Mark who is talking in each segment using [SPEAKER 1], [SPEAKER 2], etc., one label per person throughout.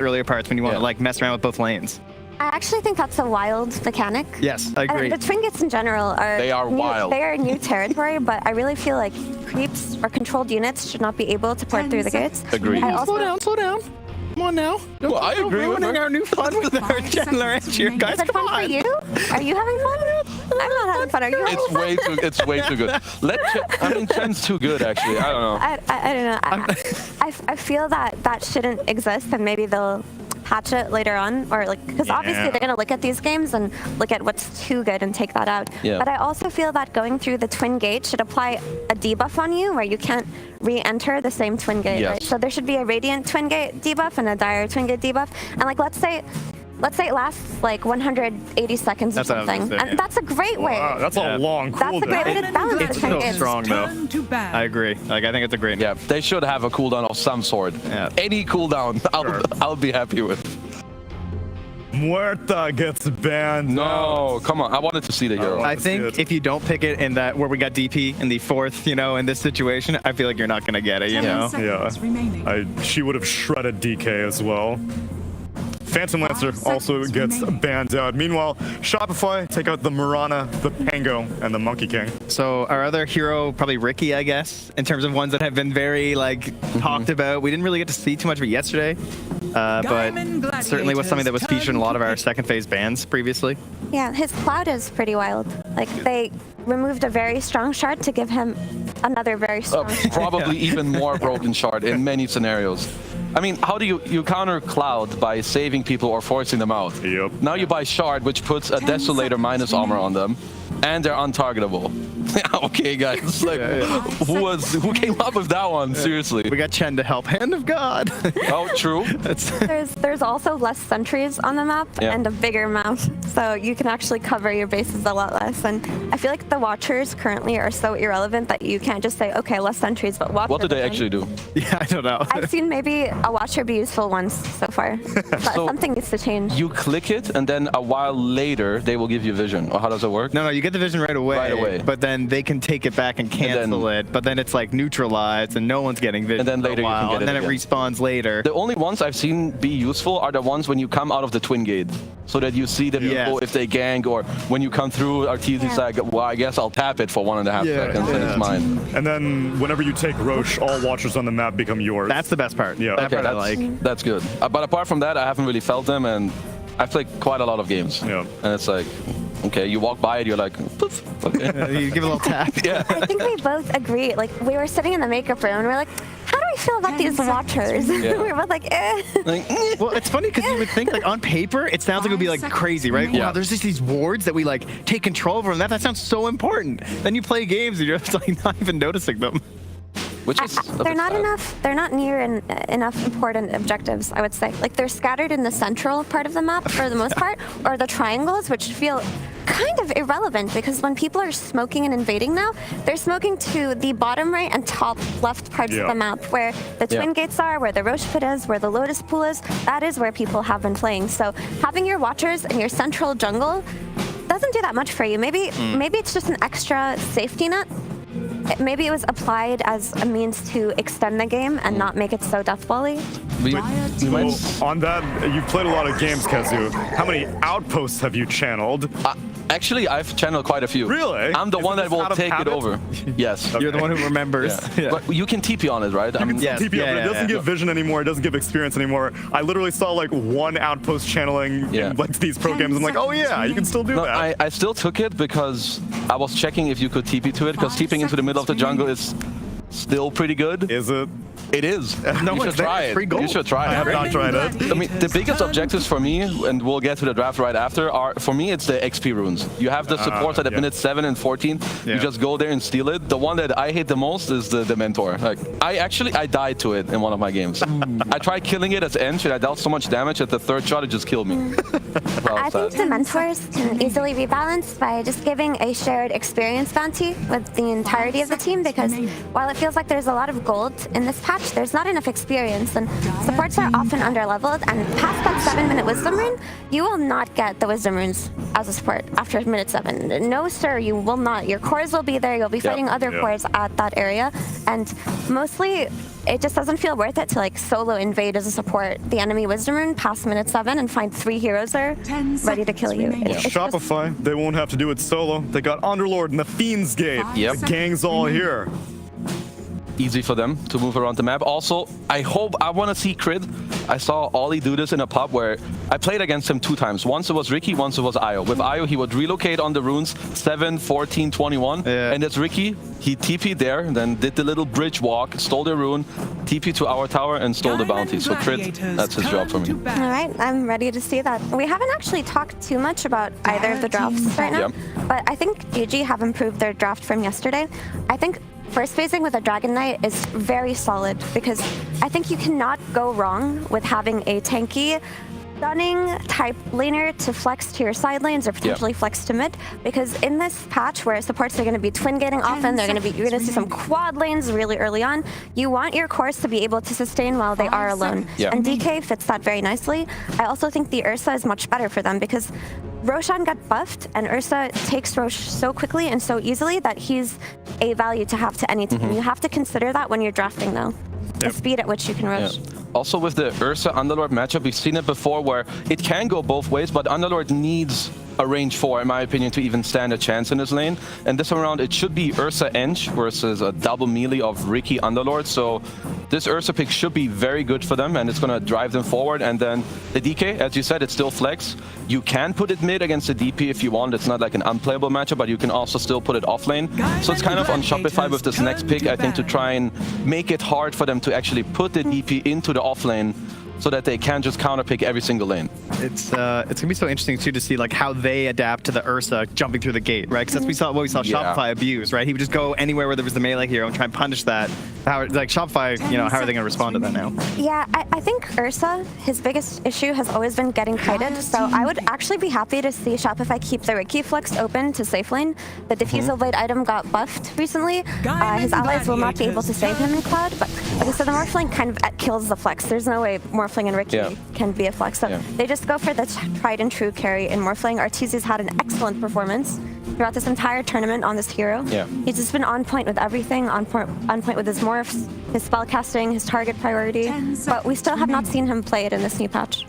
[SPEAKER 1] earlier parts when you want to like mess around with both lanes.
[SPEAKER 2] I actually think that's a wild mechanic.
[SPEAKER 1] Yes, I agree.
[SPEAKER 2] The twin gates in general are
[SPEAKER 3] wild.
[SPEAKER 2] They are new territory, but I really feel like creeps or controlled units should not be able to port through the gates.
[SPEAKER 3] Agreed.
[SPEAKER 1] Slow down. Come on now.
[SPEAKER 3] Well, I agree with
[SPEAKER 1] ruining our new fun with our Chandler Edge here, guys.
[SPEAKER 2] Is it
[SPEAKER 1] Come
[SPEAKER 2] fun
[SPEAKER 1] on.
[SPEAKER 2] for you? Are you having fun? I'm not having fun. Are you having fun?
[SPEAKER 3] It's way too good. I mean, Chen's too good, actually. I don't know.
[SPEAKER 2] I don't know. I feel that shouldn't exist, and maybe they'll patch it later on, or like, because obviously they're going to look at these games and look at what's too good and take that out.
[SPEAKER 3] Yeah.
[SPEAKER 2] But I also feel that going through the twin gate should apply a debuff on you where you can't re-enter the same twin gate.
[SPEAKER 3] Yes.
[SPEAKER 2] Right? So there should be a radiant twin gate debuff and a dire twin gate debuff. And like, let's say it lasts like 180 seconds or something. And that's a great way.
[SPEAKER 4] Wow, that's a long cooldown.
[SPEAKER 2] That's a great way to balance
[SPEAKER 1] It's
[SPEAKER 2] the twin
[SPEAKER 1] so
[SPEAKER 2] gates.
[SPEAKER 1] strong, though. I agree. Like, I think it's a great.
[SPEAKER 3] Yeah, they should have a cooldown of some sort.
[SPEAKER 1] Yeah.
[SPEAKER 3] Any cooldown, I'll be happy with.
[SPEAKER 4] Muerta gets banned.
[SPEAKER 3] No, come on. I wanted to see the hero.
[SPEAKER 1] I think if you don't pick it in that where we got DP in the 4th, in this situation, I feel like you're not gonna get it.
[SPEAKER 4] Yeah. She would have shredded DK as well. Phantom Lancer also gets banned out. Meanwhile, Shopify take out the Mirana, the Pango, and the Monkey King.
[SPEAKER 1] So our other hero, probably Ricky, I guess, in terms of ones that have been very talked about. We didn't really get to see too much of it yesterday, but certainly was something that was featured in a lot of our second phase bans previously.
[SPEAKER 2] Yeah, his cloud is pretty wild. Like, they removed a very strong shard to give him another very strong shard.
[SPEAKER 3] Probably even more broken shard in many scenarios. I mean, how do you counter Cloud? By saving people or forcing them out?
[SPEAKER 4] Yep.
[SPEAKER 3] Now you buy Shard, which puts a Desolator minus armor on them, and they're untargetable. Okay, guys. Like, who came up with that one? Seriously.
[SPEAKER 1] We got Chen to help. Hand of God.
[SPEAKER 3] Oh, true.
[SPEAKER 2] There's also less sentries on the map and a bigger map, so you can actually cover your bases a lot less. And I feel like the Watchers currently are so irrelevant that you can't just say, okay, less sentries, but Watcher.
[SPEAKER 3] What do they actually do?
[SPEAKER 1] Yeah, I don't know.
[SPEAKER 2] I've seen maybe a Watcher be useful once so far, but
[SPEAKER 3] So
[SPEAKER 2] something needs to change.
[SPEAKER 3] You click it, and then a while later, they will give you vision. Or how does it work?
[SPEAKER 1] No, you get the vision right away.
[SPEAKER 3] Right away.
[SPEAKER 1] But then they can take it back and cancel it. But then it's like neutralized, and no one's getting vision.
[SPEAKER 3] And then later
[SPEAKER 1] for a while,
[SPEAKER 3] you can get
[SPEAKER 1] and
[SPEAKER 3] it
[SPEAKER 1] then it respawns later.
[SPEAKER 3] The only ones I've seen be useful are the ones when you come out of the twin gate, so that you see the people if they gank, or when you come through, Arteezy's like, well, I guess I'll tap it for 1.5 seconds, and it's mine.
[SPEAKER 4] And then whenever you take Roche, all Watchers on the map become yours.
[SPEAKER 1] That's the best part.
[SPEAKER 4] Yeah.
[SPEAKER 1] That part I like.
[SPEAKER 3] That's good. But apart from that, I haven't really felt them, and I've played quite a lot of games.
[SPEAKER 4] Yeah.
[SPEAKER 3] And it's like, okay, you walk by it, you're like, poof, okay.
[SPEAKER 1] You give it a little tap.
[SPEAKER 3] Yeah.
[SPEAKER 2] I think we both agree. Like, we were sitting in the makeup room and we're like, how do I feel about these Watchers?
[SPEAKER 3] Yeah.
[SPEAKER 2] We were both like, eh.
[SPEAKER 1] Well, it's funny because you would think, like, on paper, it sounds like it would be, like, crazy, right?
[SPEAKER 3] Yeah.
[SPEAKER 1] Wow, there's just these wards that we, like, take control over, and that sounds so important. Then you play games and you're just, like, not even noticing them.
[SPEAKER 3] Which is
[SPEAKER 2] They're not enough. They're not near enough important objectives, I would say. Like, they're scattered in the central part of the map for the most part, or the triangles, which feel kind of irrelevant because when people are smoking and invading now, they're smoking to the bottom right and top left parts of the map, where the twin gates are, where the Roche pit is, where the Lotus pool is. That is where people have been playing. So having your Watchers in your central jungle doesn't do that much for you. Maybe it's just an extra safety net. Maybe it was applied as a means to extend the game and not make it so deathbally.
[SPEAKER 4] On that, you've played a lot of games, Kezu. How many outposts have you channeled?
[SPEAKER 3] Actually, I've channeled quite a few.
[SPEAKER 4] Really?
[SPEAKER 3] I'm the one that will take it
[SPEAKER 4] habit?
[SPEAKER 3] over. Yes.
[SPEAKER 1] You're the one who remembers.
[SPEAKER 3] Yeah. But you can TP on it, right?
[SPEAKER 4] You can TP up, but it doesn't give vision anymore. It doesn't give experience anymore. I literally saw like one outpost channeling in like these pro games. I'm like, oh yeah, you can still do that.
[SPEAKER 3] I still took it because I was checking if you could TP to it, because TPing into the middle of the jungle is still pretty good.
[SPEAKER 4] Is it?
[SPEAKER 3] It is.
[SPEAKER 1] No
[SPEAKER 3] You should try it. You should try it.
[SPEAKER 4] I have not tried it.
[SPEAKER 3] I mean, the biggest objectives for me, and we'll get to the draft right after, are, for me, it's the XP runes. You have the supports at minute 7 and 14. You just go there and steal it. The one that I hate the most is the Mentor. Like, I died to it in one of my games. I tried killing it as Ench, and I dealt so much damage at the third shot, it just killed me.
[SPEAKER 2] I think the Mentors can easily be balanced by just giving a shared experience bounty with the entirety of the team, because while it feels like there's a lot of gold in this patch, patch, there's not enough experience, and supports are often underleveled, and past that 7-minute wisdom rune, you will not get the wisdom runes as a support after minute 7. No, sir, you will not. Your cores will be there, you'll be fighting other cores at that area, and mostly it just doesn't feel worth it to like solo invade as a support the enemy wisdom rune past minute 7 and find 3 heroes there ready to kill you. It's
[SPEAKER 4] Shopify, they won't have to do it solo. They got Underlord and the Fiend's Gate. The gang's all here.
[SPEAKER 3] Easy for them to move around the map. Also, I want to see Crid. I saw Ollie do this in a pub where I played against him 2 times. Once it was Ricky, once it was Io. With Io, he would relocate on the runes 7, 14, 21. And it's Ricky. He TP'd there, then did the little bridge walk, stole the rune, TP'd to our tower, and stole the bounty. So Crid, that's his job for me.
[SPEAKER 2] All right, I'm ready to see that. We haven't actually talked too much about either of the drafts right now, but I think GG have improved their draft from yesterday. I think first phasing with a Dragon Knight is very solid because I think you cannot go wrong with having a tanky, stunning type laner to flex to your side lanes or potentially flex to mid, because in this patch where supports are going to be twin gating often, you're going to see some quad lanes really early on. You want your cores to be able to sustain while they are alone, and DK fits that very nicely. I also think the Ursa is much better for them because Roshan got buffed, and Ursa takes Rosh so quickly and so easily that he's a value to have to any team. You have to consider that when you're drafting, though. The speed at which you can Rosh.
[SPEAKER 3] Also with the Ursa Underlord matchup, we've seen it before where it can go both ways, but Underlord needs a range 4, in my opinion, to even stand a chance in this lane. And this time around, it should be Ursa Ench versus a double melee of Ricky Underlord. So this Ursa pick should be very good for them, and it's going to drive them forward. And then the DK, as you said, it's still flex. You can put it mid against the DP if you want. It's not like an unplayable matchup, but you can also still put it off lane. So it's kind of on Shopify with this next pick, I think, to try and make it hard for them to actually put the DP into the off lane, so that they can just counterpick every single lane.
[SPEAKER 1] It's gonna be so interesting too to see like how they adapt to the Ursa jumping through the gate, right? Because what we saw Shopify abuse, right? He would just go anywhere where there was the melee hero and try and punish that. How, like Shopify, you know, how are they gonna respond to that now?
[SPEAKER 2] Yeah, I think Ursa, his biggest issue has always been getting kited. So I would actually be happy to see Shopify keep the Ricky flex open to safe lane. The Diffusal Blade item got buffed recently. His allies will not be able to save him in Cloud, but like I said, the Morphling kind of kills the flex. There's no way Morphling and Ricky can be a flex. So they just go for the tried and true carry in Morphling. Arteezy's had an excellent performance throughout this entire tournament on this hero. He's just been on point with everything, on point with his morphs, his spell casting, his target priority, but we still have not seen him play it in this new patch.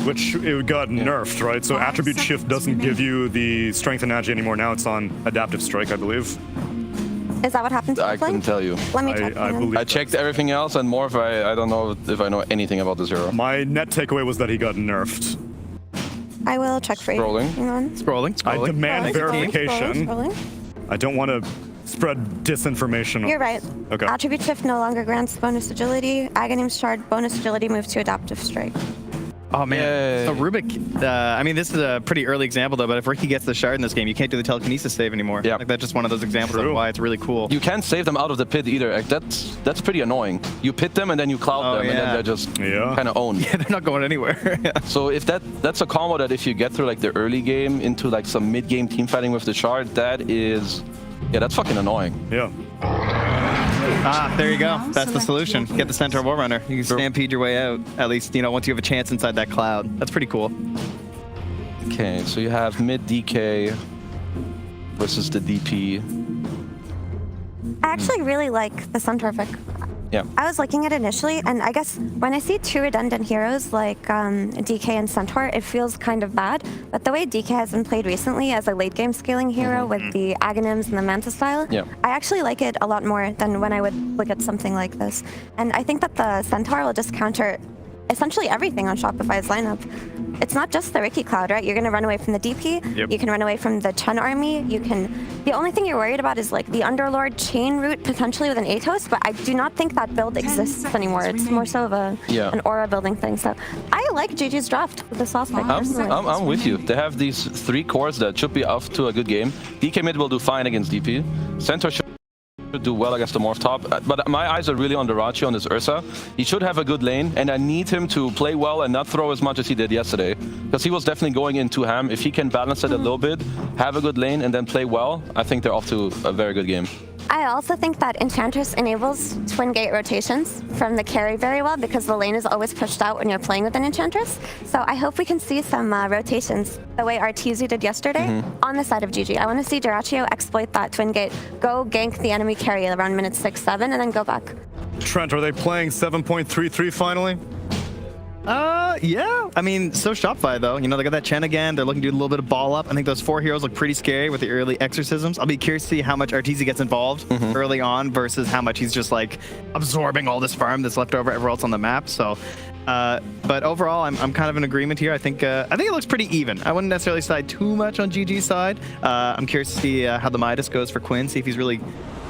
[SPEAKER 4] Which it got nerfed, right? So attribute shift doesn't give you the strength and agi anymore. Now it's on adaptive strike, I believe.
[SPEAKER 2] Is that what happened to
[SPEAKER 3] I couldn't tell you.
[SPEAKER 2] Let me check.
[SPEAKER 3] I checked everything else, and Morph, I don't know if I know anything about this hero.
[SPEAKER 4] My net takeaway was that he got nerfed.
[SPEAKER 2] I will check for you.
[SPEAKER 3] Scrolling.
[SPEAKER 2] Hang on.
[SPEAKER 1] Scrolling.
[SPEAKER 4] I demand verification.
[SPEAKER 2] Scrolling.
[SPEAKER 4] I don't want to spread disinformation.
[SPEAKER 2] You're right.
[SPEAKER 4] Okay.
[SPEAKER 2] Attribute shift no longer grants bonus agility. Aghanim's shard bonus agility moves to adaptive strike.
[SPEAKER 1] Oh man, so Rubik, I mean this is a pretty early example though, but if Ricky gets the shard in this game, you can't do the telekinesis save anymore. Like that's just one of those examples of why it's really cool.
[SPEAKER 3] You can't save them out of the pit either. Like, that's pretty annoying. You pit them and then you cloud them and then they're just kind of owned.
[SPEAKER 1] Yeah, they're not going anywhere.
[SPEAKER 3] So if that's a combo that if you get through like the early game into like some mid-game team fighting with the shard, that is, that's fucking annoying.
[SPEAKER 1] Ah, there you go. That's the solution. Get the Centaur Warrunner. You can stampede your way out, at least, you know, once you have a chance inside that cloud. That's pretty cool.
[SPEAKER 3] Okay, so you have mid DK versus the DP.
[SPEAKER 2] I actually really like the Centaur pick. I was looking at it initially, and I guess when I see two redundant heroes like DK and Centaur, it feels kind of bad. But the way DK has been played recently as a late game scaling hero with the Aghanims and the Manta style, I actually like it a lot more than when I would look at something like this. And I think that the Centaur will just counter essentially everything on Shopify's lineup. It's not just the Ricky Cloud, right? You're going to run away from the DP. You can run away from the Chen army. You can. The only thing you're worried about is like the Underlord chain route potentially with an Atos, but I do not think that build exists anymore. It's more so of an aura building thing. So I like GG's draft with the sauce pick.
[SPEAKER 3] I'm with you. They have these 3 cores that should be off to a good game. DK mid will do fine against DP. Centaur should do well against the Morph top, but my eyes are really on the Rachi on this Ursa. He should have a good lane, and I need him to play well and not throw as much as he did yesterday, because he was definitely going in too ham. If he can balance it a little bit, have a good lane, and then play well, I think they're off to a very good game.
[SPEAKER 2] I also think that Enchantress enables twin gate rotations from the carry very well because the lane is always pushed out when you're playing with an Enchantress. So I hope we can see some rotations the way Arteezy did yesterday on the side of GG. I want to see Dyrachyo exploit that twin gate, go gank the enemy carry around minute 6-7, and then go back.
[SPEAKER 4] Trent, are they playing 7.33 finally?
[SPEAKER 1] Yeah. I mean, so Shopify, though. You know, they got that Chen again. They're looking to do a little bit of ball up. I think those 4 heroes look pretty scary with the early exorcisms. I'll be curious to see how much Arteezy gets involved early on versus how much he's just, like, absorbing all this farm that's left over everywhere else on the map. So, but overall, I'm kind of in agreement here. I think it looks pretty even. I wouldn't necessarily side too much on GG's side. I'm curious to see how the Midas goes for Quinn, see if he's really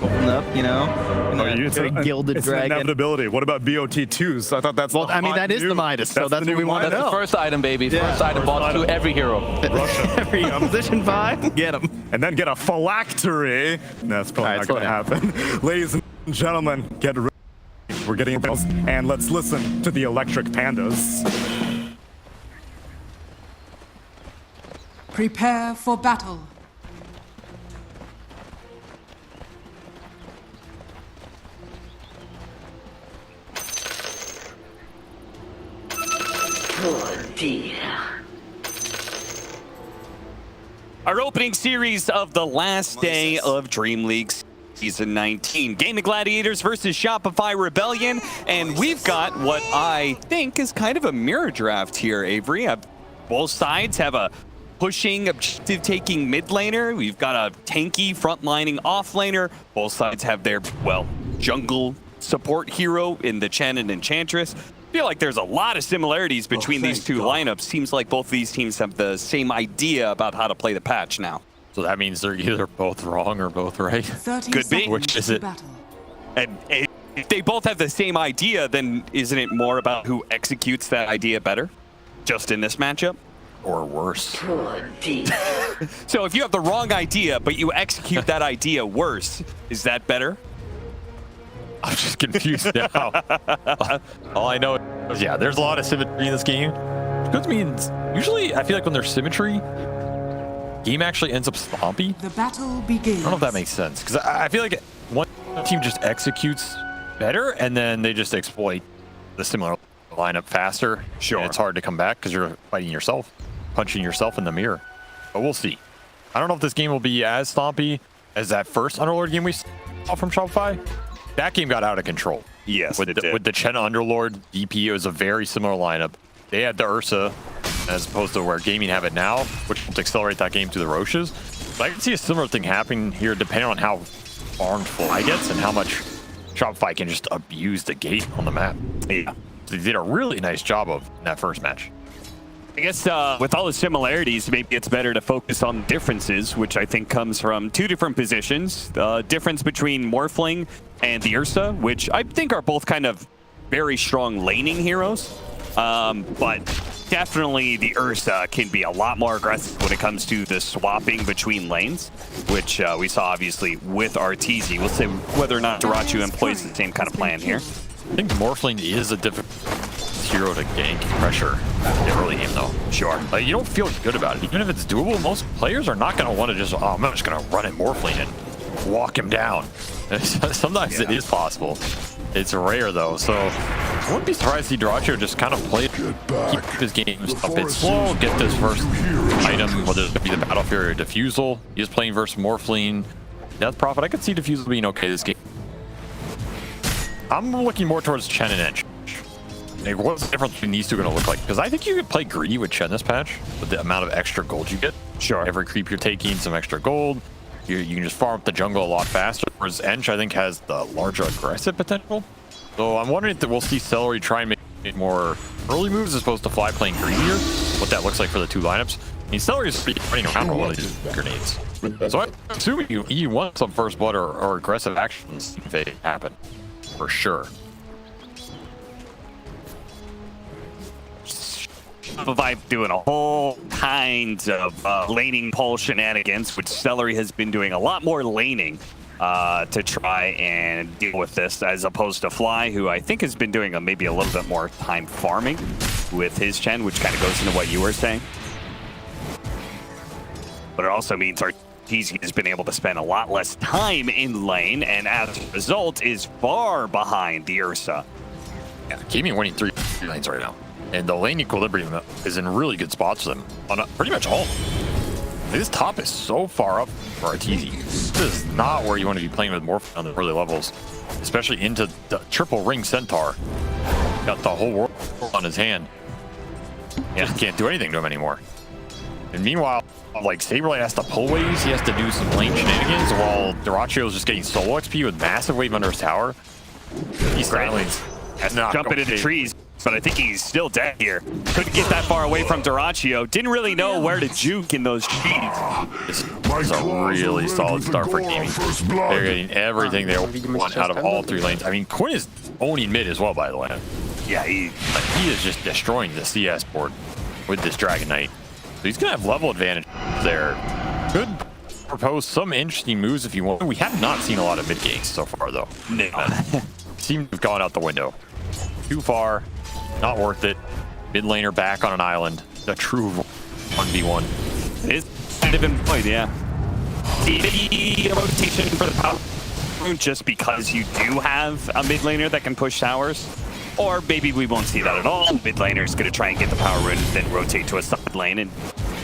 [SPEAKER 1] open up, you know?
[SPEAKER 4] It's a
[SPEAKER 1] gilded dragon.
[SPEAKER 4] Inevitability. What about BOT2s? I thought that's
[SPEAKER 1] that is the Midas, so that's what we want to know.
[SPEAKER 3] That's the first item, baby. First item bought to every hero.
[SPEAKER 4] Russia.
[SPEAKER 1] Every position 5, get him.
[SPEAKER 4] And then get a phylactery. That's probably not going to happen. Ladies and gentlemen, get ready. We're getting bills, and let's listen to the Electric Pandas.
[SPEAKER 5] Prepare for battle.
[SPEAKER 6] Our opening series of the last day of DreamLeague Season 19. Gaimin Gladiators versus Shopify Rebellion. And we've got what I think is kind of a mirror draft here, Avery. Both sides have a pushing, objective-taking mid laner. We've got a tanky front-lining off laner. Both sides have their, well, jungle support hero in the Chen and Enchantress. I feel like there's a lot of similarities between these two lineups. Seems like both of these teams have the same idea about how to play the patch now.
[SPEAKER 7] So that means they're either both wrong or both right.
[SPEAKER 6] Could be.
[SPEAKER 7] Which is it?
[SPEAKER 6] And if they both have the same idea, then isn't it more about who executes that idea better? Just in this matchup?
[SPEAKER 7] Or worse.
[SPEAKER 6] So if you have the wrong idea, but you execute that idea worse, is that better?
[SPEAKER 7] I'm just confused now. All I know is, yeah, there's a lot of symmetry in this game. Which means, usually, I feel like when there's symmetry, game actually ends up stompy.
[SPEAKER 5] The battle begins.
[SPEAKER 7] I don't know if that makes sense, because I feel like one team just executes better, and then they just exploit the similar lineup faster.
[SPEAKER 6] Sure.
[SPEAKER 7] And it's hard to come back because you're fighting yourself, punching yourself in the mirror. But we'll see. I don't know if this game will be as stompy as that first Underlord game we saw from Shopify. That game got out of control.
[SPEAKER 6] Yes,
[SPEAKER 7] with the Chen Underlord DP, it was a very similar lineup. They had the Ursa, as opposed to where Gaming have it now, which helped accelerate that game to the Roches. But I can see a similar thing happening here, depending on how farmed Fly gets and how much Shopify can just abuse the gate on the map.
[SPEAKER 6] Yeah.
[SPEAKER 7] They did a really nice job of in that first match.
[SPEAKER 6] I guess with all the similarities, maybe it's better to focus on differences, which I think comes from two different positions. The difference between Morphling and the Ursa, which I think are both kind of very strong laning heroes. But definitely the Ursa can be a lot more aggressive when it comes to the swapping between lanes, which we saw obviously with Arteezy. We'll see whether or not Dyrachyo employs the same kind of plan here.
[SPEAKER 7] I think Morphling is a difficult hero to gank pressure in the early game, though.
[SPEAKER 6] Sure.
[SPEAKER 7] You don't feel good about it. Even if it's doable, most players are not going to want to just, I'm just going to run at Morphling and walk him down. Sometimes it is possible. It's rare, though, so I wouldn't be surprised to see Dyrachyo just kind of play, keep his game a bit slow, get this first item, whether it be the Battlefield or Diffusal. He's playing versus Morphling. Death Prophet, I could see Diffusal being okay this game. I'm looking more towards Chen and Ench. Like, what's the difference between these two going to look like? Because I think you could play greedy with Chen this patch with the amount of extra gold you get.
[SPEAKER 6] Sure.
[SPEAKER 7] Every creep you're taking, some extra gold. You can just farm up the jungle a lot faster. Whereas Ench, I think, has the larger aggressive potential. So I'm wondering if we'll see Celery try and make more early moves as opposed to Fly playing greedier. What that looks like for the two lineups. I mean, Celery is running around with one of these grenades. So I'm assuming you want some first blood or aggressive actions if they happen. For sure.
[SPEAKER 6] Shopify doing a whole kind of laning pull shenanigans, which Celery has been doing a lot more laning to try and deal with this, as opposed to Fly, who I think has been doing maybe a little bit more time farming with his Chen, which kind of goes into what you were saying. But it also means Teasy has been able to spend a lot less time in lane, and as a result is far behind the Ursa.
[SPEAKER 7] Yeah, Gaimin winning 3 lanes right now. And the lane equilibrium is in really good spots for them on pretty much all. This top is so far up for Arteezy. This is not where you want to be playing with Morph on the early levels, especially into the triple ring Centaur. Got the whole world on his hand. Yeah, just can't do anything to him anymore. And meanwhile, like Saberlight has to pull waves, he has to do some lane shenanigans while Duraccio is just getting solo XP with massive wave under his tower. He's
[SPEAKER 6] jumping into trees, but I think he's still dead here. Couldn't get that far away from Duraccio. Didn't really know where to juke in those trees.
[SPEAKER 7] This is a really solid start for Gaimin. They're getting everything they want out of all 3 lanes. I mean, Quinn is owning mid as well, by the way.
[SPEAKER 6] Yeah,
[SPEAKER 7] he is just destroying the CS board with this Dragon Knight. So he's going to have level advantage there. Could propose some interesting moves if you want. We have not seen a lot of mid ganks so far, though.
[SPEAKER 6] No.
[SPEAKER 7] Seem to have gone out the window. Too far, not worth it. Mid laner back on an island. A true 1v1.
[SPEAKER 6] It's kind of employed, yeah. The rotation for the power rune just because you do have a mid laner that can push towers. Or maybe we won't see that at all. Mid laner is going to try and get the power rune, then rotate to a side lane and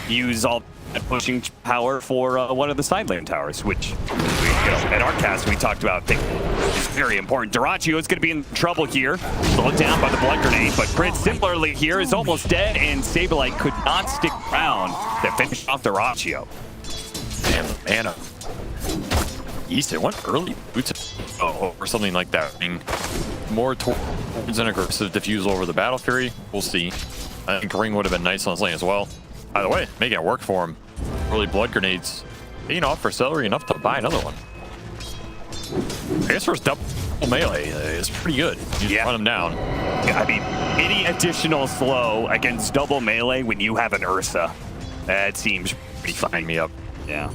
[SPEAKER 6] use all that pushing power for one of the side lane towers, which at our cast we talked about. I think is very important. Duraccio is going to be in trouble here. Slowed down by the blood grenade, but Crit similarly here is almost dead, and Saberlight could not stick around to finish off Duraccio.
[SPEAKER 7] Damn, mana. Easton went early boots or something like that. I mean, more towards an aggressive diffusal over the Battle Fury. We'll see. I think Ring would have been nice on his lane as well. By the way, making it work for him. Early blood grenades paying off for Celery enough to buy another one. I guess first double melee is pretty good. You just run him down.
[SPEAKER 6] I mean, any additional slow against double melee when you have an Ursa, that seems pretty fine.
[SPEAKER 7] Me up.
[SPEAKER 6] Yeah.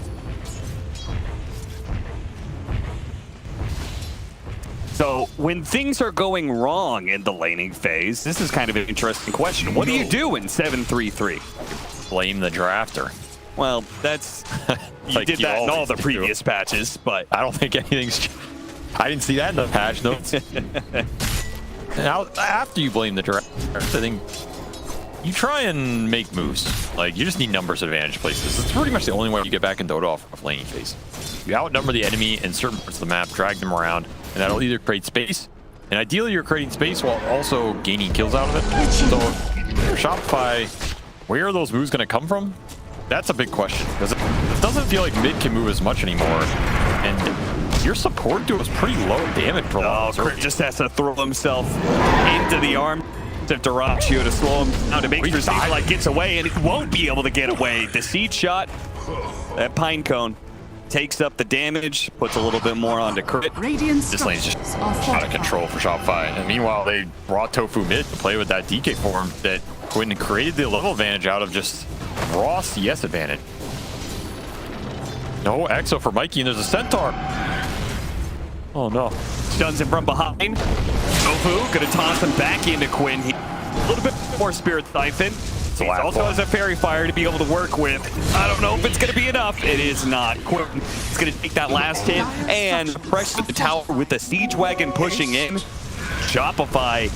[SPEAKER 6] So when things are going wrong in the laning phase, this is kind of an interesting question. What do you do in 7-3-3?
[SPEAKER 7] Blame the drafter.
[SPEAKER 6] Well, that's you
[SPEAKER 7] like
[SPEAKER 6] did that in all the previous patches, but
[SPEAKER 7] I don't think anything's. I didn't see that in the patch notes. Now, after you blame the drafter, I think you try and make moves. Like you just need numbers advantage places. It's pretty much the only way you get back in Dota off laning phase. You outnumber the enemy in certain parts of the map, drag them around, and that'll either create space, and ideally you're creating space while also gaining kills out of it. So for Shopify, where are those moves going to come from? That's a big question, because it doesn't feel like mid can move as much anymore, and your support deals pretty low damage for long.
[SPEAKER 6] Crit just has to throw himself into the arm of Duraccio to slow him down to make sure Saberlight gets away, and it won't be able to get away. The siege shot, that pine cone, takes up the damage, puts a little bit more onto Crit.
[SPEAKER 7] This lane's just out of control for Shopify. And meanwhile, they brought Tofu mid to play with that DK form that Quinn created the level advantage out of just raw CS advantage. No Exo for Mikey, and there's a Centaur. Oh no.
[SPEAKER 6] Stuns him from behind. Tofu gonna toss him back into Quinn. A little bit more Spirit Siphon. He also has a Fairy Fire to be able to work with. I don't know if it's going to be enough. It is not. Quinn is going to take that last hit and pressure the tower with the Siege Wagon pushing in. Shopify,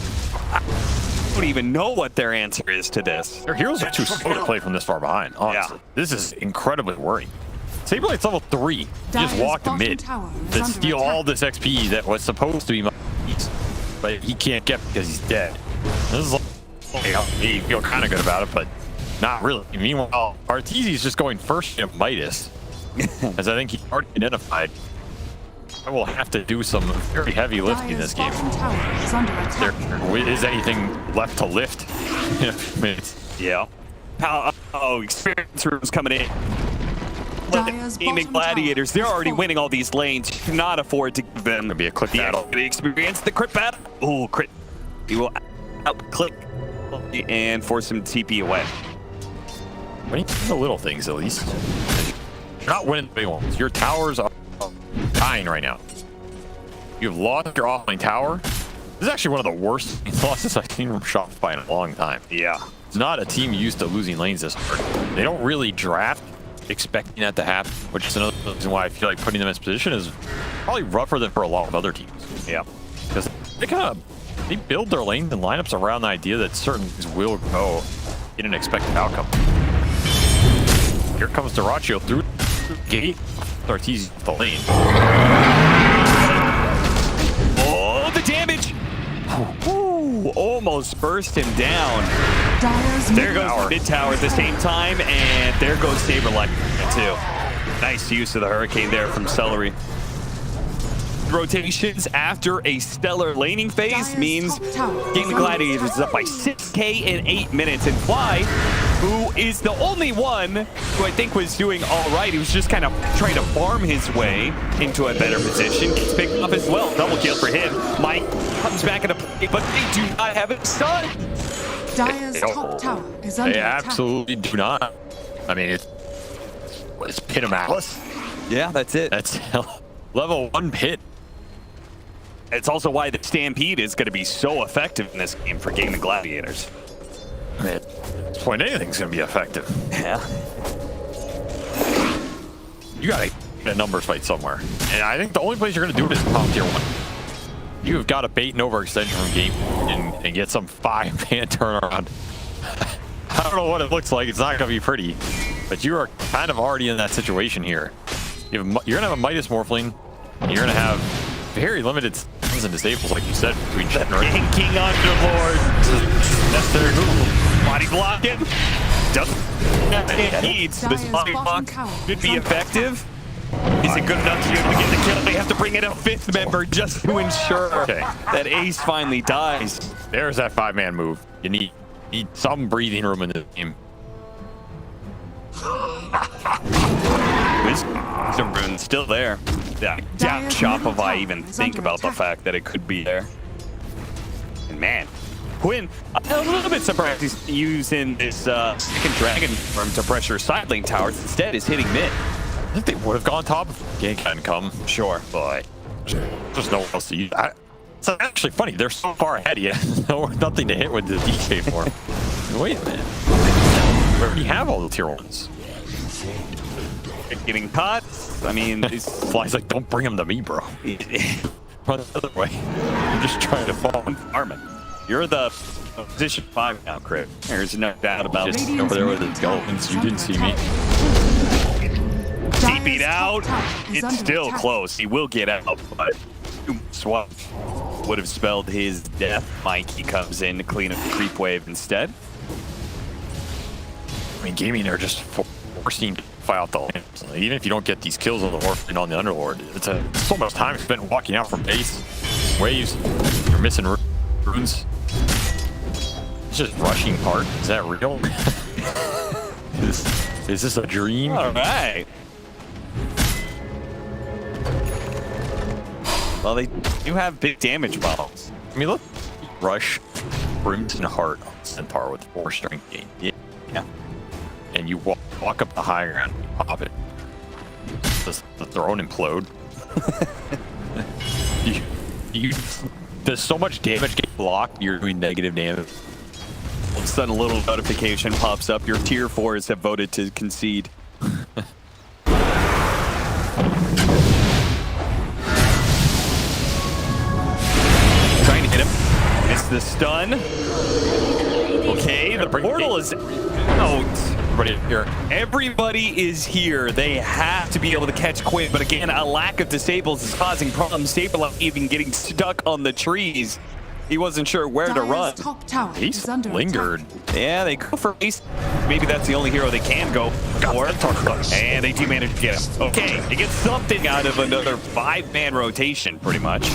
[SPEAKER 6] I don't even know what their answer is to this.
[SPEAKER 7] Their heroes are too slow to play from this far behind, honestly. Yeah. This is incredibly worrying. Saberlight's level 3. He just walked mid to steal all this XP that was supposed to be mine, but he can't get because he's dead. This is like, you feel kind of good about it, but not really. Meanwhile, Arteezy's just going first in Midas, as I think he already identified. I will have to do some very heavy lifting in this game. There is anything left to lift in a few minutes.
[SPEAKER 6] Yeah. Experience rooms coming in. Gaimin Gladiators, they're already winning all these lanes. You cannot afford to give them
[SPEAKER 7] be a click battle.
[SPEAKER 6] The experience, the crit battle. Oh, crit. He will out-click and force him to TP away.
[SPEAKER 7] When you do the little things, at least. You're not winning the big ones. Your towers are dying right now. You've lost your offline tower. This is actually one of the worst losses I've seen from Shopify in a long time.
[SPEAKER 6] Yeah.
[SPEAKER 7] It's not a team used to losing lanes this hard. They don't really draft. expecting that to happen, which is another reason why I feel like putting them in this position is probably rougher than for a lot of other teams.
[SPEAKER 6] Yeah.
[SPEAKER 7] Because they build their lanes and lineups around the idea that certain things will go in an expected outcome. Here comes Dyrachyo through the gate. Starts easy with the lane.
[SPEAKER 6] Oh, the damage! Ooh, almost burst him down. There goes the mid tower at the same time, and there goes Saberlight too. Nice use of the Hurricane there from Celery. Rotations after a stellar laning phase means Gaimin Gladiators is up by 6K in 8 minutes, and Fly, who is the only one who I think was doing all right, he was just kind of trying to farm his way into a better position, gets picked up as well. Double kill for him. Mike comes back into play, but they do not have it stun.
[SPEAKER 5] Dire's top tower is under
[SPEAKER 7] They
[SPEAKER 5] attack.
[SPEAKER 7] absolutely do not. I mean, it's Pit of Malice.
[SPEAKER 6] Yeah, that's it.
[SPEAKER 7] That's level 1 pit.
[SPEAKER 6] It's also why the Stampede is going to be so effective in this game for Gaimin Gladiators.
[SPEAKER 7] I mean, at this point, anything's going to be effective.
[SPEAKER 6] Yeah.
[SPEAKER 7] You got to get a numbers fight somewhere. And I think the only place you're going to do it is top tier 1. You have got to bait an overextension from game and get some 5-man turnaround. I don't know what it looks like. It's not going to be pretty. But you are kind of already in that situation here. You're going to have a Midas Morphling. And you're going to have very limited stuns and disables, like you said, between Jet and
[SPEAKER 6] King Underlord.
[SPEAKER 7] That's their move.
[SPEAKER 6] Body blocking. Doesn't needs. This body block could be effective. Is it good enough to be able to get the kill? They have to bring in a 5th member just to ensure that Ace finally dies.
[SPEAKER 7] There's that 5-man move. You need some breathing room in the game.
[SPEAKER 6] Wisdom Rune still there. I doubt Shopify even think about the fact that it could be there. And man, Quinn, I'm a little bit surprised he's using this second Dragon Form to pressure side lane towers. Instead, is hitting mid.
[SPEAKER 7] I think they would have gone top if Gank hadn't come.
[SPEAKER 6] Sure.
[SPEAKER 7] But there's no one else to use. It's actually funny. They're so far ahead. Yeah, nothing to hit with the DK for. Wait a minute. We already have all the tier 1s.
[SPEAKER 6] Getting caught. I mean,
[SPEAKER 7] Fly's like, don't bring him to me, bro. Run the other way. You're just trying to fall and farm it.
[SPEAKER 6] You're the position 5 now, Crit. There's no doubt about it.
[SPEAKER 7] Just over there with the dolphins. You didn't see me.
[SPEAKER 6] TP'd out. It's still close. He will get out, but swap would have spelled his death. Mikey comes in to clean up the creep wave instead.
[SPEAKER 7] I mean, Gaming are just forcing to fight out the lamps. Like, even if you don't get these kills on the Orphan on the Underlord, it's so much time spent walking out from base. Waves, you're missing runes. It's just rushing part. Is that real? Is this a dream?
[SPEAKER 6] All right. Well, they do have big damage bombs.
[SPEAKER 7] I mean, look, rush Crimson Heart on Centaur with 4 strength gain.
[SPEAKER 6] Yeah.
[SPEAKER 7] And you walk up the high ground, and you pop it. Does the throne implode? Does so much damage get blocked, you're doing negative damage.
[SPEAKER 6] All of a sudden, a little notification pops up. Your tier 4s have voted to concede. Trying to hit him. Missed the stun. Okay, the portal is out.
[SPEAKER 7] Everybody here.
[SPEAKER 6] Everybody is here. They have to be able to catch Quinn, but again, a lack of disables is causing problems. Saberlight even getting stuck on the trees. He wasn't sure where to run.
[SPEAKER 5] Top tower
[SPEAKER 7] Ace
[SPEAKER 5] is under
[SPEAKER 7] lingered.
[SPEAKER 5] attack.
[SPEAKER 6] Yeah, they go for Ace. Maybe that's the only hero they can go for. And they do manage to get him. Okay, they get something out of another 5-man rotation, pretty much.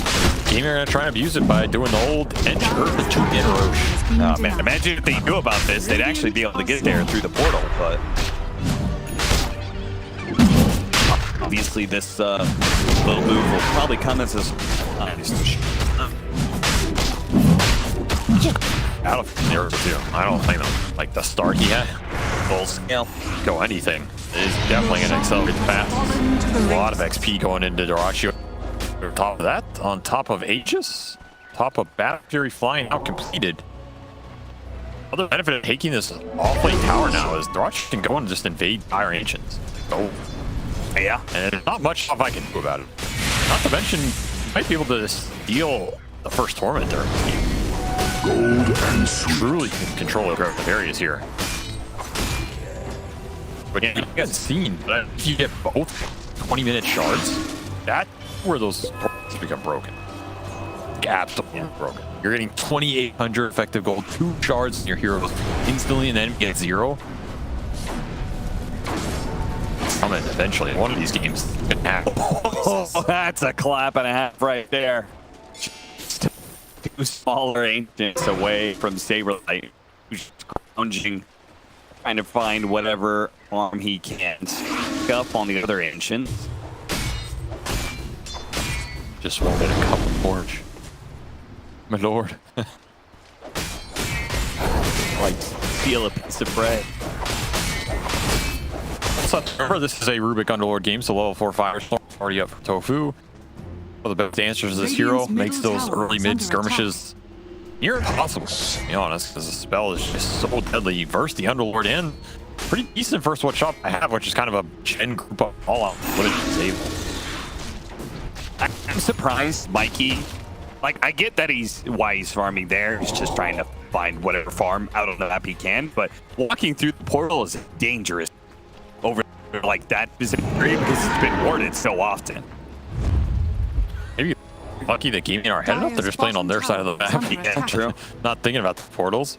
[SPEAKER 7] Gamer gonna try and abuse it by doing the old the 2-man roche.
[SPEAKER 6] Oh man, imagine if they knew about this, they'd actually be able to get there through the portal, but obviously this little move will probably come as a
[SPEAKER 7] Out of there too. I don't think them. Like the start he had, full scale, go anything. It is definitely gonna accelerate fast. A lot of XP going into Dyrachyo. On top of that, on top of Aegis, top of Battle Fury flying out completed. Other benefit of taking this off-lane tower now is Dyrachyo can go and just invade Iron Ancients. Oh,
[SPEAKER 6] Yeah.
[SPEAKER 7] and there's not much stuff I can do about it. Not to mention, you might be able to steal the first tournament there. Truly can control the areas here. But yeah, you guys have seen that if you get both 20-minute shards, that's where those tournaments become broken. Absolutely broken. You're getting 2,800 effective gold, 2 shards in your heroes instantly, and then you get 0. Coming eventually. One of these games can happen.
[SPEAKER 6] Oh, that's a clap and a half right there. Just 2 smaller ancients away from Saberlight, who's scrounging, trying to find whatever farm he can. Pick up on the other ancients.
[SPEAKER 7] Just wanted a cup of forge. My lord.
[SPEAKER 6] Like, steal a piece of bread.
[SPEAKER 7] So remember, this is a Rubik Underlord game, so level 4 fire storm already up for Tofu. One of the best answers to this hero makes those early mid skirmishes near impossible, to be honest, because the spell is just so deadly. You verse the Underlord in. Pretty decent first one shot I have, which is kind of a gen group up all out footage disable.
[SPEAKER 6] I'm surprised Mikey, like, I get that why he's farming there. He's just trying to find whatever farm out on the map he can, but walking through the portal is dangerous over like that specific area because it's been warded so often.
[SPEAKER 7] Maybe lucky that Gaming are headed up. They're just playing on their side of the map.
[SPEAKER 6] Yeah, true.
[SPEAKER 7] Not thinking about the portals.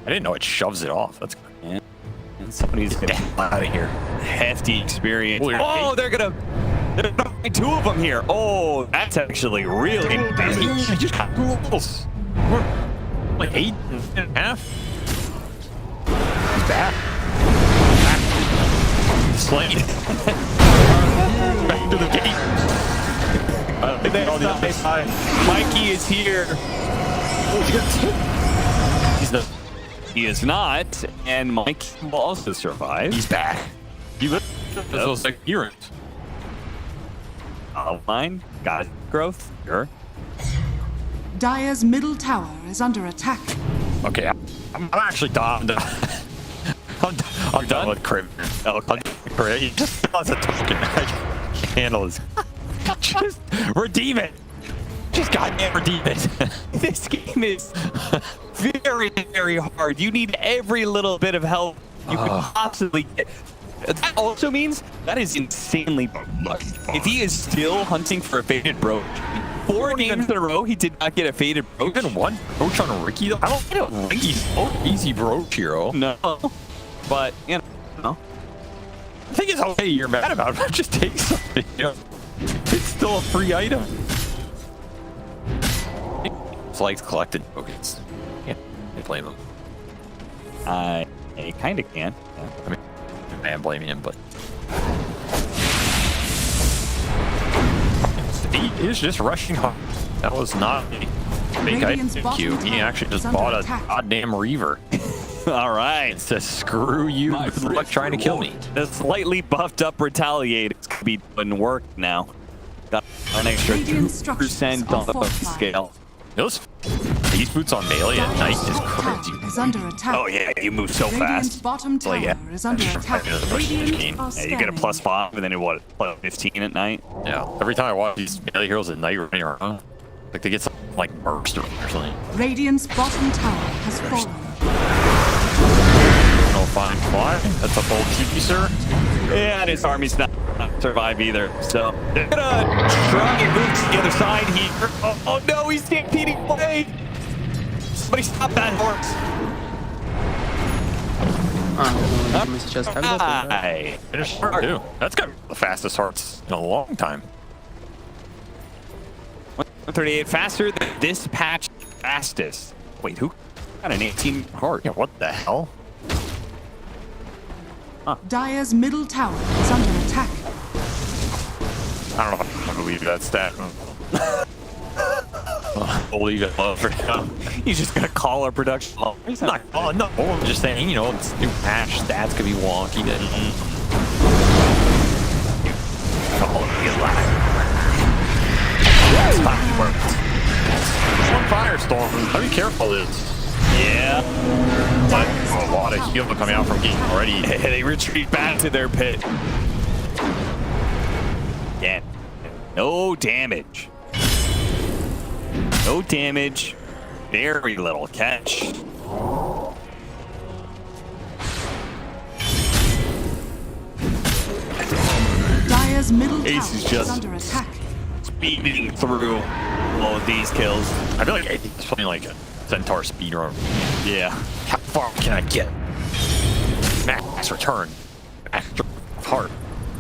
[SPEAKER 7] I didn't know it shoves it off. That's good.
[SPEAKER 6] Yeah. And somebody's gonna get out of here. Hefty experience. Oh, they're gonna find 2 of them here. Oh, that's actually really busy.
[SPEAKER 7] I just got 2 levels. We're like 8.5. He's back. Slain. Back to the gate.
[SPEAKER 6] Mikey is here. He is not, and Mike will also survive.
[SPEAKER 7] He's back. He lived those like heroes.
[SPEAKER 6] Line, got growth. Sure.
[SPEAKER 5] Dire's middle tower is under attack.
[SPEAKER 7] Okay, I'm actually done. I'm done with Crib. He just has a token. I can't handle this. Just redeem it. Just goddamn redeem it.
[SPEAKER 6] This game is very, very hard. You need every little bit of help you could possibly get. That also means that is insanely lucky. If he is still hunting for a faded brooch, 4 games in a row he did not get a faded brooch.
[SPEAKER 7] Even one brooch on Ricky though? I don't think he's so easy brooch hero.
[SPEAKER 6] No. But, you know.
[SPEAKER 7] I think it's okay you're mad about it. Just take something. You know? It's still a free item. It's like collected tokens. Yeah, I blame him.
[SPEAKER 6] I kind of can. Yeah.
[SPEAKER 7] I mean, I'm blaming him, but he is just rushing hard. That was not a fake item queue. He actually just bought a goddamn Reaver.
[SPEAKER 6] All right.
[SPEAKER 7] It says, screw you. Good luck trying to kill me.
[SPEAKER 6] The slightly buffed up Retaliate is going to be doing work now. Got an extra 2% on the buff scale.
[SPEAKER 7] Those these boots on melee at night is crazy.
[SPEAKER 5] Is under attack.
[SPEAKER 6] Oh yeah, you move so fast.
[SPEAKER 5] Bottom tower is under attack.
[SPEAKER 6] Yeah, you get a +5 and then what? +15 at night.
[SPEAKER 7] Yeah. Every time I watch these melee heroes at night running around, like they get some like burst or something.
[SPEAKER 5] Radiant's bottom tower has fallen.
[SPEAKER 7] No fine fly. That's a bold TP, sir.
[SPEAKER 6] Yeah, and his army's not survive either. So they're gonna try and move to the other side here. Oh no, he's stampeding away. Somebody stop that horse. Hi.
[SPEAKER 7] Finished heart too. That's got the fastest hearts in a long time.
[SPEAKER 6] 138 faster than this patch fastest. Wait, who got an 18 heart?
[SPEAKER 7] Yeah, what the hell?
[SPEAKER 5] Dire's middle tower is under attack.
[SPEAKER 7] I don't know if I believe that stat. I'll leave it love for now.
[SPEAKER 6] He's just gonna call our production.
[SPEAKER 7] He's not calling, no. I'm just saying, you know, it's new patch stats could be wonky. Then call it get live. That's not worked. One firestorm. How be careful is.
[SPEAKER 6] Yeah.
[SPEAKER 7] But a lot lot of heal coming out from Geek already.
[SPEAKER 6] They retreat back to their pit. Again, no damage. No damage. Very little catch.
[SPEAKER 5] Dire's middle
[SPEAKER 6] Ace
[SPEAKER 5] tower
[SPEAKER 6] is
[SPEAKER 5] is
[SPEAKER 6] just
[SPEAKER 5] under attack.
[SPEAKER 6] speeding through all of these kills.
[SPEAKER 7] I feel like he's playing like a Centaur speedrun.
[SPEAKER 6] Yeah.
[SPEAKER 7] How far can I get? Max return. Extra heart.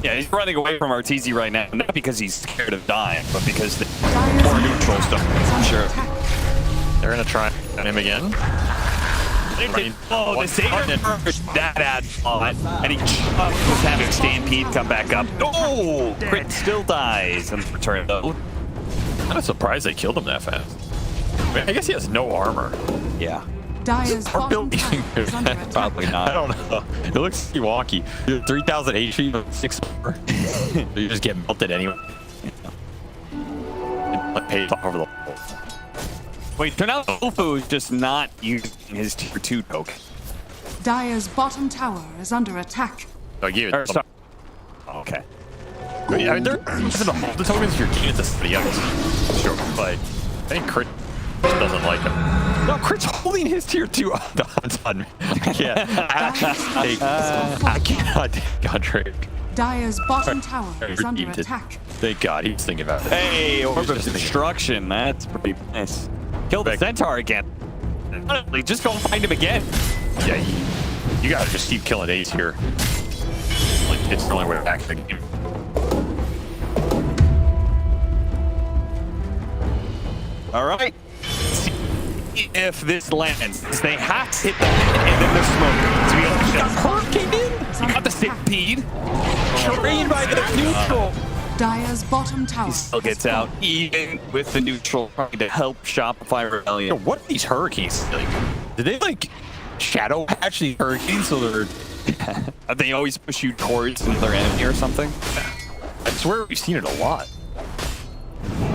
[SPEAKER 6] Yeah, he's running away from Arteezy right now, not because he's scared of dying, but because the
[SPEAKER 5] Dire's
[SPEAKER 6] more
[SPEAKER 5] middle
[SPEAKER 6] neutral
[SPEAKER 5] tower
[SPEAKER 6] stuff.
[SPEAKER 5] is under
[SPEAKER 6] Sure.
[SPEAKER 5] attack.
[SPEAKER 7] They're gonna try on him again.
[SPEAKER 6] Oh, the Saber first that ad spot, and he was having Stampede come back up. Oh, Crit still dies in the return though.
[SPEAKER 7] I'm kind of surprised they killed him that fast. I mean, I guess he has no armor.
[SPEAKER 6] Yeah.
[SPEAKER 5] Dire's
[SPEAKER 7] Our
[SPEAKER 5] bottom
[SPEAKER 7] building
[SPEAKER 5] tower is under attack.
[SPEAKER 6] Probably
[SPEAKER 7] I
[SPEAKER 6] not.
[SPEAKER 7] don't know. It looks pretty wonky. 3,000 HP, but 6 armor. You just get melted anyway. Like paid off over the wall.
[SPEAKER 6] Wait, turn out Bo5 is just not using his tier 2 token.
[SPEAKER 5] Dire's bottom tower is under attack.
[SPEAKER 7] So I gave it.
[SPEAKER 6] Sorry. Okay.
[SPEAKER 7] I mean, they're the tokens you're giving it to somebody else. Sure, but I think Crit just doesn't like him. No, Crit's holding his tier 2 on me. I can't. I cannot take on Drake.
[SPEAKER 5] Dire's bottom tower is under
[SPEAKER 7] Redeemed it.
[SPEAKER 5] attack.
[SPEAKER 7] Thank God he was thinking about it.
[SPEAKER 6] Hey, Orb of
[SPEAKER 7] Just thinking.
[SPEAKER 6] Destruction. That's pretty nice. Kill the Centaur again. Honestly, just go find him again.
[SPEAKER 7] Yeah, you gotta just keep killing Ace here. Like, it's the only way back in the game.
[SPEAKER 6] All right. See if this lands. They have to hit that, and then there's smoke. So we got Hurricane in. You got the Stampede. Trained by the neutral.
[SPEAKER 5] Dire's bottom tower
[SPEAKER 6] He still
[SPEAKER 5] has
[SPEAKER 6] gets out,
[SPEAKER 5] fallen.
[SPEAKER 6] even with the neutral, trying to help Shopify
[SPEAKER 7] Yo,
[SPEAKER 6] Rebellion.
[SPEAKER 7] what are these hurricanes? Like, did they like shadow patch these hurricanes so they're?
[SPEAKER 6] They always push you towards another enemy or something.
[SPEAKER 7] I swear we've seen it a lot.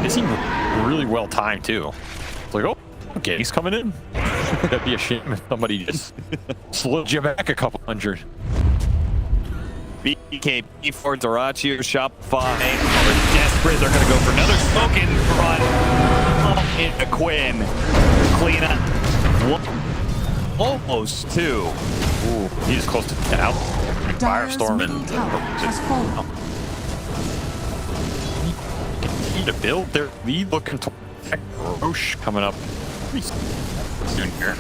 [SPEAKER 7] They seem really well timed too. It's like, oh, okay, he's coming in. That'd be a shame if somebody just slowed you back a couple hundred.
[SPEAKER 6] A.K.A for Doraccio, Shopify. They're desperate. They're going to go for another smoking run. Into Quinn. Clean up. Almost 2.
[SPEAKER 7] Ooh, he's close to now.
[SPEAKER 5] Dire's
[SPEAKER 7] Firestorm
[SPEAKER 5] middle
[SPEAKER 7] and
[SPEAKER 5] tower has fallen.
[SPEAKER 7] need to build their lead. Looking to Roche coming up pretty soon here.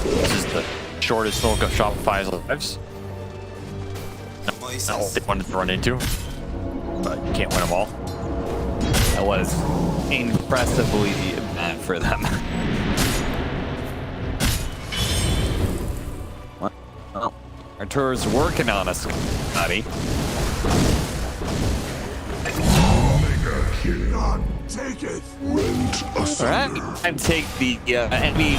[SPEAKER 7] This is the shortest bulk of Shopify's lives. Not what they wanted to run into, but you can't win them all.
[SPEAKER 6] That was impressively bad for them. Well, Artur's working on us, buddy.
[SPEAKER 8] Take it. Rent
[SPEAKER 6] All right, and take the enemy.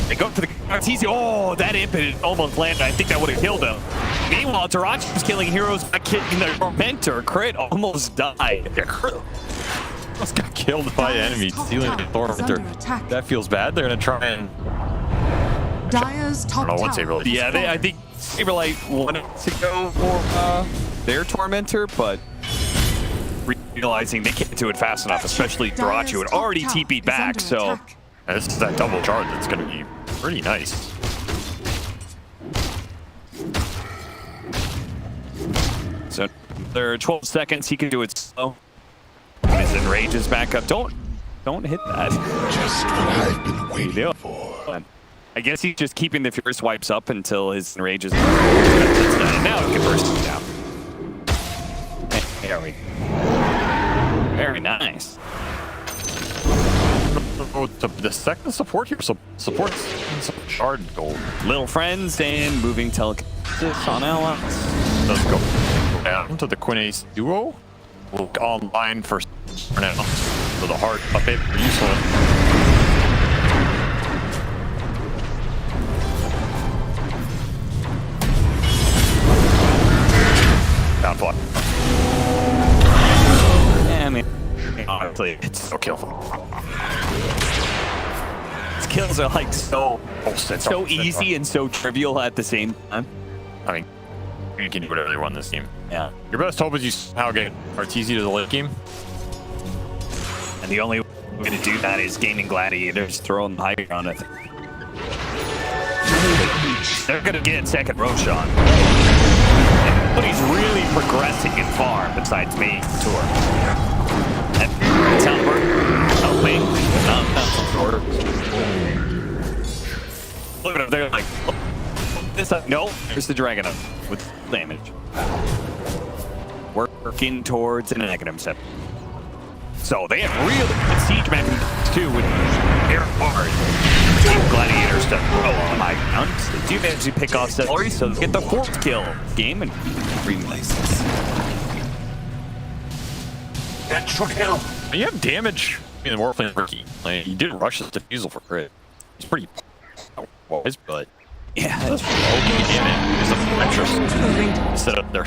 [SPEAKER 6] They go for the Arteezy. Oh, that impetus almost landed. I think that would have killed him. Meanwhile, Tarachi was killing heroes by killing their Tormentor. Crit almost died.
[SPEAKER 7] Yeah, Crit almost got killed by enemies stealing the Tormentor. That feels bad. They're gonna try and.
[SPEAKER 5] Dire's top
[SPEAKER 7] I don't know what
[SPEAKER 5] tower.
[SPEAKER 7] Saberlight.
[SPEAKER 6] Yeah, I think Saberlight wanted to go for their Tormentor, but realizing they can't do it fast enough, especially Tarachi had already TP'd back, so.
[SPEAKER 7] And this is that double charge that's going to be pretty nice.
[SPEAKER 6] So there are 12 seconds. He can do it slow. His enrage is back up. Don't hit that.
[SPEAKER 8] Just what I've been waiting for.
[SPEAKER 6] I guess he's just keeping the Fierce Wipes up until his enrage is done. And now he can burst it down. There we go. Very nice.
[SPEAKER 7] Oh, the second support here supports some shard gold.
[SPEAKER 6] Little friends and moving telekinesis on Ella.
[SPEAKER 7] Let's go down to the Queen Ace duo. We'll look online for now. So the heart a bit useful. Down fly.
[SPEAKER 6] Yeah, I mean, honestly,
[SPEAKER 7] It's so killful.
[SPEAKER 6] it's kills are like so easy and so trivial at the same time.
[SPEAKER 7] I mean, you can do whatever they want in this game.
[SPEAKER 6] Yeah.
[SPEAKER 7] Your best hope is you somehow get Arteezy to the late game.
[SPEAKER 6] And the only way to do that is Gaimin Gladiators throwing the high ground. I think they're gonna get second Roshan. But he's really progressing in farm besides me tour. Talbert. Oh wait, not order. Look at him, they're like, oh, this up. No, here's the Dragon up with damage. Working towards an negative step. So they have really good siege mechanisms too with air bars. Gladiators to throw on high ground. They do manage to pick off Celery, so they get the 4th kill game and replaces.
[SPEAKER 8] That should help.
[SPEAKER 7] You have damage in the Warframe rookie. Like, he did rush his defusal for crit. He's pretty wise, but
[SPEAKER 6] yeah,
[SPEAKER 7] that's okay damage. It's a interest instead of their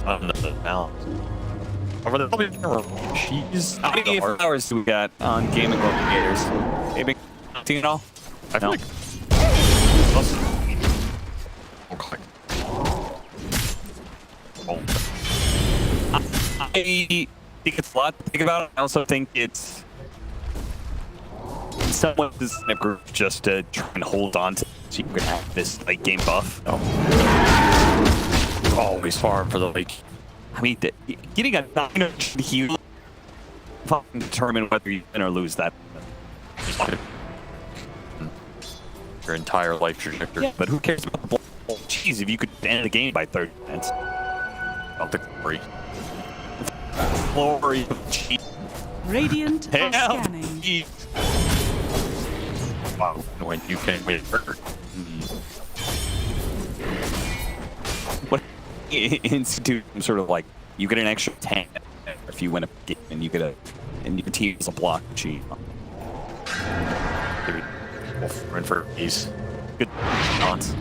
[SPEAKER 7] on the balance. Over the she's
[SPEAKER 6] how many flowers do we got on Gaimin Gladiators? Maybe 19 at all?
[SPEAKER 7] I feel like
[SPEAKER 6] I think it's a lot to think about. I also think it's someone in a group just to try and hold on to so you can have this late game buff.
[SPEAKER 7] Always farm for the late.
[SPEAKER 6] I mean, getting a 9 heal fucking determine whether you win or lose that.
[SPEAKER 7] Your entire life trajectory.
[SPEAKER 6] Yeah, but who cares about the ball? Jeez, if you could end the game by 30 minutes.
[SPEAKER 7] Not the glory.
[SPEAKER 6] Glory of cheat.
[SPEAKER 5] Radiant are scanning.
[SPEAKER 7] Wow, when you can win hurt.
[SPEAKER 6] What institute sort of like you get an extra 10 if you win a game and you get a and your team is a block cheat.
[SPEAKER 7] Maybe we'll for these
[SPEAKER 6] Good shots.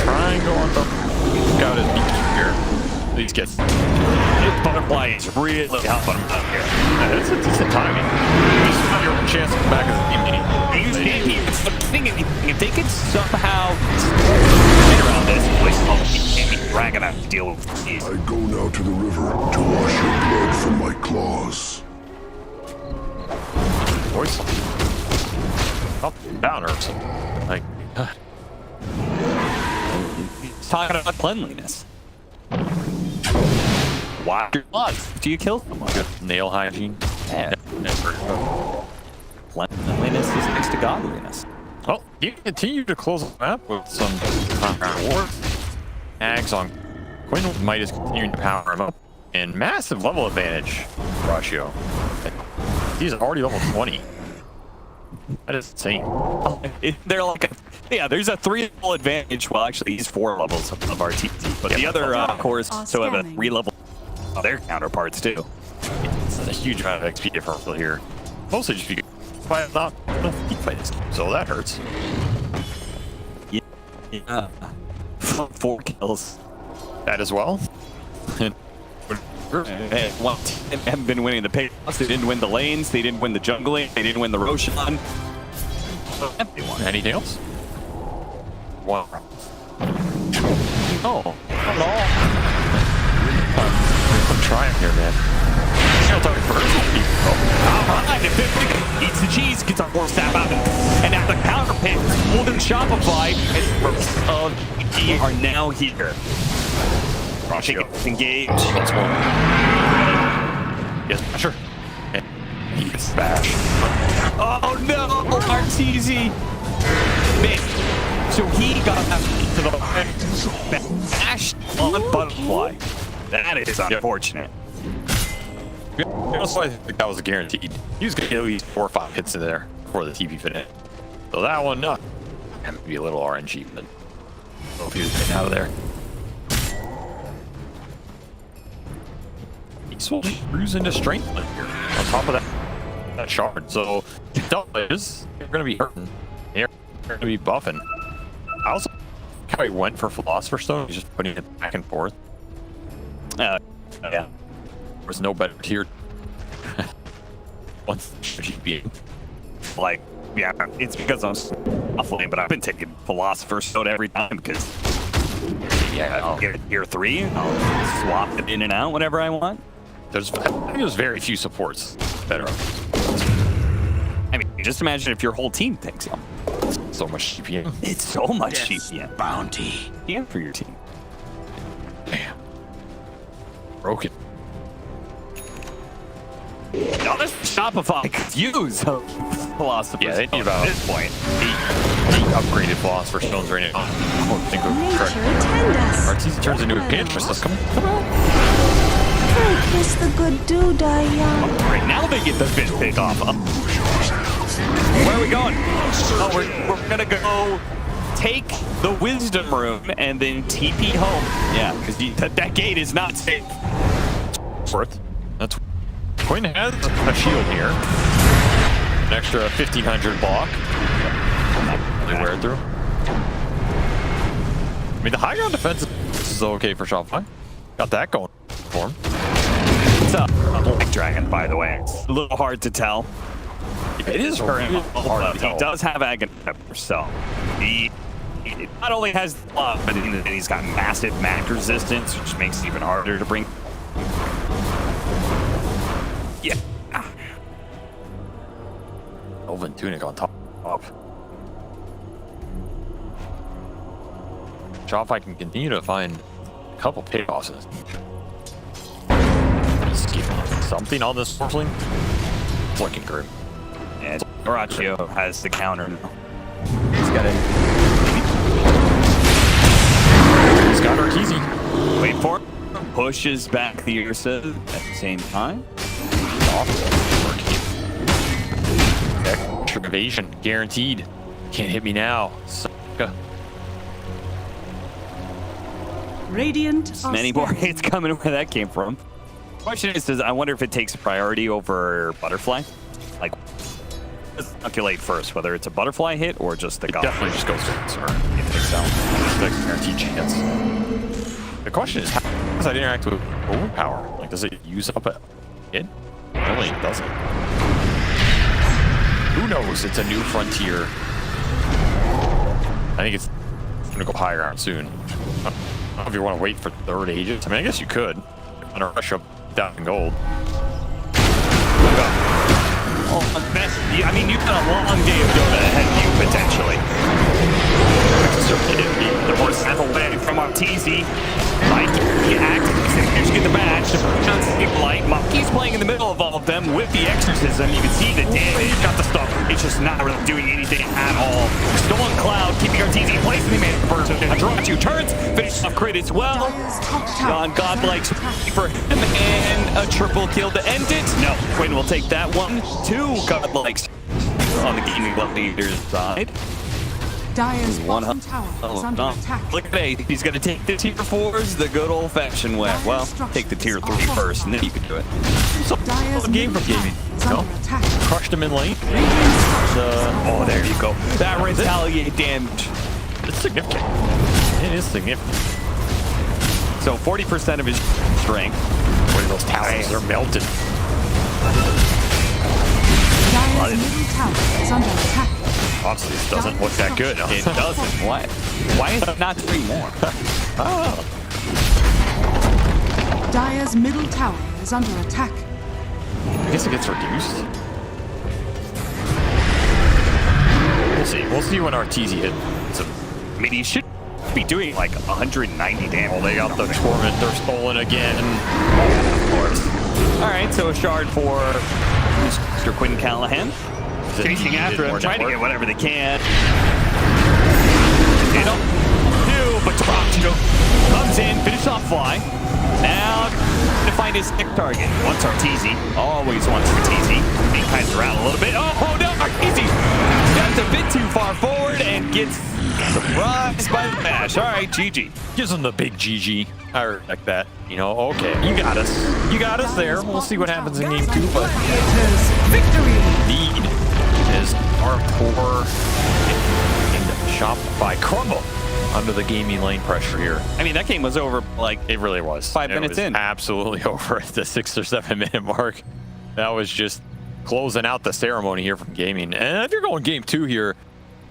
[SPEAKER 7] Triangle on the scout is here. These gets
[SPEAKER 6] This butterfly is really helping him out here.
[SPEAKER 7] It's a decent timing. You just have your chance to come back as a team meeting.
[SPEAKER 6] It's the thing, if they could somehow get around this, please be dragging out to deal with these.
[SPEAKER 8] I go now to the river to wash your blood from my claws.
[SPEAKER 7] Voice. Up and down or something. Like, God.
[SPEAKER 6] He's talking about cleanliness. Wow. Do you kill someone?
[SPEAKER 7] Good nail hygiene.
[SPEAKER 6] Yeah. Cleanliness is next to godliness.
[SPEAKER 7] Well, you continue to close the map with some rewards. Ags on Quinn might is continuing to power him up. And massive level advantage ratio. He's already level 20. That is insane.
[SPEAKER 6] They're like, there's a 3-level advantage. Well, actually, he's 4 levels of RTT, but the other cores so have a 3-level of their counterparts too.
[SPEAKER 7] It's a huge amount of XP differential here. Mostly just because fight not enough fight this game, so that hurts.
[SPEAKER 6] Yeah. 4 kills.
[SPEAKER 7] That as well.
[SPEAKER 6] One team haven't been winning the pickups. They didn't win the lanes. They didn't win the jungling. They didn't win the Roshan.
[SPEAKER 7] Anything else? Wow.
[SPEAKER 6] Oh, not at all.
[SPEAKER 7] I'm trying here, man. Still talking first.
[SPEAKER 6] Eats the cheese, gets a 4-stab out of it. And now the counter pick, holding Shopify, and they are now here. Engage.
[SPEAKER 7] Once more. Yes, sure. And he gets smashed.
[SPEAKER 6] Oh no! RTZ! Man. So he got to the bash on the butterfly. That is unfortunate.
[SPEAKER 7] Also, I think that was guaranteed. He was going to get at least 4 or 5 hits in there before the TP finished. So that one, no. Maybe a little RNG, but I don't know if he was getting out of there. He's cruising into strength here on top of that shard. So players are going to be hurting. They're going to be buffing. I also how he went for Philosopher's Stone. He's just putting it back and forth.
[SPEAKER 6] Yeah.
[SPEAKER 7] There's no better tier. Once GP.
[SPEAKER 6] like, yeah, it's because I'm off lane, but I've been taking Philosopher's Stone every time because, yeah, I'll get tier 3, I'll swap it in and out whenever I want.
[SPEAKER 7] I think there's very few supports better.
[SPEAKER 6] I mean, just imagine if your whole team thinks so.
[SPEAKER 7] So much GPM.
[SPEAKER 6] It's so much GPM.
[SPEAKER 9] Bounty.
[SPEAKER 6] Yeah, for your team.
[SPEAKER 7] Damn. Broken.
[SPEAKER 6] Now this Shopify could use Philosopher's
[SPEAKER 7] Yeah, they need
[SPEAKER 6] Stone
[SPEAKER 7] about
[SPEAKER 6] at this point.
[SPEAKER 7] 8 upgraded Philosopher's Stones right now. I think we're correct. Arteezy turns into a Enchantress. Let's come on.
[SPEAKER 10] Kiss the good dude,
[SPEAKER 6] Right now they get the fifth pick off. Where are we going? Oh, we're gonna go take the Wisdom Room and then TP home. Yeah, because that gate is not safe.
[SPEAKER 7] Worth. That's Quinn has a shield here. An extra 1500 block. They wear it through. I mean, the high ground defense is okay for Shopify. Got that going for him.
[SPEAKER 6] It's a Black Dragon, by the way. It's a little hard to tell.
[SPEAKER 7] It is hard to tell.
[SPEAKER 6] He does have Agony Pepper, so he not only has the love, but he's got massive mag resistance, which makes it even harder to bring. Yeah.
[SPEAKER 7] Elven Tunic on top. Shopify can continue to find a couple pickoffs. Just keep something on this Morphling. It's looking grim.
[SPEAKER 6] Yeah, Horacio has the counter. He's got it.
[SPEAKER 7] He's got Arteezy.
[SPEAKER 6] Wait for it. Pushes back the Ursa at the same time.
[SPEAKER 7] Extra evasion guaranteed. Can't hit me now. Sucka.
[SPEAKER 5] Radiant are
[SPEAKER 6] Many more
[SPEAKER 5] scanning.
[SPEAKER 6] hits coming where that came from. Question is, I wonder if it takes priority over Butterfly? Like, let's calculate first whether it's a Butterfly hit or just the Goblin.
[SPEAKER 7] Definitely just goes to Sir.
[SPEAKER 6] You think so?
[SPEAKER 7] It's like a guaranteed chance. The question is, how does that interact with overpower? Like, does it use up a hit? Really, it doesn't. Who knows? It's a new frontier. I think it's gonna go higher on soon. I don't know if you want to wait for third ages. I mean, I guess you could. On a rush up down in gold.
[SPEAKER 6] I mean, you've got a long day of Dota ahead of you, potentially. The more sample bag from Arteezy. Like, he activates, get the badge. Gigabyte. Monkey's playing in the middle of all of them with the exorcism. You can see the damage. Got the stuff. It's just not really doing anything at all. Stolen Cloud, keeping Arteezy in place. And they made first. A draw 2 turns. Finished off crit as well. Gone Godlike's for him. And a triple kill to end it. No, Quinn will take that one. 2 Godlikes on the Gaimin Gladiators side.
[SPEAKER 5] Dire's bottom tower is under attack.
[SPEAKER 6] Look at A. He's going to take the tier 4s the good old-fashioned way. Well, take the tier 3 first, and then you can do it.
[SPEAKER 7] So, a game from Gaming. No? Crushed him in lane.
[SPEAKER 6] Oh, there you go. That retaliate damage.
[SPEAKER 7] It's significant. It is significant.
[SPEAKER 6] So 40% of his strength.
[SPEAKER 7] Boy, those towers are melted.
[SPEAKER 5] Dire's middle tower is under attack.
[SPEAKER 7] Honestly, this doesn't look that good.
[SPEAKER 6] It doesn't. Why is it not 3 more?
[SPEAKER 7] Oh.
[SPEAKER 5] Dire's middle tower is under attack.
[SPEAKER 7] I guess it gets reduced. We'll see. We'll see when Arteezy hits him.
[SPEAKER 6] I mean, he should be doing like 190 damage.
[SPEAKER 7] Oh, they got the Torment. They're stolen again.
[SPEAKER 6] Of course. All right, so a shard for Mr. Quinn Callahan. Chasing after him, trying to get whatever they can. They don't do, but Toronto comes in, finish off Fly. Now to find his next target. Wants Arteezy. Always wants Arteezy. He kites around a little bit. Oh no, Arteezy! That's a bit too far forward and gets surprised by the bash. All right, GG.
[SPEAKER 7] Gives him the big GG. I respect that. You know, okay, you got us. You got us there. We'll see what happens in game 2, but
[SPEAKER 5] Victory!
[SPEAKER 7] lead is our poor and Shopify crumble under the gaming lane pressure here.
[SPEAKER 6] I mean, that game was over like
[SPEAKER 7] It really was.
[SPEAKER 6] 5 minutes in.
[SPEAKER 7] Absolutely over at the 6 or 7 minute mark. That was just closing out the ceremony here from Gaming. And if you're going game 2 here,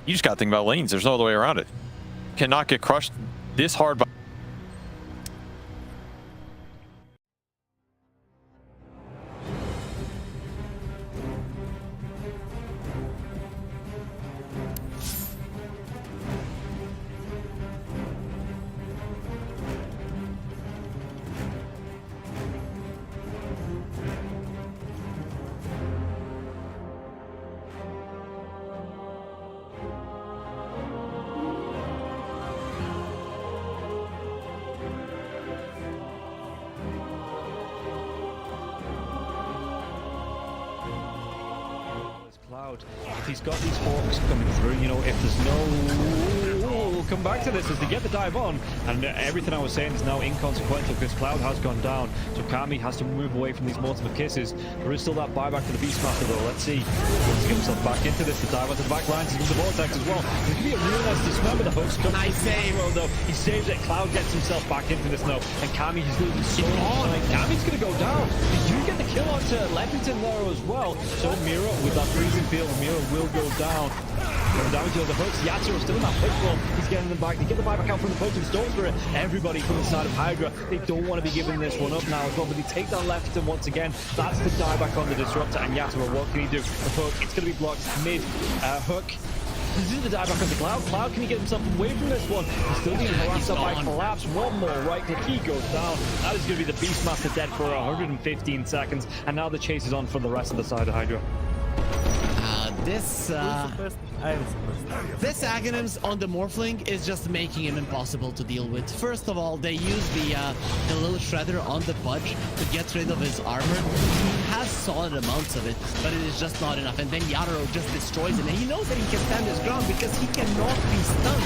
[SPEAKER 7] you just got to think about lanes. There's no other way around it. You cannot get crushed this hard by
[SPEAKER 9] if he's got these hawks coming through, you know, if there's no... we'll come back to this as they get the dive on, and everything I was saying is now inconsequential because Cloud has gone down, so Kami has to move away from these multiple kisses. There is still that buyback for the Beastmaster though. Let's see. He wants to get himself back into this. The dive onto the back lines, he's the Vortex as well. There could be a real nice dismember. The hooks come. Nice save though. He saves it. Cloud gets himself back into this now, and Kami is losing so much. Kami's gonna go down. They do get the kill onto Leppington there as well. So Mira with that freezing field, Mira will go down. Going down to the hooks. Yatsuo still in that push ball. He's getting them back. They get the buyback out from the poach and Storm Spirit. Everybody from the side of Hydra. They don't want to be giving this one up now as well, but they take down Leppington once again. That's the dieback on the Disruptor, and Yatsuo, what can he do? The hook, it's going to be blocked mid. Hook. This is the dieback on the Cloud. Cloud, can he get himself away from this one? He's still being harassed up by Collapse. One more right click. He goes down. That is going to be the Beastmaster dead for 115 seconds, and now the chase is on for the rest of the side of Hydra.
[SPEAKER 11] This Aghanims on the Morphling is just making him impossible to deal with. First of all, they use the little shredder on the Pudge to get rid of his armor. He has solid amounts of it, but it is just not enough. And then Yatoro just destroys him, and he knows that he can stand his ground because he cannot be stunned.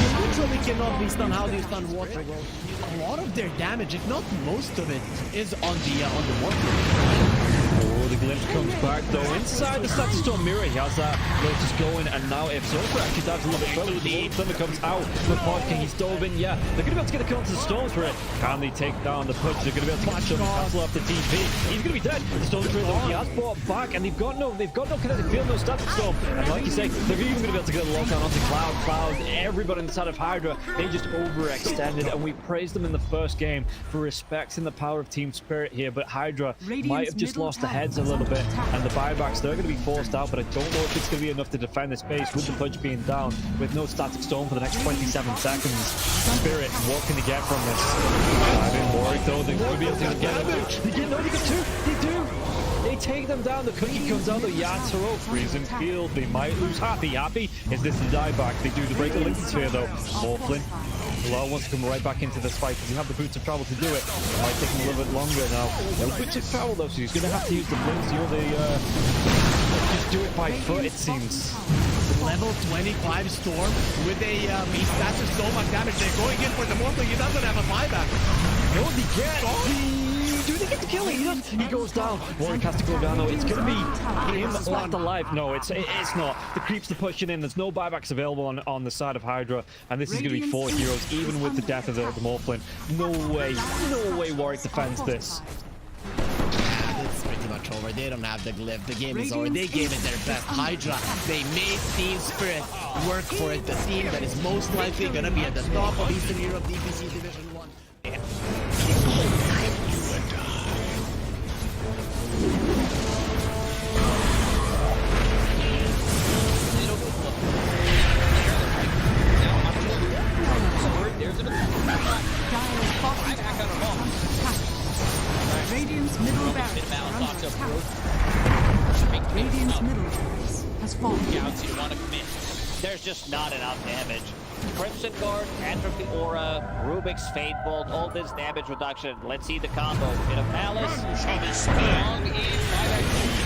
[SPEAKER 11] You literally cannot be stunned. How do you stun water? A lot of their damage, if not most of it, is on the Morphling.
[SPEAKER 9] Oh, the glimpse comes back though inside the Static Storm Mirror. He has that Lotus going, and now if Zofra actually dives a little bit further, the Thunder comes out. The Pod King, he's dove in, yeah. They're going to be able to get a kill onto the Storm Spirit. Can they take down the Pudge? They're going to be able to catch up and cancel off the TP. He's going to be dead. The Storm Spirit though, he has brought back, and they've got no kinetic field, no Static Storm. And like you say, they're even going to be able to get a lockdown onto Cloud. Everybody inside of Hydra, they just overextended, and we praised them in the first game for respecting the power of Team Spirit here, but Hydra might have just lost the heads a little bit, and the buybacks, they're going to be forced out, but I don't know if it's going to be enough to defend this base with the Pudge being down, with no Static Storm for the next 27 seconds. Spirit, what can they get from this? I've been worried though, they're going to be able to get it. They get two, they do! They take them down, the cookie comes out, the Yatoro, freezing field, they might lose Happy. Is this the dieback? They do the break the Lincoln Sphere though. Morphlin. Bilal wants to come right back into this fight. Does he have the boots of travel to do it? It might take him a little bit longer now. No boots of travel though, so he's going to have to use the blinks. You know, they just do it by foot, it seems.
[SPEAKER 11] Level 25 Storm with a beast. That's just so much damage. They're going in for the Morphling. He doesn't have a buyback.
[SPEAKER 9] No, he can't. Do they get the kill? He goes down. Warwick has to go down though. It's going to be him left alive. No, it's not. The creeps are pushing in. There's no buybacks available on the side of Hydra, and this is going to be 4 heroes, even with the death of the Morphlin. No way Warwick defends this.
[SPEAKER 11] It's pretty much over. They don't have the glyph. The game is over. They gave it their best. Hydra, they made Team Spirit work for it. The team that is most likely going to be at the top of Eastern Europe DPC Division 1.
[SPEAKER 5] Radiant's middle barracks are under attack. Radiant's middle barracks has fallen.
[SPEAKER 12] Scouts, you want to commit. There's just not enough damage. Crimson Guard, Atrophy Aura, Rubik's Fate Bolt, all this damage reduction. Let's see the combo. Bit of Malice. Strong in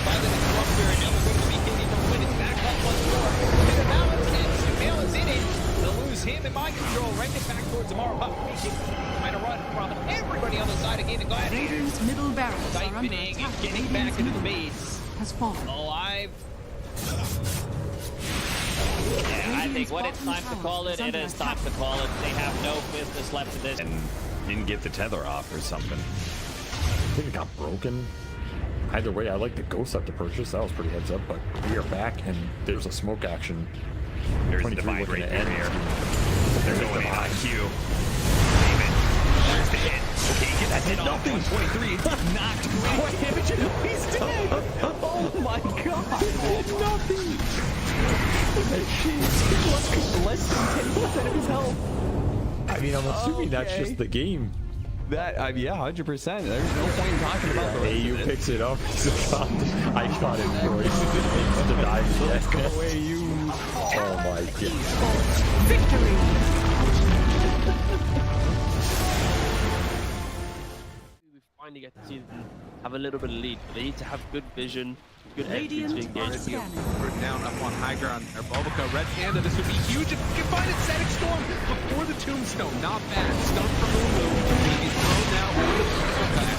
[SPEAKER 12] by the Disruptor, and now we're going to be hitting the win. It's back up once more. Bit of Malice, and Malice in it. They'll lose him in mind control. Right it back towards Amara. Trying to run from everybody on the side of Gaimin Gladiators.
[SPEAKER 5] Radiant's middle barracks are under
[SPEAKER 12] Siphoning
[SPEAKER 5] attack.
[SPEAKER 12] and getting back into the base.
[SPEAKER 5] Has fallen.
[SPEAKER 12] Oh, yeah, I think when it's time to call it, it is time to call it. They have no business left in this.
[SPEAKER 7] And didn't get the tether off or something. I think it got broken. Either way, I like the ghost up to purchase. That was pretty heads up, but we are back and there's a smoke action.
[SPEAKER 13] There's
[SPEAKER 7] 23
[SPEAKER 13] Divine
[SPEAKER 7] looking
[SPEAKER 13] right
[SPEAKER 7] to end.
[SPEAKER 13] here. They're going in on Q. There's the hit. Okay, get that hit off. 123. Knocked. What damage? He's dead.
[SPEAKER 6] Oh my god.
[SPEAKER 13] Nothing.
[SPEAKER 6] Less than 10% of his health.
[SPEAKER 7] I mean, I'm assuming that's just the game.
[SPEAKER 6] That, yeah, 100%. There's no point in talking about the rest
[SPEAKER 7] AU
[SPEAKER 6] of it.
[SPEAKER 7] picks it up. I shot him for it. To die. Go away, you. Oh my god.
[SPEAKER 10] Victory!
[SPEAKER 14] We finally get to see them have a little bit of lead. They need to have good vision, good entry to engage.
[SPEAKER 15] We're down up on high ground. Or Bo5, red panda. This would be huge if we can find it. Static storm before the tombstone. Not bad. Stun from Lulu. He's thrown now over the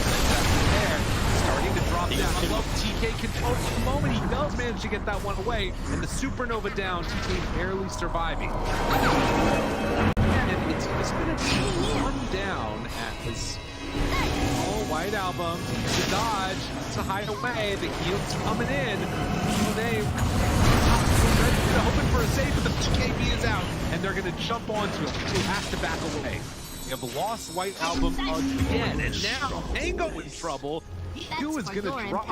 [SPEAKER 15] there. Starting to drop down. I love TK controls for the moment. He does manage to get that one away. And the supernova down. TK barely surviving. And it's just going to be one down at his White Album. It's a dodge. It's a hideaway. The heal's coming in. They hoping for a save, but the PKB is out, and they're going to jump onto him. He has to back away. We have lost White Album again, and now Tango in trouble. Q is going to drop.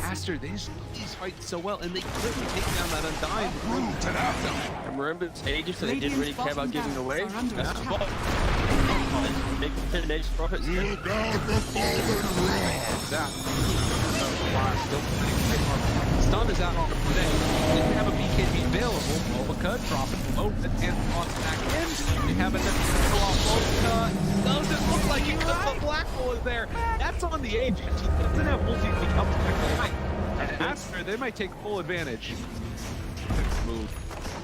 [SPEAKER 15] Aster, these fight so well, and they quickly take down that Undying before the tombstone.
[SPEAKER 14] And remember, it's ages, so they didn't really care about giving away. Big percentage profits.
[SPEAKER 15] Stun is out on the play. Didn't have a BKB available. Bo5 dropping low, the 10 toss back in. They have another kill off Bo5. Doesn't look like it because the black hole is there. That's on the agent. He doesn't have multi become back. And Aster, they might take full advantage. Move.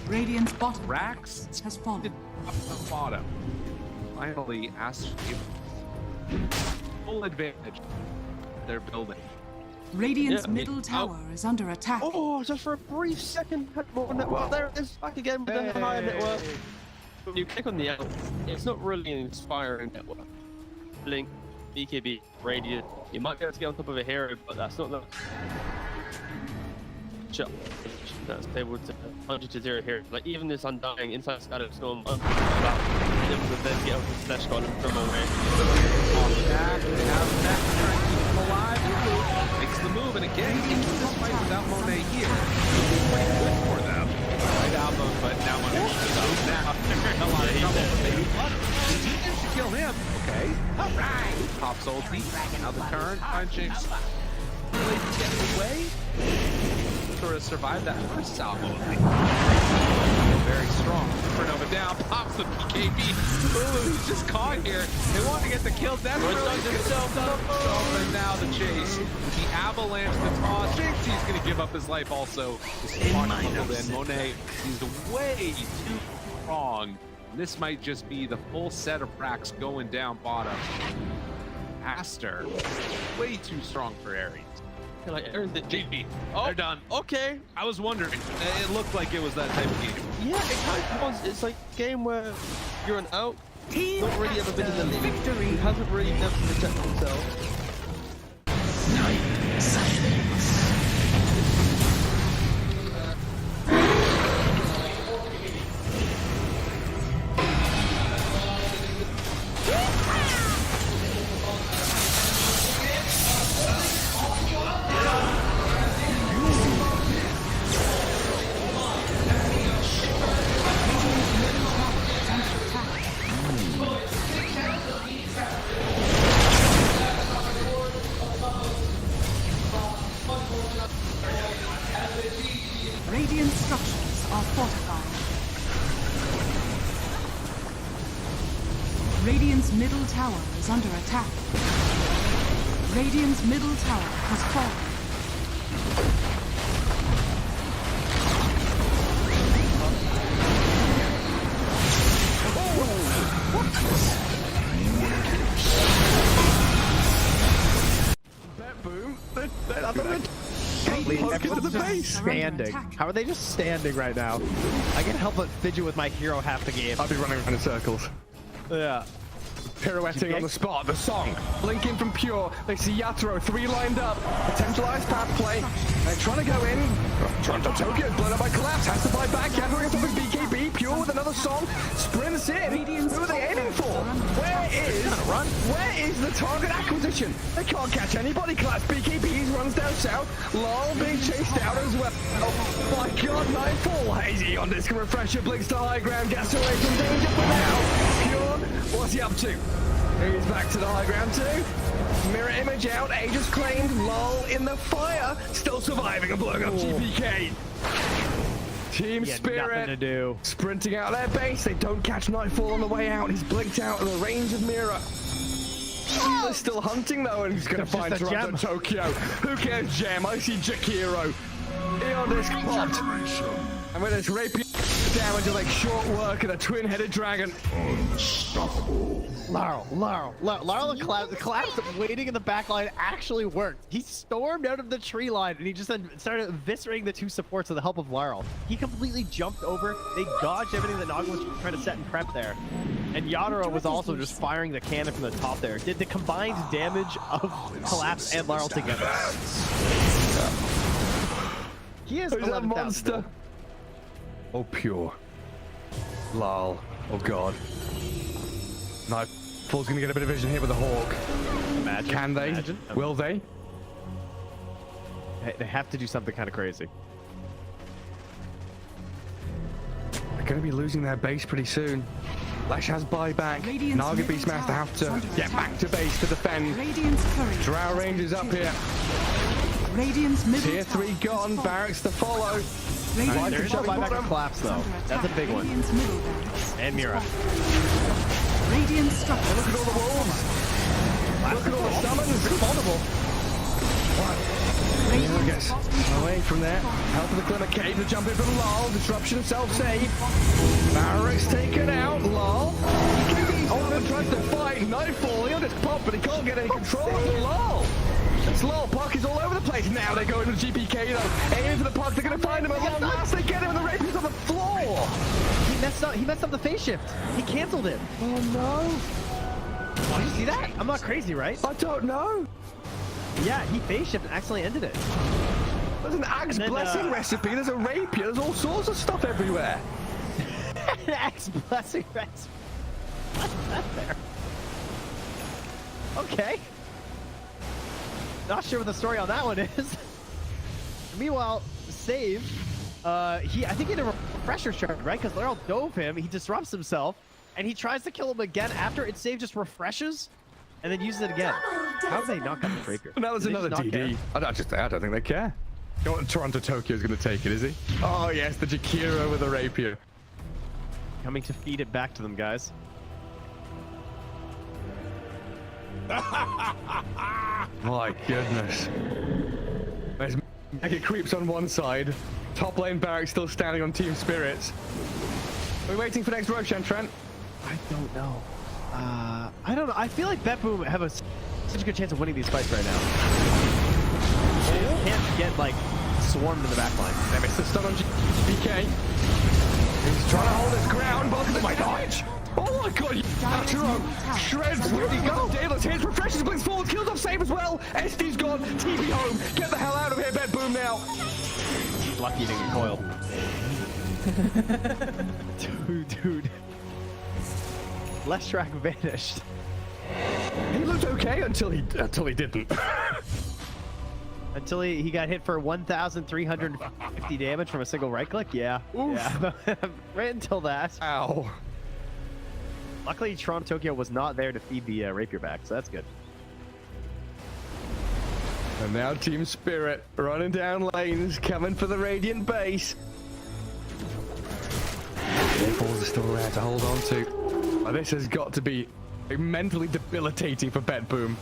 [SPEAKER 10] Radiant's bottom
[SPEAKER 15] Rax
[SPEAKER 10] has fallen.
[SPEAKER 15] Up the bottom. Finally, Aster full advantage. They're building.
[SPEAKER 10] Radiant's middle tower is under attack.
[SPEAKER 14] Oh, just for a brief second. Well, there it is, back again with the higher network. When you click on the L, it's not really an inspiring network. Blink, BKB, Radiant. You might be able to get on top of a hero, but that's not the shot that's able to 100-0 here. Like even this Undying inside Scattered Storm, able to then get up with Slash God and from away.
[SPEAKER 15] On that, they have that trying to keep him alive. Makes the move, and again, he keeps this fight without Monet here. Pretty good for them. Right album, but now Monet is out now. They're in a lot of trouble. Maybe the team to kill him. Okay. All right. Pops ulti. Now the turn. Punching. Really get away. Sort of survived that first salvo. Very strong. Supernova down. Pops the PKB. Ooh, he's just caught here. They want to get the kill. That's really himself up. And now the chase. With the avalanche, the toss. Jinx, he's going to give up his life also. Monet, he's way too strong. This might just be the full set of racks going down bottom. Aster, way too strong for Ares.
[SPEAKER 14] Like Aaron, the
[SPEAKER 15] GP. Oh, they're done. Okay. I was wondering. It looked like it was that type of game.
[SPEAKER 14] Yeah, it kind of was. It's like a game where you're an out, not really ever been in the league, he hasn't really never protected himself.
[SPEAKER 8] Night silence.
[SPEAKER 10] Radiant structures are fortified. Radiant's middle tower is under attack. Radiant's middle tower has fallen.
[SPEAKER 1] Everyone's just standing. How are they just standing right now? I can't help but fidget with my hero half the game.
[SPEAKER 4] I'll be running around in circles.
[SPEAKER 1] Yeah.
[SPEAKER 16] Pirouetting on the spot, the song, blinking from Pure. They see Yatoro, 3 lined up. Potential ice path play. They're trying to go in. Toronto Tokyo blown up by Collapse, has to fight back. Yatoro gets off his BKB. Pure with another song, sprints in. Who are they aiming for? Where is the target acquisition? They can't catch anybody. Collapse BKBs runs down south. Lol being chased out as well. Oh my god, Nightfall. Hazy on disc refresher, blinks to high ground, gets away from danger for now. Pure, what's he up to? He's back to the high ground too. Mirror image out, Aegis claimed, lol in the fire, still surviving and blowing up GPK. Team Spirit
[SPEAKER 9] to do.
[SPEAKER 16] Sprinting out their base, they don't catch Nightfall on the way out, he's blinked out of the range of Mirror. They're still hunting though, and he's going to find Toronto Tokyo. Who cares, Gem? I see Jakiro. Eon disc popped. And with this rapier damage of like short work and a twin-headed dragon.
[SPEAKER 8] Unstoppable.
[SPEAKER 9] Larl and collapse waiting in the back line actually worked. He stormed out of the tree line and he just then started eviscerating the 2 supports with the help of Larl. He completely jumped over. They dodged everything that Naga was trying to set and prep there. And Yatoro was also just firing the cannon from the top there. Did the combined damage of Collapse and Larl together. He is a monster.
[SPEAKER 16] Oh, Pure. Lol. Oh, God. Nightfall's going to get a bit of vision here with the Hawk.
[SPEAKER 9] Imagine.
[SPEAKER 16] Can they?
[SPEAKER 9] Imagine.
[SPEAKER 16] Will they?
[SPEAKER 9] They have to do something kind of crazy.
[SPEAKER 16] They're going to be losing their base pretty soon. Lash has buyback. Naga Beastmaster have to get back to base to defend. Drow Rangers up here. Tier 3 gone. Barracks to follow.
[SPEAKER 9] There is no buyback of Collapse though. That's a big one. And Mira.
[SPEAKER 10] Radiant structure.
[SPEAKER 16] Look at all the wolves. Look at all the summons. It's vulnerable. Mira gets away from there. Help of the Glimmer Cave to jump in from Lol. Disruption of self-save. Barracks taken out. Lol. Ultimate tries to fight. Nightfall. He'll just pop, but he can't get any control of Lol. It's Lol. Puck is all over the place. Now they go into the GPK though. Aiming for the puck. They're going to find him at long last. They get him and the Rapier's on the floor.
[SPEAKER 9] He messed up the phase shift. He canceled it.
[SPEAKER 16] Oh no.
[SPEAKER 9] Did you see that? I'm not crazy, right?
[SPEAKER 16] I don't know.
[SPEAKER 9] Yeah, he phase shift and accidentally ended it.
[SPEAKER 16] There's an Axe Blessing recipe. There's a Rapier. There's all sorts of stuff everywhere.
[SPEAKER 9] An Axe Blessing recipe. What's that there? Okay. Not sure what the story on that one is. Meanwhile, Save, I think he had a refresher charge, right? Because Laurel dove him, he disrupts himself, and he tries to kill him again after it Save just refreshes, and then uses it again. How have they not got the Rapier?
[SPEAKER 16] Now there's another DD. I don't think they care. You know what, Toronto Tokyo's going to take it, is he? Oh yes, the Jakiro with a Rapier.
[SPEAKER 9] Coming to feed it back to them, guys.
[SPEAKER 16] My goodness. There's Mega Creeps on one side. Top lane Barracks still standing on Team Spirits. Are we waiting for next Roshan, Trent?
[SPEAKER 9] I don't know. I don't know. I feel like BetBoom have such a good chance of winning these fights right now. They can't get, like, swarmed in the back line.
[SPEAKER 16] They missed the stun on BK. He's trying to hold his ground, but look at my dodge! Oh my god, Yatoro shreds. Where'd he go? Daedalus hits, refreshes, blinks forward, kills off Save as well. SD's gone, TP home. Get the hell out of here, BetBoom now.
[SPEAKER 9] Lucky he didn't get coiled. Dude. Leshrac vanished.
[SPEAKER 16] He looked okay until he didn't.
[SPEAKER 9] Until he got hit for 1,350 damage from a single right click? Yeah. Oof. Yeah. Right until that.
[SPEAKER 16] Ow.
[SPEAKER 9] Luckily, Toronto Tokyo was not there to feed the Rapier back, so that's good.
[SPEAKER 16] And now Team Spirit running down lanes, coming for the Radiant base. Balls are still there to hold on to. This has got to be mentally debilitating for BetBoom.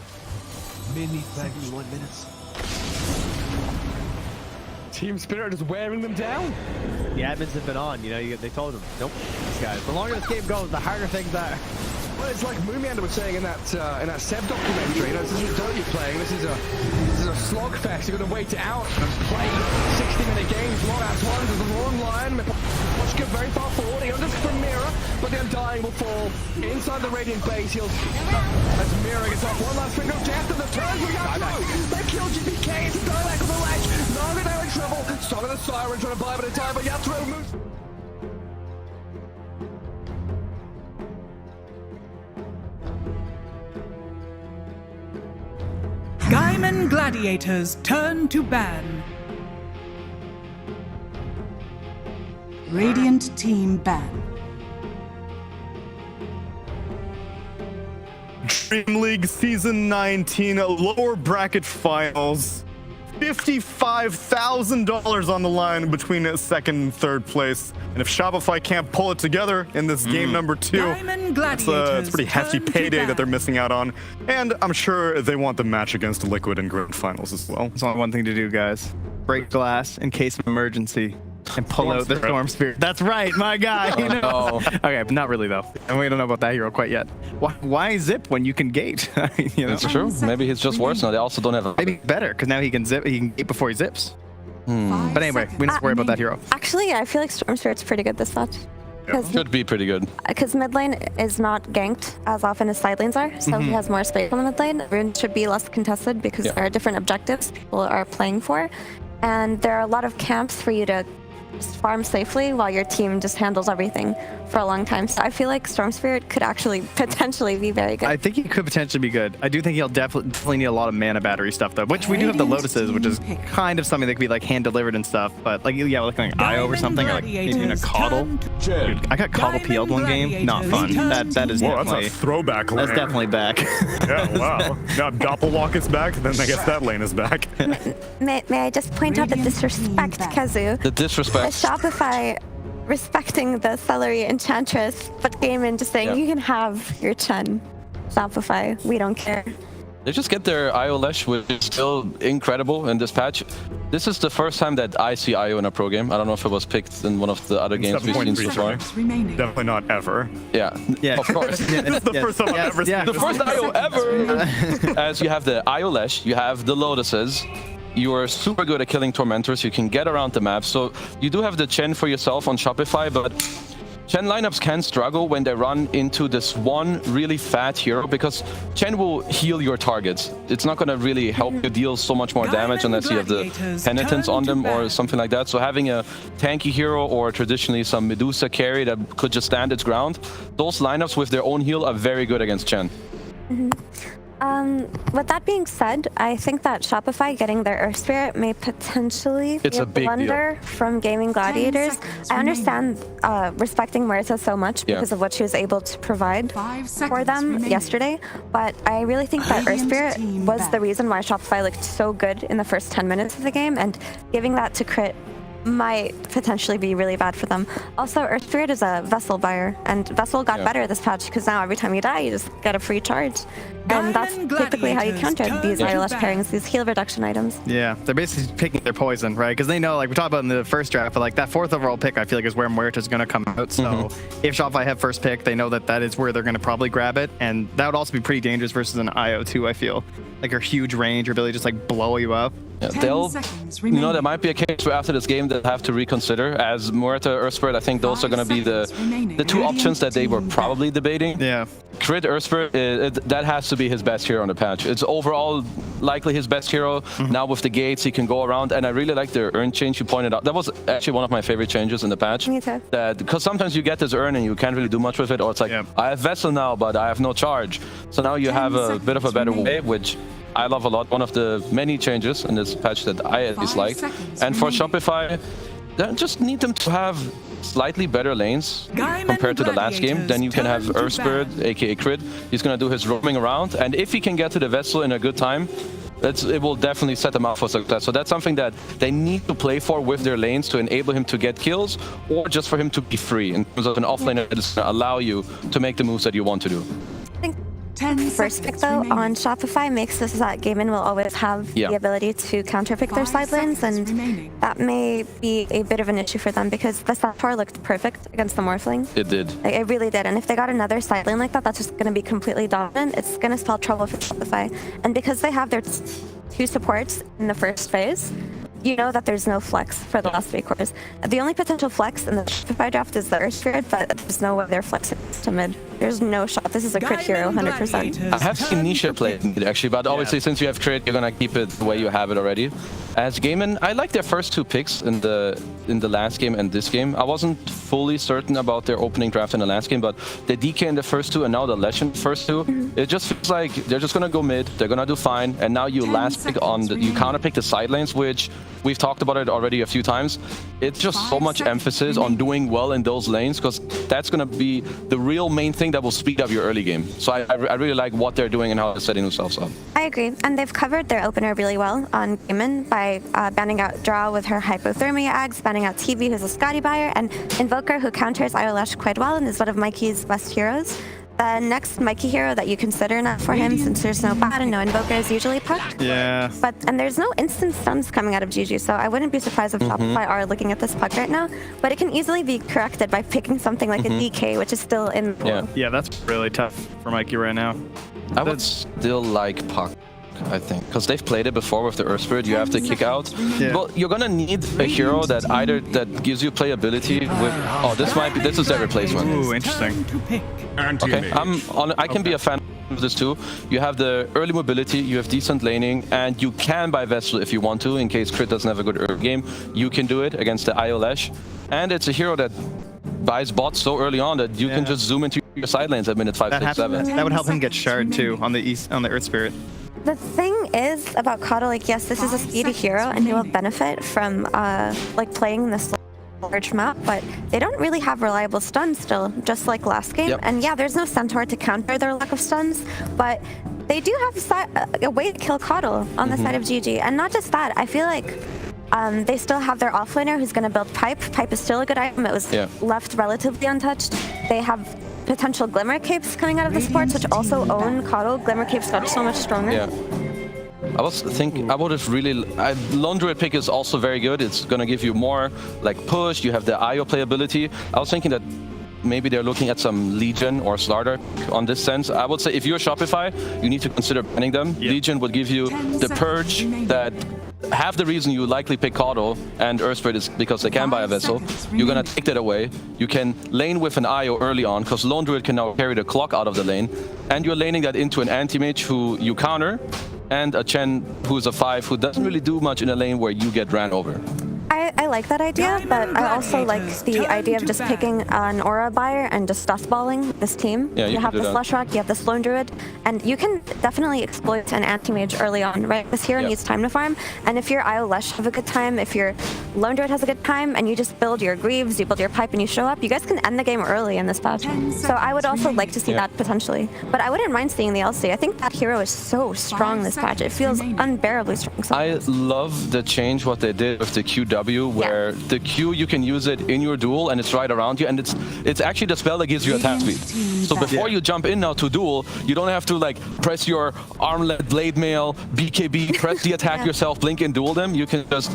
[SPEAKER 9] 71 minutes.
[SPEAKER 16] Team Spirit is wearing them down.
[SPEAKER 9] The admins have been on, you know, they told them, nope, these guys. The longer this game goes, the harder things are.
[SPEAKER 16] Well, it's like Moomiander was saying in that Seb documentary. You know, this isn't Dota playing. This is a slogfest. You're going to wait it out and play 60-minute games. Long ass ones with a long line. Watch go very far forward. He unders from Mira. but the Undying will fall inside the Radiant base. He'll as Mira gets off one last finger of death, and the turns we got through. They killed GPK. It's a dialect on the ledge. Naga now in trouble. Song of the Siren trying to buy a bit of time, but Yatro moves.
[SPEAKER 10] Gaimin Gladiators turn to ban. Radiant team ban.
[SPEAKER 4] DreamLeague Season 19 lower bracket finals. $55,000 on the line between second and third place. And if Shopify can't pull it together in this game number 2, it's a pretty hefty payday that they're missing out on. And I'm sure they want the match against Liquid in grand finals as well.
[SPEAKER 1] There's only one thing to do, guys. Break glass in case of emergency. And pull out the Storm Spirit. That's right, my guy. You know? Okay, but not really though. And we don't know about that hero quite yet. Why zip when you can gate? You know?
[SPEAKER 3] That's true. Maybe he's just worse now. They also don't have a...
[SPEAKER 1] Maybe better, because now he can zip. He can gate before he zips. But anyway, we don't have to worry about that hero.
[SPEAKER 2] Actually, I feel like Storm Spirit's pretty good this match.
[SPEAKER 3] Should be pretty good.
[SPEAKER 2] Because mid lane is not ganked as often as side lanes are, so he has more space on the mid lane. Runes should be less contested because there are different objectives people are playing for. And there are a lot of camps for you to just farm safely while your team just handles everything for a long time. So I feel like Storm Spirit could actually potentially be very good.
[SPEAKER 1] I think he could potentially be good. I do think he'll definitely need a lot of mana battery stuff though, which we do have the Lotuses, which is kind of something that could be like hand delivered and stuff. But like, yeah, like IO or something, or like maybe even a Coddle. Dude, I got Coddle PL'd one game. Not fun. That is definitely...
[SPEAKER 4] That's a throwback lane.
[SPEAKER 1] That's definitely back.
[SPEAKER 4] Yeah, wow. Now Doppelwalk is back, then I guess that lane is back.
[SPEAKER 2] May I just point out the disrespect, Kazu?
[SPEAKER 3] The disrespect.
[SPEAKER 2] Shopify respecting the Celery Enchantress, but Gaimin just saying, you can have your Chen. Shopify, we don't care.
[SPEAKER 3] They just get their IO Lesh, which is still incredible in this patch. This is the first time that I see IO in a pro game. I don't know if it was picked in one of the other games we've seen so far.
[SPEAKER 4] Definitely not ever.
[SPEAKER 3] Yeah, of course.
[SPEAKER 4] It's the first time I've ever seen
[SPEAKER 3] the first IO ever! As you have the IO Lesh, you have the Lotuses. You are super good at killing Tormentors. You can get around the map. So you do have the Chen for yourself on Shopify, but Chen lineups can struggle when they run into this one really fat hero, because Chen will heal your targets. It's not going to really help you deal so much more damage unless you have the penitence on them or something like that. So having a tanky hero or traditionally some Medusa carry that could just stand its ground, those lineups with their own heal are very good against Chen.
[SPEAKER 2] With that being said, I think that Shopify getting their Earth Spirit may potentially be a blunder from Gaimin Gladiators. I understand respecting Marissa so much because of what she was able to provide for them yesterday, but I really think that Earth Spirit was the reason why Shopify looked so good in the first 10 minutes of the game, and giving that to crit might potentially be really bad for them. Also, Earth Spirit is a Vessel buyer, and Vessel got better this patch because now every time you die, you just get a free charge. And that's typically how you counter these ILS pairings, these heal reduction items.
[SPEAKER 1] Yeah, they're basically picking their poison, right? Because they know, like we talked about in the first draft, but like that 4th overall pick, I feel like is where Muerta's going to come out. So if Shopify have first pick, they know that that is where they're going to probably grab it, and that would also be pretty dangerous versus an IO too. I feel like her huge range, her ability to just like blow you up.
[SPEAKER 3] Yeah, they'll, you know, there might be a case where after this game they'll have to reconsider. As Muerta, Earth Spirit, I think those are going to be the two options that they were probably debating.
[SPEAKER 1] Yeah.
[SPEAKER 3] Crit Earth Spirit, that has to be his best hero on the patch. It's overall likely his best hero. Now with the gates, he can go around, and I really like the urn change you pointed out. That was actually one of my favorite changes in the patch.
[SPEAKER 2] Me too.
[SPEAKER 3] Because sometimes you get this urn and you can't really do much with it, or it's like, I have Vessel now, but I have no charge. So now you have a bit of a better way, which I love a lot. One of the many changes in this patch that I at least like. And for Shopify, they just need them to have slightly better lanes compared to the last game. Then you can have Earth Spirit, A.K.A. Crit. He's going to do his roaming around. And if he can get to the Vessel in a good time, it will definitely set them up for success. So that's something that they need to play for with their lanes to enable him to get kills, or just for him to be free in terms of an offlane that is going to allow you to make the moves that you want to do.
[SPEAKER 2] First pick though on Shopify makes this that Gaimin will always have the ability to counterpick their side lanes, and that may be a bit of an issue for them because the Sator looked perfect against the Morphling.
[SPEAKER 3] It did.
[SPEAKER 2] Like, it really did, and if they got another side lane like that, that's just going to be completely dominant. It's going to spell trouble for Shopify, and because they have their two supports in the first phase, you know that there's no flex for the last 3 quarters. The only potential flex in the Shopify draft is the Earth Spirit, but there's no way they're flexing to mid. There's no shot. This is a crit hero, 100%.
[SPEAKER 3] I have seen Nisha play it mid, actually, but obviously since you have crit, you're gonna keep it the way you have it already. As Gaimin, I like their first 2 picks in the last game and this game. I wasn't fully certain about their opening draft in the last game, but the DK in the first 2 and now the Lesh in the first 2, it just feels like they're just gonna go mid, they're gonna do fine, and now you last pick on you counter pick the side lanes, which we've talked about it already a few times. It's just so much emphasis on doing well in those lanes, because that's gonna be the real main thing that will speed up your early game. So I really like what they're doing and how they're setting themselves up.
[SPEAKER 2] I agree, and they've covered their opener really well on Gaimin by banning out Draw with her Hypothermia Ags, banning out TV, who's a Scotty buyer, and Invoker, who counters IOLash quite well and is one of Mikey's best heroes. The next Mikey hero that you consider not for him, since there's no bot and no Invoker, is usually Puck.
[SPEAKER 1] Yeah.
[SPEAKER 2] And there's no instant stuns coming out of GG, so I wouldn't be surprised if Shopify are looking at this Puck right now. But it can easily be corrected by picking something like a DK, which is still in the pool.
[SPEAKER 1] Yeah, that's really tough for Mikey right now.
[SPEAKER 3] I would still like Puck, I think, because they've played it before with the Earth Spirit. You have to kick out. Well, you're gonna need a hero that either gives you playability with. Oh, this is their replacement.
[SPEAKER 1] Ooh, interesting.
[SPEAKER 3] Okay, I can be a fan of this too. You have the early mobility, you have decent laning, and you can buy Vessel if you want to, in case Crit doesn't have a good early game. You can do it against the IOLash, and it's a hero that buys bots so early on that you can just zoom into your side lanes at minute 5, 6, 7.
[SPEAKER 1] That would help him get shard too on the Earth Spirit.
[SPEAKER 2] The thing is about Koddle, like, yes, this is a speedy hero, and he will benefit from like playing this large map, but they don't really have reliable stuns still, just like last game. And yeah, there's no Centaur to counter their lack of stuns, but they do have a way to kill Koddle on the side of GG. And not just that, I feel like they still have their offlaner who's going to build Pipe. Pipe is still a good item. It was left relatively untouched. They have potential Glimmer Capes coming out of the sports, which also own Koddle. Glimmer Capes got so much stronger.
[SPEAKER 3] I was thinking, I would have really... Lone Druid pick is also very good. It's going to give you more like push. You have the IO playability. I was thinking that maybe they're looking at some Legion or Slardar on this sense. I would say if you're Shopify, you need to consider banning them. Legion would give you the purge that... Half the reason you likely pick Koddle and Earth Spirit is because they can buy a Vessel. You're gonna take that away. You can lane with an IO early on, because Lone Druid can now carry the clock out of the lane. And you're laning that into an anti-mage who you counter, and a Chen who's a 5 who doesn't really do much in a lane where you get ran over.
[SPEAKER 2] I like that idea, but I also like the idea of just picking an Aura buyer and just dustballing this team.
[SPEAKER 3] Yeah,
[SPEAKER 2] you have the Slush Rock, you have this Lone Druid, and you can definitely exploit an anti-mage early on, right? This hero needs time to farm, and if your IOLash have a good time, if your Lone Druid has a good time, and you just build your Greaves, you build your Pipe, and you show up, you guys can end the game early in this patch. So I would also like to see that potentially, but I wouldn't mind seeing the LC. I think that hero is so strong this patch. It feels unbearably strong sometimes.
[SPEAKER 3] I love the change what they did with the QW, where the Q, you can use it in your duel and it's right around you, and it's actually the spell that gives you attack speed. So before you jump in now to duel, you don't have to like press your armlet, blade mail, BKB, press the attack yourself, blink and duel them. You can just,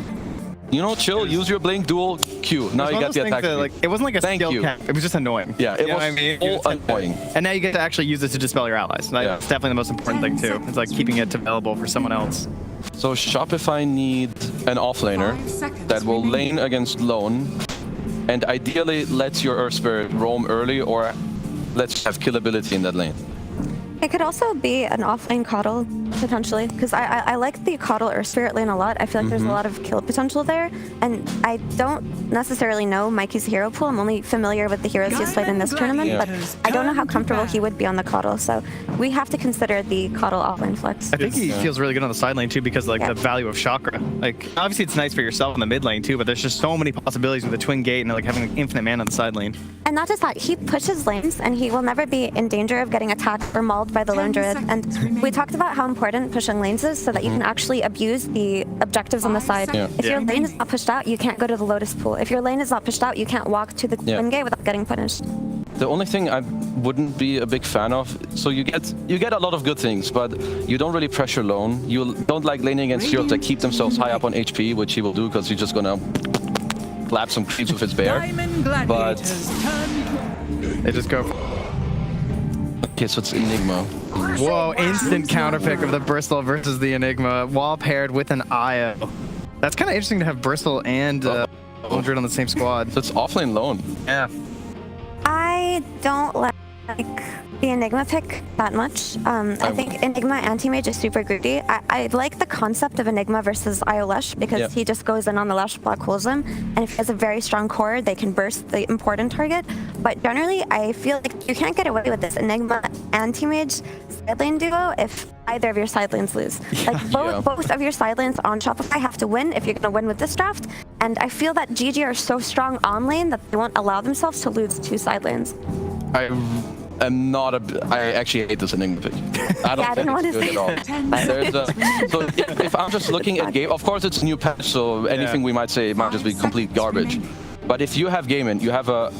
[SPEAKER 3] you know, chill, use your blink, duel, Q. Now you got the attack speed.
[SPEAKER 1] Like, it wasn't like a skill cap, it was just annoying.
[SPEAKER 3] Yeah, it was so annoying.
[SPEAKER 1] And now you get to actually use it to dispel your allies. That's definitely the most important thing too. It's like keeping it available for someone else.
[SPEAKER 3] So Shopify need an offlaner that will lane against Lone, and ideally lets your Earth Spirit roam early, or lets you have killability in that lane.
[SPEAKER 2] It could also be an offlane Koddle, potentially, because I like the Koddle Earth Spirit lane a lot. I feel like there's a lot of kill potential there, and I don't necessarily know Mikey's hero pool. I'm only familiar with the heroes he's played in this tournament, but I don't know how comfortable he would be on the Koddle, so we have to consider the Koddle offlane flex.
[SPEAKER 1] I think he feels really good on the side lane too, because like the value of Chakra. Like obviously it's nice for yourself in the mid lane too, but there's just so many possibilities with the twin gate and like having an infinite mana on the side lane.
[SPEAKER 2] And not just that, he pushes lanes and he will never be in danger of getting attacked or mauled by the Lone Druid. And we talked about how important pushing lanes is so that you can actually abuse the objectives on the side. If your lane is not pushed out, you can't go to the Lotus Pool. If your lane is not pushed out, you can't walk to the twin gate without getting punished.
[SPEAKER 3] The only thing I wouldn't be a big fan of, so you get a lot of good things, but you don't really pressure Lone. You don't like laning against heroes that keep themselves high up on HP, which he will do because he's just gonna clap some creeps with his bear. But
[SPEAKER 1] they just go.
[SPEAKER 3] Okay, so it's Enigma.
[SPEAKER 1] Whoa, instant counterpick of the Bristol versus the Enigma, while paired with an IO. That's kind of interesting to have Bristle and Mildred on the same squad.
[SPEAKER 3] So it's offlane lone.
[SPEAKER 1] Yeah.
[SPEAKER 2] I don't like the Enigma pick that much. I think Enigma anti-mage is super greedy. I like the concept of Enigma versus IO Lush because he just goes in on the Lush, black holes him, and if he has a very strong core, they can burst the important target. But generally, I feel like you can't get away with this Enigma anti-mage side lane duo if either of your side lanes lose. Like both of your side lanes on Shopify have to win if you're going to win with this draft. And I feel that GG are so strong on lane that they won't allow themselves to lose 2 side lanes.
[SPEAKER 3] I'm not I actually hate this Enigma pick. I don't think it's good at all. So if I'm just looking at game, of course it's a new patch, so anything we might say might just be complete garbage. But if you have Gaimin, you have a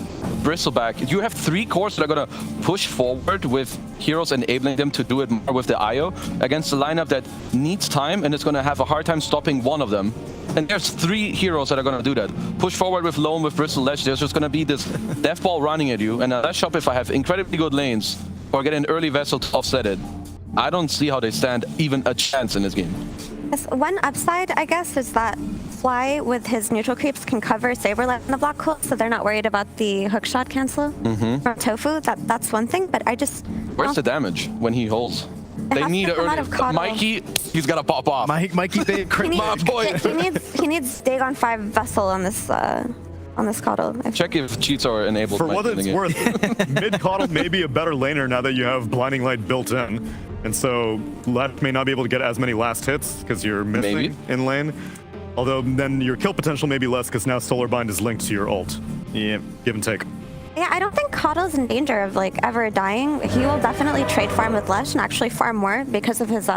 [SPEAKER 3] Bristleback, you have 3 cores that are going to push forward with heroes enabling them to do it more with the IO against a lineup that needs time and is going to have a hard time stopping one of them. And there's 3 heroes that are going to do that. Push forward with Lone, with Bristle, Ledge. There's just going to be this death ball running at you. And Let's Shopify have incredibly good lanes or get an early vessel to offset it. I don't see how they stand even a chance in this game.
[SPEAKER 2] One upside, I guess, is that Fly with his neutral creeps can cover Saberlight in the black hole, so they're not worried about the hookshot cancel from Tofu. That's one thing, but I just...
[SPEAKER 3] Where's the damage when he holds? They need an early... Mikey, he's got to pop off.
[SPEAKER 1] Mikey, big crit boy.
[SPEAKER 2] He needs Dagon 5 Vessel on this Coddle.
[SPEAKER 3] Check if cheats are enabled.
[SPEAKER 4] For what it's worth, mid Coddle may be a better laner now that you have Blinding Light built in. And so left may not be able to get as many last hits because you're missing in lane. Although then your kill potential may be less because now Solar Bind is linked to your ult. Yeah, give and take.
[SPEAKER 2] Yeah, I don't think Coddle's in danger of like ever dying. He will definitely trade farm with Lush and actually farm more because of his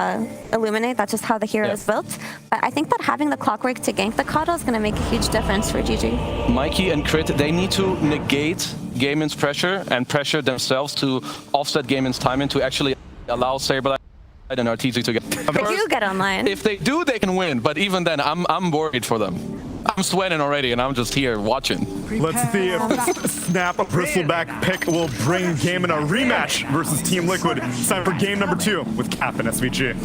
[SPEAKER 2] Illuminate. That's just how the hero is built. But I think that having the Clockwork to gank the Coddle is going to make a huge difference for GG.
[SPEAKER 3] Mikey and Crit, they need to negate Gaimin's pressure and pressure themselves to offset Gaimin's timing to actually allow Saberlight and RTZ to get.
[SPEAKER 2] They do get online.
[SPEAKER 3] If they do, they can win. But even then, I'm worried for them. I'm sweating already, and I'm just here watching.
[SPEAKER 4] Let's see if Snap a Bristleback pick will bring Gaimin a rematch versus Team Liquid. It's time for game number 2 with Cap and SVG.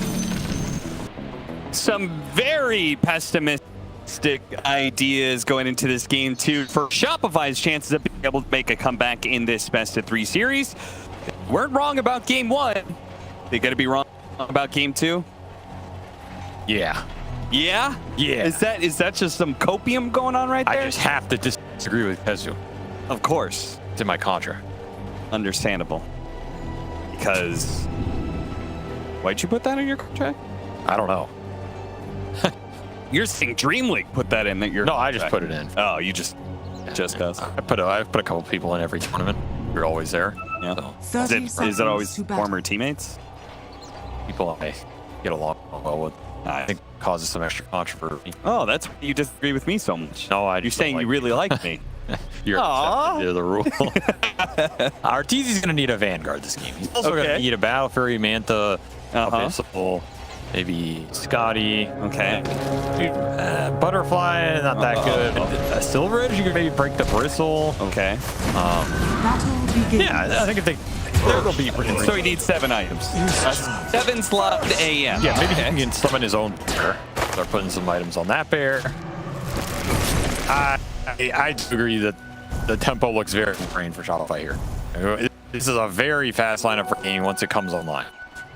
[SPEAKER 6] Some very pessimistic ideas going into this game 2 for Shopify's chances of being able to make a comeback in this best-of-3 series. Weren't wrong about game 1. They gotta be wrong about game 2?
[SPEAKER 7] Yeah.
[SPEAKER 6] Yeah?
[SPEAKER 7] Yeah.
[SPEAKER 6] Is that just some copium going on right there?
[SPEAKER 7] I just have to disagree with Pezu.
[SPEAKER 6] Of course.
[SPEAKER 7] It's in my contract.
[SPEAKER 6] Understandable. Because... Why'd you put that in your contract?
[SPEAKER 7] I don't know.
[SPEAKER 6] You're saying DreamLeague put that in that you're...
[SPEAKER 7] No, I just put it in.
[SPEAKER 6] Oh, you just us.
[SPEAKER 7] I've put a couple people in every tournament. You're always there.
[SPEAKER 6] Yeah.
[SPEAKER 7] So.
[SPEAKER 6] Is it always former teammates?
[SPEAKER 7] People I get along well with. I think causes some extra controversy.
[SPEAKER 6] Oh, that's why you disagree with me so much.
[SPEAKER 7] No,
[SPEAKER 6] you're saying you really like me.
[SPEAKER 7] You're accepted to the rule. Arteezy's gonna need a Vanguard this game. He's also gonna need a Battle Fury, Manta, Abyssal, maybe Scotty.
[SPEAKER 6] Okay.
[SPEAKER 7] Butterfly, not that good. Silver Edge, you could maybe break the Bristle.
[SPEAKER 6] Okay.
[SPEAKER 7] Yeah, I think if they... There'll be
[SPEAKER 6] so he needs 7 items. 7 slot AM.
[SPEAKER 7] Yeah, maybe he can summon his own bear. Start putting some items on that bear. I do agree that the tempo looks very constrained for Shopify here. This is a very fast lineup for game once it comes online.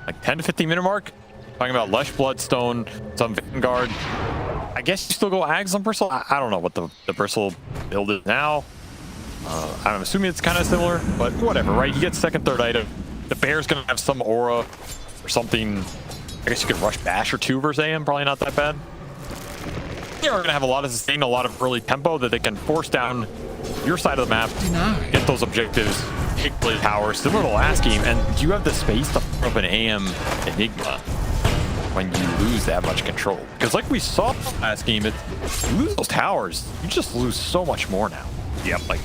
[SPEAKER 7] Like 10 to 15 minute mark. Talking about Lush, Bloodstone, some Vanguard. I guess you still go Ags on Bristle. I don't know what the Bristle build is now. I'm assuming it's kind of similar, but whatever, right? You get second, third item. The bear's going to have some aura or something. I guess you could rush Bash or 2 versus AM. Probably not that bad. They're going to have a lot of sustain, a lot of early tempo that they can force down your side of the map, get those objectives, take play power, similar to last game. And do you have the space to put up an AM Enigma when you lose that much control? Because like we saw last game, you lose those towers, you just lose so much more now.
[SPEAKER 6] Yep, like...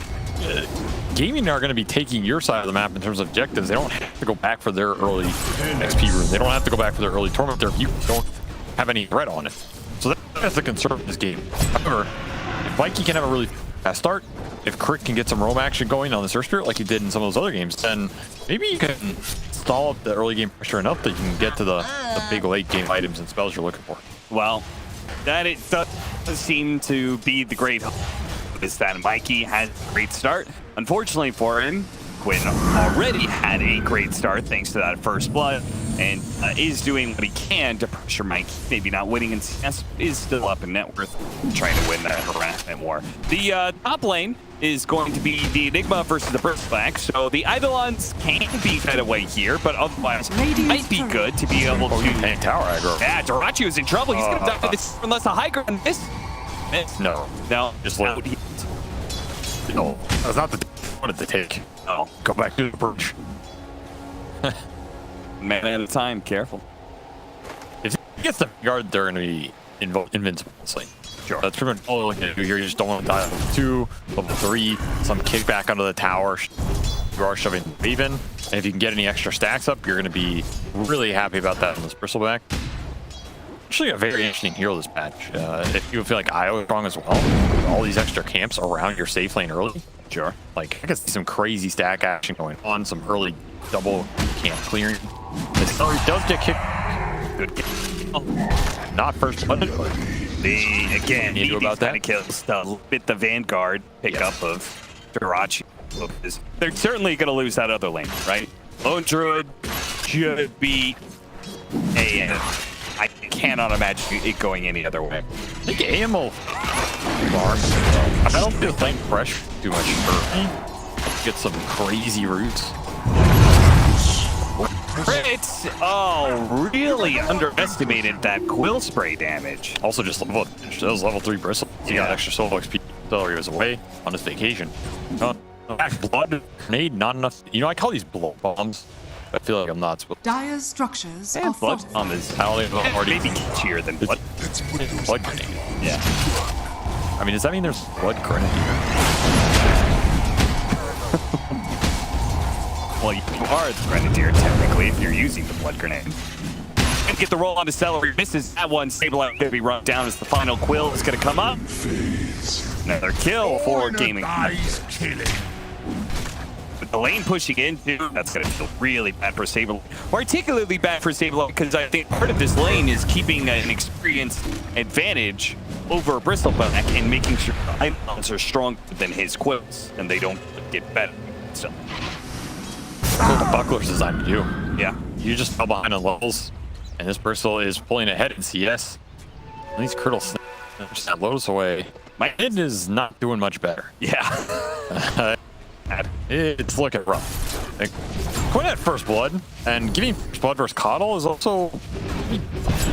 [SPEAKER 7] Gaming are going to be taking your side of the map in terms of objectives. They don't have to go back for their early XP room. They don't have to go back for their early tournament. Their view don't have any threat on it. So that's the concern of this game. However, if Mikey can have a really fast start, if Crick can get some roam action going on the Surf Spirit like he did in some of those other games, then maybe you can stall up the early game pressure enough that you can get to the big late game items and spells you're looking for.
[SPEAKER 6] Well, that it does seem to be the great hope is that Mikey had a great start. Unfortunately for him, Quinn already had a great start thanks to that first blood, and is doing what he can to pressure Mikey. Maybe not winning in CS, is still up in net worth, trying to win that harassment war. The top lane is going to be the Enigma versus the Bristleback, so the Eidolons can be fed away here, but otherwise might be good to be able to
[SPEAKER 7] tank tower aggro.
[SPEAKER 6] Yeah, Jirachi is in trouble. He's gonna die to this unless the high ground miss.
[SPEAKER 7] No,
[SPEAKER 6] just
[SPEAKER 7] let it. No, that's not the I wanted to take.
[SPEAKER 6] No,
[SPEAKER 7] go back to the bridge.
[SPEAKER 6] Man at a time, careful.
[SPEAKER 7] If he gets the guard, they're going to be invincible. Sure. That's pretty much all they're looking to do here. You just don't want to die level 2, level 3, some kickback under the tower. You are shoving Raven. And if you can get any extra stacks up, you're going to be really happy about that on this Bristleback. Actually, a very interesting hero this patch. If you feel like IO is strong as well, with all these extra camps around your safe lane early.
[SPEAKER 6] Sure.
[SPEAKER 7] Like, I can see some crazy stack action going on, some early double camp clearing. This does get kicked. Good kick. Oh, not first blood.
[SPEAKER 6] Again, you about that kills the bit the Vanguard pickup of Jirachi. They're certainly going to lose that other lane, right? Lone Druid should be AM. I cannot imagine it going any other way.
[SPEAKER 7] I think AM will I don't feel playing fresh too much for me. Get some crazy roots.
[SPEAKER 6] Crits! Oh, really underestimated that quill spray damage.
[SPEAKER 7] Also just level, that was level 3 bristle. He got extra solo XP. So he was away on his vacation. Blood grenade, not enough. You know, I call these blow bombs. I feel like I'm not supposed to.
[SPEAKER 10] Dire's structures are
[SPEAKER 6] Blood
[SPEAKER 10] fortified.
[SPEAKER 6] bomb is already catchier than blood.
[SPEAKER 7] Blood grenade.
[SPEAKER 6] Yeah.
[SPEAKER 7] I mean, does that mean there's blood grenade here?
[SPEAKER 6] Well, you are the Grenadier, technically, if you're using the blood grenade. And get the roll on the Celery. Misses that one. Stabilize going to be run down as the final quill is going to come up. Another kill for Gaming. With the lane pushing in, too, that's going to feel really bad for Saberlight. Particularly bad for Saberlight because I think part of this lane is keeping an experienced advantage over Bristleback and making sure the icons are stronger than his quills and they don't get better. So.
[SPEAKER 7] That's what the Buckler's designed to do.
[SPEAKER 6] Yeah.
[SPEAKER 7] You just fell behind on levels, and this Bristol is pulling ahead in CS. And these Curdles just that Lotus away. My mid is not doing much better.
[SPEAKER 6] Yeah.
[SPEAKER 7] It's looking rough. Like, Quinn at first blood, and giving first blood versus Coddle is also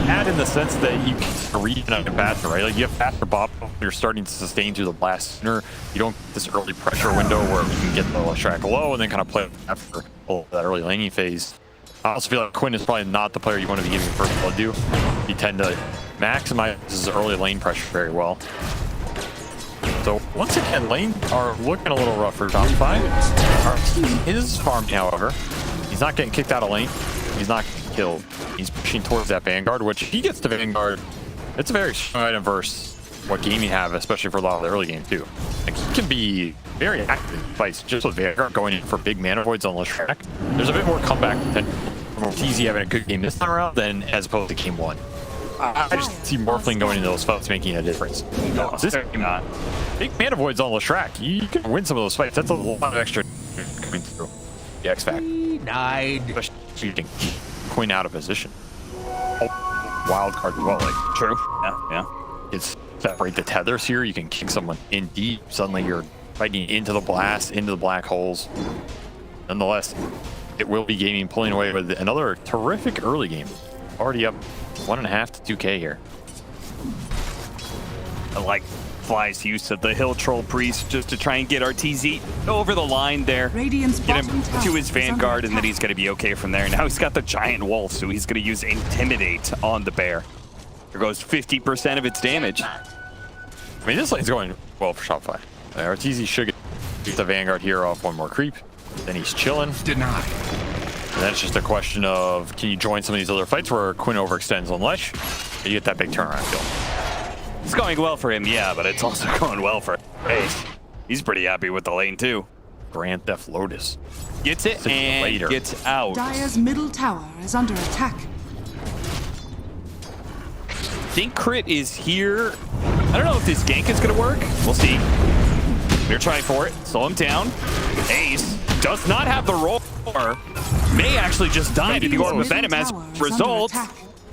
[SPEAKER 7] bad in the sense that you can read and faster, right? Like you have faster bop, you're starting to sustain through the blast sooner. You don't get this early pressure window where you can get the track low and then kind of play after that early laning phase. I also feel like Quinn is probably not the player you want to be giving first blood to. You tend to maximize his early lane pressure very well. So once again, lane are looking a little rough for Shopify. Our team is farming, however. He's not getting kicked out of lane. He's not getting killed. He's pushing towards that Vanguard, which he gets to Vanguard. It's a very strong item versus what Gaming have, especially for a lot of the early game too. Like he can be very active in fights just with Vanguard going in for big mana voids on Leshrac. There's a bit more comeback potential from Ortiz having a good game this time around than as opposed to game 1. I just see Morphling going into those fights making a difference.
[SPEAKER 6] No,
[SPEAKER 7] this game not. Big mana voids on Leshrac. You can win some of those fights. That's a lot of extra coming through the X Factor. Especially shooting Quinn out of position. Oh, wild card as well. Like
[SPEAKER 6] true. Yeah.
[SPEAKER 7] It's separate the tethers here. You can kick someone in deep. Suddenly you're fighting into the blast, into the black holes. Nonetheless, it will be Gaming pulling away with another terrific early game. Already up 1.5 to 2K here.
[SPEAKER 6] I like Fly's use of the Hill Troll Priest just to try and get RTZ over the line there. Get him to his Vanguard, and then he's going to be okay from there. Now he's got the Giant Wolf, so he's going to use Intimidate on the bear. There goes 50% of its damage.
[SPEAKER 7] I mean, this lane's going well for Shopify. RTZ should get the Vanguard here off one more creep. Then he's chilling.
[SPEAKER 8] Denied.
[SPEAKER 7] And that's just a question of, can you join some of these other fights where Quinn overextends on Lesh? You get that big turnaround kill.
[SPEAKER 6] It's going well for him, yeah, but it's also going well for Ace. He's pretty happy with the lane, too.
[SPEAKER 7] Grand Theft Lotus.
[SPEAKER 6] Gets it and gets out.
[SPEAKER 10] Dire's middle tower is under attack.
[SPEAKER 6] think Crit is here. I don't know if this gank is going to work. We'll see. They're trying for it. Slow him down. Ace does not have the roll. May actually just die if you go with Venom as a result.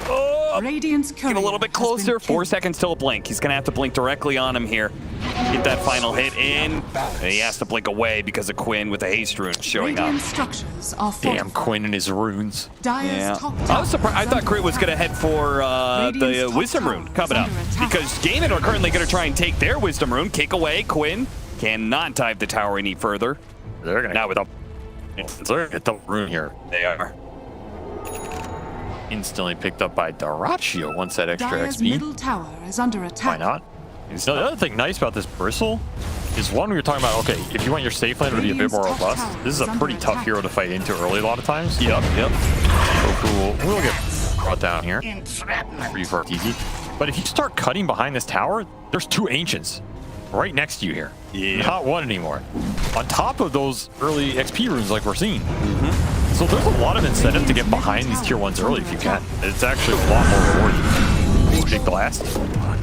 [SPEAKER 6] Oh, get a little bit closer. 4 seconds till a blink. He's going to have to blink directly on him here. Get that final hit in. And he has to blink away because of Quinn with the haste rune showing up.
[SPEAKER 7] Damn, Quinn and his runes.
[SPEAKER 6] Yeah. I was surprised. I thought Crit was going to head for the Wisdom rune coming up. Because Gaimin are currently going to try and take their Wisdom rune. Kick away. Quinn cannot dive the tower any further.
[SPEAKER 7] They're going to
[SPEAKER 6] not with a...
[SPEAKER 7] They're get the rune here.
[SPEAKER 6] They are.
[SPEAKER 7] Instantly picked up by Dyrachyo once that extra
[SPEAKER 10] Dire's
[SPEAKER 7] XP.
[SPEAKER 10] middle tower is under attack.
[SPEAKER 7] Why not? No, the other thing nice about this Bristle is one we were talking about, okay, if you want your safe lane to be a bit more robust, this is a pretty tough hero to fight into early a lot of times.
[SPEAKER 6] Yep.
[SPEAKER 7] So cool. We'll get brought down here. Refurb easy. But if you start cutting behind this tower, there's 2 Ancients right next to you here.
[SPEAKER 6] Yeah.
[SPEAKER 7] Not one anymore. On top of those early XP runes like we're seeing. So there's a lot of incentive to get behind these tier 1s early if you can. It's actually a lot more rewarding. Big blast.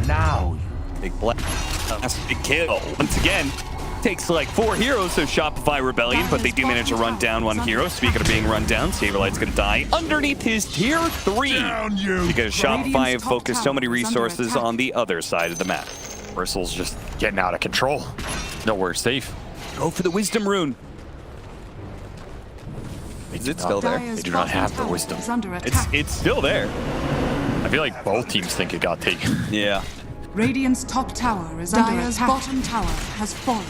[SPEAKER 6] Now, big blast. Big kill. Once again, takes like 4 heroes, so Shopify Rebellion, but they do manage to run down 1 hero. Speaking of being run down, Saberlight's going to die underneath his tier 3 because Shopify have focused so many resources on the other side of the map.
[SPEAKER 7] Bristle's just getting out of control. Nowhere safe.
[SPEAKER 6] Go for the Wisdom rune. Is it still there?
[SPEAKER 7] They do not have the Wisdom.
[SPEAKER 6] It's still there.
[SPEAKER 7] I feel like both teams think it got taken.
[SPEAKER 6] Yeah.
[SPEAKER 10] Radiant's top tower is under attack. Bottom tower has fallen.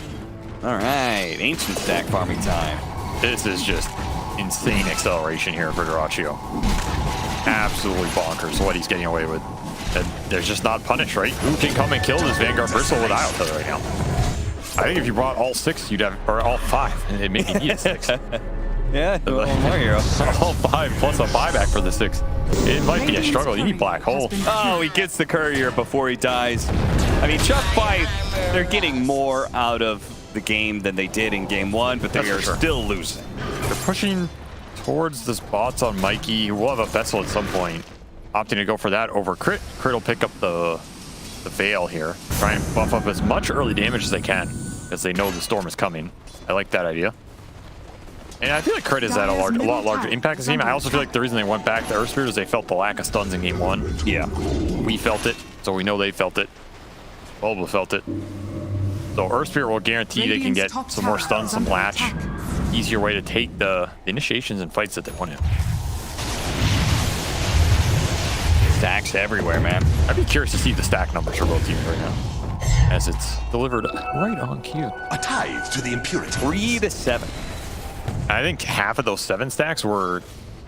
[SPEAKER 6] All right, ancient stack farming time.
[SPEAKER 7] This is just insane acceleration here for Dyrachyo. Absolutely bonkers what he's getting away with. And there's just not punish, right? Who can come and kill this Vanguard Bristle with IO right now? I think if you brought all 6, you'd have, or all 5, and it maybe need a 6.
[SPEAKER 6] Yeah, one more hero.
[SPEAKER 7] All 5 plus a buyback for the 6. It might be a struggle. You need Black Hole.
[SPEAKER 6] Oh, he gets the courier before he dies. I mean, Shopify, they're getting more out of the game than they did in game 1, but they are still losing.
[SPEAKER 7] They're pushing towards the spots on Mikey, who will have a vessel at some point. Opting to go for that over Crit. Crit will pick up the Veil here. Try and buff up as much early damage as they can, as they know the storm is coming. I like that idea. And I feel like Crit is at a lot larger impact this game. I also feel like the reason they went back to Earth Spirit is they felt the lack of stuns in game 1.
[SPEAKER 6] Yeah.
[SPEAKER 7] We felt it, so we know they felt it. Bulba felt it. So Earth Spirit will guarantee they can get some more stuns, some latch. Easier way to take the initiations and fights that they want to.
[SPEAKER 6] Stacks everywhere, man.
[SPEAKER 7] I'd be curious to see the stack numbers for both teams right now, as it's delivered right on cue.
[SPEAKER 8] A tithe to the impurity.
[SPEAKER 6] 3 to 7.
[SPEAKER 7] I think half of those 7 stacks were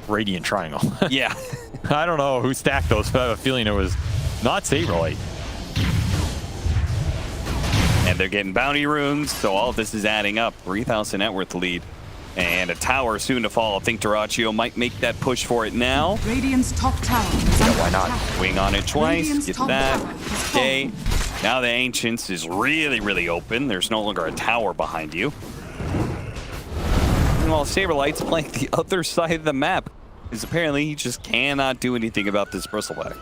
[SPEAKER 7] Radiant Triangle.
[SPEAKER 6] Yeah.
[SPEAKER 7] I don't know who stacked those, but I have a feeling it was not Saberlight.
[SPEAKER 6] And they're getting bounty runes, so all of this is adding up. 3,000 net worth lead. And a tower soon to fall. I think Dyrachyo might make that push for it now.
[SPEAKER 10] Radiant's top tower.
[SPEAKER 7] Yeah, why not?
[SPEAKER 6] Wing on it twice. Get that. Okay. Now the Ancients is really, really open. There's no longer a tower behind you. And while Saberlight's playing the other side of the map, because apparently he just cannot do anything about this Bristleback.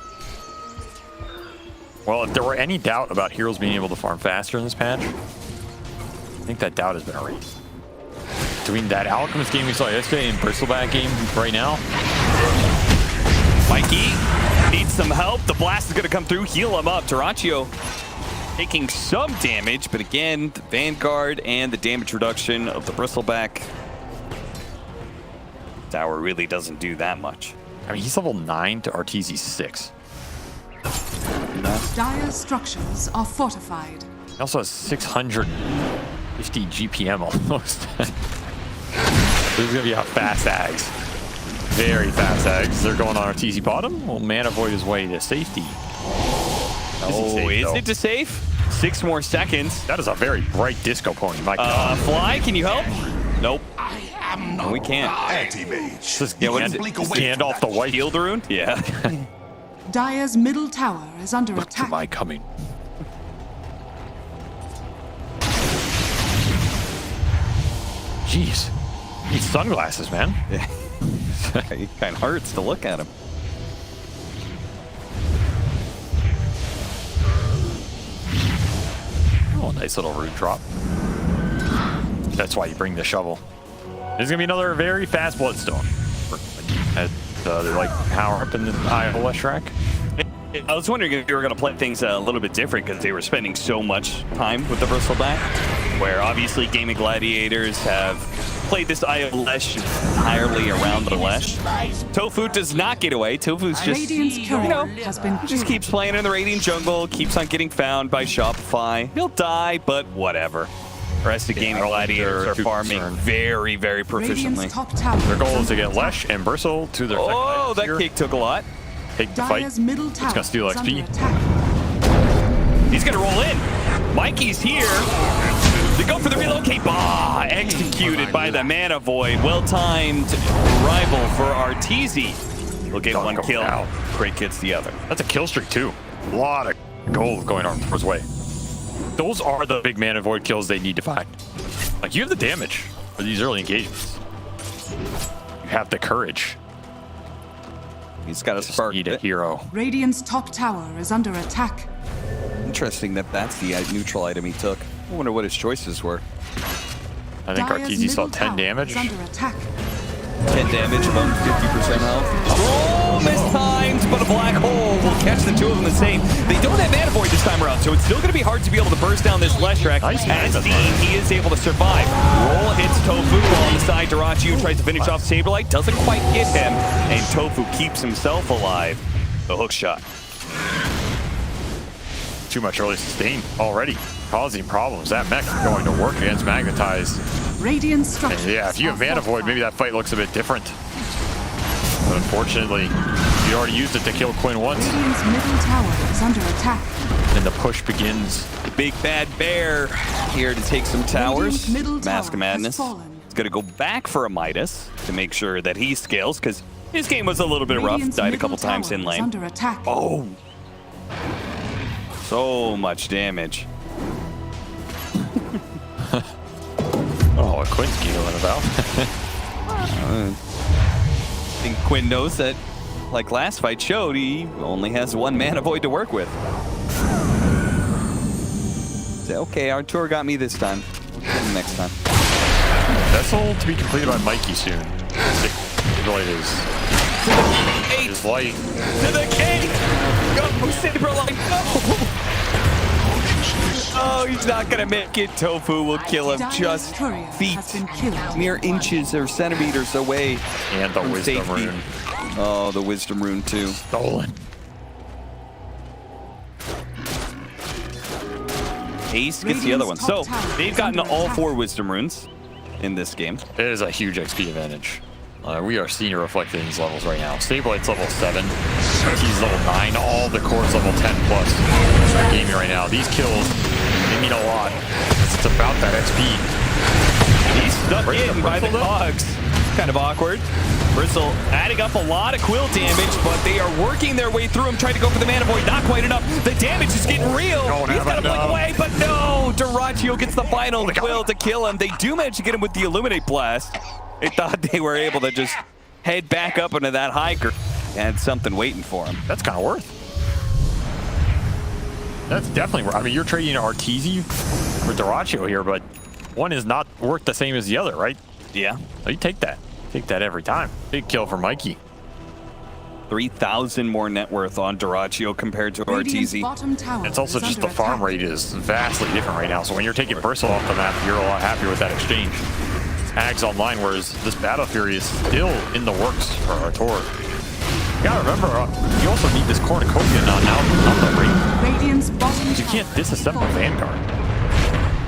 [SPEAKER 7] Well, if there were any doubt about heroes being able to farm faster in this patch, I think that doubt has been erased. Between that Alchemist game we saw yesterday and Bristleback game right now.
[SPEAKER 6] Mikey needs some help. The blast is going to come through, heal him up. Dyrachyo taking some damage, but again, the Vanguard and the damage reduction of the Bristleback tower really doesn't do that much.
[SPEAKER 7] I mean, he's level 9 to Arteezy 6.
[SPEAKER 10] Dire structures are fortified.
[SPEAKER 7] He also has 650 GPM almost. This is going to be a fast Ags. Very fast Ags. They're going on Arteezy bottom. Will Man avoid his way to safety?
[SPEAKER 6] Is it to safe? 6 more seconds.
[SPEAKER 7] That is a very bright disco pony. My God.
[SPEAKER 6] Fly, can you help? Nope. No, we can't.
[SPEAKER 8] Anti-mage.
[SPEAKER 7] Just stand off the white
[SPEAKER 6] shield rune? Yeah.
[SPEAKER 10] Dire's middle tower is under
[SPEAKER 7] Look
[SPEAKER 10] attack.
[SPEAKER 7] to my coming. Jeez. He needs sunglasses, man.
[SPEAKER 6] It kind of hurts to look at him.
[SPEAKER 7] Oh, nice little root drop. That's why you bring the shovel. There's gonna be another very fast Bloodstone. They're like power up in the ILS track.
[SPEAKER 6] I was wondering if you were going to play things a little bit different because they were spending so much time with the bristleback, where obviously Gaimin Gladiators have played this ILS entirely around the Lesh. Tofu does not get away. Tofu's just, just keeps playing in the Radiant jungle, keeps on getting found by Shopify. He'll die, but whatever. The rest of Gaimin Gladiators are farming very, very proficiently.
[SPEAKER 7] Their goal is to get Lesh and Bristle to their second.
[SPEAKER 6] Oh, that kick took a lot.
[SPEAKER 7] Take the fight. It's gonna steal XP.
[SPEAKER 6] He's gonna roll in. Mikey's here. They go for the relocate. Bah! Executed by the Mana Void. Well-timed rival for Arteezy. We'll get one kill. Great gets the other.
[SPEAKER 7] That's a kill streak too. A lot of gold going on his way. Those are the big Mana Void kills they need to find. Like, you have the damage for these early engagements. You have the courage.
[SPEAKER 6] He's got a spark.
[SPEAKER 7] Need a hero.
[SPEAKER 10] Radiant's top tower is under attack.
[SPEAKER 6] Interesting that that's the neutral item he took. I wonder what his choices were.
[SPEAKER 7] I think Arteezy saw 10 damage.
[SPEAKER 10] Under attack.
[SPEAKER 6] 10 damage, about 50% health. Oh, mistimed, but a black hole will catch the two of them the same. They don't have Mana Void this time around, so it's still going to be hard to be able to burst down this Lesh track. As seen, he is able to survive. Roll hits Tofu on the side. Dirachi tries to finish off Saberlight, doesn't quite hit him, and Tofu keeps himself alive. The hook shot.
[SPEAKER 7] Too much early sustain already, causing problems. That mech going to work against Magnetize.
[SPEAKER 10] Radiant structure.
[SPEAKER 7] Yeah, if you have Mana Void, maybe that fight looks a bit different. But unfortunately, you already used it to kill Quinn once.
[SPEAKER 10] Radiant's middle tower is under attack.
[SPEAKER 7] And the push begins.
[SPEAKER 6] The big bad bear here to take some towers. Mask of Madness. He's going to go back for a Midas to make sure that he scales, because his game was a little bit rough. Died a couple times in lane.
[SPEAKER 10] Under attack.
[SPEAKER 6] Oh! So much damage.
[SPEAKER 7] Oh, Quinn's giggling about.
[SPEAKER 6] I think Quinn knows that, like last fight showed, he only has one Mana Void to work with. Say, okay, our tour got me this time. We'll get him next time.
[SPEAKER 7] Vessel to be completed by Mikey soon. Gigabyte is light.
[SPEAKER 6] To the king! Go, Saberlight, go! Oh, he's not gonna make it. Tofu will kill him just feet, mere inches or centimeters away.
[SPEAKER 7] And the Wisdom Rune.
[SPEAKER 6] Oh, the Wisdom Rune too.
[SPEAKER 7] Stolen.
[SPEAKER 6] Ace gets the other one. So they've gotten all 4 Wisdom Runes in this game.
[SPEAKER 7] It is a huge XP advantage. We are seeing it reflected in these levels right now. Saberlight's level 7, he's level 9, all the cores level 10 plus. Gaming right now. These kills, they mean a lot. It's about that XP.
[SPEAKER 6] He's stuck in by the cogs. Kind of awkward. Bristle adding up a lot of quill damage, but they are working their way through him, trying to go for the Mana Void. Not quite enough. The damage is getting real. He's got to blink away, but no! Dirachi gets the final quill to kill him. They do manage to get him with the Illuminate Blast. They thought they were able to just head back up into that hiker and had something waiting for him.
[SPEAKER 7] That's kind of worth. That's definitely worth. I mean, you're trading Arteezy for Dirachi here, but one is not worth the same as the other, right?
[SPEAKER 6] Yeah.
[SPEAKER 7] So you take that. Take that every time. Big kill for Mikey.
[SPEAKER 6] 3,000 more net worth on Dirachi compared to Arteezy.
[SPEAKER 7] It's also just the farm rate is vastly different right now. So when you're taking Bristle off the map, you're a lot happier with that exchange. Ags online, whereas this Battle Fury is still in the works for our tour. You gotta remember, you also need this cornucopia now on the ring. You can't disassemble Vanguard.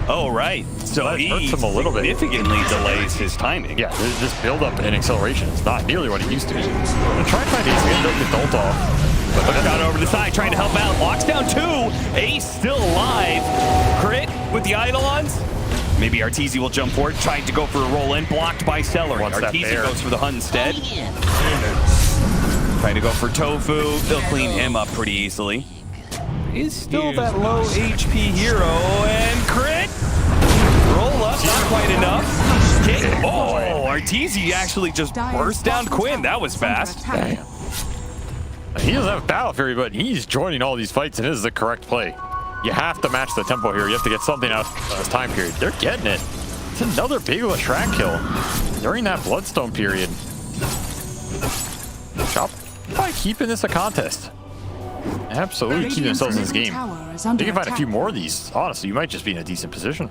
[SPEAKER 6] Oh, right. So
[SPEAKER 7] that
[SPEAKER 6] he
[SPEAKER 7] hurts him a little bit.
[SPEAKER 6] Significantly delays his timing.
[SPEAKER 7] Yeah, this build-up and acceleration is not nearly what it used to be. I'm trying to find Ace again, don't get Dolt off.
[SPEAKER 6] But got over the side, trying to help out. Locks down 2. Ace still alive. Crit with the Eidolons. Maybe Arteezy will jump forward, trying to go for a roll-in. Blocked by Celery. Arteezy goes for the hunt instead. Trying to go for Tofu. They'll clean him up pretty easily. He's still that low HP hero. And crit! Roll up, not quite enough. Kick. Oh, Arteezy actually just burst down Quinn. That was fast.
[SPEAKER 7] Damn. He doesn't have Battle Fury, but he's joining all these fights, and this is the correct play. You have to match the tempo here. You have to get something out of this time period. They're getting it. It's another big track kill during that Bloodstone period. Shopify keeping this a contest. Absolutely keeping themselves in this game. They can find a few more of these. Honestly, you might just be in a decent position.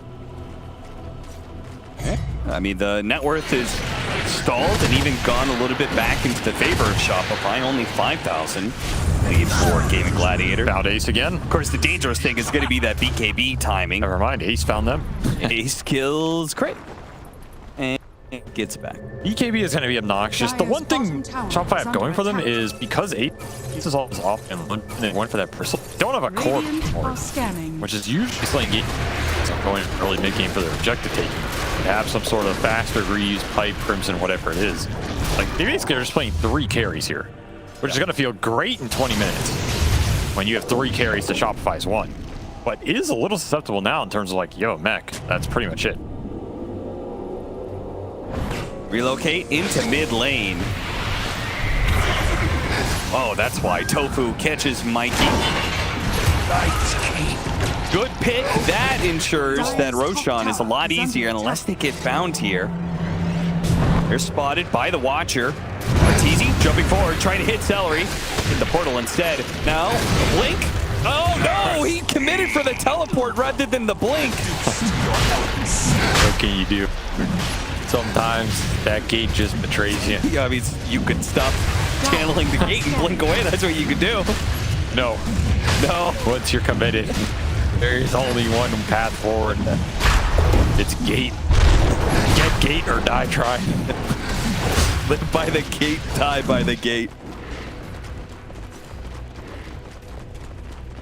[SPEAKER 6] I mean, the net worth is stalled and even gone a little bit back into the favor of Shopify. Only 5,000 lead for Gaimin Gladiator.
[SPEAKER 7] Found Ace again.
[SPEAKER 6] Of course, the dangerous thing is going to be that BKB timing.
[SPEAKER 7] Never mind, Ace found them.
[SPEAKER 6] Ace kills Crit. And gets back.
[SPEAKER 7] BKB is going to be obnoxious. The one thing Shopify have going for them is because Ace is always off and they went for that bristle. They don't have a core anymore, which is usually slaying game. So going early mid game for their objective taking. They have some sort of faster Greaves, Pipe, Crimson, whatever it is. Like they basically are just playing 3 carries here, which is going to feel great in 20 minutes when you have 3 carries to Shopify's 1. But it is a little susceptible now in terms of like, yo, mech. That's pretty much it.
[SPEAKER 6] Relocate into mid lane. Oh, that's why Tofu catches Mikey. Good pick. That ensures that Roshan is a lot easier unless they get found here. They're spotted by the Watcher. Arteezy jumping forward, trying to hit Celery. Hit the portal instead. Now, Blink. Oh no, he committed for the teleport rather than the Blink.
[SPEAKER 7] What can you do? Sometimes that gate just betrays you.
[SPEAKER 6] Yeah, I mean, you could stop channeling the gate and blink away. That's what you could do.
[SPEAKER 7] No.
[SPEAKER 6] No.
[SPEAKER 7] Once you're committed, there is only one path forward. It's gate. Get gate or die try.
[SPEAKER 6] Live by the gate, die by the gate.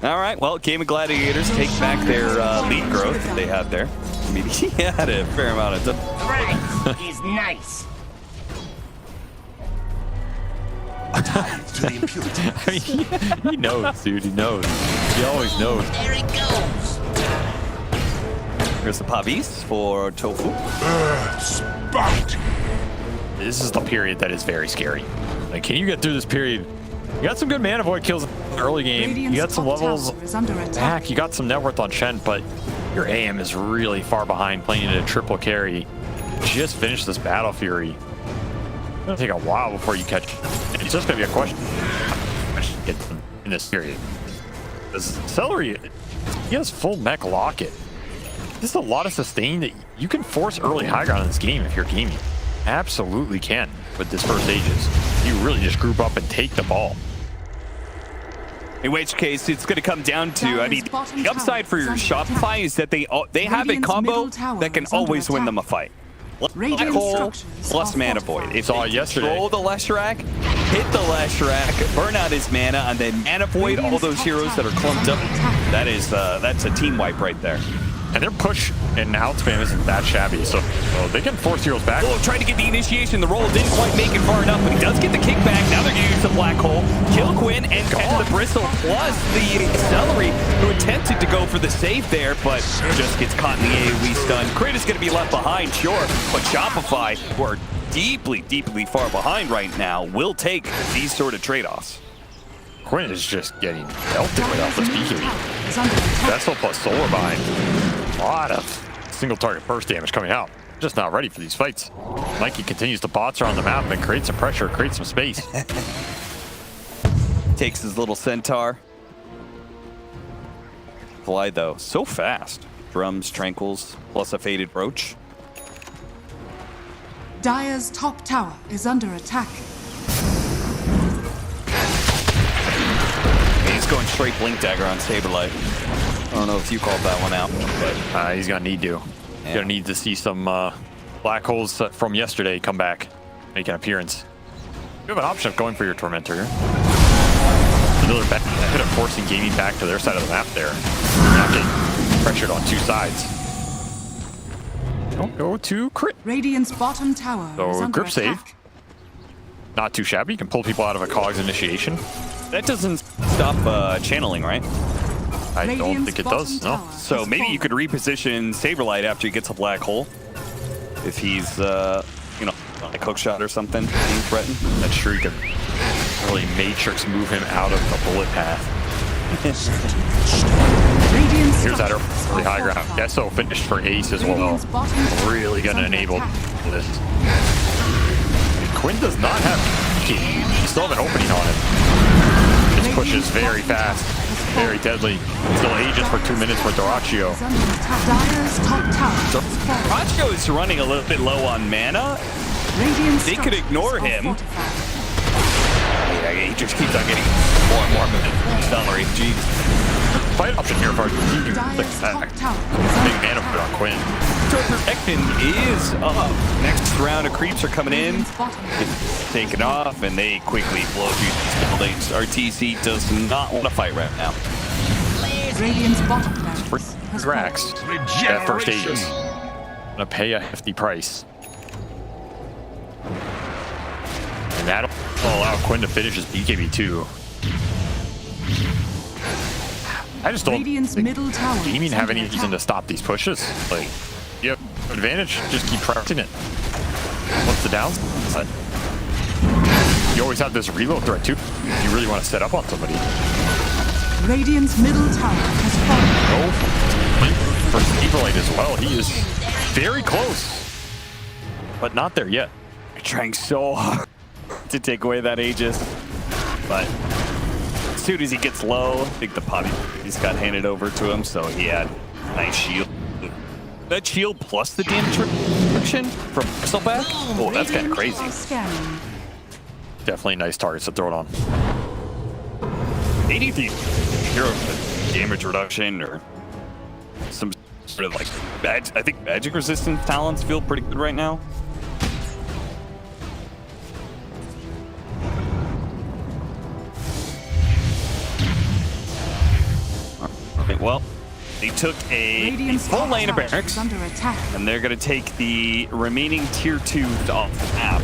[SPEAKER 6] All right, well, Gaimin Gladiators take back their lead growth that they had there. I mean, he had a fair amount of time.
[SPEAKER 17] Right, he's nice.
[SPEAKER 7] I mean, he knows, dude. He knows. He always knows.
[SPEAKER 17] There he goes.
[SPEAKER 6] Here's the Pavis for Tofu.
[SPEAKER 8] Spout.
[SPEAKER 7] This is the period that is very scary. Like, can you get through this period? You got some good mana void kills in the early game. You got some levels back. You got some net worth on Shen, but your AM is really far behind playing in a triple carry. Just finished this Battle Fury. It's gonna take a while before you catch. It's just gonna be a question get in this period. Because Celery, he has full mech locket. This is a lot of sustain that you can force early high ground in this game if you're gaming. Absolutely can with this first Aegis. You really just group up and take the ball.
[SPEAKER 6] In which case, it's going to come down to, I mean, the upside for your Shopify is that they have a combo that can always win them a fight. Black Hole plus Mana Void. If
[SPEAKER 7] saw
[SPEAKER 6] they
[SPEAKER 7] yesterday.
[SPEAKER 6] control the Leshrac, hit the Leshrac, burn out his mana, and then Mana Void all those heroes that are clumped up, that's a team wipe right there.
[SPEAKER 7] And their push and out spam isn't that shabby, so they can force heroes back.
[SPEAKER 6] Oh, trying to get the initiation. The roll didn't quite make it far enough, but he does get the kickback. Now they're going to use the Black Hole, kill Quinn, and catch the Bristle, plus the Celery, who attempted to go for the save there, but just gets caught in the AoE stun. Crit is going to be left behind, sure, but Shopify, who are deeply, deeply far behind right now, will take these sort of trade-offs.
[SPEAKER 7] Quinn is just getting belted without this BKB. Vessel plus Solar Bind. A lot of single target burst damage coming out. Just not ready for these fights. Mikey continues to bots around the map and create some pressure, create some space.
[SPEAKER 6] Takes his little centaur. Fly though, so fast. Drums, Tranquils, plus a Faded Roach.
[SPEAKER 10] Dire's top tower is under attack.
[SPEAKER 6] He's going straight Blink Dagger on Saberlight. I don't know if you called that one out, but
[SPEAKER 7] he's gonna need to. He's gonna need to see some Black Holes from yesterday come back, make an appearance. You have an option of going for your Tormentor here. Another benefit of forcing Gaming back to their side of the map there. Not getting pressured on 2 sides. Don't go to Crit.
[SPEAKER 10] Radiant's bottom tower is
[SPEAKER 7] So
[SPEAKER 10] under
[SPEAKER 7] grip save.
[SPEAKER 10] attack.
[SPEAKER 7] Not too shabby. You can pull people out of a Cog's initiation.
[SPEAKER 6] that doesn't stop channeling, right?
[SPEAKER 7] I don't think it does, no.
[SPEAKER 6] So maybe you could reposition Saberlight after he gets a Black Hole. If he's, you know, like hook shot or something being threatened.
[SPEAKER 7] That's true. You could really Matrix move him out of the bullet path. Here's that early high ground. Deso finished for ace as well. Really gonna enable this. Quinn does not have key. You still have an opening on it. This pushes very fast, very deadly. Still ages for 2 minutes for Doraccio.
[SPEAKER 6] Doraccio is running a little bit low on mana. They could ignore him. Yeah, he just keeps on getting more and more salary. Jeez.
[SPEAKER 7] Fight option here for big mana put on Quinn.
[SPEAKER 6] Protection is up. Next round of creeps are coming in. It's taken off, and they quickly blow through these buildings. RTC does not want to fight right now.
[SPEAKER 10] Radiant's bottom tower.
[SPEAKER 7] Drax, that first Aegis. Gonna pay a hefty price. And that'll allow Quinn to finish his BKB too. I just don't think Gaimin have any reason to stop these pushes. Like, you have advantage, just keep pressing it. What's the downside? You always have this reload threat too. If you really want to set up on somebody.
[SPEAKER 10] Radiant's middle tower has fallen.
[SPEAKER 7] For Gigabyte as well, he is very close, but not there yet.
[SPEAKER 6] They're trying so hard to take away that Aegis, but as soon as he gets low, I think the poppy he's got handed over to him, so he had a nice shield. That shield plus the damage reduction from Bristleback? Oh, that's kind of crazy.
[SPEAKER 7] Definitely nice targets to throw it on.
[SPEAKER 6] 80 hero damage reduction or some sort of like I think magic resistance talents feel pretty good right now. Okay, well, they took a full lane of barracks, and they're going to take the remaining tier 2s off the map.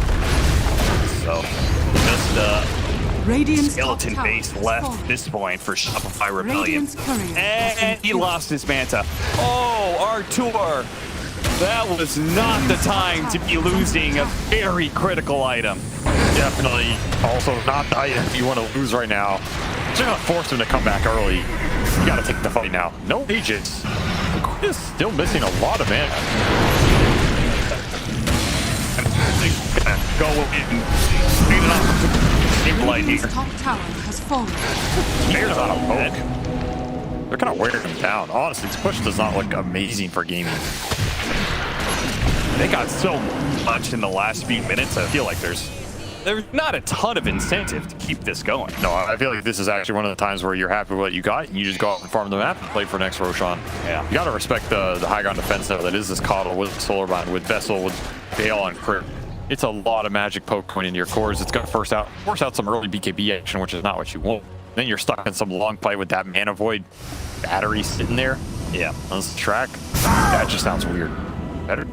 [SPEAKER 6] So, just skeleton base left at this point for Shopify Rebellion. And he lost his Manta. Oh, Artur! That was not the time to be losing a very critical item.
[SPEAKER 7] Definitely also not the item you want to lose right now. You're going to force him to come back early. You got to take the fight now. No Aegis. Quinn is still missing a lot of mana.
[SPEAKER 6] Go in. Speed it up.
[SPEAKER 10] Radiant's top tower has fallen.
[SPEAKER 7] Bear's on a poke. They're kind of wearing him down. Honestly, this push does not look amazing for Gaimin.
[SPEAKER 6] They got so much in the last few minutes. I feel like there's not a ton of incentive to keep this going.
[SPEAKER 7] No, I feel like this is actually one of the times where you're happy with what you got, and you just go out and farm the map and play for next Roshan.
[SPEAKER 6] Yeah.
[SPEAKER 7] You got to respect the high ground defense though. That is this Coddle with Solarbind, with Vessel, with Bale on Crit. It's a lot of magic poke going into your cores. It's going to force out some early BKB action, which is not what you want. Then you're stuck in some long fight with that Mana Void battery sitting there.
[SPEAKER 6] Yeah.
[SPEAKER 7] On this track. That just sounds weird. Better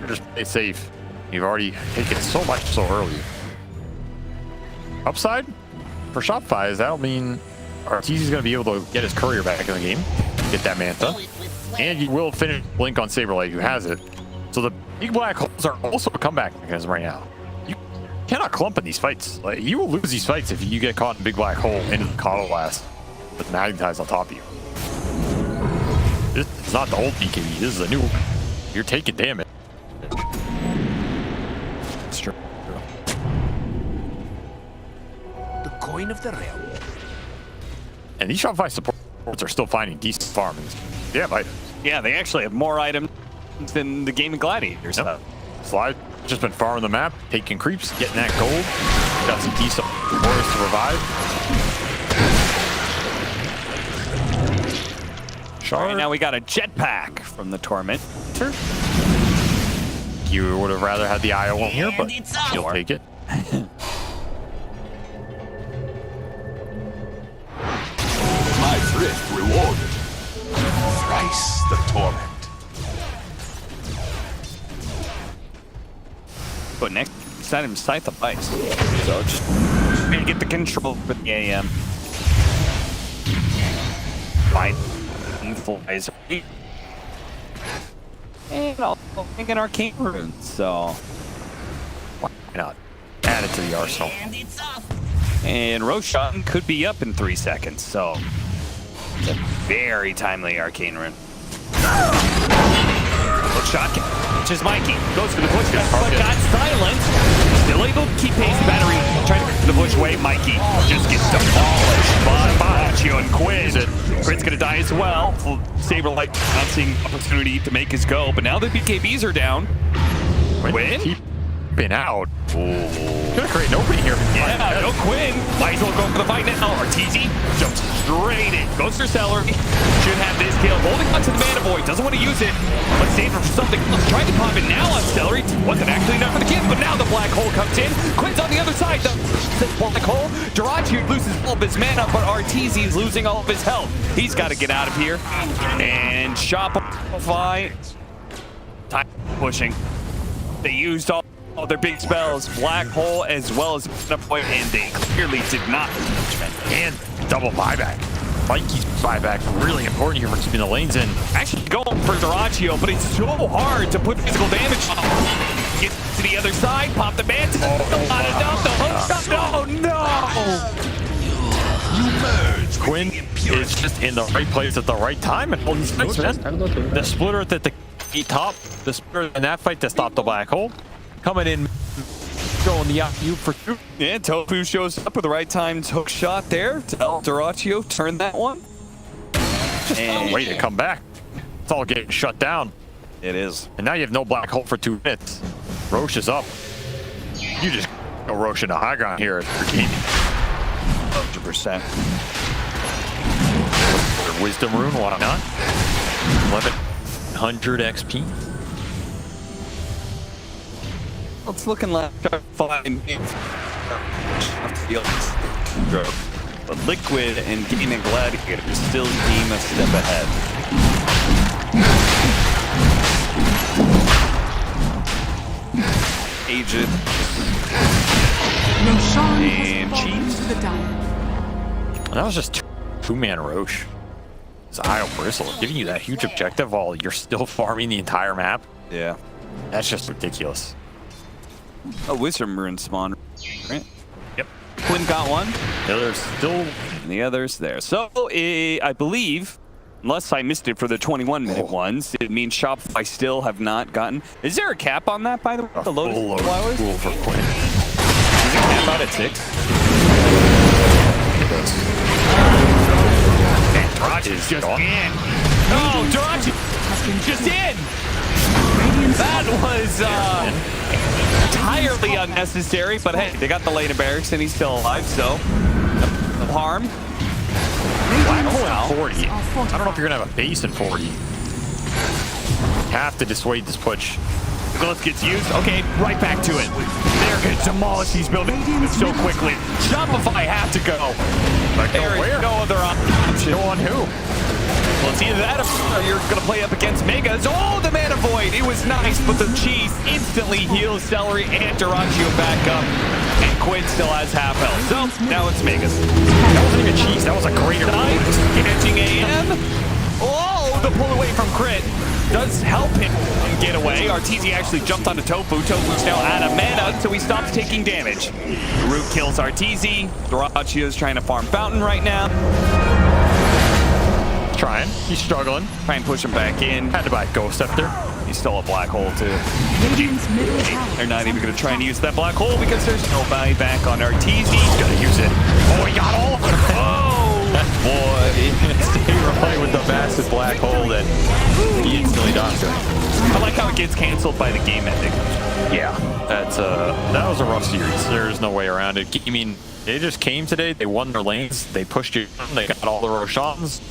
[SPEAKER 7] just play safe. You've already taken so much so early. Upside for Shopify is that'll mean RTZ is going to be able to get his courier back in the game, get that Manta, and you will finish Blink on Saberlight, who has it. So the big black holes are also a comeback mechanism right now. You cannot clump in these fights. Like, you will lose these fights if you get caught in a big black hole into the Coddle Blast with Magnetize on top of you. This is not the old BKB. This is a new one. You're taking damage. It's true.
[SPEAKER 17] The coin of the realm.
[SPEAKER 7] And these Shopify supports are still finding decent farmings. They have items.
[SPEAKER 6] Yeah, they actually have more items than the Gaimin Gladiators.
[SPEAKER 7] Yep. Slide just been farming the map, taking creeps, getting that gold. Got some decent warriors to revive.
[SPEAKER 6] Right, now we got a jetpack from the Tormentor.
[SPEAKER 7] You would have rather had the IO one here, but you'll take it.
[SPEAKER 8] My thrift rewarded. Thrice the torment.
[SPEAKER 6] But next item, Scythe of Ice. So just trying to get the control with the AM. Fine. Flies. And also thinking Arcane Runes, so
[SPEAKER 7] why not add it to the arsenal?
[SPEAKER 6] And Roshan could be up in 3 seconds, so It's a very timely arcane rune. Hook shot catches Mikey. Goes for the push, but got silenced. Still able to keep pace. Battery trying to get the push away. Mikey just gets demolished by Baccio and Quinn. Crit's gonna die as well. Saberlight not seeing opportunity to make his go, but now the BKBs are down. Quinn?
[SPEAKER 7] Been out. Gonna create an opening here.
[SPEAKER 6] Yeah, no Quinn. Might as well go for the fight now. RTZ jumps straight in. Goes for Celery. Should have this kill. Holding on to the Mana Void. Doesn't want to use it. Let's save it for something else. Trying to pop it now on Celery. Wasn't actually enough for the kill, but now the Black Hole comes in. Quinn's on the other side. The Black Hole. Jirachi loses all of his mana, but RTZ is losing all of his health. He's got to get out of here. And Shopify. Time pushing. They used all their big spells, Black Hole as well as Point, and they clearly did not.
[SPEAKER 7] And double buyback. Mikey's buyback really important here for keeping the lanes in.
[SPEAKER 6] Actually going for Duraccio, but it's so hard to put physical damage on. Get to the other side, pop the mantle. Not enough. The hook shot. No.
[SPEAKER 7] Quinn is just in the right place at the right time and all these fights, man. The splitter at the top, the splitter in that fight to stop the Black Hole. Coming in, throwing the alley for two.
[SPEAKER 6] Yeah, Tofu shows up with the right timed hook shot there to help Duraccio turn that one.
[SPEAKER 7] Just a way to come back. It's all getting shut down.
[SPEAKER 6] It is.
[SPEAKER 7] And now you have no Black Hole for 2 minutes. Roche is up. You just go Roche into high ground here for gaming.
[SPEAKER 6] 100%.
[SPEAKER 7] Wisdom rune, why not? 1100 XP.
[SPEAKER 6] It's looking like fine. But Liquid and Gaimin Gladiators still seem a step ahead. Aged and Cheese.
[SPEAKER 7] That was just two-man Roche. His Io Bristle giving you that huge objective while you're still farming the entire map.
[SPEAKER 6] Yeah.
[SPEAKER 7] That's just ridiculous.
[SPEAKER 6] A Wisdom Rune spawn, right?
[SPEAKER 7] Yep.
[SPEAKER 6] Quinn got one.
[SPEAKER 7] The other's still...
[SPEAKER 6] And the other's there. So, I believe, unless I missed it for the 21-minute ones, it means Shopify still have not gotten... Is there a cap on that, by the way? The Lotus Flowers?
[SPEAKER 7] Cool for Quinn.
[SPEAKER 6] Is it cap out at 6?
[SPEAKER 7] It does.
[SPEAKER 6] And Durachi's just in. Oh, Durachi just in! That was entirely unnecessary, but hey, they got the lane of barracks and he's still alive, so no harm.
[SPEAKER 7] Black Hole at 40. I don't know if you're gonna have a base in 40. Have to dissuade this push.
[SPEAKER 6] Glyph gets used. Okay, right back to it. They're gonna demolish these buildings so quickly. Shopify have to go.
[SPEAKER 7] But
[SPEAKER 6] there is no other option.
[SPEAKER 7] Go on who?
[SPEAKER 6] Well, it's either that or you're going to play up against Megas. Oh, the Mana Void. It was nice, but the Cheese instantly heals Celery and Duraccio back up. And Quinn still has half health. So, now it's Megas.
[SPEAKER 7] That wasn't even Cheese. That was a greater bonus.
[SPEAKER 6] Catching AM. Oh, the pull away from Crit does help him get away. RTZ actually jumped onto Tofu. Tofu's now out of mana, so he stops taking damage. Root kills RTZ. Duraccio's trying to farm Fountain right now.
[SPEAKER 7] Trying. He's struggling.
[SPEAKER 6] Try and push him back in.
[SPEAKER 7] Had to buy Ghost Scepter.
[SPEAKER 6] He stole a Black Hole too. They're not even going to try and use that Black Hole because there's no buyback on RTZ.
[SPEAKER 7] He's going to use it. Oh, he got all of it.
[SPEAKER 6] Oh, boy.
[SPEAKER 7] Stay right with the massive Black Hole that he instantly dodged him.
[SPEAKER 6] I like how it gets canceled by the game ending.
[SPEAKER 7] Yeah, that was a rough series. There's no way around it. I mean, they just came today. They won their lanes. They pushed you. They got all the Roshans.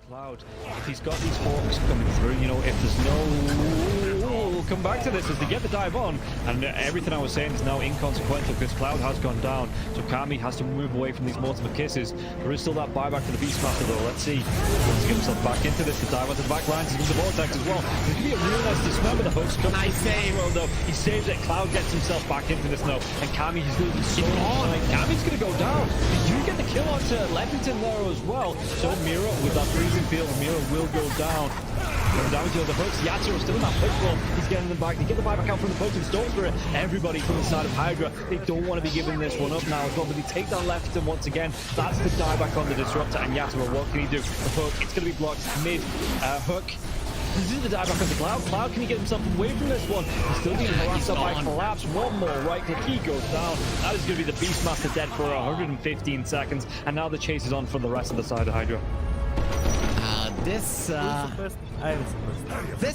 [SPEAKER 9] Cloud, if he's got these hawks coming through, you know, if there's no... We'll come back to this as they get the dive on, and everything I was saying is now inconsequential because Cloud has gone down, so Kami has to move away from these multiple kisses. There is still that buyback for the Beastmaster though. Let's see. He wants to get himself back into this. The dive onto the back lines into the Vortex as well. There's going to be a real nice dismember. The hooks come. Nice save. Though. He saves it. Cloud gets himself back into this now, and Kami is losing so much time. Kami's going to go down. Did you get the kill onto Levington there as well? So Mira with that freezing field, Mira will go down. Going down to the hooks. Yatsuro's still in that push roll. He's getting them back. They get the buyback out from the potion Storm Spirit. Everybody from the side of Hydra. They don't want to be giving this one up now as well, but they take down Lefton once again. That's the dieback on the Disruptor, and Yaturo, what can he do? The hook, it's going to be blocked mid hook. This is the dieback on the Cloud. Cloud, can he get himself away from this one? He's still being harassed by Collapse. One more right click, he goes down. That is going to be the Beastmaster dead for 115 seconds, and now the chase is on for the rest of the side of Hydra.
[SPEAKER 11] This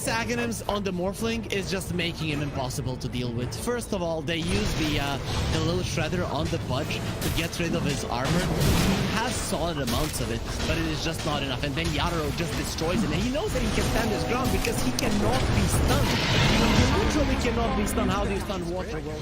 [SPEAKER 11] Aghanims on the Morphling is just making him impossible to deal with. First of all, they use the little shredder on the Pudge to get rid of his armor. He has solid amounts of it, but it is just not enough. And then Yatoro just destroys it, and he knows that he can stand his ground because he cannot be stunned. He literally cannot be stunned. How do you stun water? Well,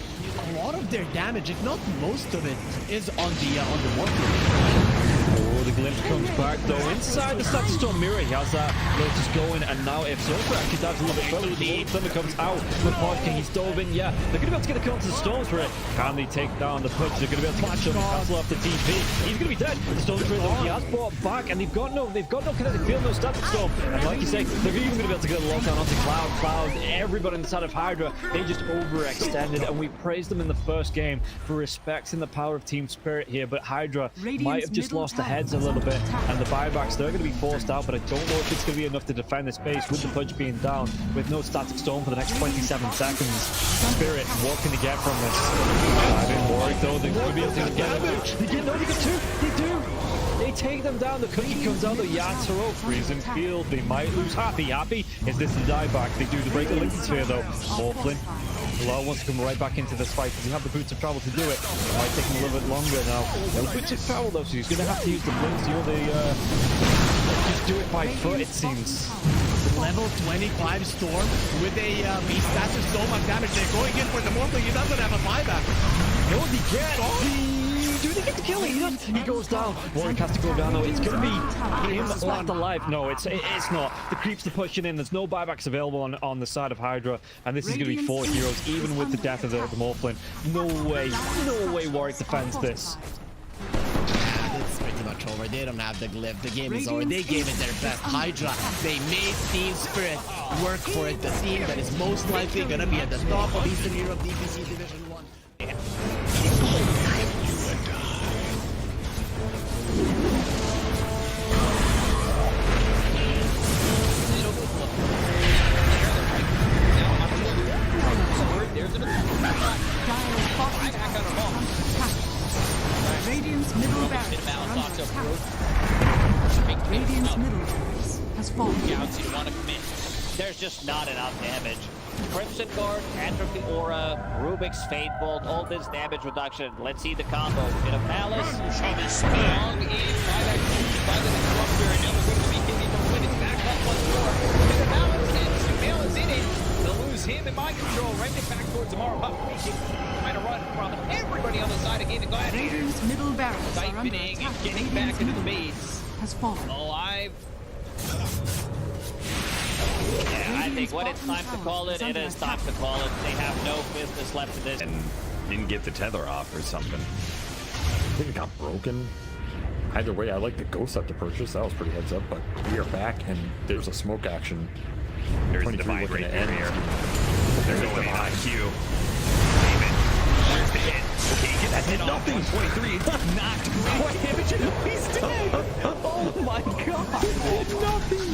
[SPEAKER 11] a lot of their damage, if not most of it, is on the Morphling.
[SPEAKER 9] Oh, the glimpse comes back though. Inside the Static Storm Mirror, he has that Lotus going, and now if Zofra actually dives a little bit further with the Thunder comes out from Pod King, he's dove in, yeah. They're going to be able to get a kill onto the Storm Spirit. Can they take down the Pudge? They're going to be able to catch him and cancel off the TP. He's going to be dead. The Storm Spirit though, he has brought back, and they've got no kinetic field, no Static Storm. And like you say, they're even going to be able to get a lockdown onto Cloud. Everybody inside of Hydra, they just overextended, and we praised them in the first game for respecting the power of Team Spirit here, but Hydra might have just lost the heads a little bit, and the buybacks, they're going to be forced out, but I don't know if it's going to be enough to defend this base with the Pudge being down, with no Static Storm for the next 27 seconds. Spirit, what can they get from this? I'm worried though, they're going to be able to get it. They get two, they do! They take them down, the cookie comes out, the Yatoro, freezing field, they might lose Happy. Is this the dieback? They do, they break the Lincoln Sphere though. Morphlin. Law wants to come right back into this fight because he have the boots of travel to do it. It might take him a little bit longer now. No boots of travel though, so he's going to have to use the blinks. You know, just do it by foot, it seems.
[SPEAKER 11] Level 25 Storm with a beast. That's just so much damage. They're going in for the Morphling. He doesn't have a buyback. No, he gets. Do they get the kill? He goes down. Warwick has to go down though. It's going to be him left alive. No, it's not. The creeps are pushing in. There's no buybacks available on the side of Hydra, and this is going to be 4 heroes, even with the death of the Morphling. No way Warwick defends this. It's pretty much over. They don't have the glyph. The game is over. They gave it their best. Hydra, they made Team Spirit work for it. The team that is most likely going to be at the top of Eastern Europe DPC Division 1.
[SPEAKER 10] Radiant's middle barracks Radiant's middle barracks has fallen.
[SPEAKER 12] Galaxy want to commit. There's just not enough damage. Crimson Guard, Atrophy Aura, Rubik's Fate Bolt, all this damage reduction. Let's see the combo. Bit of Malice. Shami strong in by that by the Disruptor, and now they're going to be getting the win. It's back up once more. Bit of Malice, and Sumail is in it. They'll lose him in mind control. Right it back towards tomorrow. Trying to run from everybody on the side of Gaimin Gladiators.
[SPEAKER 10] Radiant's middle barracks
[SPEAKER 12] siphoning and getting back into the base.
[SPEAKER 10] Has fallen.
[SPEAKER 12] Alive. Yeah, I think when it's time to call it, it is time to call it. They have no business left in this.
[SPEAKER 7] And didn't get the tether off or something. I think it got broken. Either way, I like the Ghost up to purchase. That was pretty heads up, but we are back and there's a smoke action.
[SPEAKER 13] There's a divine right here. They're going in on Q. There's the hit. Okay, get that hit off. 123. Knocked. What damage? He's dead.
[SPEAKER 11] Oh my god.
[SPEAKER 9] Nothing.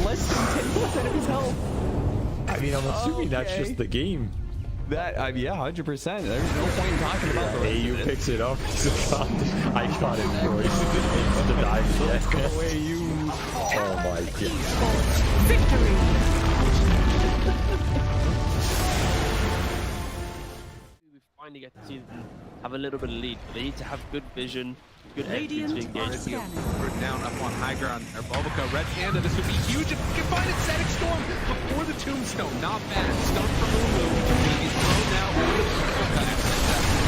[SPEAKER 11] Less than 10% of his health.
[SPEAKER 7] I mean, I'm assuming that's just the game.
[SPEAKER 3] That, yeah, 100%. There's no point in talking about the
[SPEAKER 7] AU picks it up. I got it, bro. The dive. Let's go away, you. Oh my god.
[SPEAKER 10] Victory.
[SPEAKER 14] We finally get to see have a little bit of lead, but they need to have good vision, good entry to engage.
[SPEAKER 15] We're down up on high ground. Bovica, Red Panda, this would be huge if we can find it. Static Storm before the Tombstone. Not bad. Stone for Lulu. He's thrown now over the Bovica.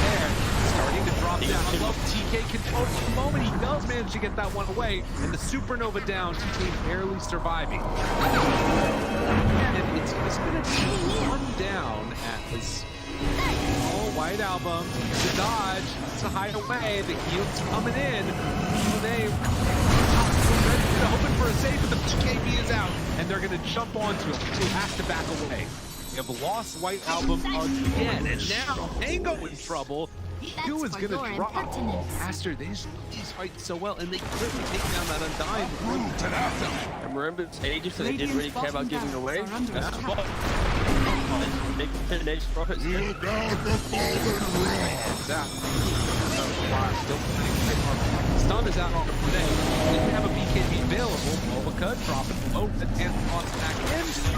[SPEAKER 15] There. Starting to drop down. I love TK control for the moment. He does manage to get that one away. And the Supernova down. TK barely surviving. And it's going to be one down as White Album, the dodge, to hide away, the heal's coming in. They hoping for a save, but the BKB is out, and they're going to jump onto him. He has to back away. They have lost White Album again, and now Tango in trouble. Q is going to drop. Faster, these fight so well, and they quickly take down that Undying before the Tenacto.
[SPEAKER 14] And remember, it's ages, so they didn't really care about giving away. Big finish profits.
[SPEAKER 15] Stun is out on the play. They have a BKB available. Bovica dropping low. The Tanthos back in.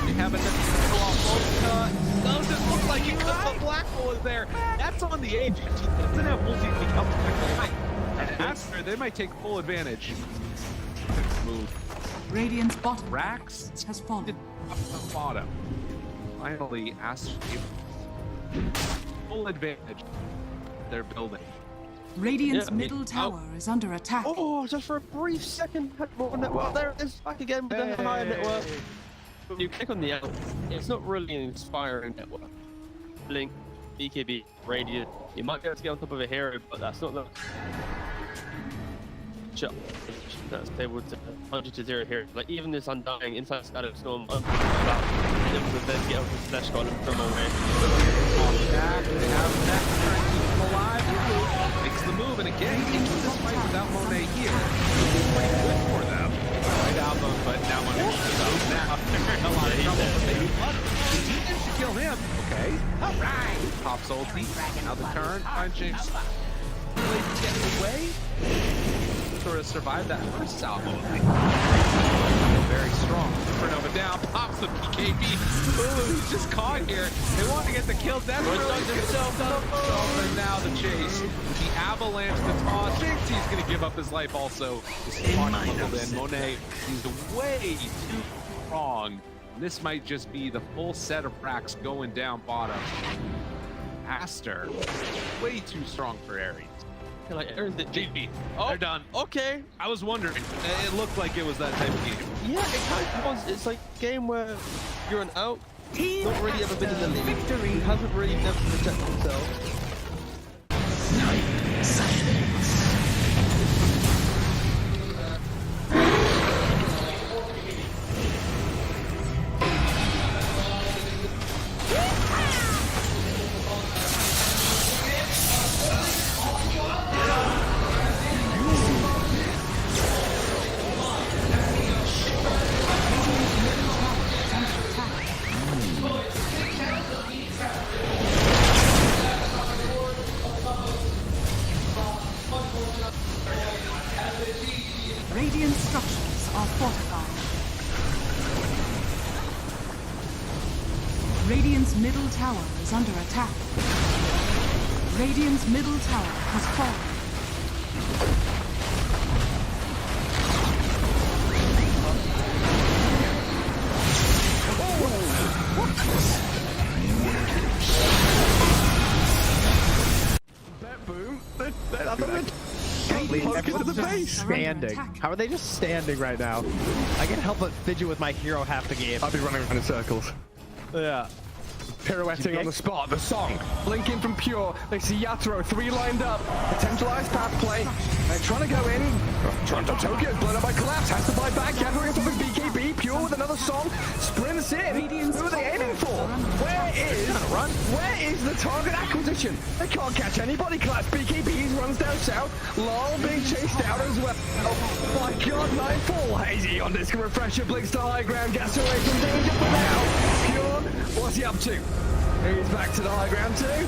[SPEAKER 15] They have another kill off Bovica. Doesn't look like it because the Black Hole is there. That's on the agent. He doesn't have multi to come back to fight. And after, they might take full advantage. Move.
[SPEAKER 10] Radiant's bottom
[SPEAKER 15] Rax
[SPEAKER 10] has fallen.
[SPEAKER 15] Up the bottom. Finally, Astro full advantage. They're building.
[SPEAKER 10] Radiant's middle tower is under attack.
[SPEAKER 14] Oh, just for a brief second, well, there it is, back again with the higher network. When you click on the L, it's not really an inspiring network. Blink, BKB, Radiant, you might be able to get on top of a hero, but that's not the that's able to 100-0 here. Like even this Undying inside Static Storm, able to then get up with Slash God and from away.
[SPEAKER 15] They have that turn, keep him alive. Makes the move, and again, into this fight without Monet here. It's pretty good for them. Right album, but now Monet is out. Now they're in a lot of trouble, but they managed to kill him. Okay. Alright. Pops ulti. Now the turn, punching. Get away. Sort of survived that first salvo. Very strong. Supernova down, pops the BKB. Ooh, he's just caught here. They want to get the kill. That's really himself up. And now the chase. With the avalanche, the toss. Thinks he's going to give up his life also. This is buckled in. Monet, he's way too strong. This might just be the full set of racks going down bottom. Aster, way too strong for Ares.
[SPEAKER 14] Like Aaron's the GP. Oh,
[SPEAKER 15] they're done.
[SPEAKER 14] Okay.
[SPEAKER 15] I was wondering. It looked like it was that type of game.
[SPEAKER 14] Yeah, it kind of was. It's like a game where you're an out, not really ever been in the league, he hasn't really never protected himself.
[SPEAKER 10] Radiant structures are fortified. Radiant's middle tower is under attack. Radiant's middle tower has fallen.
[SPEAKER 18] Everyone's just standing. How are they just standing right now? I can't help but fidget with my hero half the game.
[SPEAKER 16] I'll be running around in circles.
[SPEAKER 18] Yeah.
[SPEAKER 16] Pirouetting on the spot, the song. Blinking from Pure. They see Yatoro, 3 lined up. Potentialized path play. They're trying to go in. Toronto Tokyo, blown up by Collapse. Has to buy back. Yatoro gets off his BKB. Pure with another song. Sprints in. Who are they aiming for? Where is the target acquisition? They can't catch anybody. Collapse BKBs runs down south. Lol being chased out as well. Oh my god, 9-4. Hazy on disc refresher. Blinks to high ground. Gets away from danger for now. Pure, what's he up to? He's back to the high ground too.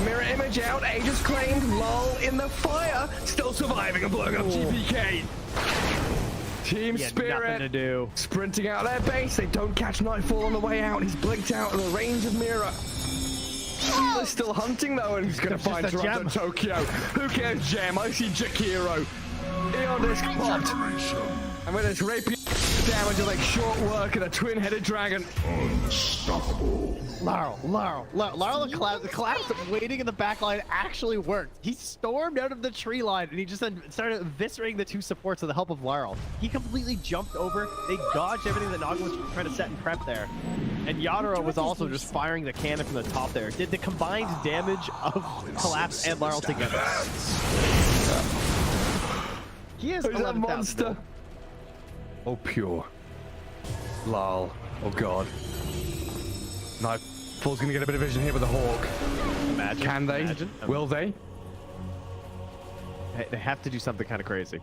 [SPEAKER 16] Mirror image out, Aegis claimed, lol in the fire, still surviving and blowing up GPK. Team Spirit,
[SPEAKER 18] nothing to do.
[SPEAKER 16] Sprinting out their base, they don't catch Nightfall on the way out, he's blinked out of the range of Mirror. He's still hunting though, and he's going to find Toronto Tokyo. Who cares, Gem? I see Jakiro. Eon disc popped. And with his rapier damage is like short work and a twin-headed dragon.
[SPEAKER 8] Unstoppable.
[SPEAKER 18] Larl, the collapse waiting in the back line actually worked. He stormed out of the tree line and he just then started eviscerating the two supports with the help of Larl. He completely jumped over. They dodged everything that Naga was trying to set and prep there. And Yadro was also just firing the cannon from the top there. Did the combined damage of Collapse and Larl together. He is a monster.
[SPEAKER 16] Oh, pure. Lol. Oh, God. Nightfall's going to get a bit of vision here with the Hawk.
[SPEAKER 18] Imagine.
[SPEAKER 16] Can they?
[SPEAKER 18] Imagine.
[SPEAKER 16] Will they?
[SPEAKER 18] They have to do something kind of crazy.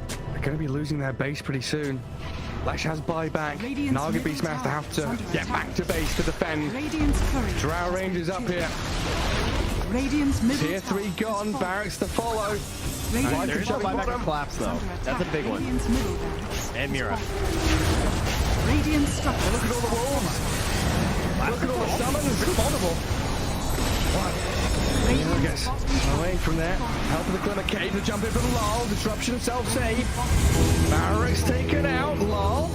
[SPEAKER 16] They're going to be losing their base pretty soon. Lash has buyback. Naga Beastmaster have to get back to base to defend. Drow Rangers up here. Tier 3 gone. Barracks to follow.
[SPEAKER 18] There is no buyback or collapse though. That's a big one. And Mira.
[SPEAKER 16] Radiant structure. Look at all the wolves. Look at all the summons. It's multiple. Mira gets away from there. Help of the Glimmer Cave to jump in from Lol. Disruption self-save. Barracks taken out. Lol.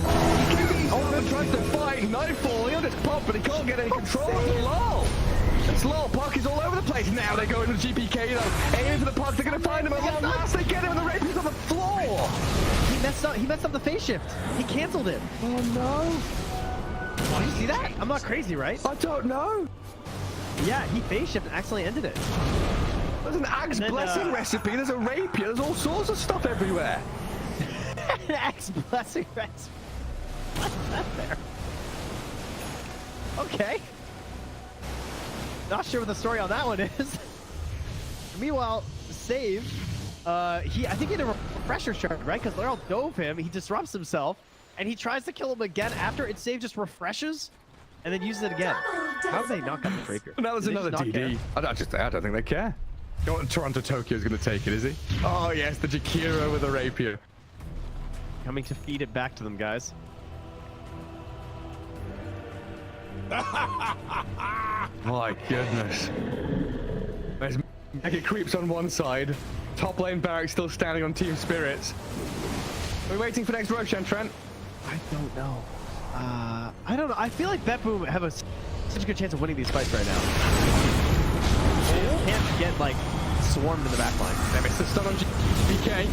[SPEAKER 16] Oh, tries to fight. Nightfall. He'll just pop, but he can't get any control of Lol. It's Lol. Puck is all over the place. Now they go into the GPK though. Aiming for the puck. They're going to find him at long last. They get him and the rapier's on the floor.
[SPEAKER 18] He messed up the phase shift. He canceled it.
[SPEAKER 16] Oh no.
[SPEAKER 18] Oh, you see that? I'm not crazy, right?
[SPEAKER 16] I don't know.
[SPEAKER 18] Yeah, he phase shift and accidentally ended it.
[SPEAKER 16] There's an Axe Blessing recipe. There's a rapier. There's all sorts of stuff everywhere.
[SPEAKER 18] An Axe Blessing recipe. What's that there? Okay. Not sure what the story on that one is. Meanwhile, Save, I think he had a refresher charge, right? Because Laurel dove him, he disrupts himself, and he tries to kill him again after it Save just refreshes, and then uses it again. How have they not got the Drapier?
[SPEAKER 16] Now there's another DD. I don't think they care. You know what, Toronto Tokyo's going to take it, is he? Oh yes, the Jakiro with a rapier.
[SPEAKER 18] Coming to feed it back to them, guys.
[SPEAKER 16] My goodness. There's Mega Creeps on one side. Top lane Barracks still standing on Team Spirits. We're waiting for next Roshan, Trent.
[SPEAKER 18] I don't know. I don't know. I feel like BetBoom have such a good chance of winning these fights right now. They can't get, like, swarmed in the back line.
[SPEAKER 16] They missed the stun on BK.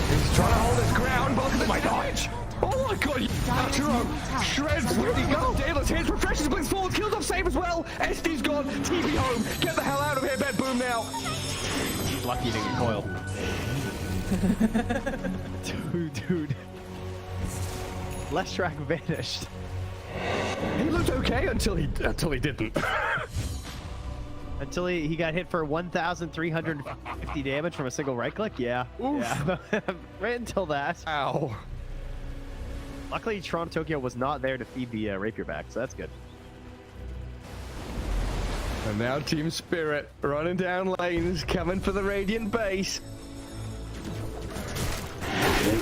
[SPEAKER 16] He's trying to hold his ground, but look at my dodge! Oh my god, Yaturo shreds. Where'd he go? Daedalus hits, refreshes, blinks forward, kills off Save as well. SD's gone, TV home. Get the hell out of here, BetBoom now.
[SPEAKER 18] Lucky he didn't get coiled. Dude. Leshrac vanished.
[SPEAKER 16] He looked okay until he didn't.
[SPEAKER 18] Until he got hit for 1,350 damage from a single right click? Yeah. Oof. Yeah. Right until that.
[SPEAKER 16] Ow.
[SPEAKER 18] Luckily, Toronto Tokyo was not there to feed the rapier back, so that's good.
[SPEAKER 16] And now Team Spirit running down lanes, coming for the Radiant base.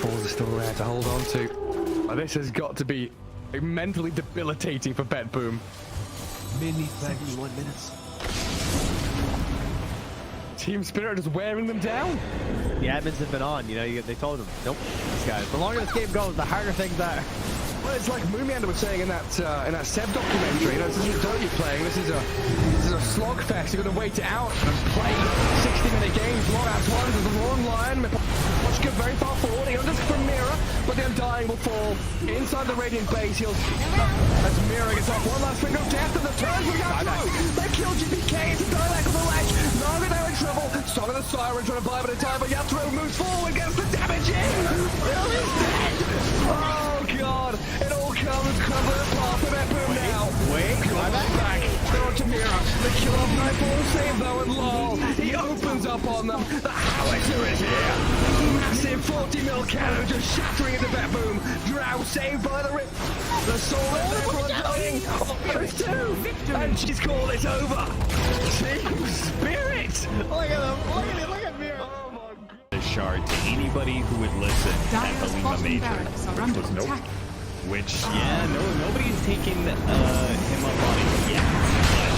[SPEAKER 16] Balls are still there to hold on to. This has got to be mentally debilitating for BetBoom.
[SPEAKER 18] 71 minutes.
[SPEAKER 16] Team Spirit is wearing them down.
[SPEAKER 18] The admins have been on, you know, they told them, nope, these guys. The longer this game goes, the harder things are.
[SPEAKER 16] Well, it's like Moomiander was saying in that Seb documentary. You know, this isn't Dota you're playing. This is a slogfest. You're going to wait it out and play 60-minute games. Long as one is the wrong line. Watch go very far forward. He'll just from Mira, but the Undying will fall inside the Radiant base. He'll as Mira gets off one last finger of death and the turns will go through. They kill GPK. It's a dialect on the ledge. Naga now in trouble. Song of the Siren trying to buy a bit of time, but Yatro moves forward, gets the damage in. Will is dead. Oh god. It all comes crumbling apart for BetBoom now. Wait, back. Throw it to Mira. They kill off Nightfall, save though, and LOL. He opens up on them. The howitzer is here. Massive 40 mil cannon just shattering into BetBoom. Drow saved by the rip. The soul is everyone dying. There's two. And she's called it over. Team Spirit.
[SPEAKER 18] Look at them. Look at Mira.
[SPEAKER 16] Oh my god.
[SPEAKER 7] The shard to anybody who would listen at the Lima Major, which was nope.
[SPEAKER 13] which, yeah, nobody's taken him up on it yet. But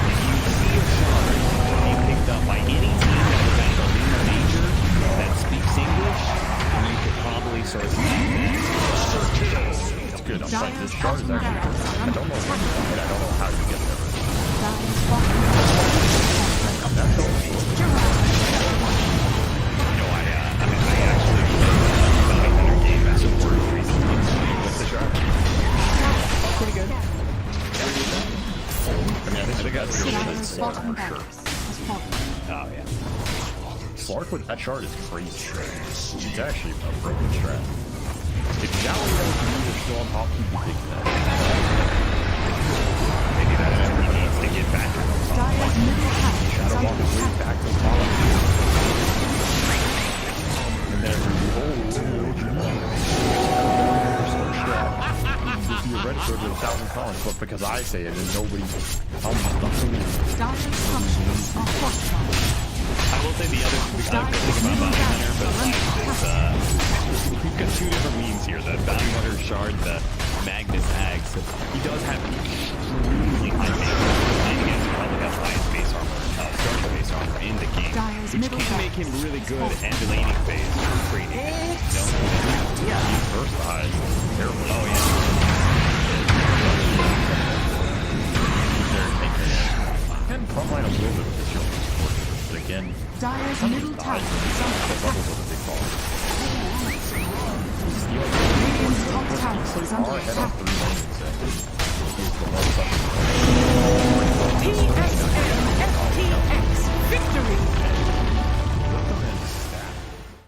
[SPEAKER 13] if you see a shard being picked up by any team that is at the league major that speaks English, then you could probably source it.
[SPEAKER 7] It's good. I'm like, this shard is actually good. I don't know when, and I don't know how you get there. That's all. I actually found another game that's important recently with the shard. Pretty good. I think that's really Slark for sure. Oh, yeah. Slark with that shard is crazy. It's actually a broken strat. If Galileo is still on top, he'd be taking that. Maybe that everybody needs to get back on top. Shadow Walk is way back to the top. And then if you registered with 1,000 comments, but because I say it and nobody
[SPEAKER 13] I will say the other good thing about Bounty Hunter, but is we've got two different memes here. The Bounty Hunter shard, the Magnus Ags. He does have extremely high base armor. And he probably has highest base armor, starting base armor in the game, which can make him really good at the laning phase for trading. Yeah, he's versatile. Terrible. Oh, yeah.
[SPEAKER 7] And frontline a little bit with the shield support, but again,
[SPEAKER 10] Dire's middle tower is under attack. Radiant's top tower is under attack. PSN FTX victory!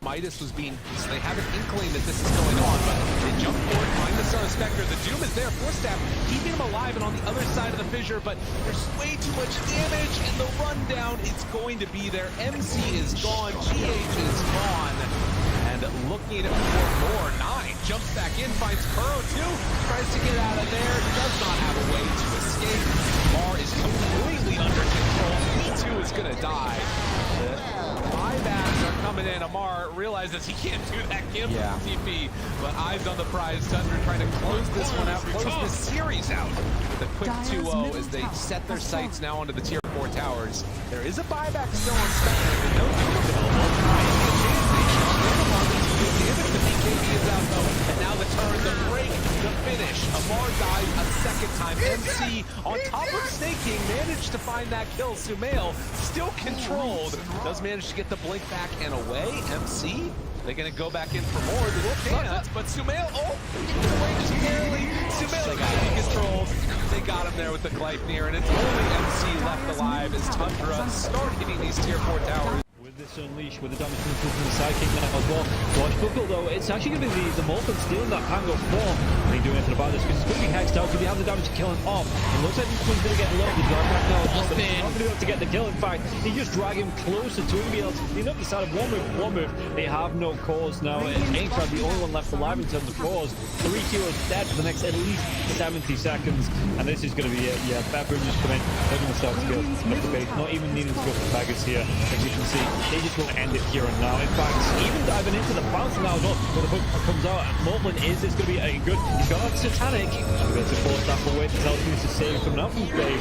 [SPEAKER 15] Midas was being, so they have an inkling that this is going on, but they jump forward, find the Star Spectre. The Doom is there for Staff, keeping him alive and on the other side of the fissure, but there's way too much damage, and the rundown is going to be there. MC is gone, GH is gone, and looking for more. 9 jumps back in, finds Kuro too, tries to get out of there, does not have a way to escape. Mar is completely under control. He too is going to die. Buybacks are coming in. Amar realizes he can't do that kill from TP, but eyes on the prize. Thunder trying to close this one out, close this series out with a quick 2-0 as they set their sights now onto the tier 4 towers. There is a buyback still on Spectre, but no the BKB is out though, and now the turn, the break, the finish. Amar dies a second time. MC on top of Snake King managed to find that kill. Sumail still controlled, does manage to get the blink back and away. MC, they're gonna go back in for more. They can't, but Sumail, away just barely. Sumail got to be controlled. They got him there with the Gleipnir, and it's only MC left alive as Tundra start hitting these tier 4 towers.
[SPEAKER 9] This Unleash with the damage from the sidekick now as well. Watch Buckle though, it's actually going to be the Molten stealing that Pango form. They do anything about this because it's going to be hexed out. Do we have the damage to kill him off? It looks like this one's going to get low. He's got back now as well, but he's not going to be able to get the kill. In fact, he just drag him closer to him. He's not decided one move. They have no cause now. Aincrad, the only one left alive in terms of cause. 3 heroes dead for the next at least 70 seconds. And this is going to be it. Yeah, Badbridge just come in. They're going to start to go up the base. Not even needing to go for Baggers here. As you can see, they just want to end it here and now. In fact, even diving into the bounce now as well. When the hook comes out, Moment is it's going to be a good. He's got Satanic. He's got to force that away to tell him to save coming out from Dave.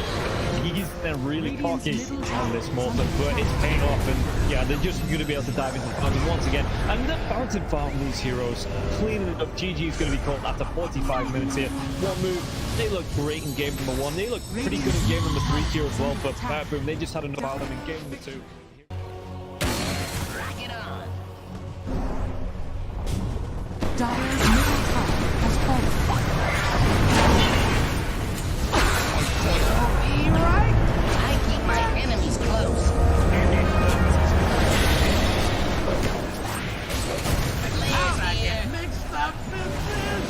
[SPEAKER 9] He's then really cocky on this Moment, but it's paying off. And yeah, they're just going to be able to dive into the fountain once again. And the bouncing fountain, these heroes cleaning it up. GG is going to be called after 45 minutes here. One move. They look great in game number 1. They look pretty good in game number 3 here as well. But boom, they just had enough out of them in game number 2.
[SPEAKER 10] Dire's middle tower has fallen.
[SPEAKER 17] Be right. I keep my enemies close. How I get mixed up in this?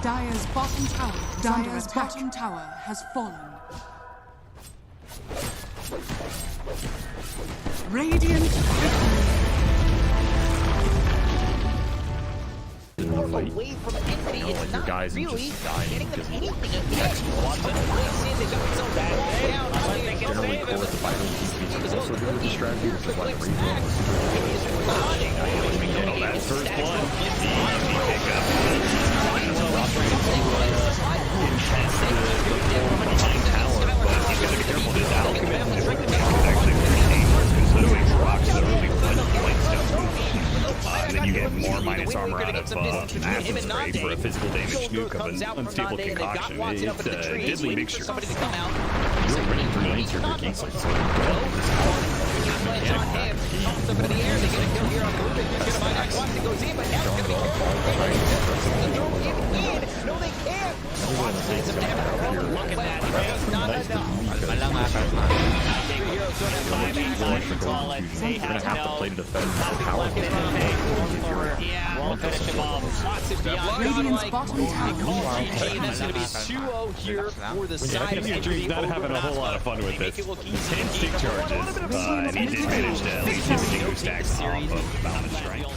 [SPEAKER 10] Dire's bottom tower has fallen. Radiant
[SPEAKER 12] away from Envy, it's
[SPEAKER 7] your
[SPEAKER 12] not
[SPEAKER 7] guys
[SPEAKER 12] really
[SPEAKER 7] just dying
[SPEAKER 12] getting them
[SPEAKER 7] because
[SPEAKER 12] anything in the next one. But we see they got so bad down. I think they can
[SPEAKER 7] generally
[SPEAKER 12] save
[SPEAKER 7] core
[SPEAKER 12] him.
[SPEAKER 7] the vital TPs is also good with the strategy, which is why the redraw was
[SPEAKER 13] Oh, that first blood. Tower, but he's got to be careful. His alchemist is actually pretty dangerous because literally rocks the early point stone. And then you get more minus armor out of acid spray for a physical damage nuke of an unstable concoction. It's a deadly mixture. You're running through lanes here for Kingsley.
[SPEAKER 12] No, they can't. Look at that. That's not enough.
[SPEAKER 7] You're gonna have to play to defend power.
[SPEAKER 12] Yeah, we'll finish him off.
[SPEAKER 10] Radiant's bottom tower.
[SPEAKER 12] That's going to be 2-0 here for the side of
[SPEAKER 13] Dream's not having a whole lot of fun with this. 10 stick charges, and he did manage to at least get the Jingle stacks off of the Bound of Strength.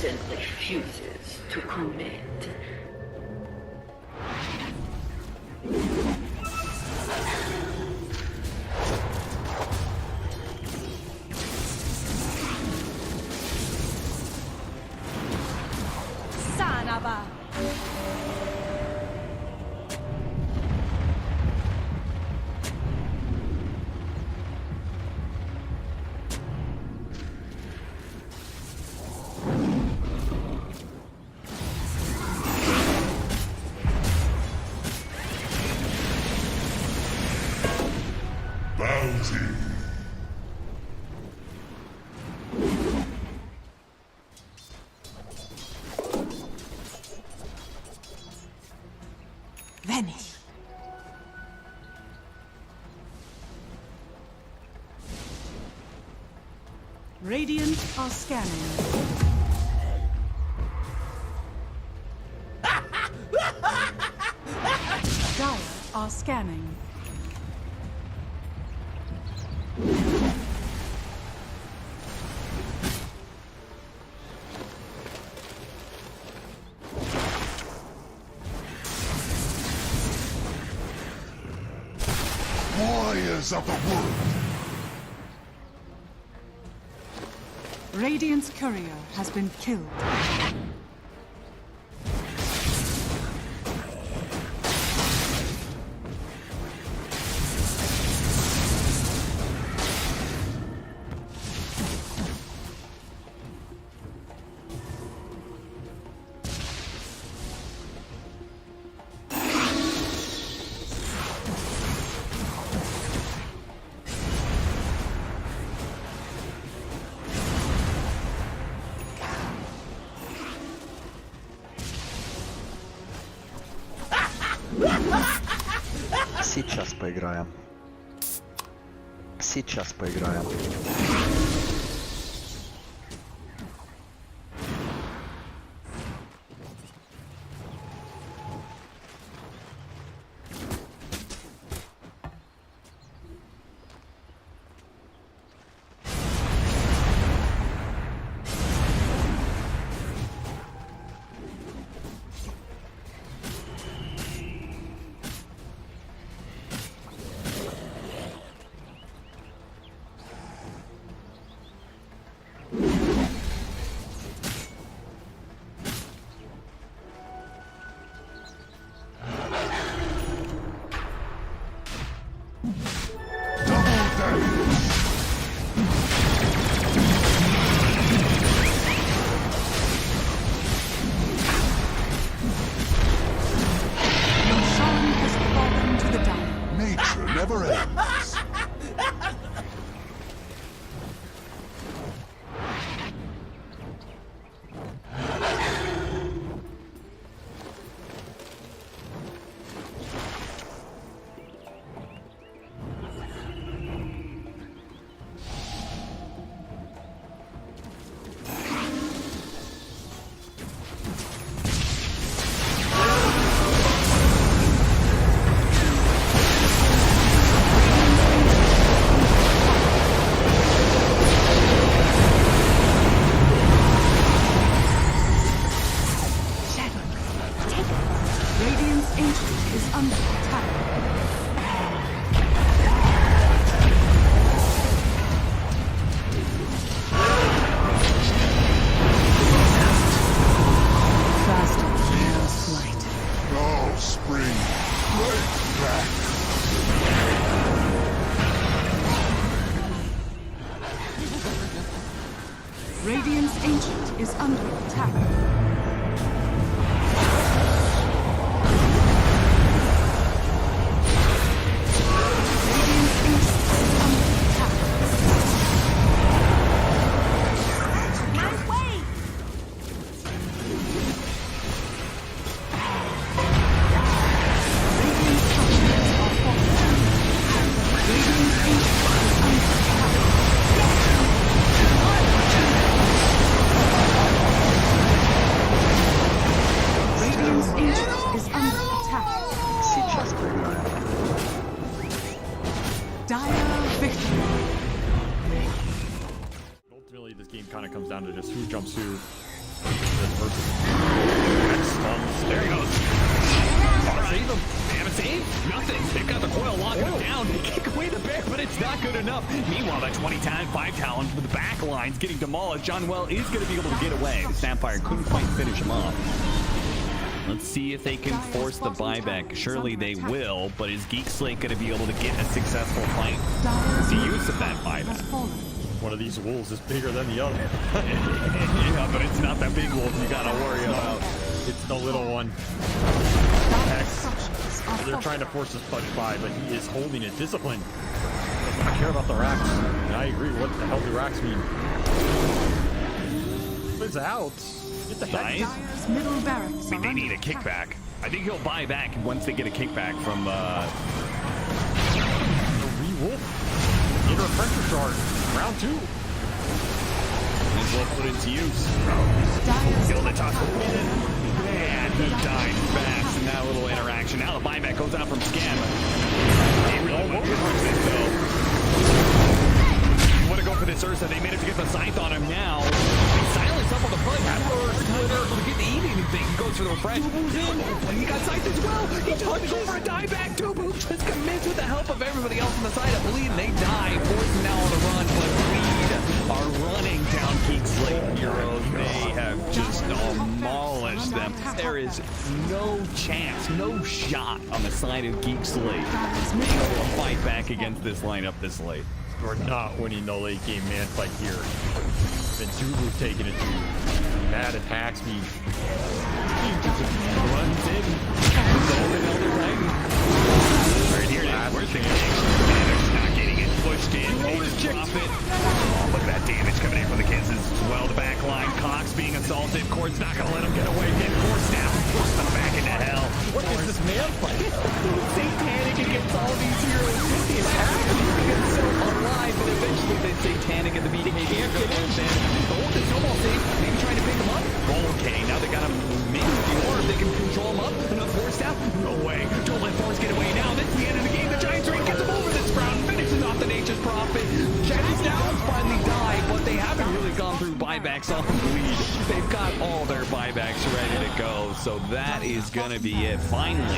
[SPEAKER 17] Then refuses to commit.
[SPEAKER 10] Sanaba. Vanish. Radiant are scanning. Dire are scanning.
[SPEAKER 8] Warriors of the wood.
[SPEAKER 10] Radiant's courier has been killed.
[SPEAKER 19] Сейчас поиграем. Сейчас поиграем.
[SPEAKER 10] Radiant's Ancient is under attack.
[SPEAKER 7] Ultimately, this game kind of comes down to just who jumps who. There he goes.
[SPEAKER 13] Save him. They haven't saved nothing. They've got the coil locking him down. They kick away the bear, but it's not good enough. Meanwhile, that 5 talent with the back lines getting demolished. John Well is going to be able to get away. The Snapfire couldn't quite finish him off. Let's see if they can force the buyback. Surely they will, but is Geek Slate going to be able to get a successful fight? The use of that buyback.
[SPEAKER 7] One of these wolves is bigger than the other.
[SPEAKER 13] Yeah, but it's not that big wolf you got to worry about.
[SPEAKER 7] It's the little one. X. They're trying to force this punch by, but he is holding it. Discipline. I care about the racks. And I agree. What the hell do racks mean? It's out. Get the heck
[SPEAKER 13] I mean, they need a kickback. I think he'll buy back once they get a kickback from
[SPEAKER 7] the re-wolf. Get her pressure charge. Round 2.
[SPEAKER 13] This will put into use. Kill the top. Man, he died fast in that little interaction. Now the buyback goes out from Scam. He really won't punch this though. You want to go for this Ursa. They managed to get the scythe on him now. He silenced up on the front. Twitter to get to eat anything. He goes for the refresh. Dubu's in. He got scythed as well. He touched over a dieback. Dubu just commits with the help of everybody else on the side. I believe they die. Forced now on the run, but Weed are running down Geek Slate Heroes. They have just demolished them. There is no chance, no shot on the side of Geek Slate being able to fight back against this lineup this late.
[SPEAKER 7] We're not winning the late game man fight here. Then Dubu's taking it to Mad attacks me.
[SPEAKER 13] Runs in. Right here, where's the kick? They're not getting it pushed in. They drop it. Oh, look at that damage coming in from the kids as well. The back line, Cox being assaulted. Cord's not going to let him get away. Get forced down. Forced them back into hell.
[SPEAKER 7] What is this man fight?
[SPEAKER 13] Satanic against all these heroes. He is keeping himself alive, but eventually they Satanic at the BKB can't get in. The hold is almost safe. Maybe trying to pick him up. Okay, now they got him maybe more if they can control him up. Enough force down. No way. Don't let Force get away now. That's the end of the game. The Giants Ring gets him over this round. Finishes off the Nature's Prophet. Giants now finally die, but they haven't really gone through buybacks on the lead. They've got all their buybacks ready to go, so that is going to be it. Finally,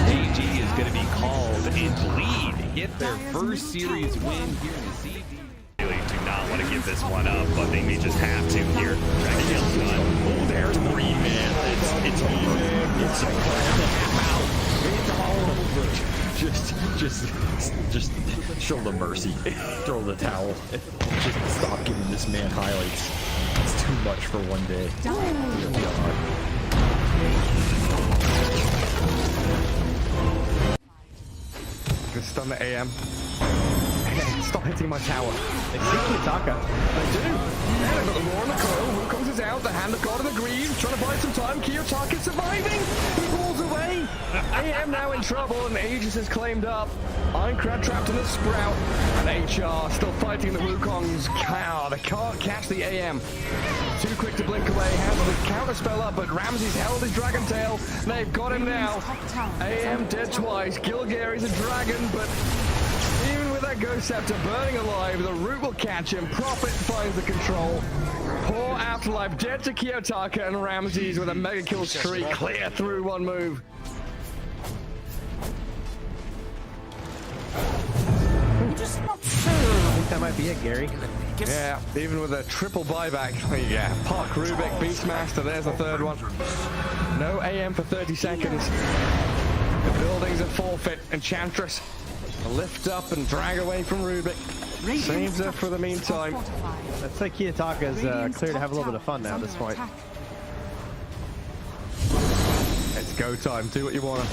[SPEAKER 13] AG is going to be called into lead to get their first series win here in the CD. Really do not want to give this one up, but they may just have to here. Dragon Tail's done. Oh, there's Green Man. It's over. It's over. It's all over.
[SPEAKER 7] Just show the mercy. Throw the towel. Just stop giving this man highlights. It's too much for one day.
[SPEAKER 16] Just stun the AM. Stop hitting my tower.
[SPEAKER 18] They see Kiyotaka.
[SPEAKER 16] They do. And I've got the Roar on the coil. Wukong's is out. The Hand of God in the green. Trying to buy some time. Kiyotaka surviving. He pulls away. AM now in trouble, and Aegis is claimed up. Ironcrad trapped in the Sprout. And HR still fighting the Wukong's cow. They can't catch the AM. Too quick to blink away. Has the counter spell up, but Ramsey's held his Dragon Tail. They've got him now. AM dead twice. Gilgary's a dragon, but even with that Ghost Scepter burning alive, the root will catch him. Prophet finds the control. Poor Afterlife dead to Kiyotaka, and Ramses with a mega kill streak clear through one move.
[SPEAKER 18] I think that might be it, Gary.
[SPEAKER 16] Yeah, even with a triple buyback. Yeah, Puck, Rubik, Beastmaster, there's the third one. No AM for 30 seconds. The building's at forfeit. Enchantress lift up and drag away from Rubik. Saves her for the meantime.
[SPEAKER 18] Let's say Kiyotaka's clear to have a little bit of fun now at this point.
[SPEAKER 16] It's go time. Do what you want.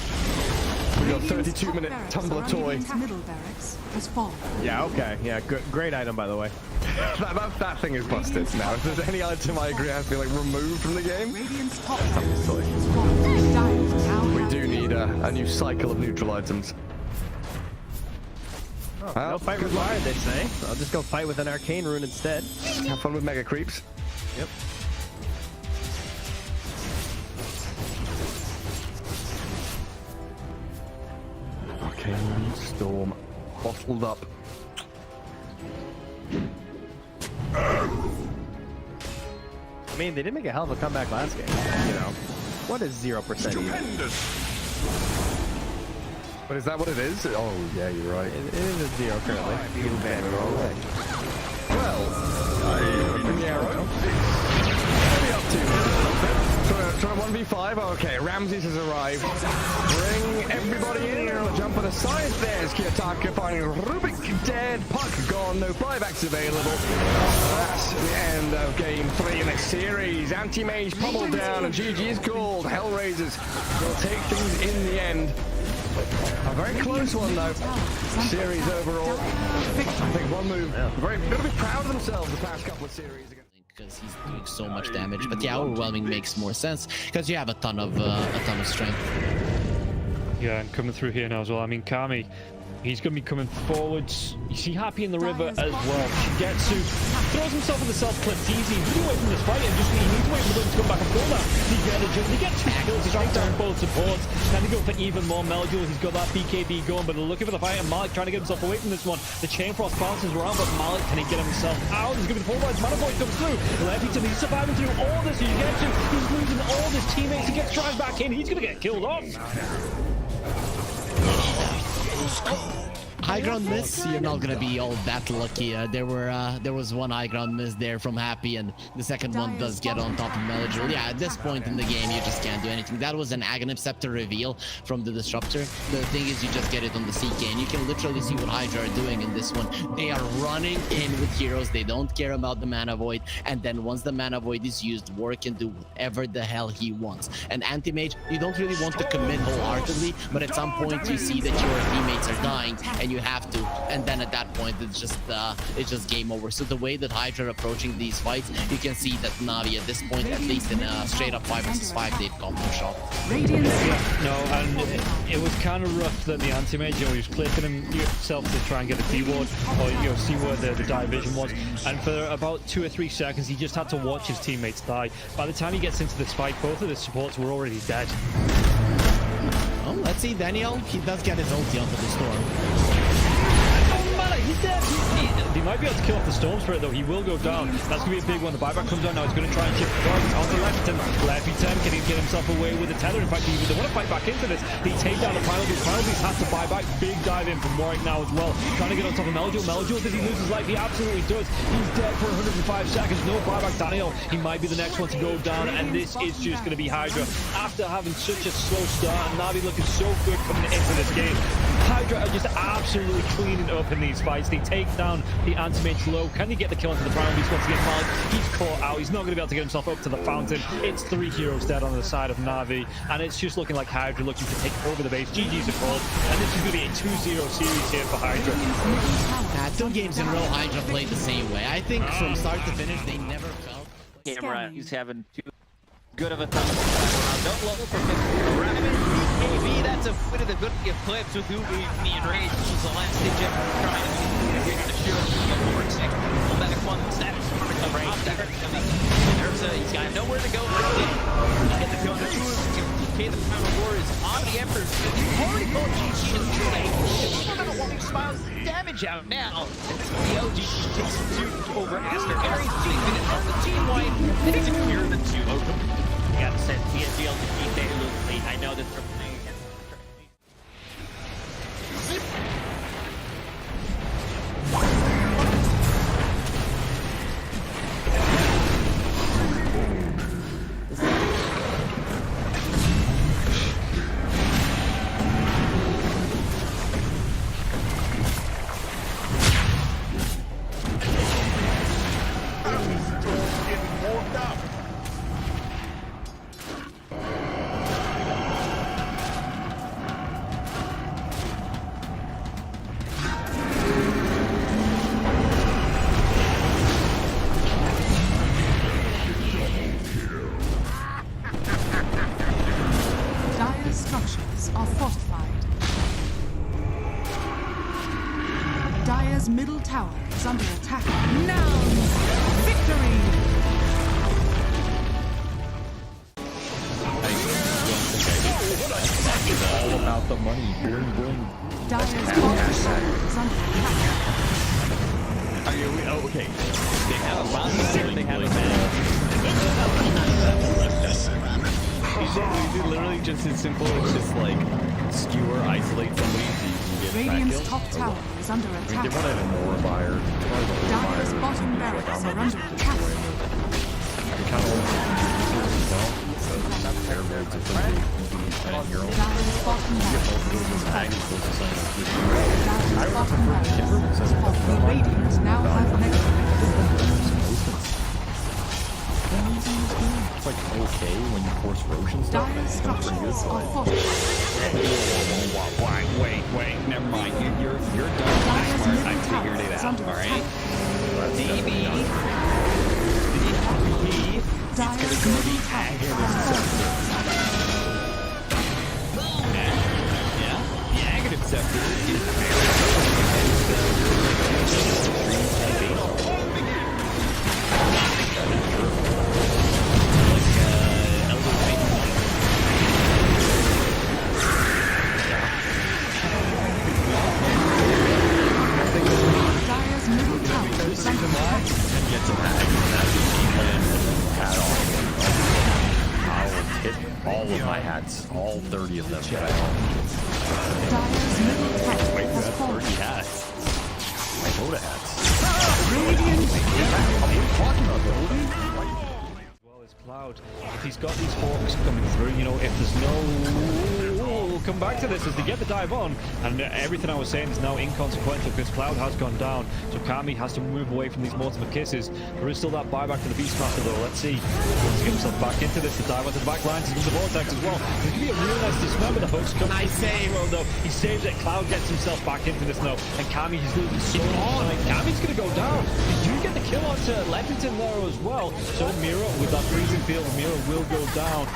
[SPEAKER 16] We got 32-minute tumbler toy.
[SPEAKER 18] Yeah, okay. Yeah, good, great item, by the way.
[SPEAKER 16] that thing is busted now. If there's any item I agree has to be like removed from the game, tumbler's toy. We do need a new cycle of neutral items.
[SPEAKER 18] Oh, well, no fight required, they say. I'll just go fight with an arcane rune instead.
[SPEAKER 16] Have fun with mega creeps.
[SPEAKER 18] Yep.
[SPEAKER 16] Arcane storm bottled up.
[SPEAKER 18] I mean, they did make a hell of a comeback last game. You know, what is 0% even?
[SPEAKER 16] But is that what it is? Oh, yeah, you're right.
[SPEAKER 18] It is a 0 currently.
[SPEAKER 16] Well, bring the arrow. What are we up to? Try 1v5. Okay, Ramses has arrived. Bring everybody in. Jump on the side. There's Kiyotaka finding Rubik dead. Puck gone. No buybacks available. That's the end of game 3 in the series. Anti-Mage pummeled down and GG is called. Hellraisers will take things in the end. A very close one though. Series overall. I think one move. They're going to be proud of themselves the past couple of series.
[SPEAKER 11] Because he's doing so much damage, but yeah, overwhelming makes more sense because you have a ton of strength.
[SPEAKER 9] Yeah, and coming through here now as well. I mean, Kami, he's going to be coming forwards. You see Happy in the river as well. Shigetsu throws himself on the self-clip. It's easy. He's really away from this fight and just he needs to wait for them to come back and pull that. They get 2 kills. He's right down both supports. Now they go for even more. Melgil, he's got that BKB going, but they're looking for the fight, and Malik trying to get himself away from this one. The Chain Frost bounces around, but Malik, can he get himself out? He's going to be full-wise. Manaboy comes through. Leffington, he's surviving through all this. Shigetsu, he's losing all his teammates. He gets drive back in. He's going to get killed off.
[SPEAKER 11] High ground miss, you're not gonna be all that lucky. There was one high ground miss there from Happy, and the second one does get on top of Melodril. Yeah, at this point in the game, you just can't do anything. That was an Aghanim Scepter reveal from the Disruptor. The thing is, you just get it on the CK, and you can literally see what Hydra are doing in this one. They are running in with heroes. They don't care about the Mana Void, and then once the Mana Void is used, War can do whatever the hell he wants. And Anti-Mage, you don't really want to commit wholeheartedly, but at some point you see that your teammates are dying, and you have to, and then at that point it's just game over. So the way that Hydra are approaching these fights, you can see that Na'Vi at this point, at least in a straight up 5 versus 5, they've got no shot.
[SPEAKER 9] No, and it was kind of rough that the Anti-Mage, he was clicking himself to try and get a D-ward, or see where the dive vision was, and for about 2 or 3 seconds he just had to watch his teammates die. By the time he gets into this fight, both of the supports were already dead.
[SPEAKER 11] Well, let's see, Daniel, he does get his ulti onto the storm.
[SPEAKER 9] He's dead. He might be able to kill off the Storm Spirit though. He will go down. That's going to be a big one. The buyback comes down now. He's going to try and chip the target onto Leffington. Leffington can he get himself away with the tether? In fact, they want to fight back into this. They take down the Final Beast. Final Beast has to buy back. Big dive in from Warwick now as well. Trying to get on top of Melgil. Melgil, does he lose his life? He absolutely does. He's dead for 105 seconds. No buyback. Daniel, he might be the next one to go down, and this is just going to be Hydra. After having such a slow start, and Na'Vi looking so good coming into this game, Hydra are just absolutely cleaning up in these fights. They take down the Anti-Mage low. Can he get the kill onto the Prime Beast once again? Malik, he's caught out. He's not going to be able to get himself up to the fountain. It's 3 heroes dead on the side of Na'Vi, and it's just looking like Hydra looking to take over the base. GG's a call, and this is going to be a 2-0 series here for Hydra.
[SPEAKER 11] 2 games in a row, Hydra played the same way. I think from start to finish, they never felt.
[SPEAKER 12] Camera, he's having too good of a time. Don't level for BKB, that's a bit of the good clips with Ubi and Rage. This was the last ditch ever trying to shoot over 6. Well, that is one status. He's got nowhere to go. Get the kill on the DK, the final war is on the Emperor. Already called GG is trying. He's still gonna want to smile damage out now. The LG takes 2 over Aster. Very minutes on the team wipe. And it's clear the 2 open. You gotta send PSG to DK a little late. I know that from playing against
[SPEAKER 13] really just as simple as just like skewer, isolate somebody so you can get
[SPEAKER 10] Radiant's
[SPEAKER 13] back
[SPEAKER 10] top
[SPEAKER 13] kills?
[SPEAKER 10] tower is under
[SPEAKER 7] I mean,
[SPEAKER 10] attack.
[SPEAKER 7] they want to have more buyer.
[SPEAKER 10] Dire's bottom barracks are under attack.
[SPEAKER 7] We kind of so that fair build to and hero.
[SPEAKER 10] Dire's bottom barracks is under attack. Radiant now have
[SPEAKER 7] It's like okay when you force Roshan stuff.
[SPEAKER 10] Dire's
[SPEAKER 7] It's pretty good,
[SPEAKER 10] structures are
[SPEAKER 7] but
[SPEAKER 13] Wait, never mind. You're done. I figured it out. All right. DB. It's gonna go the Aghanim Scepter. Yeah, the Aghanim Scepter is
[SPEAKER 7] all of my hats, all 30 of them.
[SPEAKER 10] Dire's middle tower
[SPEAKER 7] Wait,
[SPEAKER 10] has
[SPEAKER 7] that's
[SPEAKER 10] fallen.
[SPEAKER 7] 30 hats. My Dota hats.
[SPEAKER 9] What are you talking about, well as Cloud, if he's got these hawks coming through, you know, if there's no... We'll come back to this as they get the dive on, and everything I was saying is now inconsequential because Cloud has gone down, so Kami has to move away from these multiple kisses. There is still that buyback to the Beastmaster though. Let's see. Let's get himself back into this. The dive onto the back lines into the vortex as well. There's going to be a real nice dismember. The hooks come. Nice save. Well, though. He saves it. Cloud gets himself back into this now, and Kami is losing so much. Kami's going to go down. They do get the kill onto Leppington there as well. So Mira with that freezing field, Mira will go down.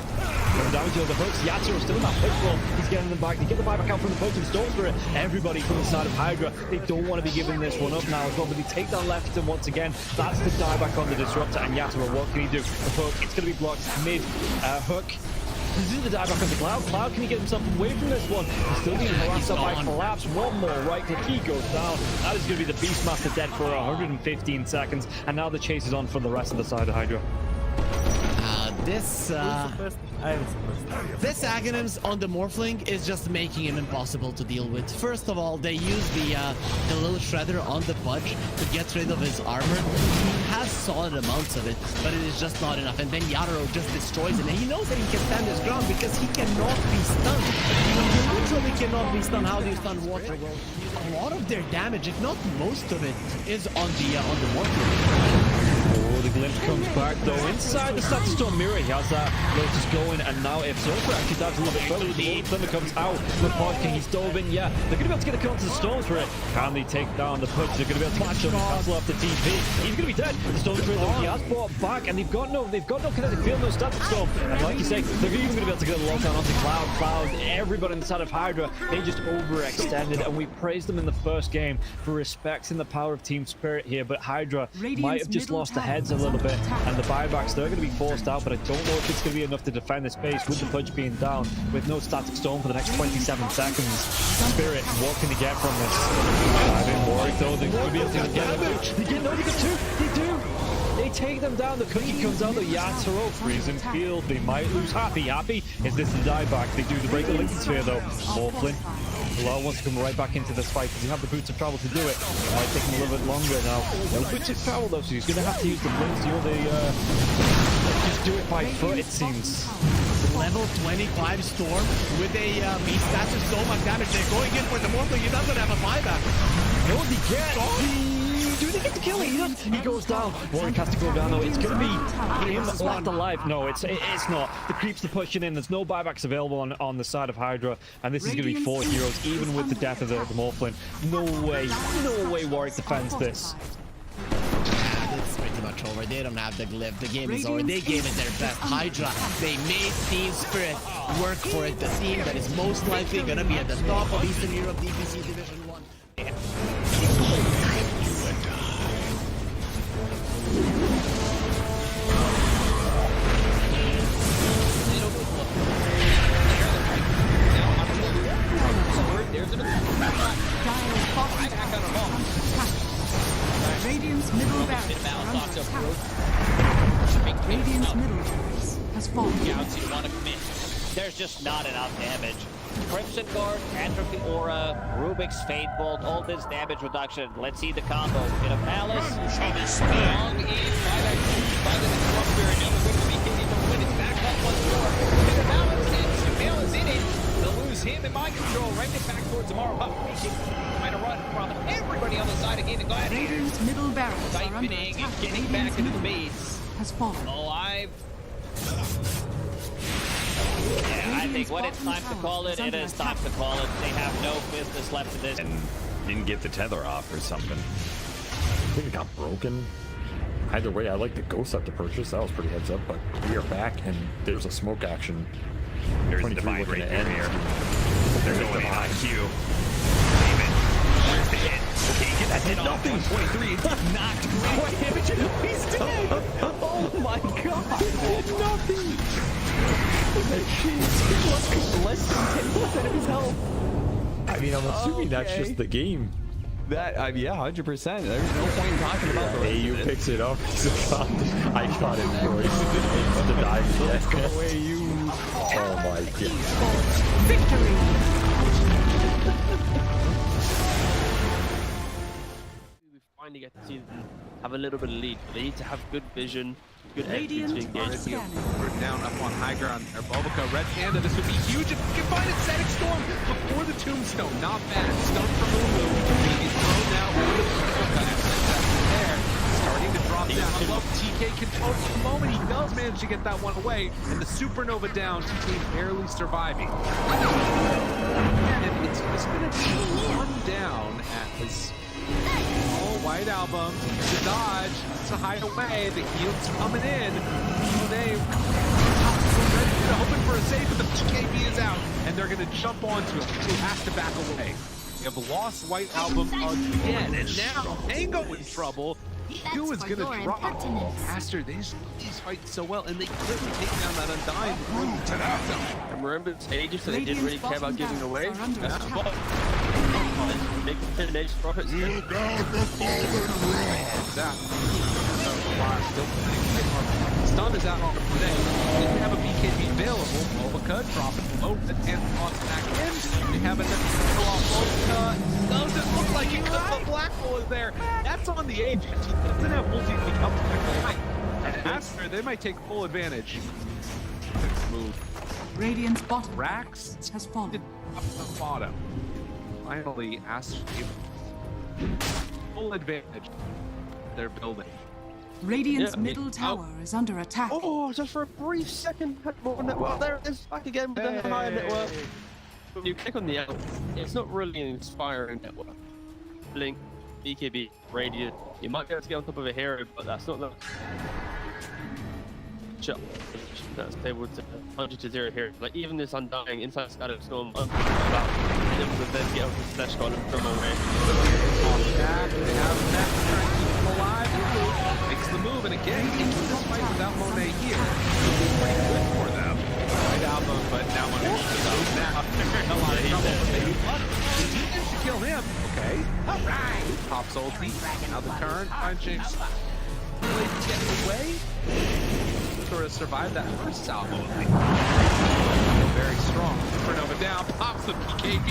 [SPEAKER 9] Coming down to the hooks. Yatsuo still in that push roll. He's getting them back. They get the buyback out from the potent Storm Spirit. Everybody from the side of Hydra. They don't want to be giving this one up now as well, but they take down Leppington once again. That's the dieback on the Disruptor. And Yatsuo, what can he do? The hook. It's going to be blocked mid. Hook. This is the dieback on the Cloud. Cloud, can he get himself away from this one? He's still being harassed up by Collapse. One more right click. He goes down. That is going to be the Beastmaster dead for 115 seconds. And now the chase is on for the rest of the side of Hydra.
[SPEAKER 11] This Aghanims on the Morphling is just making him impossible to deal with. First of all, they use the little shredder on the Budge to get rid of his armor. He has solid amounts of it, but it is just not enough. And then Yatoro just destroys it. And he knows that he can stand his ground because he cannot be stunned. When you literally cannot be stunned, how do you stun water? Well, a lot of their damage, if not most of it, is on the Morphling. Oh, the glimpse comes back though. Inside the Static Storm Mirror, he has that Lotus going, and now if Zofra actually dives a little bit further, the Thunder comes out with Pod King. He's dove in, yeah. They're going to be able to get a kill onto the Storm Spirit. Can they take down the push? They're going to be able to catch him and cancel off the TP. He's going to be dead. The Storm Spirit though, he has brought back, and they've got no kinetic field, no Static Storm. And like you say, they're even going to be able to get a lockdown onto Cloud. Everybody inside of Hydra, they just overextended, and we praised them in the first game for respecting the power of team spirit here, but Hydra might have just lost the heads a little bit, and the buybacks, they're going to be forced out, but I don't know if it's going to be enough to defend this base with the Pudge being down, with no Static Storm for the next 27 seconds. Spirit, what can they get from this? Diving Warwick though, they're going to be able to get damage. They get two. They do. They take them down. The cookie comes out. The Yatoro freezing field. They might lose. Happy. Is this the dieback? They do the break the Lincoln Sphere though. Morphlin. Bilal wants to come right back into this fight because he have the boots of travel to do it. It might take him a little bit longer now. No boots of travel though, so he's going to have to use the blinks. You know, they just do it by foot, it seems. Level 25 Storm with a beast stats of so much damage. They're going in for the Morphling. He doesn't have a buyback.
[SPEAKER 9] No, they get. Do they get the kill? He does. He goes down. Warwick has to go down though. It's going to be him left alive. No, it's not. The creeps are pushing in. There's no buybacks available on the side of Hydra, and this is going to be 4 heroes, even with the death of the Morphling. No way Warwick defends this.
[SPEAKER 11] It's pretty much over. They don't have the glyph. The game is over. They gave it their best. Hydra, they made Team Spirit work for it. The team that is most likely going to be at the top of Eastern Europe DPC Division 1.
[SPEAKER 10] Radiant's middle barracks are under attack. Radiant's middle barracks has fallen.
[SPEAKER 5] Gouts, you want to commit.
[SPEAKER 12] there's just not enough damage. Crimson Guard, Atrophy Aura, Rubik's Fate Bolt, all this damage reduction. Let's see the combo. Get a Palace. Strong in by that by the Disruptor, and now we're going to be hitting from winning back up once more. Get a Palace, and Sumail is in it. They'll lose him in mind control. Right it back towards Tomorrow. Trying to run from everybody on the side of Gaimin Gladiators.
[SPEAKER 10] Radiant's middle barracks are under
[SPEAKER 12] Siphoning
[SPEAKER 10] attack.
[SPEAKER 12] and getting
[SPEAKER 10] Radiant's
[SPEAKER 12] back into the
[SPEAKER 10] middle
[SPEAKER 12] base.
[SPEAKER 10] has fallen.
[SPEAKER 12] Alive. Yeah, I think when it's time to call it, it is time to call it. They have no business left in this.
[SPEAKER 13] And didn't get the tether off or something.
[SPEAKER 7] I think it got broken. Either way, I like the ghost up to purchase. That was pretty heads up, but we are back and there's a smoke action.
[SPEAKER 13] There's
[SPEAKER 7] 23
[SPEAKER 13] Divine
[SPEAKER 7] looking
[SPEAKER 13] right
[SPEAKER 7] to end.
[SPEAKER 13] here. They're going in on Q. Gaimin. There's the hit. Okay, get that hit off. 123. Knocked. What damage? He's dead.
[SPEAKER 14] Oh my god! Nothing! Less than 10% of his health.
[SPEAKER 7] I mean, I'm assuming that's just the game.
[SPEAKER 14] That, yeah, 100%. There's no point in talking about the rest
[SPEAKER 7] AU
[SPEAKER 14] of it.
[SPEAKER 7] picks it up. I got it poised and the dive yet.
[SPEAKER 14] Go away, you.
[SPEAKER 7] Oh my god.
[SPEAKER 10] Victory!
[SPEAKER 14] We finally get to see them have a little bit of lead. They need to have good vision, good execution to engage.
[SPEAKER 15] We're down up on high ground. Or Bobica, Red Panda, this would be huge if we can find it. Static Storm before the Tombstone. Not bad. Stun from Lulu. He's thrown now over the there. Starting to drop down. I love TK control for the moment. He does manage to get that one away. And the Supernova down. TK barely surviving. And it's just going to be one down as White Album, the dodge, to hide away, the heal's coming in. They hoping for a save, but the PKB is out, and they're gonna jump onto him, who has to back away. We have lost White Album again, and now Mango in trouble. Q is gonna drop. Aster, these fight so well, and they clearly take down that Undying.
[SPEAKER 14] And remember, it's ages, so they didn't really care about giving away. That's the ball. Make the next profits.
[SPEAKER 8] You got the
[SPEAKER 15] Stun is out on the play. Didn't have a BKB available. Bobica dropping low. The 10th toss back in. They have another throw off Bobica. Doesn't look like it because the Black Hole is there. That's on the agent. He doesn't have multi to come back. And Aster, they might take full advantage. Move.
[SPEAKER 10] Radiant's bottom
[SPEAKER 15] Rax
[SPEAKER 10] has fallen.
[SPEAKER 15] Up the bottom. Finally, Aster full advantage. They're building.
[SPEAKER 10] Radiant's middle tower is under attack.
[SPEAKER 14] Oh, just for a brief second, had more network. There it is, back again with the higher network. When you click on the L, it's not really an inspiring network. Blink, BKB, Radiant. You might be able to get on top of a hero, but that's not the... Chill. That's able to 100-0 here. Like, even this Undying inside Static Storm, about able to then get up the slash column from away.
[SPEAKER 15] They have that trying to keep him alive. Makes the move, and again, into this fight without Monet here. Pretty good for them. Right album, but now Monet is out now. They're in a lot of trouble, but they do manage to kill him. Okay. Alright. Pops ulti. Now the turn. Punching. Really getting away. Sort of survived that first salvo. Very strong. Supernova down, pops the PKB.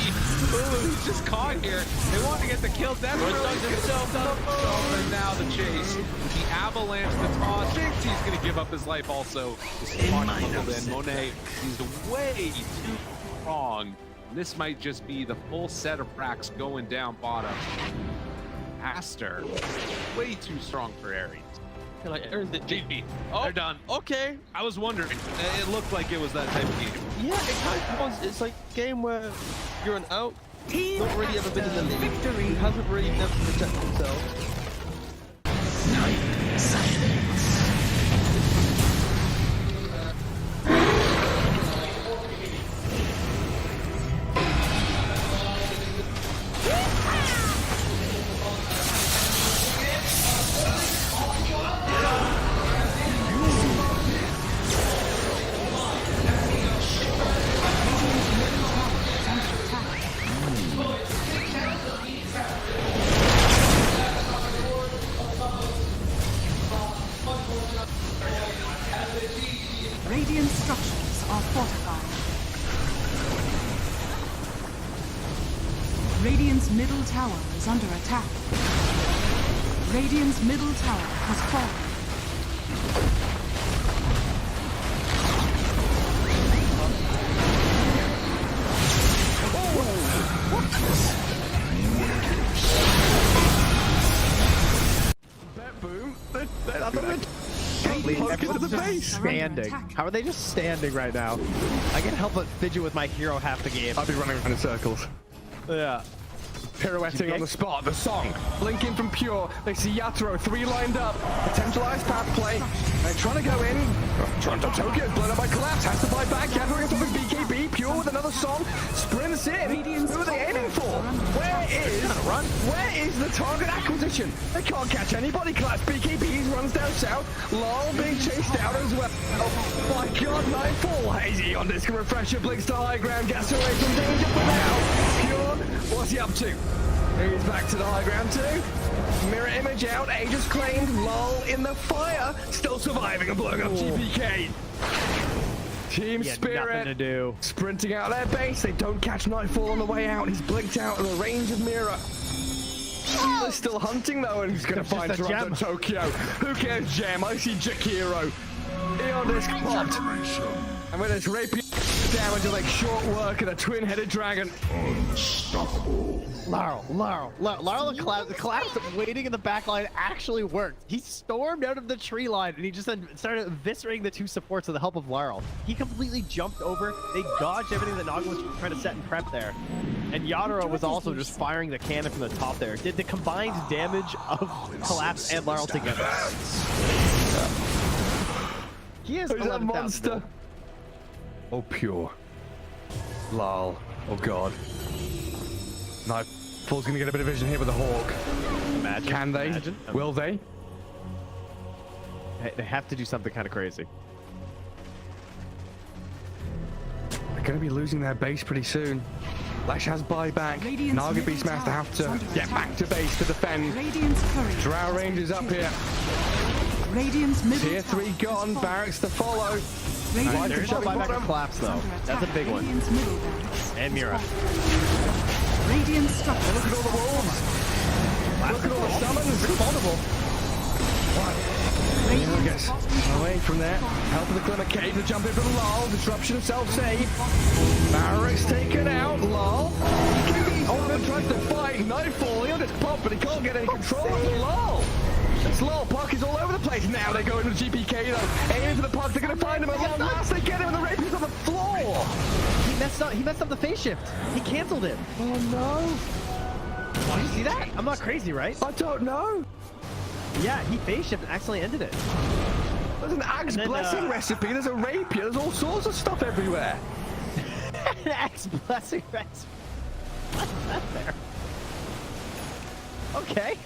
[SPEAKER 15] Ooh, he's just caught here. They want to get the kill. That's really himself up. And now the chase. The avalanche, the toss. Thinks he's going to give up his life also. Monet is way too strong. This might just be the full set of racks going down bottom. Aster, way too strong for Ares.
[SPEAKER 14] Like, Aaron's the
[SPEAKER 15] GP. Oh, they're done. Okay. I was wondering. It looked like it was that type of game.
[SPEAKER 14] Yeah, it kind of was. It's like a game where you're an out, not really ever been in the league. Victory. He hasn't really never protected himself.
[SPEAKER 10] Radiant structures are fortified. Radiant's middle tower is under attack. Radiant's middle tower has fallen.
[SPEAKER 18] Boom. Everyone's just standing. How are they just standing right now? I can't help but fidget with my hero half the game.
[SPEAKER 16] I've been running around in circles.
[SPEAKER 18] Yeah.
[SPEAKER 16] Pirouetting on the spot, the song, blinking from Pure, they see Yatoro, 3 lined up, potentialized path play, they're trying to go in, Toronto Tokyo is blown up by Collapse, has to fight back, Yatoro gets off his BKB, Pure with another song, sprints in, who are they aiming for? Where is the target acquisition? They can't catch anybody, Collapse, BKBs runs down south, Lol being chased out as well, oh my god, Nightfall, Hazy on disc refresher, blinks to high ground, gets away from danger for now, Pure, what's he up to? He's back to the high ground too. Mirror image out, Aegis claimed, Lol in the fire, still surviving and blowing up GPK. Team Spirit
[SPEAKER 18] to do.
[SPEAKER 16] Sprinting out their base, they don't catch Nightfall on the way out, he's blinked out of the range of Mirror. They're still hunting though, and he's going to find Toronto Tokyo. Who cares, Gem? I see Jakiro. Eon disc popped. And with this rapier damage to like short work and a twin-headed dragon.
[SPEAKER 8] Unstoppable.
[SPEAKER 18] Laurel, the collapse waiting in the back line actually worked. He stormed out of the tree line and he just then started eviscerating the 2 supports with the help of Laurel. He completely jumped over. They dodged everything that Naga was trying to set and prep there. And Yadoro was also just firing the cannon from the top there. Did the combined damage of Collapse and Laurel together. He is a monster.
[SPEAKER 16] Oh, Pure. Lol. Oh, God. Nightfall's gonna get a bit of vision here with the Hawk.
[SPEAKER 18] Imagine.
[SPEAKER 16] Can they?
[SPEAKER 18] Imagine.
[SPEAKER 16] Will they?
[SPEAKER 18] They have to do something kind of crazy.
[SPEAKER 16] They're gonna be losing their base pretty soon. Lash has buyback. Naga Beastmaster have to get back to base to defend. Drow Rangers up here. Tier 3 gone. Barracks to follow.
[SPEAKER 18] There's no buyback or collapse though. That's a big one. And Mira.
[SPEAKER 10] Radiant structure.
[SPEAKER 16] Look at all the wolves. Look at all the summons. It's vulnerable. Mira gets away from there. Help of the Glimmer Cave to jump in from Lol. Disruption of self-save. Barracks taken out. Lol. Oh, tries to fight. Nightfall. He'll just pop, but he can't get any control of Lol. It's Lol. Puck is all over the place. Now they go into GPK though. Aiming for the puck. They're going to find him at long last. They get him and the rapier's on the floor.
[SPEAKER 18] He messed up the phase shift. He canceled it.
[SPEAKER 16] Oh no.
[SPEAKER 18] Did you see that? I'm not crazy, right?
[SPEAKER 16] I don't know.
[SPEAKER 18] Yeah, he phase shift and accidentally ended it.
[SPEAKER 16] There's an Axe Blessing recipe. There's a rapier. There's all sorts of stuff everywhere.
[SPEAKER 18] An Axe Blessing recipe. What's that there? Okay.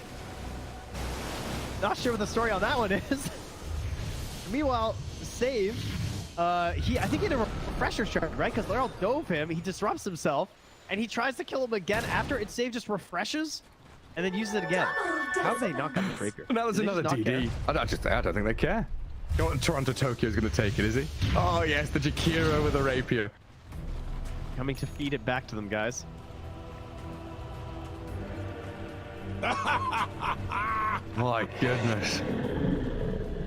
[SPEAKER 18] Not sure what the story on that one is. Meanwhile, Save, I think he had a refresher charge, right? Because Laurel dove him, he disrupts himself, and he tries to kill him again after it. Save just refreshes, and then uses it again. How did they not got the breaker?
[SPEAKER 16] That was another DD. I don't think they care. Toronto Tokyo is going to take it, is he? Oh yes, the Jakiro with the rapier.
[SPEAKER 18] Coming to feed it back to them, guys.
[SPEAKER 16] My goodness.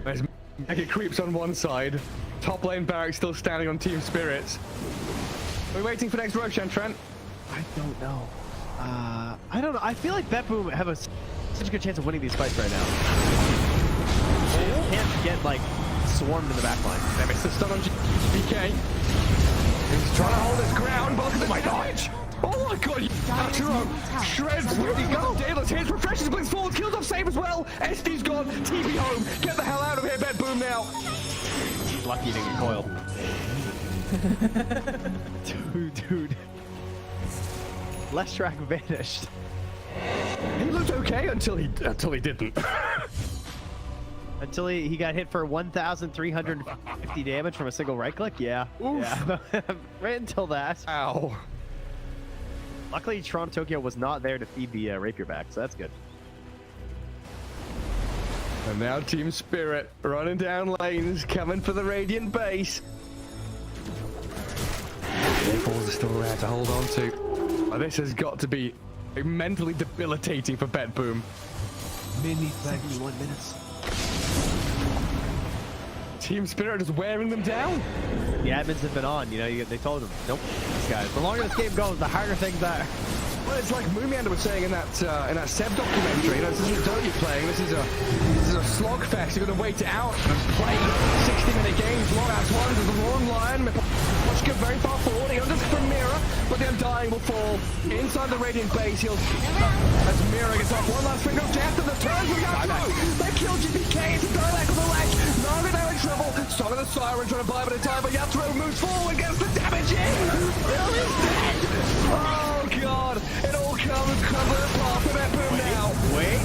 [SPEAKER 16] There's Mega Creeps on one side. Top lane Barracks still standing on Team Spirits. Are we waiting for next Roshan, Trent?
[SPEAKER 18] I don't know. I don't know. I feel like BetBoom have such a good chance of winning these fights right now. They can't get, like, swarmed in the backline.
[SPEAKER 16] They missed the stun on GK. He's trying to hold his ground, but look at my dodge. Oh my god, Yatoro shreds. Where'd he go? Daedalus hits, refreshes, blinks forward, kills off Save as well. SD's gone, TP home. Get the hell out of here, BetBoom now.
[SPEAKER 18] Lucky he didn't get coiled. Dude. Leshrac vanished.
[SPEAKER 16] He looked okay until he didn't.
[SPEAKER 18] Until he got hit for 1,350 damage from a single right click? Yeah.
[SPEAKER 16] Oof.
[SPEAKER 18] Yeah. Right until that.
[SPEAKER 16] Ow.
[SPEAKER 18] Luckily, Toronto Tokyo was not there to feed the rapier back, so that's good.
[SPEAKER 16] And now Team Spirit running down lanes, coming for the Radiant base. Balls are still there to hold on to. Oh, this has got to be mentally debilitating for Bet Boom.
[SPEAKER 18] Mini 71 minutes.
[SPEAKER 16] Team Spirit is wearing them down.
[SPEAKER 18] The admins have been on, you know, they told them, nope, these guys. The longer this game goes, the harder things are.
[SPEAKER 16] Well, it's like Moomiander was saying in that Seb documentary. You know, this isn't Dota you're playing. This is a slogfest. You're gonna wait it out and play 60-minute games. Long ass ones. There's a long line. Watch get very far forward. He unders from Mira, but the Undying will fall inside the Radiant base. He'll as Mira gets off one last finger of death and the turn from Yatsu. They kill GPK. It's a direct on the ledge. Naga now in trouble. Song of the Siren trying to buy a bit of time, but Yatsu moves forward, gets the damage in. Mira is dead. Oh god. It all comes covered apart for that boom now. Wait,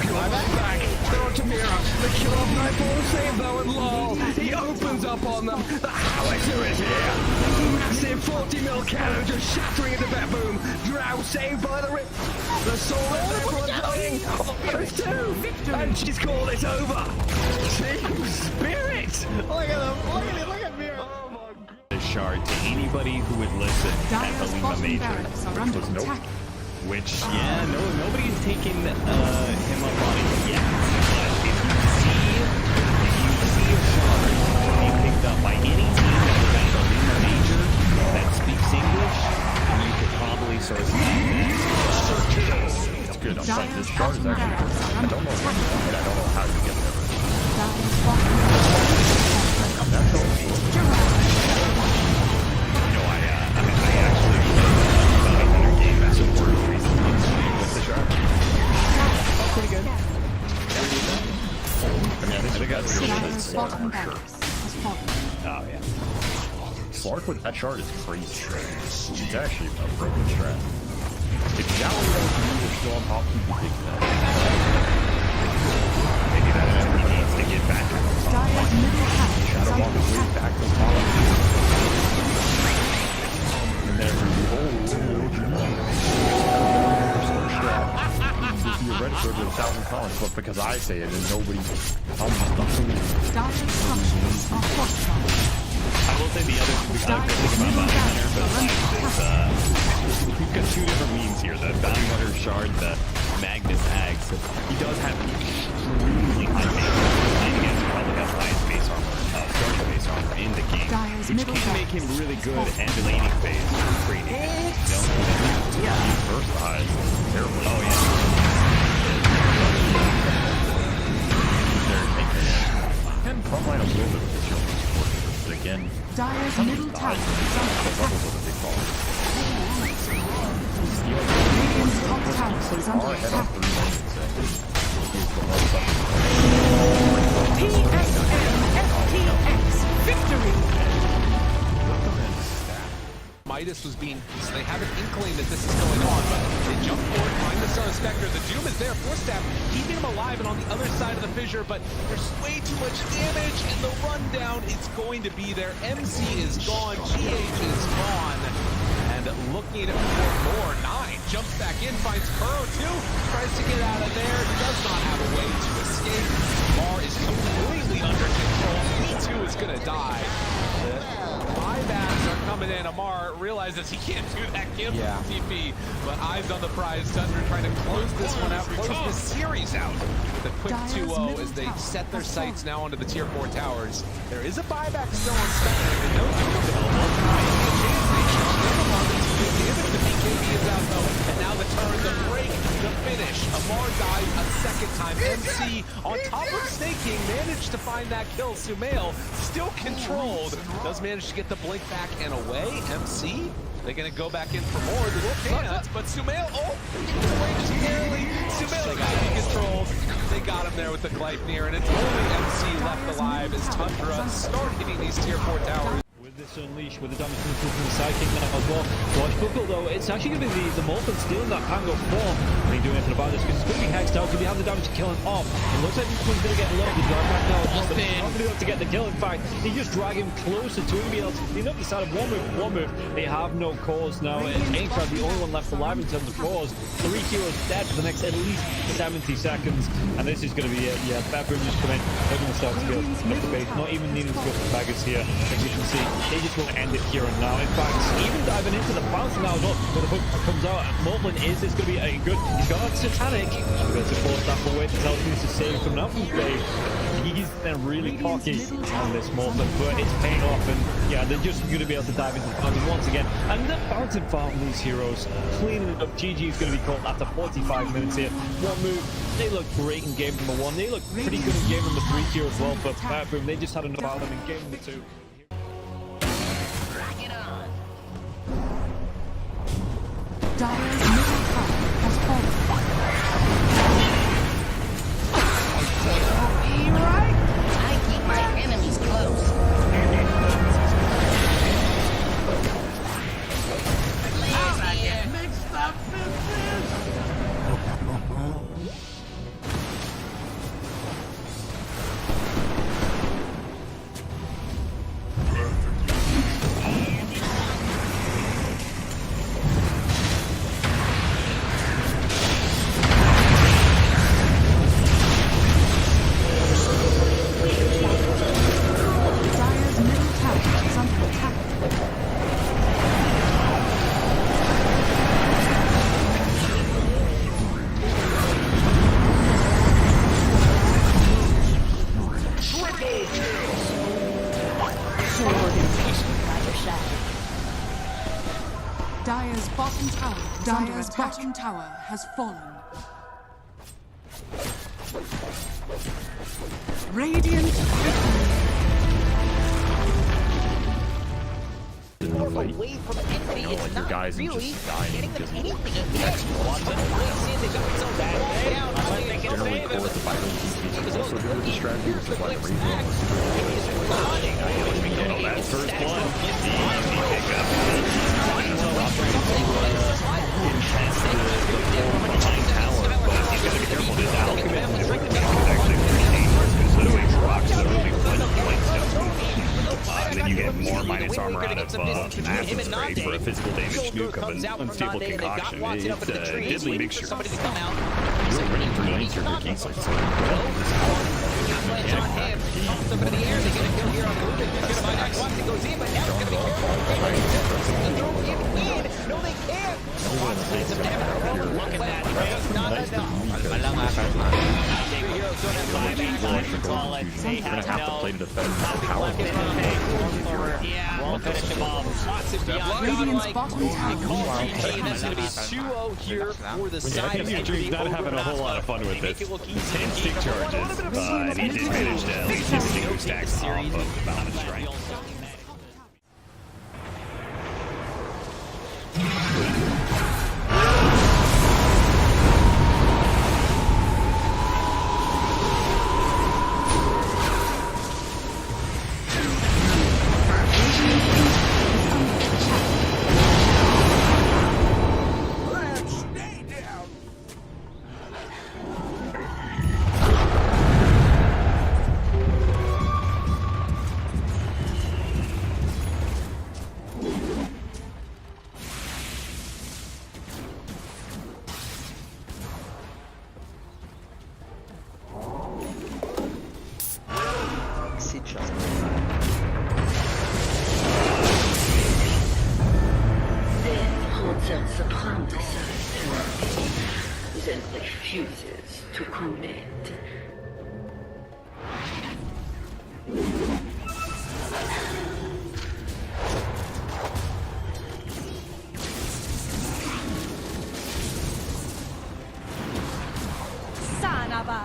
[SPEAKER 16] back. They're on to Mira. The kill off Nightfall will save though, and lol. He opens up on them. The howitzer is here. Massive 40 mil cannon just shattering into that boom. Drow saved by the rip. The soul is everyone dying. There's two. And she's called it over. Team Spirit. Look at them. Look at Mira. Oh my god.
[SPEAKER 13] Shard to anybody who would listen at the Lima Major.
[SPEAKER 10] Which was nope.
[SPEAKER 13] Which, yeah, nobody's taking him up on it yet. But if you see a shard being picked up by any team that was at the Lima Major that speaks English, you could probably source that.
[SPEAKER 7] It's good. I'm saying this shard is actually good. I don't know when, and I don't know how you get there. That's all.
[SPEAKER 13] No, I actually found a better game as a word recently with the shark.
[SPEAKER 16] Oh, pretty good.
[SPEAKER 7] I think that's really good.
[SPEAKER 13] Oh, yeah.
[SPEAKER 7] Slark with that shard is crazy. It's actually a broken strat. If Jowly is still on top, he can take that. Maybe that enemy needs to get back on top. Shadow Walk is way back to the top. And then if you read it for 1,000 comments, but because I say it and nobody
[SPEAKER 13] I will say the other thing about Bounty Hunter, but we've got two different memes here. The Bounty Hunter shard, the Magnus Ags. He does have extremely high base armor. And again, probably has the highest base armor, starting base armor in the game, which can make him really good at the laning phase for trading.
[SPEAKER 7] Yeah. He's first the highest. Terrible.
[SPEAKER 13] Oh, yeah.
[SPEAKER 7] And frontline a little bit of the shield support, but again,
[SPEAKER 10] Dyer's middle tower is
[SPEAKER 7] levels of a big fall.
[SPEAKER 10] Radiant's top tower is under attack. PSN FTX victory!
[SPEAKER 15] Midas was being, they have an inkling that this is going on, but they jump forward, find the Star Spectre. The Doom is there, Force Staff keeping him alive and on the other side of the fissure, but there's way too much damage, and the rundown is going to be there. MC is gone, GH is gone, and looking for more. 9 jumps back in, finds Kuro too, tries to get out of there, does not have a way to escape. Bar is completely under control. He too is going to die. Buybacks are coming in. Amar realizes he can't do that cancel TP, but eyes on the prize. Thunder trying to close this one out, close this series out with a quick 2-0 as they set their sights now onto the tier 4 towers. There is a buyback still on Spectre, and no the BKB is out though, and now the turn, the break, the finish. Amar dies a second time. MC on top of Snake King managed to find that kill. Sumail still controlled, does manage to get the blink back and away. MC, they're gonna go back in for more. They can't, but Sumail, just barely. Sumail got to be controlled. They got him there with the Gleipnir, and it's only MC left alive as Tundra start hitting these tier 4 towers.
[SPEAKER 9] With this Unleash, with the damage coming through from the sidekick now as well. Dodge Buckle though, it's actually going to be the Molten stealing that Pango form. And he's doing anything about this because it's going to be hexed out. Could he have the damage to kill him off? It looks like this one's going to get low. The drive back now as well, but he's not going to be able to get the kill. In fact, he just drag him closer to him. Be able to clean up the side of one move. They have no cause now. Aincrad, the only one left alive in terms of cause. 3 heroes dead for the next at least 70 seconds. And this is going to be it. Yeah, Bedroom just come in. They're going to start to build up the base. Not even needing to go for Baggers here. As you can see, they just want to end it here and now. In fact, even diving into the bounce now as well. But the hook comes out. Morflin is this going to be a good? He's got Satanic. He's going to force that away. Telekinesis is saving coming out from Dave. He's then really cocky on this Morflin, but it's paying off, and yeah, they're just going to be able to dive into the fountain once again. And the fountain farm these heroes, cleaning it up. GG is going to be called after 45 minutes here. One move. They look great in game number 1. They look pretty good in game number 3 here as well, but boom, they just had enough out of them in game number 2.
[SPEAKER 10] Dire's middle tower has fallen.
[SPEAKER 17] Be right. I keep my enemies close. I get mixed up in this.
[SPEAKER 10] Dire's bottom tower has fallen. Radiant
[SPEAKER 7] away from enemy. It's like not guys really just dying because anything. Generally, core the Bible is also good with the strategy, which is why the that first one. Behind tower, but he's got to be careful. This alchemist is actually pretty dangerous because literally rocks literally points down. And then you get more minus armor out of Acid Spray for a physical damage nuke of an unstable concoction. It's a deadly mixture. You're winning for millions here for Kingsley. You're gonna have to play to defend the power.
[SPEAKER 12] Won't finish him off. Lots of
[SPEAKER 10] Radiant's bottom tower.
[SPEAKER 12] That's going to be 2-0 here for the side of
[SPEAKER 13] Dream's not having a whole lot of fun with this. 10 stick charges, but he did manage to at least hit the stacks off of the balance strength.
[SPEAKER 17] refuses to commit.
[SPEAKER 10] Sanaba.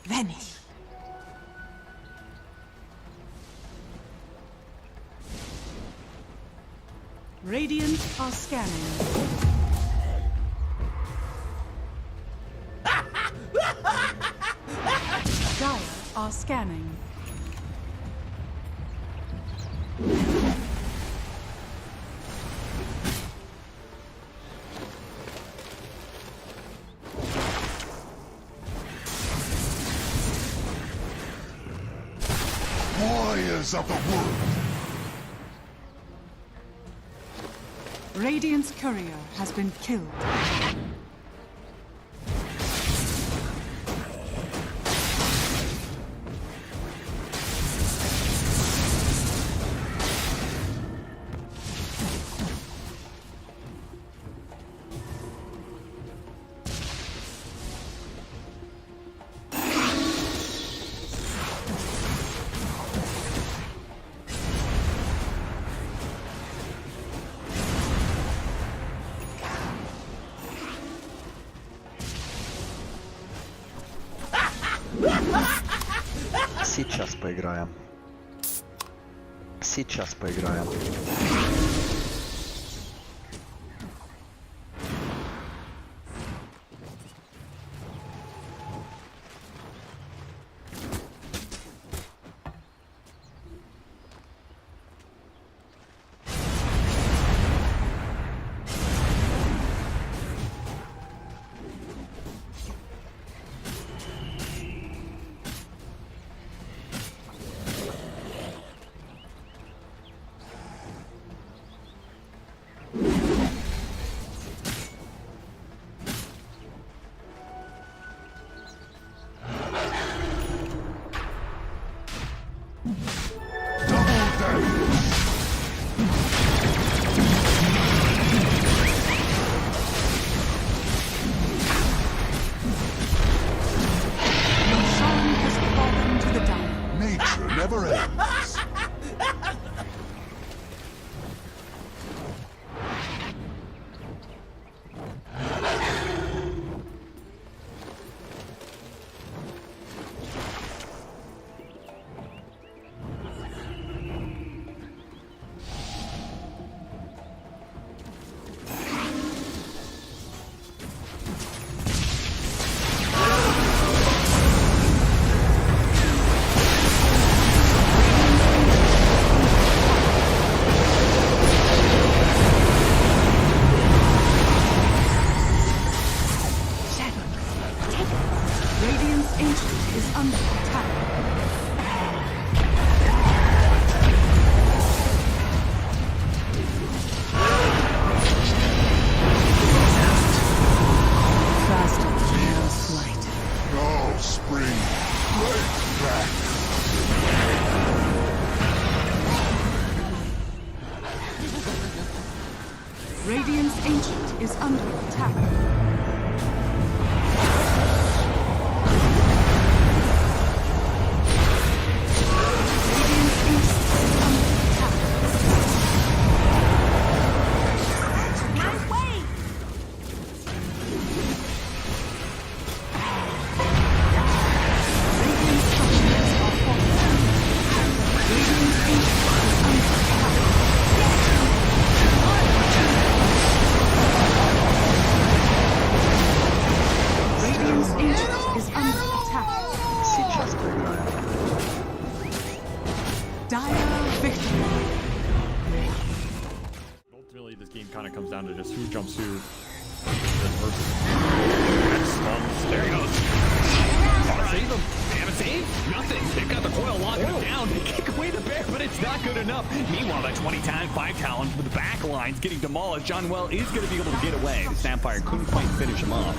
[SPEAKER 10] Venice. Radiant are scanning. Dire are scanning.
[SPEAKER 8] Warriors of the wood.
[SPEAKER 10] Radiant's courier has been killed.
[SPEAKER 19] Сейчас поиграем. Сейчас поиграем.
[SPEAKER 8] Nature never ends.
[SPEAKER 10] Radiant's Ancient is under attack.
[SPEAKER 7] Ultimately, this game kind of comes down to just who jumps who. There he goes. Save him. They have a save? Nothing. They've got the coil locking him down. They kick away the bear, but it's not good enough. Meanwhile, that 5 talent with the back lines getting demolished. John Well is going to be able to get away. The Sapphire couldn't quite finish him off.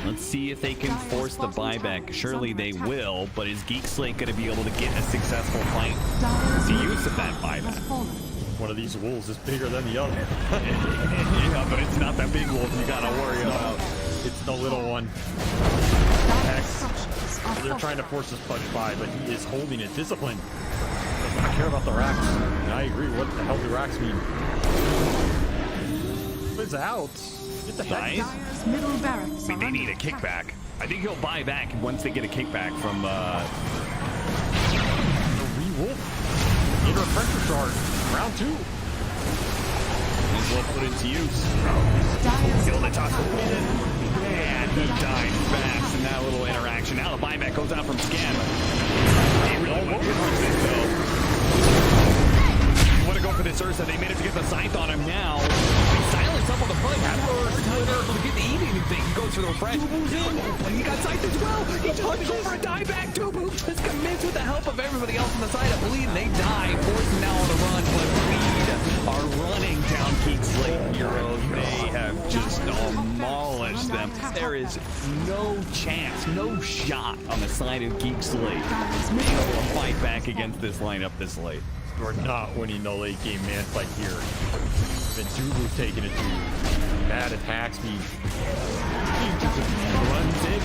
[SPEAKER 7] Let's see if they can force the buyback. Surely they will, but is Geek Slate going to be able to get a successful fight? The use of that buyback. One of these wolves is bigger than the other. Yeah, but it's not that big wolf you got to worry about. It's the little one. Hex. They're trying to force this punch by, but he is holding it. Discipline. Doesn't care about the racks. And I agree. What the hell do racks mean? It's out. Get the heck.
[SPEAKER 10] Dire's middle barracks.
[SPEAKER 7] I mean, they need a kickback. I think he'll buy back once they get a kickback from the Re-Wolf. Need a pressure charge. Round 2. This will put into use. Kill the toss. And he died fast in that little interaction. Now the buyback goes out from Scam. He really won't get this though.
[SPEAKER 13] for this Ursa. They managed to get the scythe on him now. He silence up on the front. Had a hard time to get to eat anything. He goes for the refresh. But he got scythed as well. He touched over a dieback. Dubu just commits with the help of everybody else on the side of Bleed, and they die. Forced now on the run, but Bleed are running down Geek Slate Heroes. They have just demolished them. There is no chance, no shot on the side of Geek Slate being able to fight back against this lineup this late.
[SPEAKER 7] We're not winning the late game man fight here. Then Dubu's taking it to mad attack speed. He just runs in.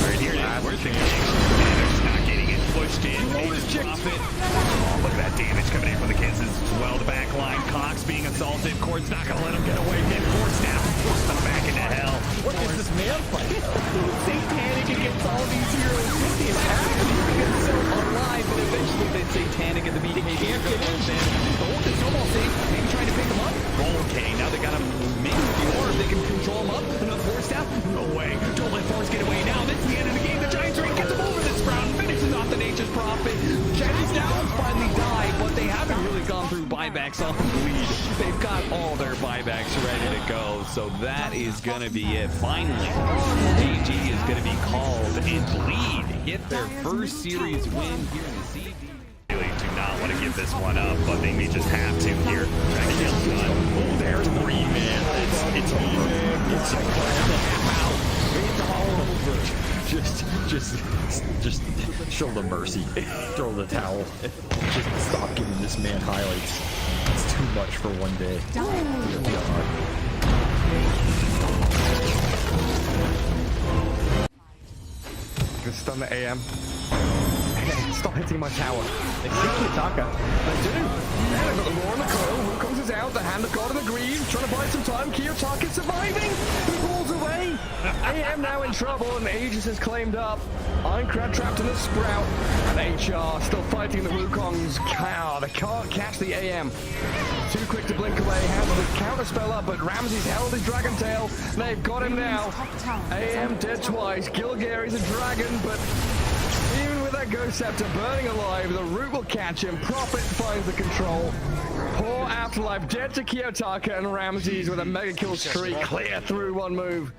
[SPEAKER 7] Right here, where's the Manners not getting it pushed in. Drop it. Oh, look at that damage coming in from the Kisses as well. The back line, Cox being assaulted. Cord's not going to let him get away. Mid-force now. Forced them back into hell. What is this man fight? Satanic against all these heroes. The attack is so alive, but eventually they Satanic at the BKB. Can't get in. The ult is almost safe. Maybe trying to pick him up. Okay, now they got him. Maybe or if they can control him up. Enough force down. No way. Don't let force get away now. This is the end of the game. The Giants Ring gets him over this round. Finishes off the Nature's Prophet. Chinese down finally die, but they haven't really gone through buybacks off the lead. They've got all their buybacks ready to go, so that is going to be it. Finally, GG is going to be called, and Bleed hit their first series win here in the CD. Really do not want to give this one up, but they may just have to here. Oh, there's 3 man. It's over. It's over. It's all over. Just show them mercy. Throw the towel. Just stop giving this man highlights. It's too much for one day.
[SPEAKER 16] Gonna stun the AM. Stop hitting my tower.
[SPEAKER 18] They see Kiyotaka.
[SPEAKER 16] They do. Yeah, they've got the Roar in the coil. Who comes is out? The Hand of God in the green. Trying to buy some time. Kiyotaka surviving. He pulls away. AM now in trouble, and Aegis has claimed up. Ironcrad trapped in the Sprout. And HR still fighting the Wukongs. Cow. They can't catch the AM. Too quick to blink away. Has the counter spell up, but Ramsey's held his Dragon Tail. They've got him now. AM dead twice. Gilgary's a dragon, but even with that Ghost Scepter burning alive, the root will catch him. Prophet finds the control. Poor Afterlife dead to Kiyotaka, and Ramses with a mega kill streak clear through one move.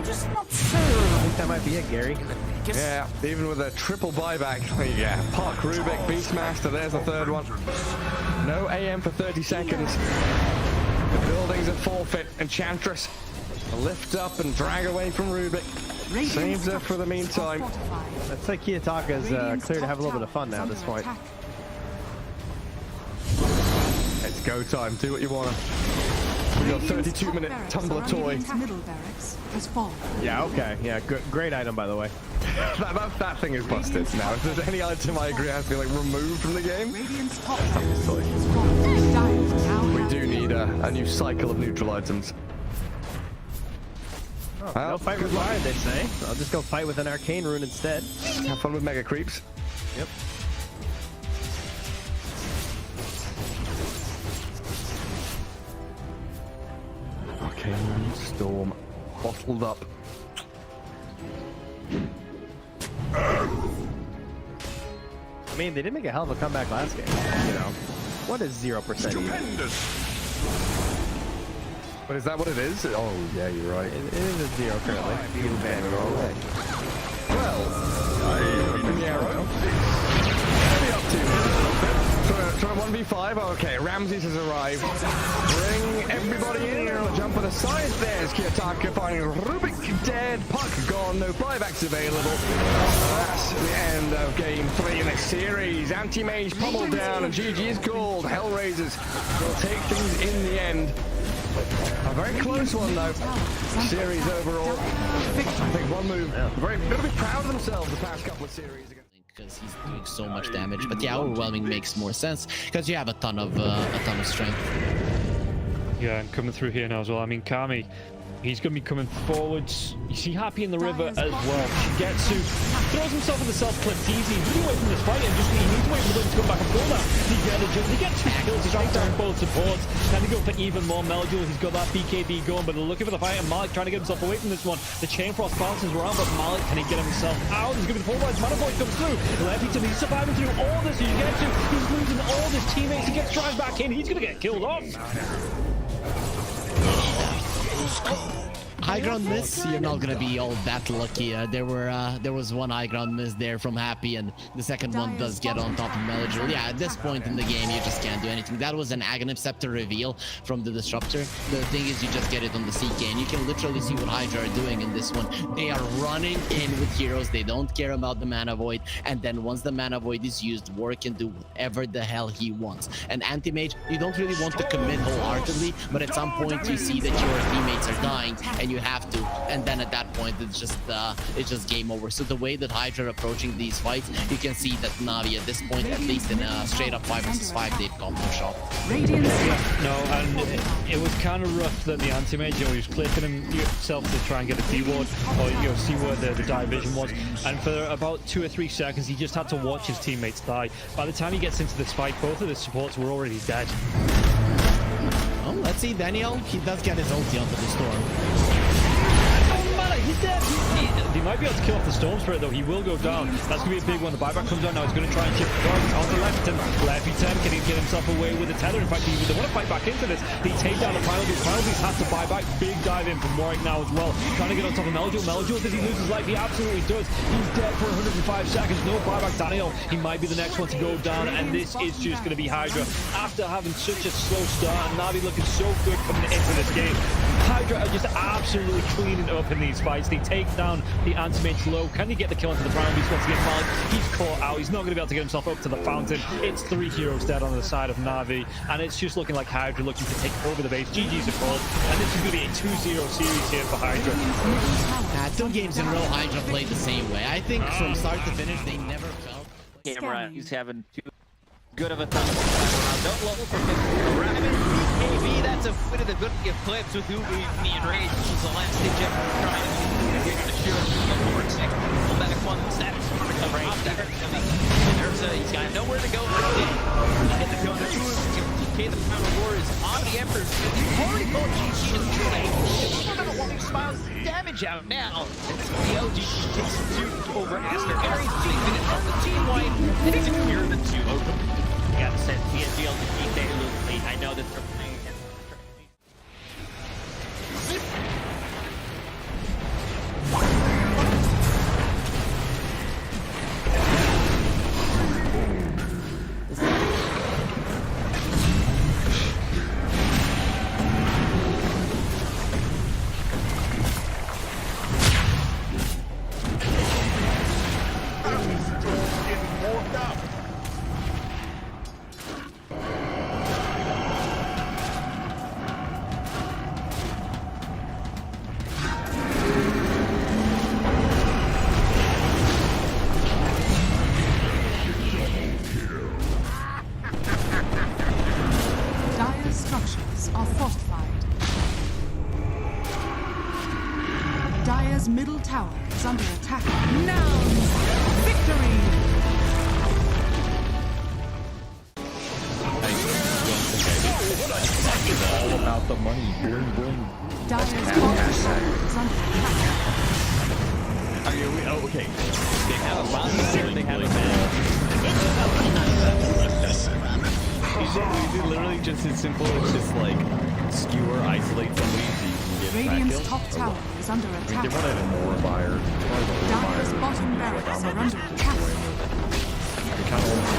[SPEAKER 18] Just not sure. I think that might be it, Gary.
[SPEAKER 16] Yeah, even with a triple buyback. Yeah, Puck, Rubik, Beastmaster, there's the third one. No AM for 30 seconds. The building's at forfeit. Enchantress lift up and drag away from Rubik. Saves her for the meantime.
[SPEAKER 18] That's like Kiyotaka's clear to have a little bit of fun now at this point.
[SPEAKER 16] It's go time. Do what you want. We got 32-minute tumbler toy.
[SPEAKER 18] Yeah, okay. Yeah, great item, by the way.
[SPEAKER 16] that thing is busted now. If there's any item I agree has to be like removed from the game, we do need a new cycle of neutral items.
[SPEAKER 18] Oh, no fight required, they say. I'll just go fight with an arcane rune instead.
[SPEAKER 16] Have fun with mega creeps.
[SPEAKER 18] Yep.
[SPEAKER 16] Arcane Storm bottled up.
[SPEAKER 18] I mean, they did make a hell of a comeback last game. You know, what is 0%
[SPEAKER 16] Stupendous. But is that what it is? Oh, yeah, you're right.
[SPEAKER 18] It is a 0 currently.
[SPEAKER 16] Well, in the arrow. Try 1v5. Okay, Ramses has arrived. Bring everybody in. Jump on the side. There's Kiyotaka finding Rubik dead. Puck gone. No buybacks available. That's the end of game 3 in this series. Anti-Mage pummeled down, and GG is called. Hellraisers will take things in the end. A very close one though. Series overall. I think one move. Very going to be proud of themselves the past couple of series.
[SPEAKER 11] Because he's doing so much damage, but yeah, overwhelming makes more sense because you have a ton of strength.
[SPEAKER 20] Yeah, and coming through here now as well. I mean, Kami
[SPEAKER 9] He's going to be coming forwards. You see Happy in the river as well. Shigetsu throws himself in the self-clip easy. He's really away from this fight and just he needs to wait for them to come back and pull that. He gets 2 kills. He's right down both supports. Trying to go for even more Melduel. He's got that BKB going, but they're looking for the fight, and Malik trying to get himself away from this one. The Chain Frost bounces around, but Malik, can he get himself out? He's going to be polarized. Mana Void comes through. Lefington, he's surviving through all this. He's losing all his teammates. He gets dragged back in. He's going to get killed off.
[SPEAKER 11] High ground miss, you're not gonna be all that lucky. There was one high ground miss there from Happy, and the second one does get on top of Melodril. Yeah, at this point in the game, you just can't do anything. That was an Aghanim Scepter reveal from the Disruptor. The thing is, you just get it on the CK, and you can literally see what Hydra are doing in this one. They are running in with heroes. They don't care about the Mana Void, and then once the Mana Void is used, War can do whatever the hell he wants. And Anti-Mage, you don't really want to commit wholeheartedly, but at some point you see that your teammates are dying, and you have to, and then at that point it's just game over. So the way that Hydra are approaching these fights, you can see that Na'Vi at this point, at least in a straight up 5 versus 5, they've gone for shot.
[SPEAKER 9] No, and it was kind of rough that the Anti-Mage, he was clicking himself to try and get a D-ward, or see where the dive vision was, and for about 2 or 3 seconds he just had to watch his teammates die. By the time he gets into this fight, both of the supports were already dead.
[SPEAKER 11] Well, let's see, Daniel, he does get his ulti onto the storm. He's dead.
[SPEAKER 9] He might be able to kill off the Storm Spirit, though. He will go down. That's going to be a big one. The buyback comes down now. He's going to try and shift the targets onto Lefington. Lefington, can he get himself away with the tether? In fact, they want to fight back into this. They take down the Final Beast. Final Beast has to buy back. Big dive in from Warwick now as well. Trying to get on top of Melduel. Melduel, does he lose his life? He absolutely does. He's dead for 105 seconds. No buyback. Daniel, he might be the next one to go down, and this is just going to be Hydra. After having such a slow start, and Na'Vi looking so good coming into this game, Hydra are just absolutely cleaning up in these fights. They take down the Anti-Mage low. Can he get the kill onto the Prime Beast once again? Malik, he's caught out. He's not going to be able to get himself up to the fountain. It's 3 heroes dead on the side of Na'Vi, and it's just looking like Hydra looking to take over the base. GG's a call, and this is going to be a 2-0 series here for Hydra.
[SPEAKER 11] 2 games in a row, Hydra played the same way. I think from start to finish, they never felt.
[SPEAKER 12] Camera, he's having too good of a time. Don't level for BKB, that's a bit of the good clips with Ubi and Rage. This is the last ditch ever trying to get the shield. Pull back one status for the cover off there. He's got nowhere to go. Get the gun. Okay, the final war is on the Emperor. He's already pulled GG in the trade. He's got a long smiles damage out now. The LGG takes 2 over Aster. Aries 3 minutes on the team wipe. And it's a clear the 2 open. You gotta send PSG to keep their loot lead. I know that they're playing against
[SPEAKER 10] Dire's middle tower is under attack. Nouns! Victory!
[SPEAKER 7] It's all about the money. Bling, bling.
[SPEAKER 10] Dire's bottom tower is under attack.
[SPEAKER 13] Okay.
[SPEAKER 12] They have a boss here, they have a man.
[SPEAKER 13] It's literally just as simple as just like skewer, isolate somebody so you can get
[SPEAKER 10] Radiant's top tower is under attack.
[SPEAKER 7] They run out of more buyer.
[SPEAKER 10] Dire's bottom barracks are under attack.
[SPEAKER 7] They kind of want to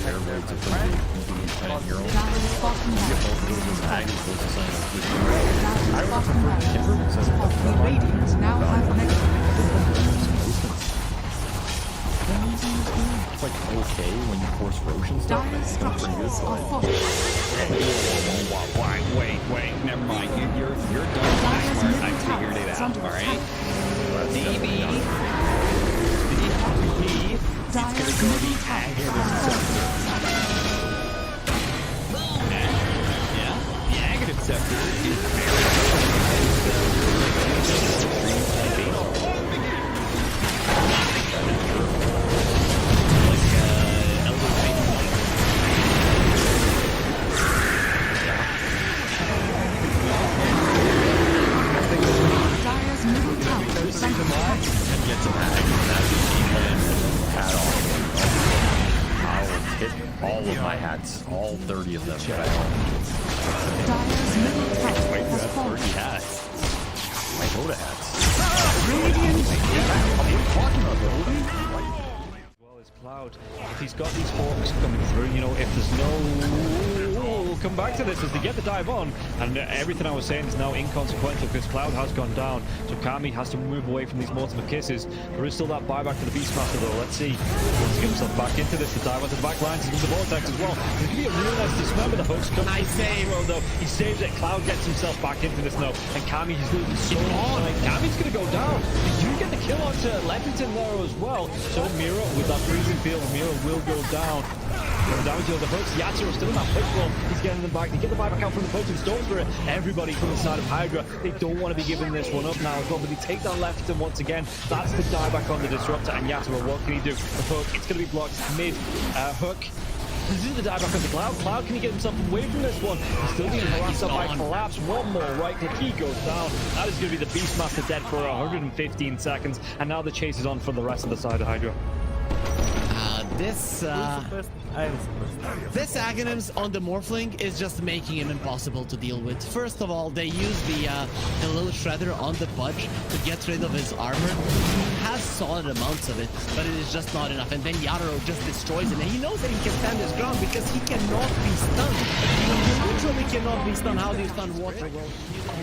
[SPEAKER 7] fair rates of
[SPEAKER 10] Dire's bottom barracks. The Radiants now have mega.
[SPEAKER 7] It's like okay when you force Roshan stuff.
[SPEAKER 10] Dire structures are
[SPEAKER 13] Wait, never mind. You're done. I figured it out, alright? DB. It's gonna go the Aghanim Scepter. Yeah, the Aghanim Scepter is very
[SPEAKER 7] 30 of them.
[SPEAKER 10] Dyer's middle tower
[SPEAKER 7] Wait, you
[SPEAKER 10] has
[SPEAKER 7] have
[SPEAKER 10] fallen.
[SPEAKER 7] 30 hats. My Dota hats.
[SPEAKER 9] Well, it's Cloud. If he's got these hawks coming through, you know, if there's no... We'll come back to this as they get the dive on, and everything I was saying is now inconsequential because Cloud has gone down, so Kami has to move away from these multiple kisses. There is still that buyback to the Beastmaster though. Let's see. He wants to get himself back into this. The dive onto the back lines into the vortex as well. It could be a real nice dismember. The hooks come. Nice save. Well, though he saves it. Cloud gets himself back into this now, and Kami is losing so much time. Kami's gonna go down. They do get the kill onto Leffington there as well. So Mira with that freezing field, Mira will go down. Going down to the hooks. Yatsuro's still in that push roll. He's getting them back. They get the buyback out from the poaching Storm Spirit. Everybody from the side of Hydra. They don't want to be giving this one up now as well, but they take down Leffington once again. That's the dieback on the Disruptor. And Yatsuro, what can he do? The hook, it's going to be blocked mid hook. This is the dieback on the Cloud. Cloud, can he get himself away from this one? He's still being harassed up by Collapse. One more right click. He goes down. That is going to be the Beastmaster dead for 115 seconds. And now the chase is on for the rest of the side of Hydra.
[SPEAKER 11] This Aghanims on the Morphling is just making him impossible to deal with. First of all, they use the little shredder on the Budge to get rid of his armor. He has solid amounts of it, but it is just not enough. And then Yatoro just destroys him. And he knows that he can stand his ground because he cannot be stunned. He literally cannot be stunned. How do you stun water? Well,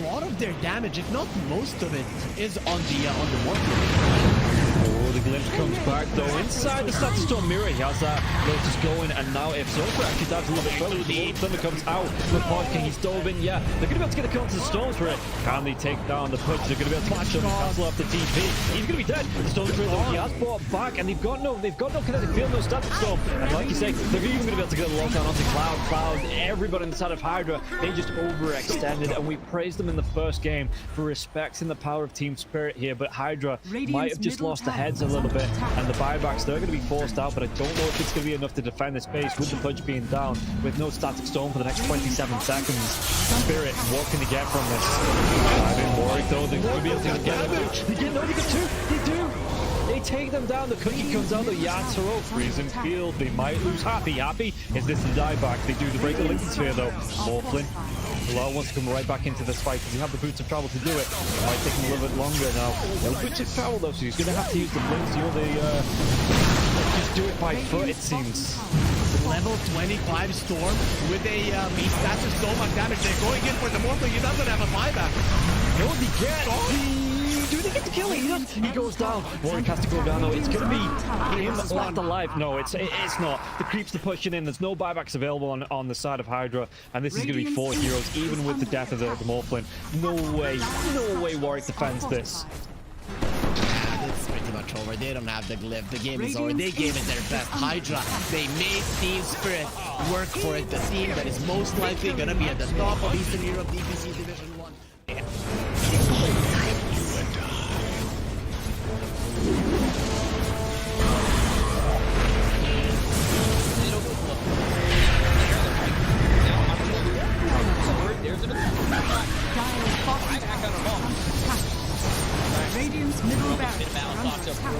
[SPEAKER 11] a lot of their damage, if not most of it, is on the Morphling.
[SPEAKER 9] Oh, the glimpse comes back though. Inside the Static Storm Mirror, he has that Lotus going, and now if Zofra actually dives a little bit further, the Thunder comes out with Pod King. He's dove in, yeah. They're going to be able to get a kill onto the Storm Spirit. Can they take down the push? They're going to be able to catch him and cancel off the TP. He's going to be dead. The Storm Spirit though, he has brought back, and they've got no kinetic field, no Static Storm. And like you say, they're even going to be able to get a lockdown onto Cloud. Everybody inside of Hydra, they just overextended, and we praised them in the first game for respecting the power of team spirit here, but Hydra might have just lost the heads a little bit, and the buybacks, they're going to be forced out, but I don't know if it's going to be enough to defend the space with the Pudge being down, with no Static Storm for the next 27 seconds. Spirit, what can they get from this? Diving Warwick though, they're going to be able to get it. They get two, they do! They take them down, the cookie comes out, the Yatsuro, freezing field, they might lose. Happy, is this the dieback? They do, break the Lincoln Sphere though. Morphlin, Lau wants to come right back into this fight because he have the boots of travel to do it. It might take him a little bit longer now. No boots of travel though, so he's going to have to use the blinks, you know, just do it by foot, it seems.
[SPEAKER 11] Level 25 Storm with a beast. That's just so much damage. They're going in for the Morphling. He doesn't have a buyback.
[SPEAKER 9] No, they get. Do they get the kill? He goes down. Warwick has to go down though. It's going to be him left alive. No, it's not. The creeps are pushing in. There's no buybacks available on the side of Hydra, and this is going to be 4 heroes, even with the death of the Morphling. No way Warwick defends this.
[SPEAKER 11] It's pretty much over. They don't have the glyph. The game is over. They gave it their best. Hydra, they made Team Spirit work for it. The team that is most likely going to be at the top of Eastern Europe DPC Division 1.
[SPEAKER 10] Radiant's middle barracks under attack.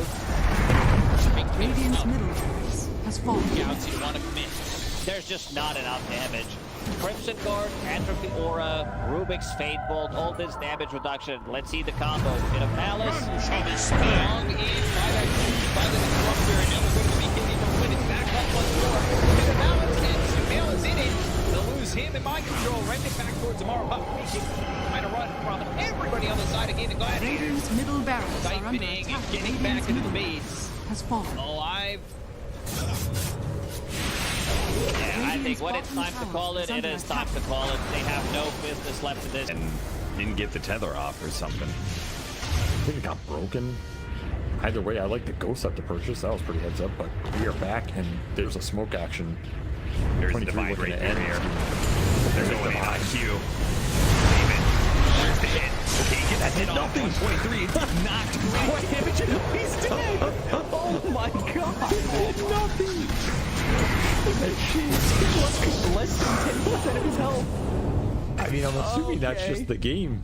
[SPEAKER 10] Radiant's middle barracks has fallen.
[SPEAKER 12] Scouts, you want to commit. There's just not enough damage. Crimson Guard, Atrophy Aura, Rubik's Fate Bolt, all this damage reduction. Let's see the combo. Bit of Malice. Strong in by the Disruptor, and now they're going to be getting the win it back up once more. Bit of Malice, and Sumail is in it. They'll lose him in mind control. Right it back towards tomorrow. Trying to run from everybody on the side of Gaimin Gladiators.
[SPEAKER 10] Radiant's middle barracks are under
[SPEAKER 12] Siphoning
[SPEAKER 10] attack.
[SPEAKER 12] and getting back into the base.
[SPEAKER 10] Has fallen.
[SPEAKER 12] Alive. Yeah, I think when it's time to call it, it is time to call it. They have no business left to this.
[SPEAKER 13] And didn't get the tether off or something.
[SPEAKER 7] I think it got broken. Either way, I like the ghost up to purchase. That was pretty heads up, but we are back and there's a smoke action.
[SPEAKER 13] There's the divide right there. They're going in on Q. There's the hit. Okay, get that hit off. 123. Knocked great. He's dead.
[SPEAKER 11] Oh my god. Nothing.
[SPEAKER 18] Less than 10% of his health.
[SPEAKER 7] I mean, I'm assuming that's just the game.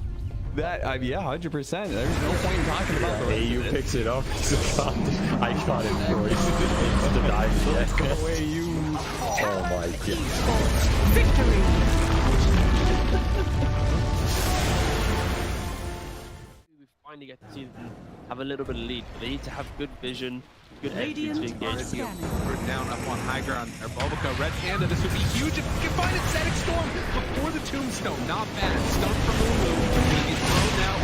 [SPEAKER 3] That, yeah, 100%. There's no point in talking about the rest
[SPEAKER 7] AU
[SPEAKER 3] of it.
[SPEAKER 7] picks it up. I shot him twice. The dive.
[SPEAKER 3] Go away, you.
[SPEAKER 16] Oh my god.
[SPEAKER 10] Victory.
[SPEAKER 14] We finally get to see them have a little bit of lead. They need to have good vision, good attitude to engage.
[SPEAKER 15] We're down up on high ground. Bobica, red panda. This would be huge if we can find it. Static storm before the tombstone. Not bad. Stun from Lulu. He's thrown now.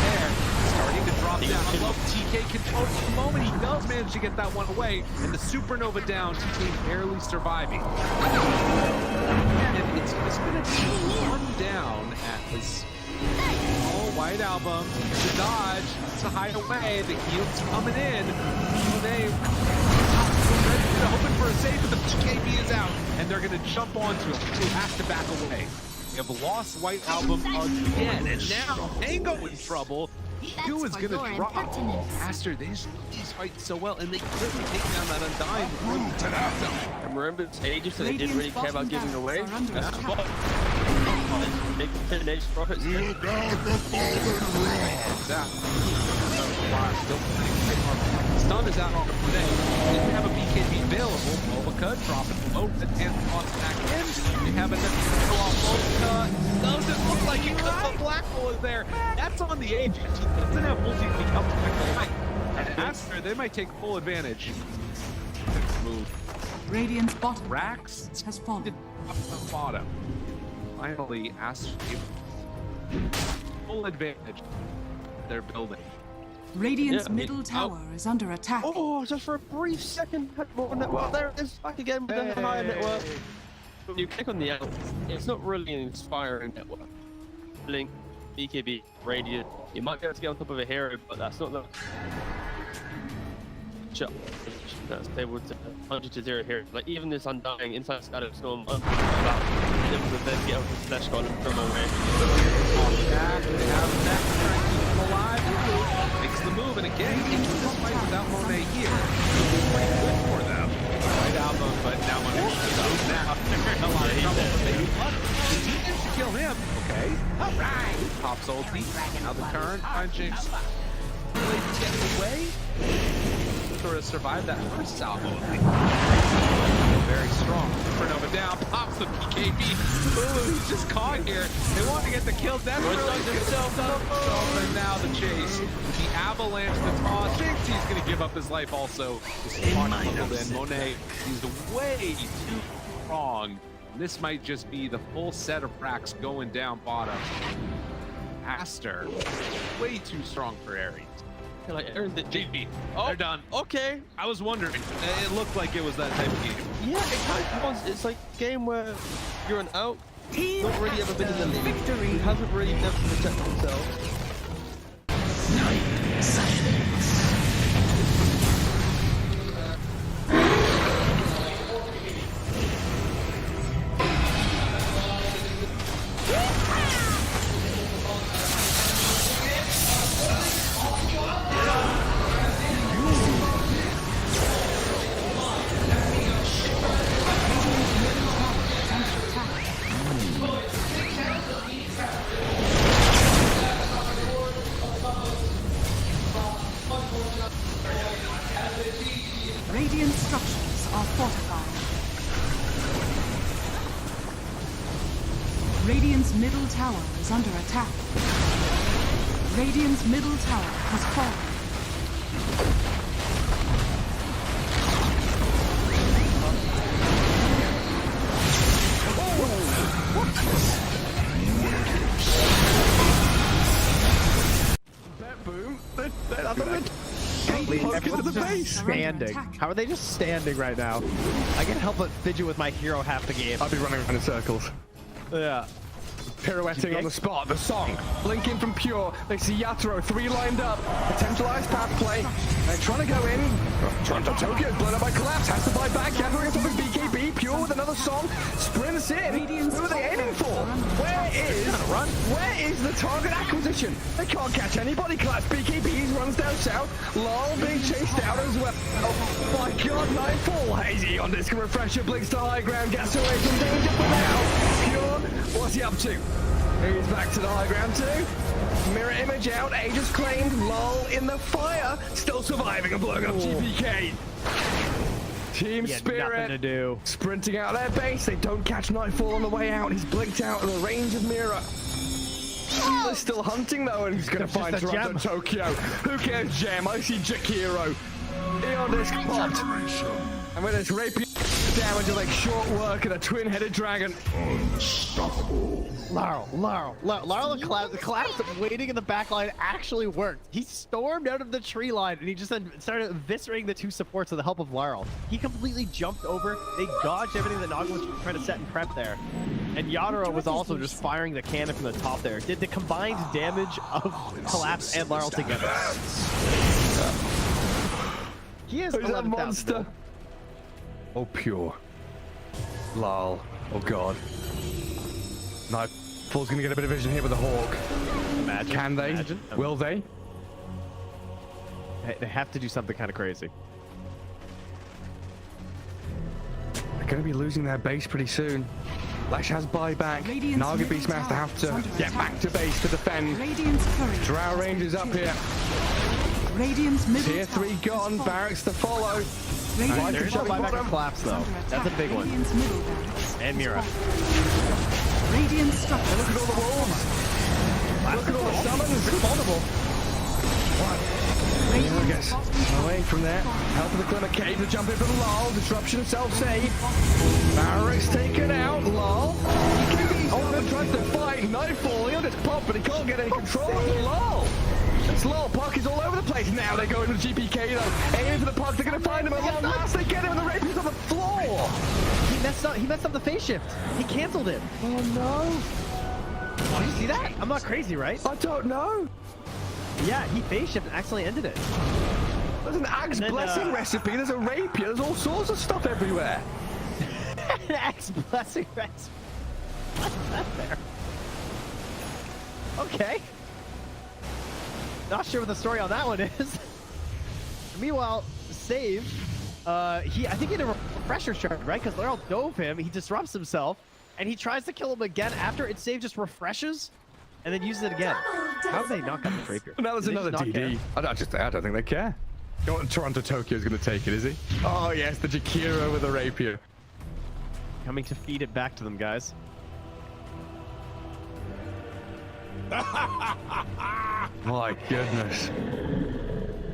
[SPEAKER 15] There. Starting to drop down. I love TK control at the moment. He does manage to get that one away. And the supernova down. TK barely surviving. And it's going to be one down at his. Oh, White Album, the dodge, it's a hideaway, the heal's coming in. They hoping for a save, but the PKB is out, and they're going to jump onto him. He has to back away. They have lost White Album again, and now Tango in trouble. Who is going to drop? Aster, these fight so well, and they couldn't take down that Undying before the Tenacto.
[SPEAKER 14] And remember, it's ages, so they didn't really care about giving away. That's the ball. Big finish for it.
[SPEAKER 8] You got the
[SPEAKER 15] Stun is out on the play. Didn't have a BKB available. Bobica dropping low. The 10th toss back in. They have another kill off Bobica. Doesn't look like it because the black hole is there. That's on the agent. He doesn't have multi to come back to life. And Aster, they might take full advantage. Move.
[SPEAKER 10] Radiant's bottom
[SPEAKER 15] Rax
[SPEAKER 10] has fallen.
[SPEAKER 15] Up the bottom. Finally, Aster full advantage. They're building.
[SPEAKER 10] Radiant's middle tower is under attack.
[SPEAKER 14] Oh, just for a brief second, had more network. There it is, back again with the higher network. When you click on the L, it's not really an inspiring network. Blink, BKB, Radiant. You might be able to get on top of a hero, but that's not the. Shut. That's able to 100 to 0 here. Like even this Undying inside Static Storm, able to then get over the Slash God and from away.
[SPEAKER 15] They have that trying to keep him alive. Makes the move, and again, into this fight without Monet here. Pretty good for them. Right album, but now Monet is out now. They're in a lot of trouble, but they managed to kill him. Okay. All right. Pops ulti. Now the turn. Find Jinx. Really getting away. Sort of survived that first salvo. Very strong. Supernova down, pops the PKB. Lulu's just caught here. They want to get the kill. That's really himself up. And now the chase. The avalanche, the toss. Jinx, he's going to give up his life also. This is in. Monet, he's way too strong. This might just be the full set of racks going down bottom. Aster, way too strong for Ares.
[SPEAKER 14] Like Aaron the JB.
[SPEAKER 15] Oh, they're done.
[SPEAKER 14] Okay.
[SPEAKER 15] I was wondering. It looked like it was that type of game.
[SPEAKER 14] Yeah, it kind of was. It's like a game where you're an out, not really ever been in the league, victory. Hasn't really never protected himself.
[SPEAKER 10] Radiant structures are fortified. Radiant's middle tower is under attack. Radiant's middle tower has fallen.
[SPEAKER 18] Standing. How are they just standing right now? I can't help but fidget with my hero half the game.
[SPEAKER 16] I'll be running around in circles.
[SPEAKER 18] Yeah.
[SPEAKER 16] Pirouetting on the spot, the song. Blinking from Pure. They see Yatoro, 3 lined up. Potentialized path play. They're trying to go in. Toronto Tokyo, blown up by Collapse. Has to fight back. Yatoro gets up with BKB. Pure with another song. Sprints in. Who are they aiming for? Where is the target acquisition? They can't catch anybody. Collapse BKBs runs down south. Lol being chased out as well. Oh my god, Nightfall. Hazy on disc refresher. Blinks to high ground. Gets away from danger for now. Pure, what's he up to? He's back to the high ground too. Mirror image out, Aegis claimed, lol in the fire, still surviving and blowing up GPK. Team
[SPEAKER 18] He had
[SPEAKER 16] Spirit
[SPEAKER 18] nothing to do.
[SPEAKER 16] sprinting out of their base. They don't catch Nightfall on the way out. He's blinked out of the range of Mira. He's still hunting though, and he's going to find Toronto Tokyo. Who cares, Gem? I see Jakiro. Eon Disc popped. And with his rapier damage of like short work and a twin-headed dragon.
[SPEAKER 8] Unstoppable.
[SPEAKER 18] Laurel, the collapse waiting in the back line actually worked. He stormed out of the tree line and he just then started eviscerating the two supports with the help of Laurel. He completely jumped over. They dodged everything that Naga was trying to set and prep there. And Yadro was also just firing the cannon from the top there. Did the combined damage of Collapse and Laurel together. He is a monster.
[SPEAKER 16] Oh, pure. Lol. Oh, God. Nightfall's going to get a bit of vision here with the Hawk.
[SPEAKER 18] Imagine.
[SPEAKER 16] Can they?
[SPEAKER 18] Imagine.
[SPEAKER 16] Will they?
[SPEAKER 18] They have to do something kind of crazy.
[SPEAKER 16] They're going to be losing their base pretty soon. Lash has buyback. Naga Beastmaster have to get back to base to defend. Drow Rangers up here. Tier 3 gone. Barracks to follow.
[SPEAKER 18] There is no buyback of Collapse though. That's a big one. And Mira.
[SPEAKER 16] Look at all the wolves. Look at all the summons.
[SPEAKER 18] Pretty vulnerable.
[SPEAKER 16] Mira gets away from there. Help of the Glimmer Cave to jump in for Lol. Disruption, self-save. Barracks taken out. Lol. Oh, tries to fight. Nightfall. He'll just pop, but he can't get any control of Lol. It's Lol. Puck is all over the place. Now they go into the GPK though. Aiming for the puck. They're going to find him at long last. They get him and the rapier's on the floor.
[SPEAKER 18] He messed up the phase shift. He canceled it.
[SPEAKER 16] Oh no.
[SPEAKER 18] Oh, you see that? I'm not crazy, right?
[SPEAKER 16] I don't know.
[SPEAKER 18] Yeah, he phase shift and accidentally ended it.
[SPEAKER 16] There's an Axe Blessing recipe. There's a rapier. There's all sorts of stuff everywhere.
[SPEAKER 18] An Axe Blessing recipe. What's that there? Okay. Not sure what the story on that one is. Meanwhile, Save, I think he had a refresher shard, right? Because Laurel dove him, he disrupts himself, and he tries to kill him again after it. Save just refreshes, and then uses it again. How did they not got the rapier?
[SPEAKER 16] Now there's another DD. I don't think they care. Toronto Tokyo is going to take it, is he? Oh yes, the Jakiro with the rapier.
[SPEAKER 18] Coming to feed it back to them, guys.
[SPEAKER 16] My goodness.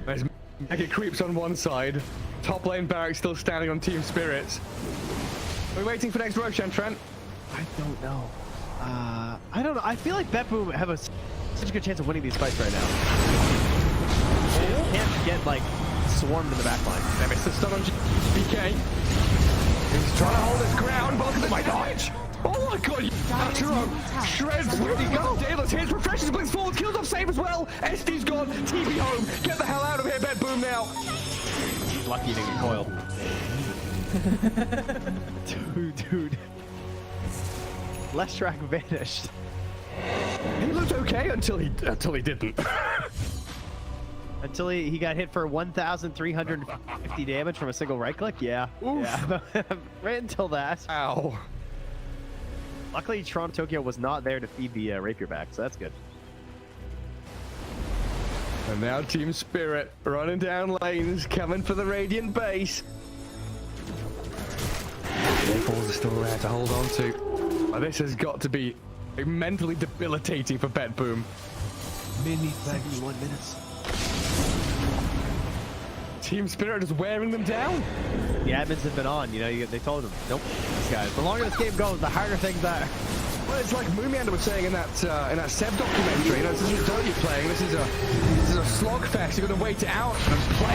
[SPEAKER 16] There's Mega Creeps on one side. Top lane Barracks still standing on Team Spirits. Are we waiting for next Roshan, Trent?
[SPEAKER 18] I don't know. I don't know. I feel like BetBoom have such a good chance of winning these fights right now. They just can't get, like, swarmed in the back line.
[SPEAKER 16] They missed the stun on BK. He's trying to hold his ground, but look at the dodge! Oh my god, Yaturo shreds. Where'd he go? Daedalus hits, refreshes, blinks forward, kills off Save as well. SD's gone, TP home. Get the hell out of here, BetBoom now.
[SPEAKER 18] He's lucky he didn't get coiled. Dude. Left track vanished.
[SPEAKER 16] He looked okay until he didn't.
[SPEAKER 18] Until he got hit for 1,350 damage from a single right click? Yeah.
[SPEAKER 16] Oof.
[SPEAKER 18] Yeah. Right until that.
[SPEAKER 16] Ow.
[SPEAKER 18] Luckily, Toronto Tokyo was not there to feed the rapier back, so that's good.
[SPEAKER 16] And now Team Spirit running down lanes, coming for the Radiant base. Balls are still there to hold on to. Oh, this has got to be mentally debilitating for BetBoom.
[SPEAKER 18] 71 minutes.
[SPEAKER 16] Team Spirit is wearing them down.
[SPEAKER 18] The admins have been on, they told them, nope, these guys. The longer this game goes, the harder things are.
[SPEAKER 16] Well, it's like Moomiander was saying in that Seb documentary. This isn't Dota you're playing. This is a slogfest. You're going to wait it out and play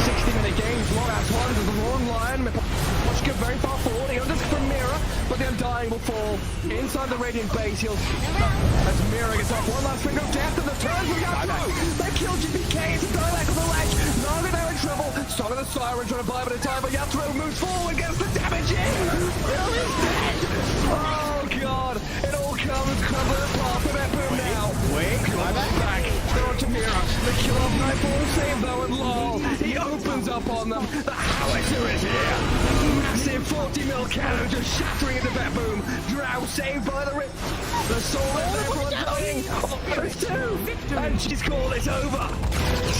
[SPEAKER 16] 60-minute games. Long out one. There's a long line. Watch go very far forward. He'll just from Mira, but the Undying will fall inside the Radiant base. He'll as Mira gets off one last finger of death, and the turns will go. They kill GPK. It's a dialect on the ledge. Naga now in trouble. Song of the Siren trying to buy a bit of time, but Yatro moves forward, gets the damage in. Will is dead. Oh god. It all comes crumbling apart for BetBoom now. Wait, back. They're on to Mira. They kill off Nightfall, save though, and Lol. He opens up on them. The Howitzer is here. Massive 40 mil cannon just shattering into BetBoom. Drow saved by the rip. The soul is everyone dying. There's two. And she's called it over.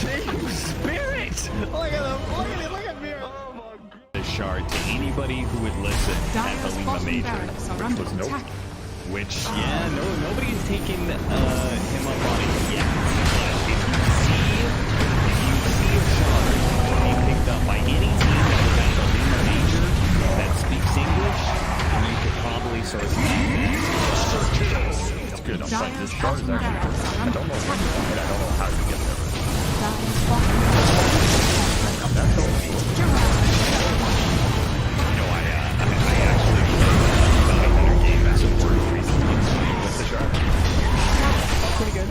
[SPEAKER 16] Team Spirit.
[SPEAKER 18] Look at them. Look at Mira.
[SPEAKER 7] They
[SPEAKER 13] shard to anybody who would listen at the Lima Major, which was nope. Which, yeah, nobody's taken him up on it yet. But if you see a shard being picked up by any team that was at the Lima Major that speaks English, then you could probably sort of see that. It's good. I'm like, this shard is actually good. I don't know when, and I don't know how to get there. That's all. You know, I actually got another game as a word recently with the shard. Pretty good.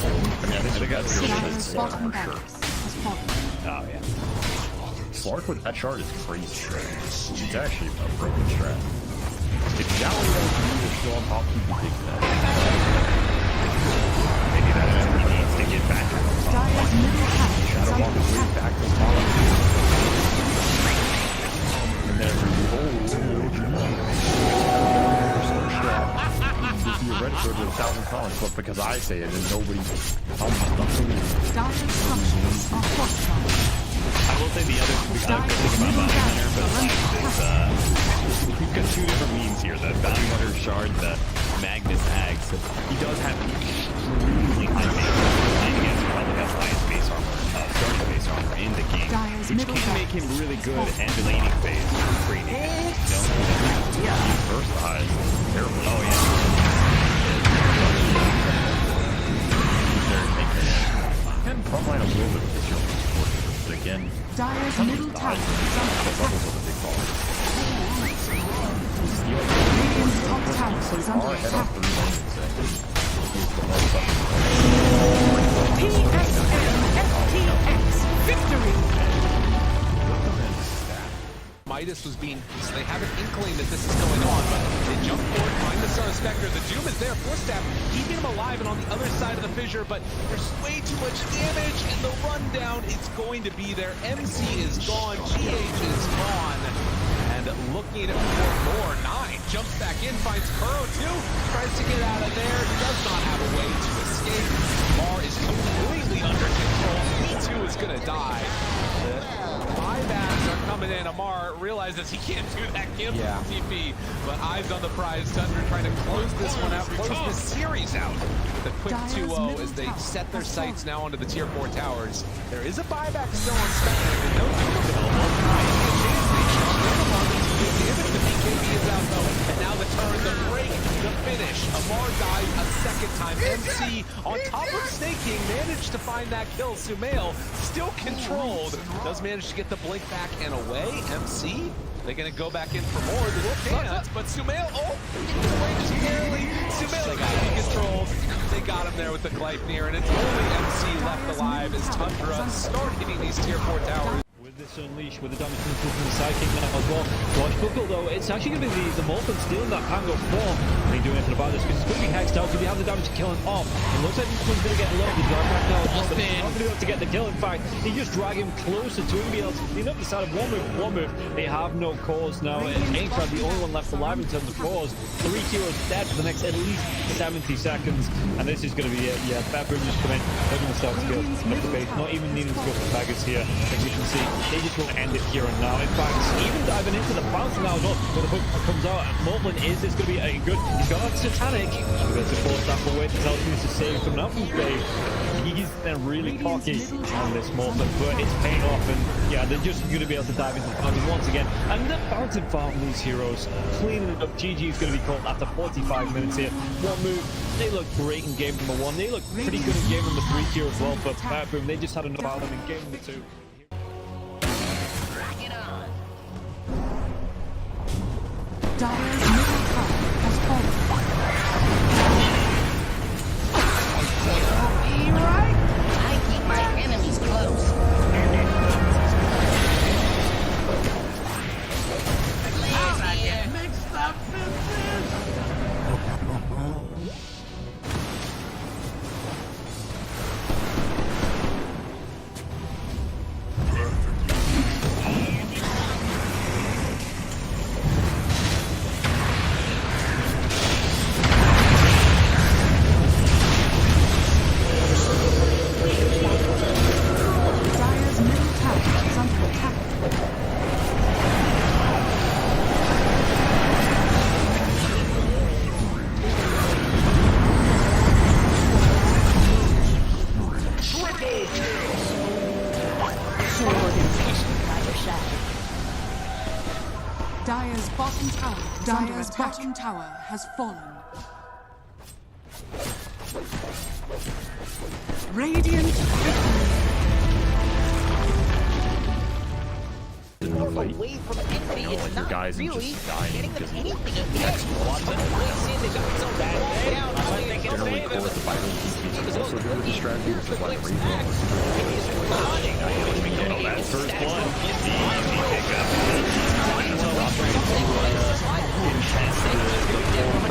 [SPEAKER 13] I mean, I think they got Slark for sure. Oh, yeah. Slark with that shard is crazy. It's actually a broken strat. If Galileo is still on top, he'd be taking that. Maybe that's what he needs to get back to the top. Shadow Walk his way back to the top. And then if you read it for 1,000 comments, but because I say it and nobody I will say the other good thing about Bounty Hunter, but is we've got two different memes here. The Bounty Hunter shard, the Magnus Ags. He does have extremely high base. And against probably has highest base armor, starting base armor in the game, which can make him really good at laning phase for trading. Yeah. He's versatile. Terrible. Oh yeah. And frontline a little bit of this year. But again,
[SPEAKER 10] Dyer's middle tower is under Radiant's top tower is under attack. PSM FTX victory!
[SPEAKER 15] Midas was being, so they have an inkling that this is going on, but they jump forward, find the Star Spectre. The Doom is there, Force Staff keeping him alive and on the other side of the fissure, but there's way too much damage, and the rundown is going to be there. MC is gone, GH is gone, and looking for more. 9 jumps back in, finds Kuro too, tries to get out of there, does not have a way to escape. Mar is completely under control. He too is going to die. Buybacks are coming in. Amar realizes he can't do that cancel TP, but eyes on the prize. Thunder trying to close this one out, close this series out. The quick 2-0 as they set their sights now onto the tier 4 towers. There is a buyback still on Spectre. No damage. The BKB is out though, and now the turn, the break, the finish. Amar dies a second time. MC on top of Snake King managed to find that kill. Sumail still controlled. Does manage to get the blink back and away. MC, they're gonna go back in for more. They can't, but Sumail, just barely. Sumail got to be controlled. They got him there with the Gleipnir, and it's only MC left alive as Tundra start hitting these tier 4 towers.
[SPEAKER 9] With this Unleash, with the damage from the Psychic now as well. Watch Buckle though, it's actually going to be the Molten stealing that Pango form. And he's doing anything about this because it's going to be hexed out. So we have the damage to kill him off. It looks like this one's going to get low. He's right back now as well, but he's not going to be able to get the kill. In fact, he just drag him closer to him. Be able to clean up the side of one move. They have no cause now. Aintrad, the only one left alive in terms of cause. 3 heroes dead for the next at least 70 seconds. And this is going to be it. Yeah, Badroom just come in. They're going to start to go up the base. Not even needing to go for Baggers here. As you can see, they just will end it here and now. In fact, even diving into the bounce now as well, where the hook comes out. Moblin is going to be a good. He's got a Titanic. He's going to force that away. Tells to save from that from space. He's then really cocky on this Moblin, but it's paying off. And yeah, they're just going to be able to dive into the fountain once again. And the fountain farm these heroes, cleaning it up. GG is going to be called after 45 minutes here. One move. They look great in game number 1. They look pretty good in game number 3 here as well. But Badroom, they just had enough out of them in game number 2.
[SPEAKER 10] Dyer's middle tower has fallen.
[SPEAKER 17] Be right. I keep my enemies close. I get mixed up in this.
[SPEAKER 10] Dire's bottom tower has fallen. Radiant victory.
[SPEAKER 13] Fight.
[SPEAKER 12] Away from enemy,
[SPEAKER 13] Like
[SPEAKER 12] it's
[SPEAKER 13] your
[SPEAKER 12] not
[SPEAKER 13] guys are
[SPEAKER 12] really
[SPEAKER 13] just dying
[SPEAKER 12] getting them
[SPEAKER 13] because
[SPEAKER 12] anything against.
[SPEAKER 13] generally go with the vital DPs is also good with the strategy, which is why the replay was
[SPEAKER 7] That first blood.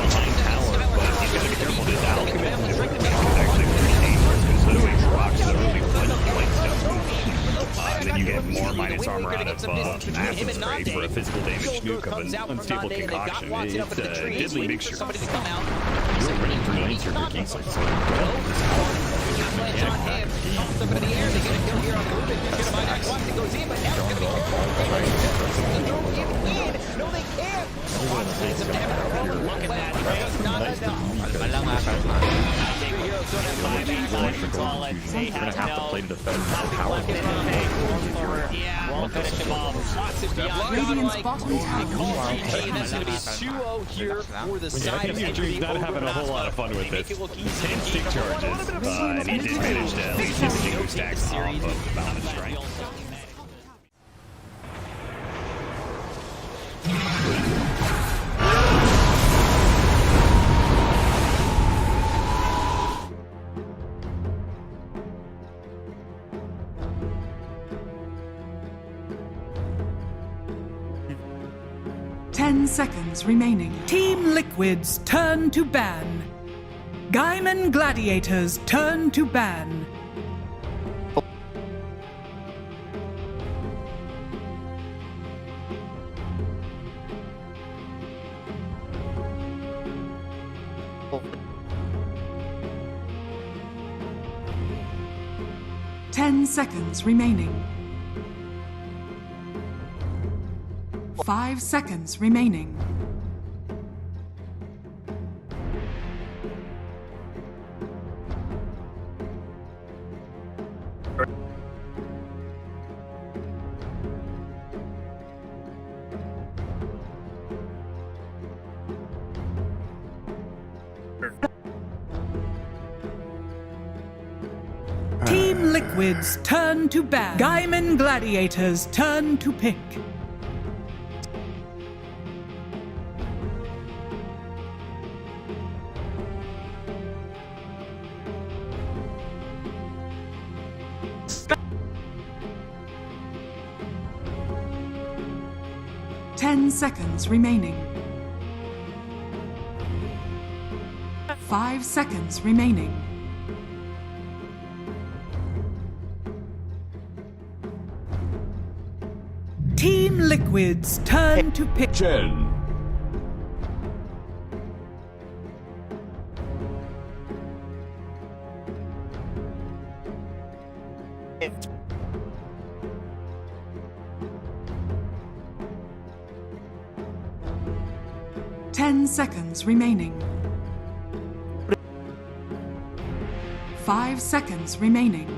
[SPEAKER 13] behind tower, but he's got to be careful. His alchemist is actually pretty dangerous considering rocks are really like stuff. Then you get more minus armor out of acid spray for a physical damage nuke of an unstable concoction. It's a deadly mixture. You're ready for lanes here, Ricky.
[SPEAKER 12] They
[SPEAKER 13] have to play to defend power.
[SPEAKER 12] Won't finish him off. Lots of
[SPEAKER 10] Radiant's bottom tower.
[SPEAKER 14] That's going to be 2-0 here for the side of
[SPEAKER 13] Dream's not having a whole lot of fun with this. 10 stick charges, and he did manage to at least hit the King of Stacks off of Mountain Strength.
[SPEAKER 10] 10 seconds remaining. Team Liquid's turn to ban. Gaimin Gladiators turn to ban. Ten seconds remaining. 5 seconds remaining. Team Liquid's turn to ban. Gaimin Gladiators turn to pick. Seconds remaining. 5 seconds remaining. Team Liquid's turn to pick.
[SPEAKER 8] 10.
[SPEAKER 10] Seconds remaining. 5 seconds remaining.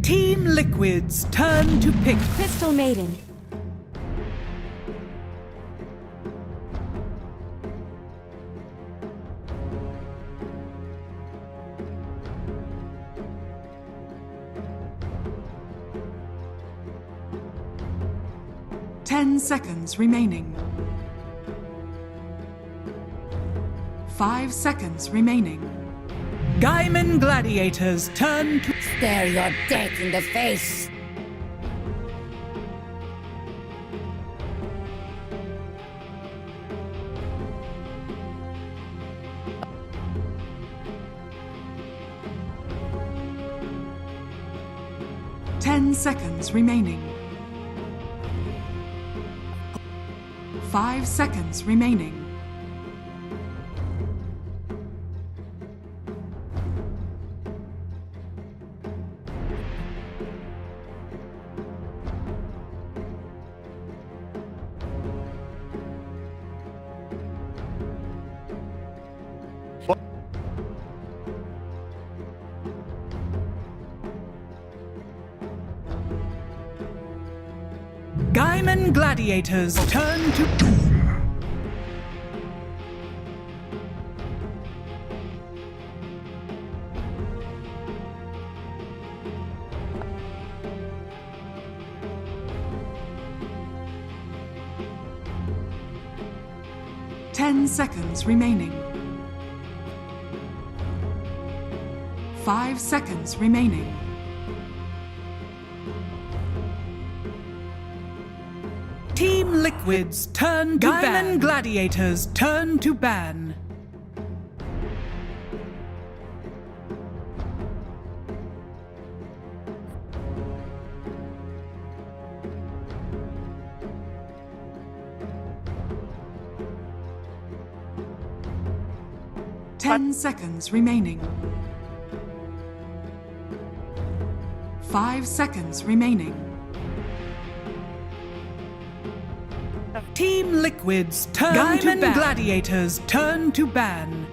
[SPEAKER 10] Team Liquid's turn to pick.
[SPEAKER 20] Crystal Maiden. Ten seconds remaining. 5 seconds remaining. Gaimin Gladiators turn to... Stare your death in the face!
[SPEAKER 10] Ten seconds remaining. 5 seconds remaining.
[SPEAKER 20] Gaimin Gladiators turn to... 10 seconds remaining. 5 seconds remaining. Team Liquid's turn to ban. Gaimin Gladiators turn to ban. Ten seconds remaining. 5 seconds remaining. Team Liquid's turn to ban. Gladiators turn to ban.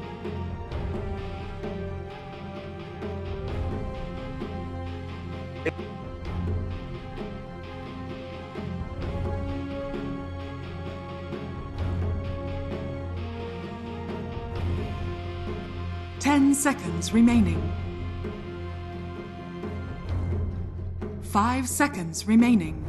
[SPEAKER 20] Ten seconds remaining. 5 seconds remaining.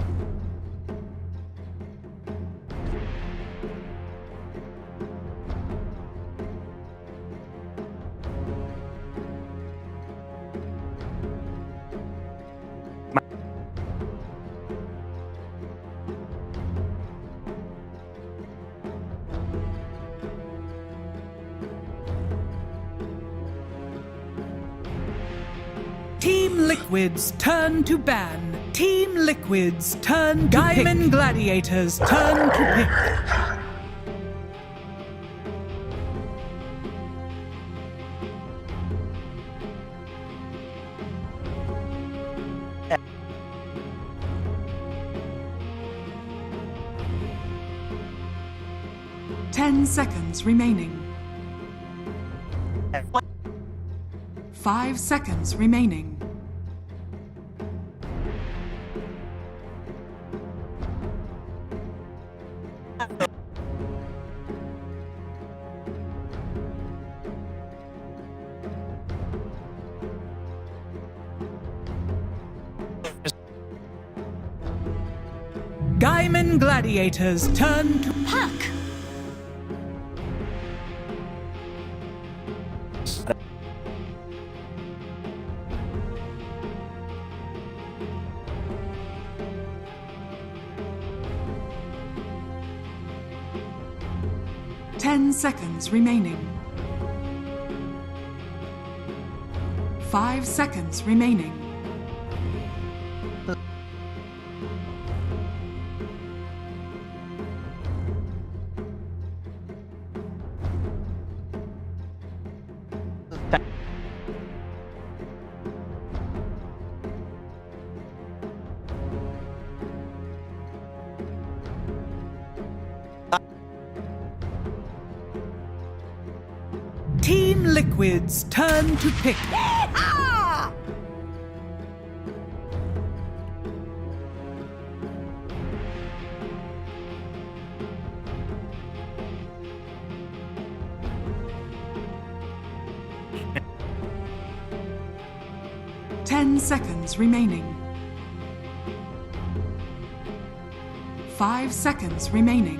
[SPEAKER 20] Team Liquid's turn to ban. Team Liquid's turn to pick. Gaimin Gladiators turn to pick. Ten seconds remaining. 5 seconds remaining. Gaimin Gladiators turn to puck. Ten seconds remaining. 5 seconds remaining. Team Liquid's turn to pick. Yeehaw! 10 seconds remaining. 5 seconds remaining.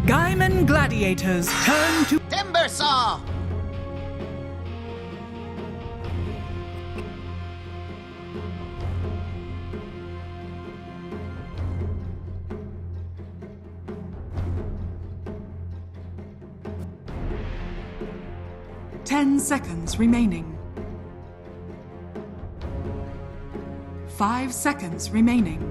[SPEAKER 20] Gaimin Gladiators turn to
[SPEAKER 17] Timber Saw!
[SPEAKER 20] 10 seconds remaining. 5 seconds remaining.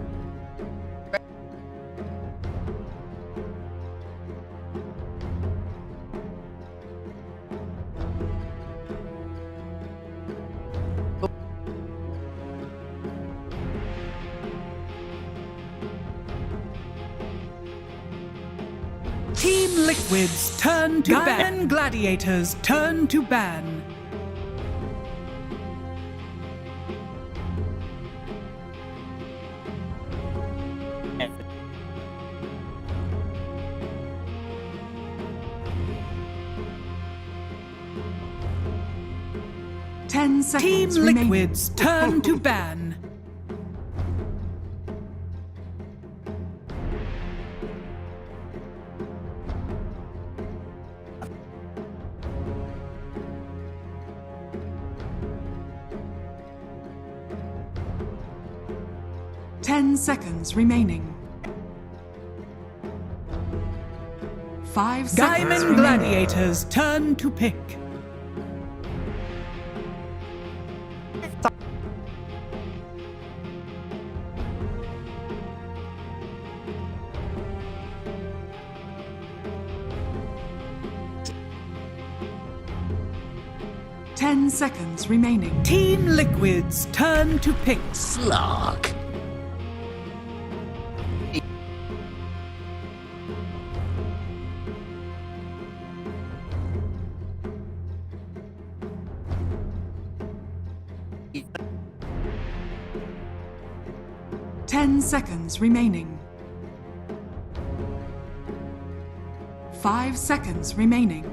[SPEAKER 20] Team Liquid's turn to ban. Gladiators turn to ban. Team Liquid's turn to ban. Seconds remaining. 5 seconds. Gaimin Gladiators turn to pick. Seconds remaining. Team Liquid's turn to pick. Slug. Seconds remaining. 5 seconds remaining.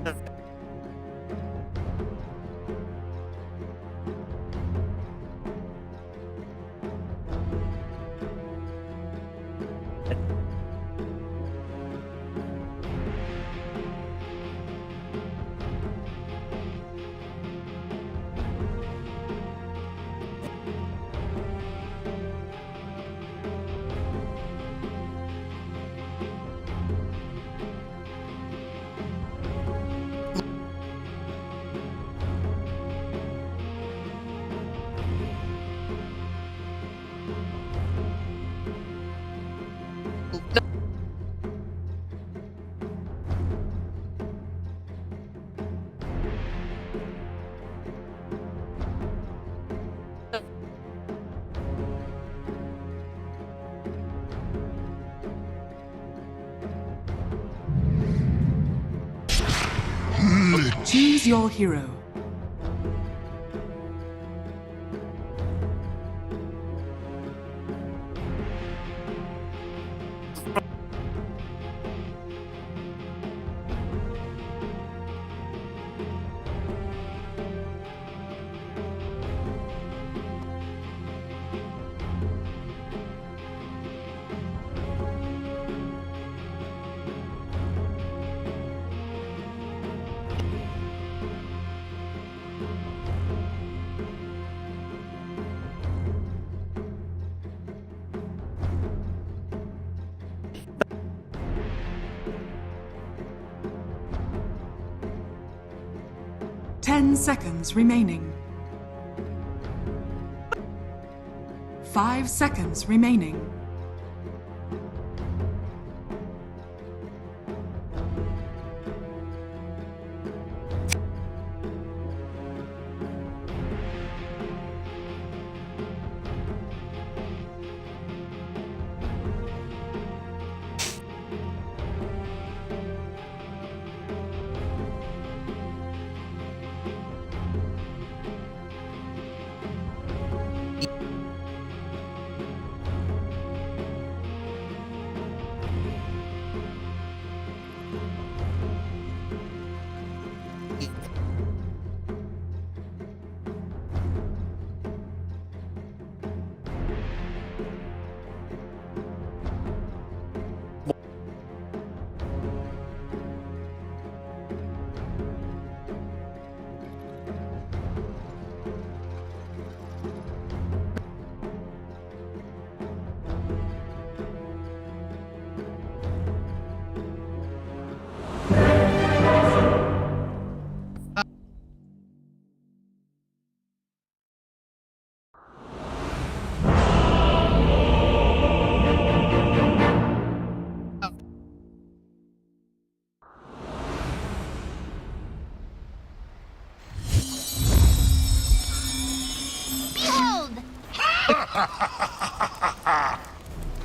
[SPEAKER 20] Choose your hero. Seconds remaining. 5 seconds remaining.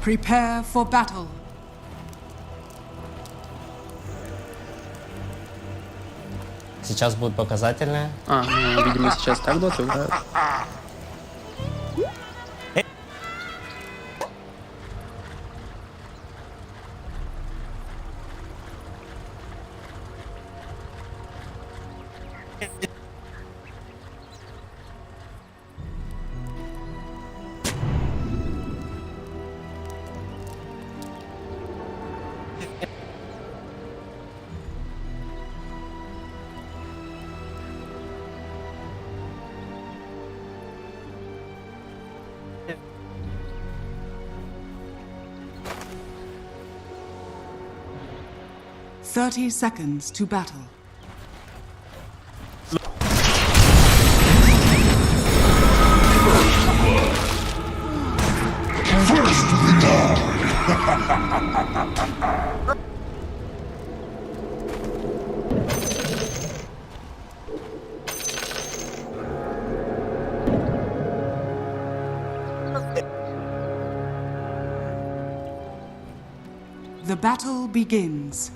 [SPEAKER 20] Prepare for battle.
[SPEAKER 21] Сейчас будет показательное.
[SPEAKER 22] А, ну, видимо, сейчас так доту играют.
[SPEAKER 20] Thirty seconds to battle.
[SPEAKER 8] First blood.
[SPEAKER 20] The battle begins.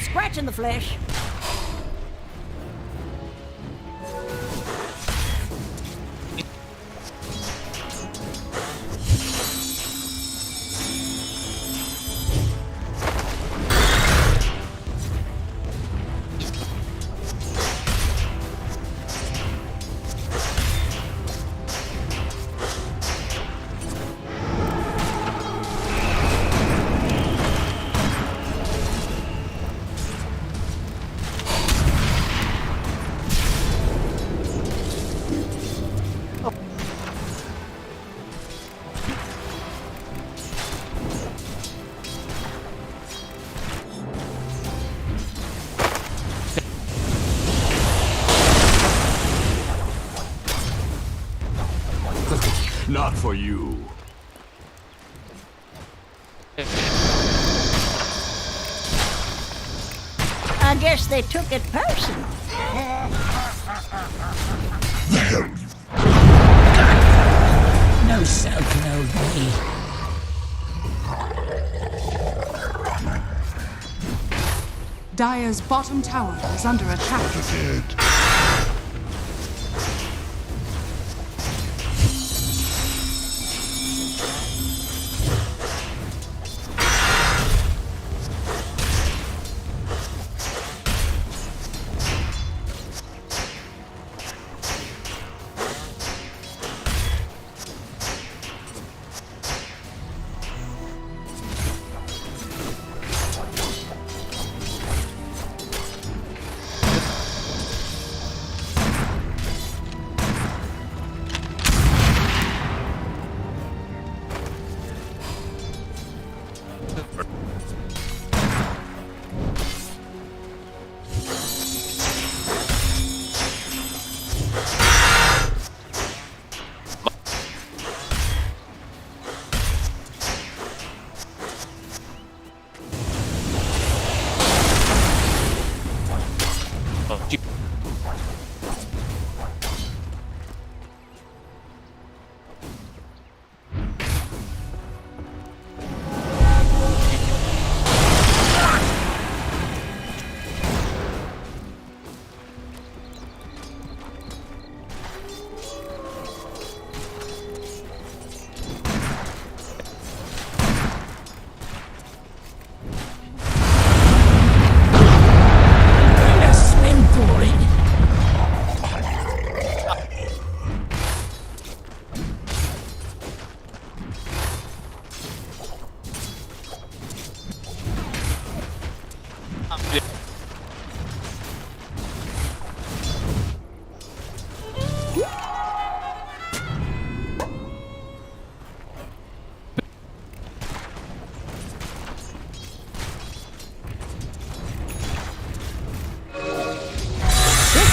[SPEAKER 23] Scratch in the flesh.
[SPEAKER 8] Not for you.
[SPEAKER 23] I guess they took it personal.
[SPEAKER 8] The hell
[SPEAKER 23] No self, no way.
[SPEAKER 20] Dire's bottom tower is under attack.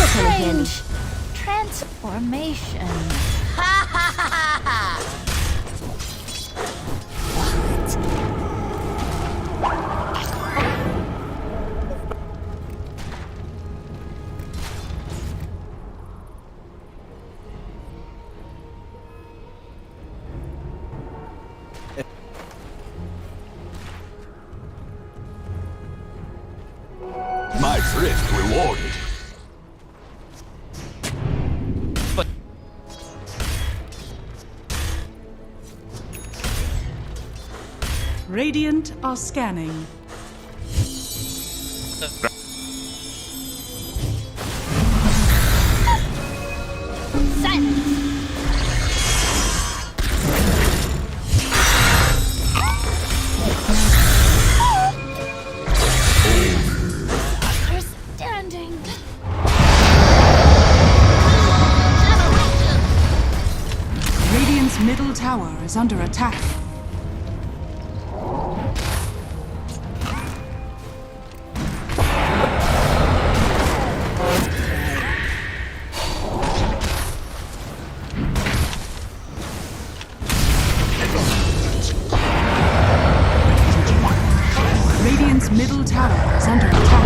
[SPEAKER 23] Strange transformation. Ha ha ha ha ha!
[SPEAKER 8] My thrift rewarded.
[SPEAKER 20] Radiant are scanning.
[SPEAKER 23] Silence! Understanding.
[SPEAKER 20] Radiant's middle tower is under attack. Radiant's middle tower is under attack.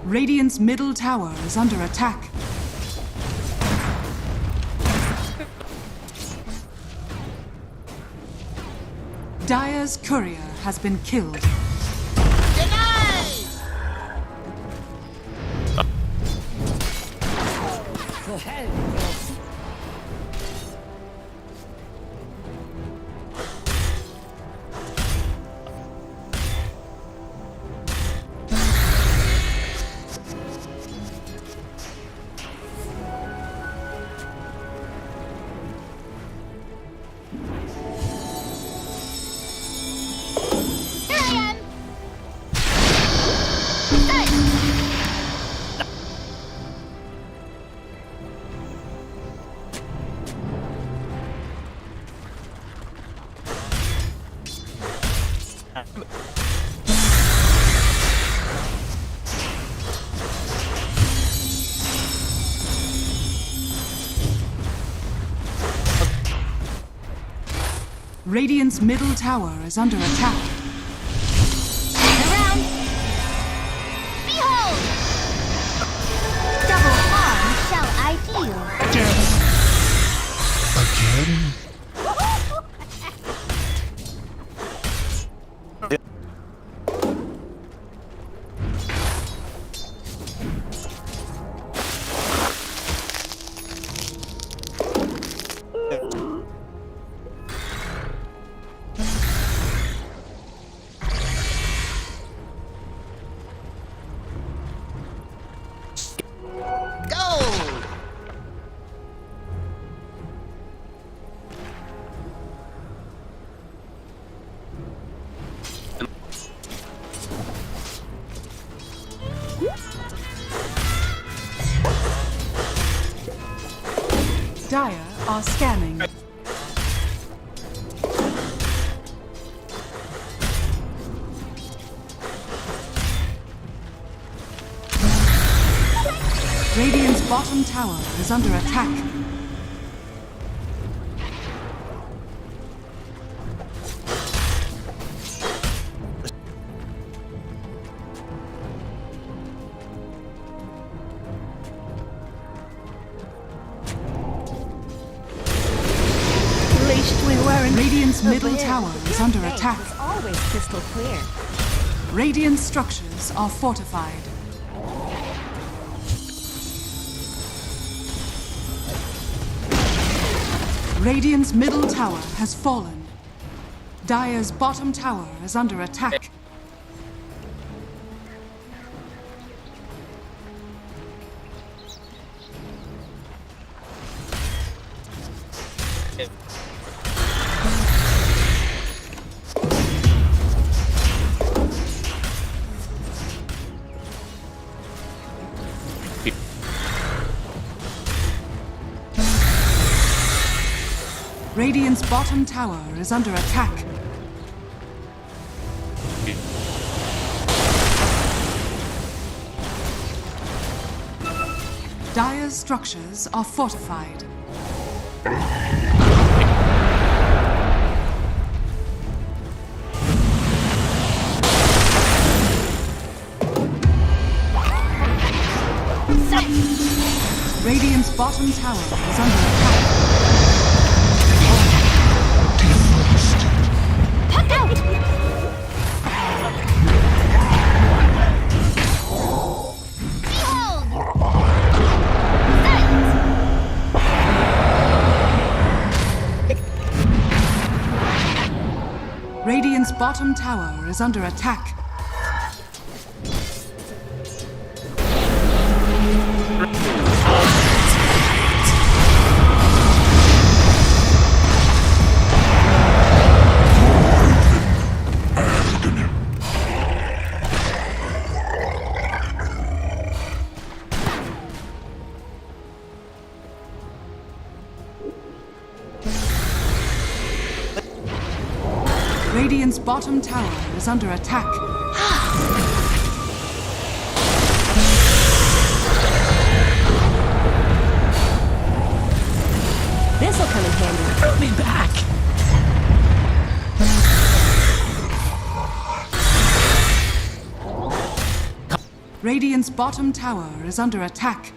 [SPEAKER 20] Radiant's middle tower is under attack. Dire's courier has been killed. Radiant's middle tower is under attack.
[SPEAKER 23] Around! Behold!
[SPEAKER 20] Dire are scanning. Radiant's bottom tower is under attack. Radiant's middle tower is under attack.
[SPEAKER 23] It's always crystal clear.
[SPEAKER 20] Radiant structures are fortified. Radiant's middle tower has fallen. Dire's bottom tower is under attack. Radiant's bottom tower is under attack. Dire's structures are fortified. Radiant's bottom tower is under attack.
[SPEAKER 23] Puck out!
[SPEAKER 20] Radiant's bottom tower is under attack. Radiant's bottom tower is under attack.
[SPEAKER 23] This'll come in handy.
[SPEAKER 20] Put me back! Radiant's bottom tower is under attack.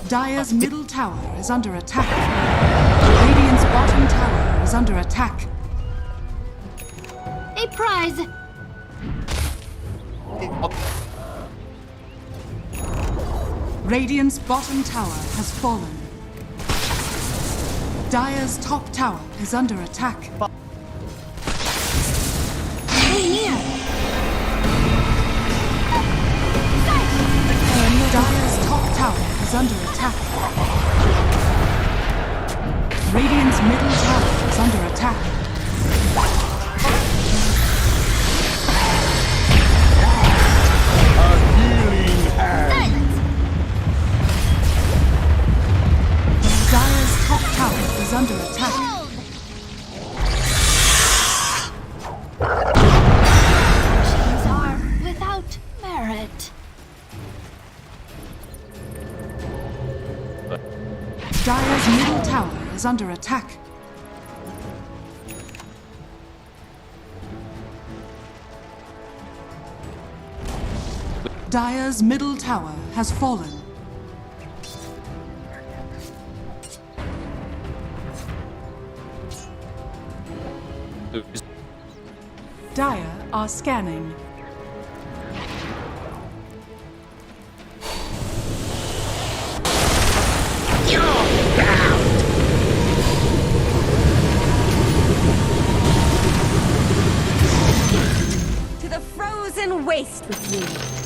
[SPEAKER 20] Dire's middle tower is under attack. Radiant's bottom tower is under attack.
[SPEAKER 23] A prize!
[SPEAKER 20] Radiant's bottom tower has fallen. Dire's top tower is under attack.
[SPEAKER 23] Stay near!
[SPEAKER 20] Dire's top tower is under attack. Radiant's middle tower is under attack.
[SPEAKER 8] A healing hand.
[SPEAKER 20] Dire's top tower is under attack.
[SPEAKER 23] These are without merit.
[SPEAKER 20] Dire's middle tower is under attack. Dire's middle tower has fallen. Dire are scanning.
[SPEAKER 23] To the frozen waste with you.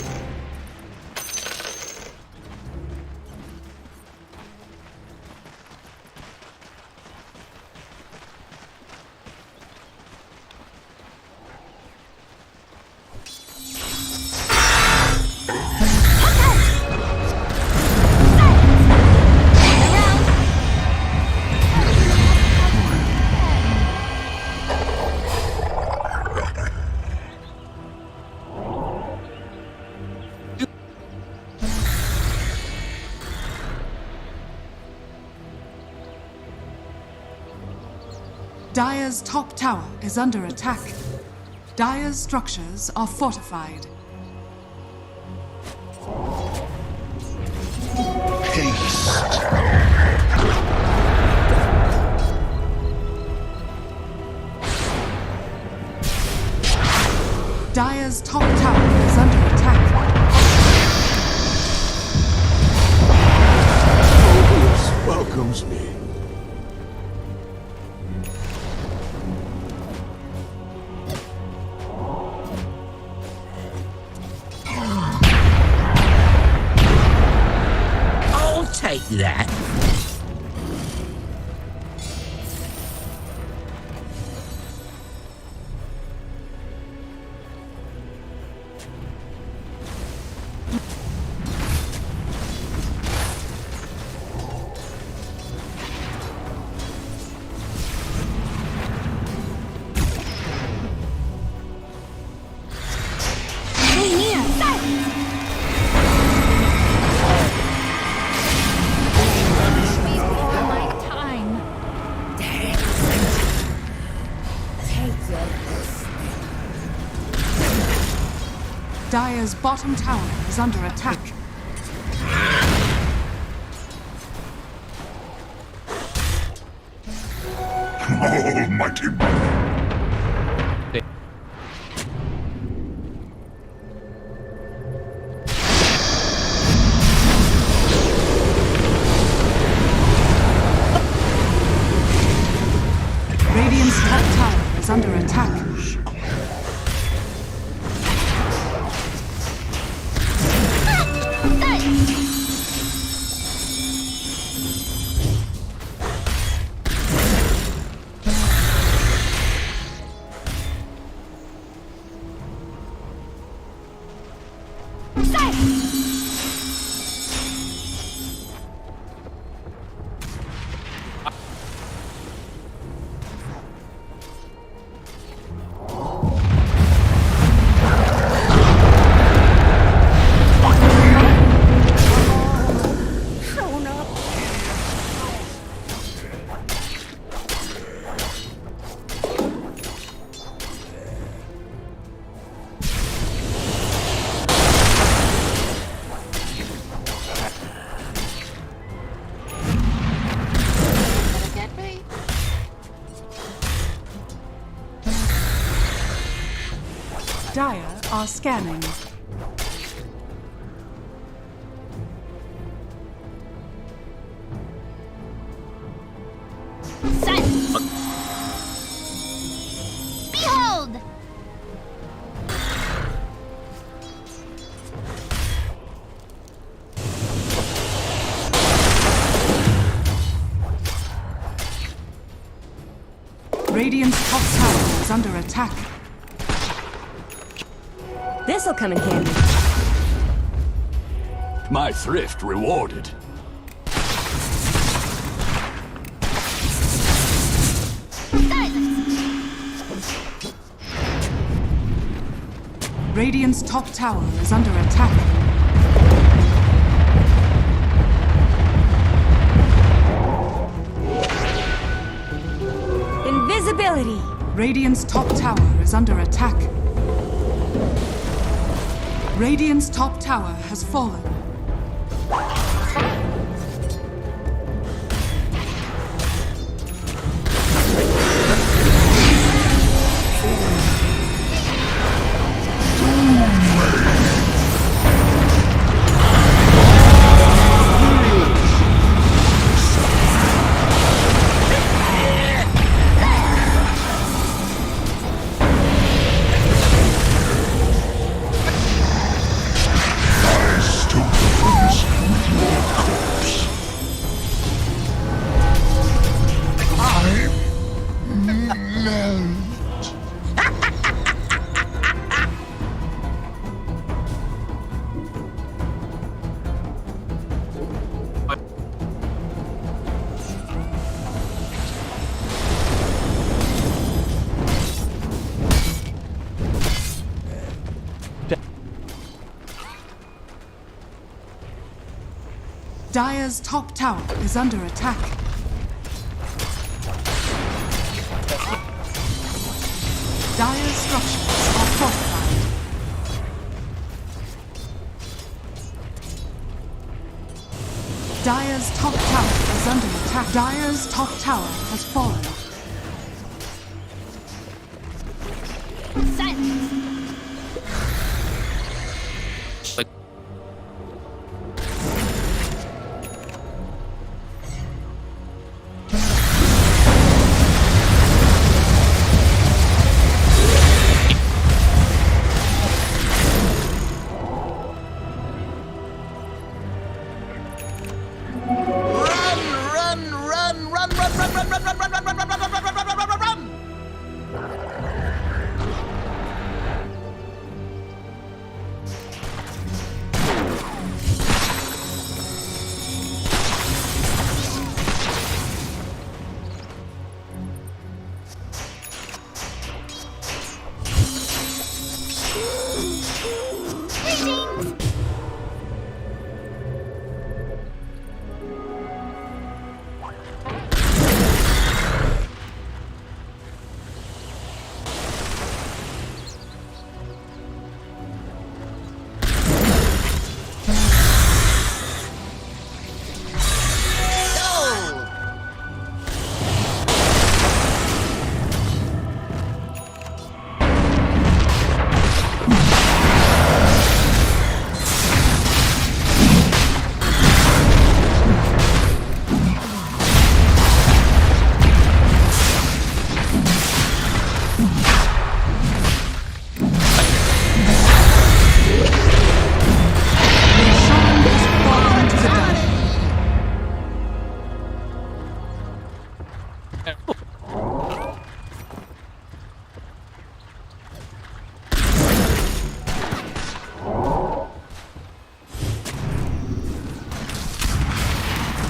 [SPEAKER 20] Dire's top tower is under attack. Dire's structures are fortified. Dire's top tower is under attack.
[SPEAKER 8] Mobius welcomes me.
[SPEAKER 17] I'll take that.
[SPEAKER 20] Dire's bottom tower is under attack.
[SPEAKER 8] Almighty.
[SPEAKER 20] Radiant's top tower is under attack. Dire are scanning.
[SPEAKER 23] Behold!
[SPEAKER 20] Radiant's top tower is under attack.
[SPEAKER 23] This'll come in handy.
[SPEAKER 8] My thrift rewarded.
[SPEAKER 20] Radiant's top tower is under attack.
[SPEAKER 23] Invisibility!
[SPEAKER 20] Radiant's top tower is under attack. Radiant's top tower has fallen. Dire's top tower is under attack. Dire's structures are fortified. Dire's top tower is under attack. Dire's top tower has fallen.
[SPEAKER 23] Silence.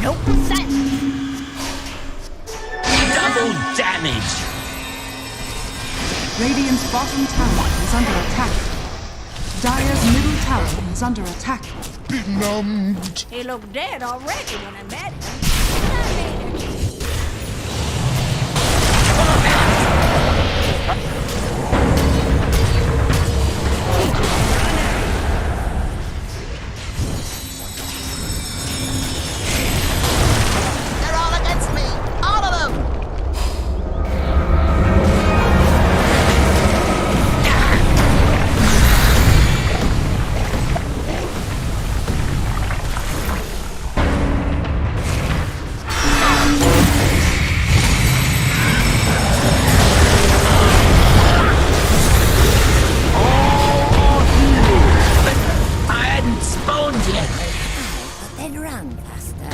[SPEAKER 17] Nope. Silence.
[SPEAKER 1] Double damage.
[SPEAKER 20] Radiant's bottom tower is under attack. Dire's middle tower is under attack.
[SPEAKER 1] Benumbed.
[SPEAKER 23] He looked dead already when I met him.
[SPEAKER 17] They're all against me. All of them. Then run faster.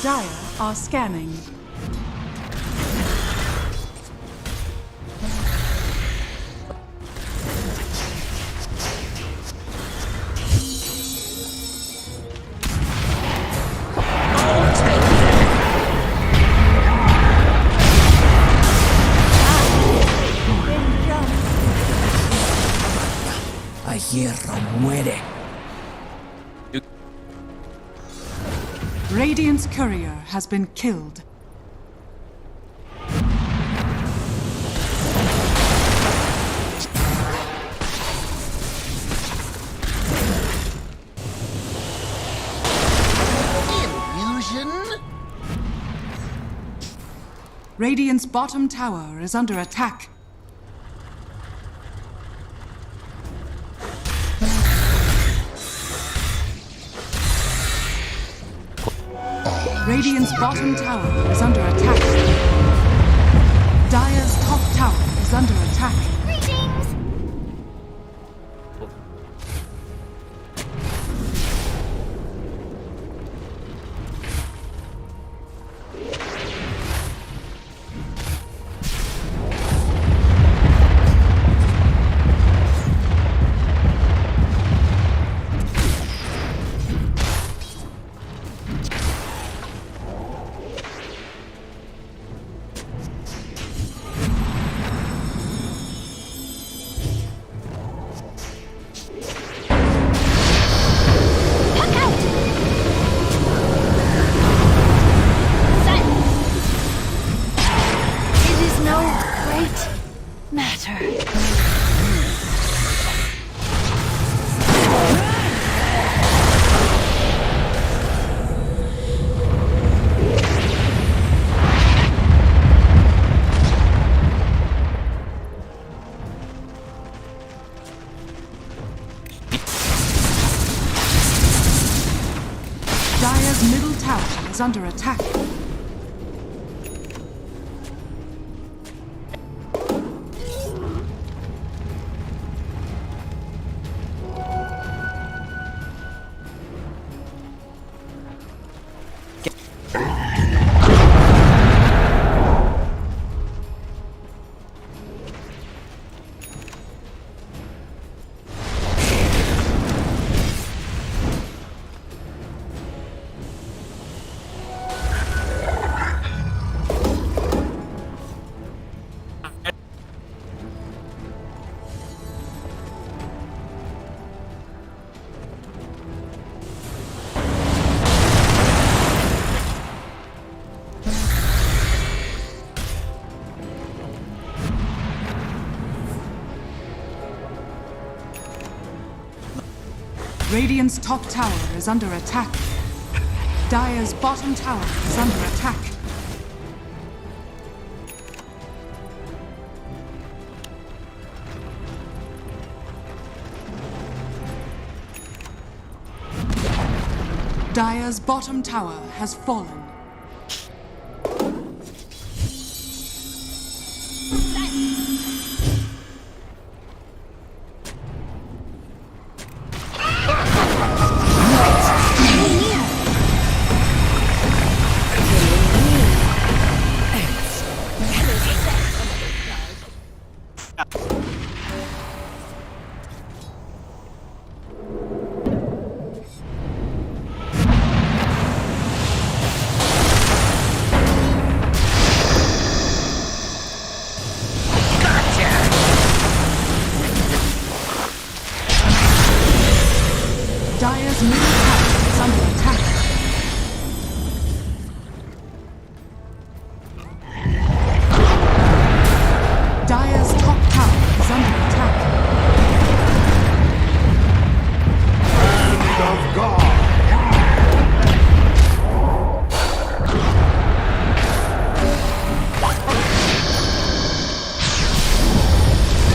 [SPEAKER 20] Dire are scanning.
[SPEAKER 1] A hierro muere.
[SPEAKER 20] Radiant's courier has been killed.
[SPEAKER 1] Illusion?
[SPEAKER 20] Radiant's bottom tower is under attack. Radiant's bottom tower is under attack. Dire's top tower is under attack. Dire's middle tower is under attack. Radiant's top tower is under attack. Dire's bottom tower is under attack. Dire's bottom tower has fallen. Dire's middle tower is under attack. Dire's top tower is under attack.
[SPEAKER 8] Hand of God!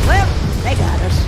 [SPEAKER 23] Well, they got us.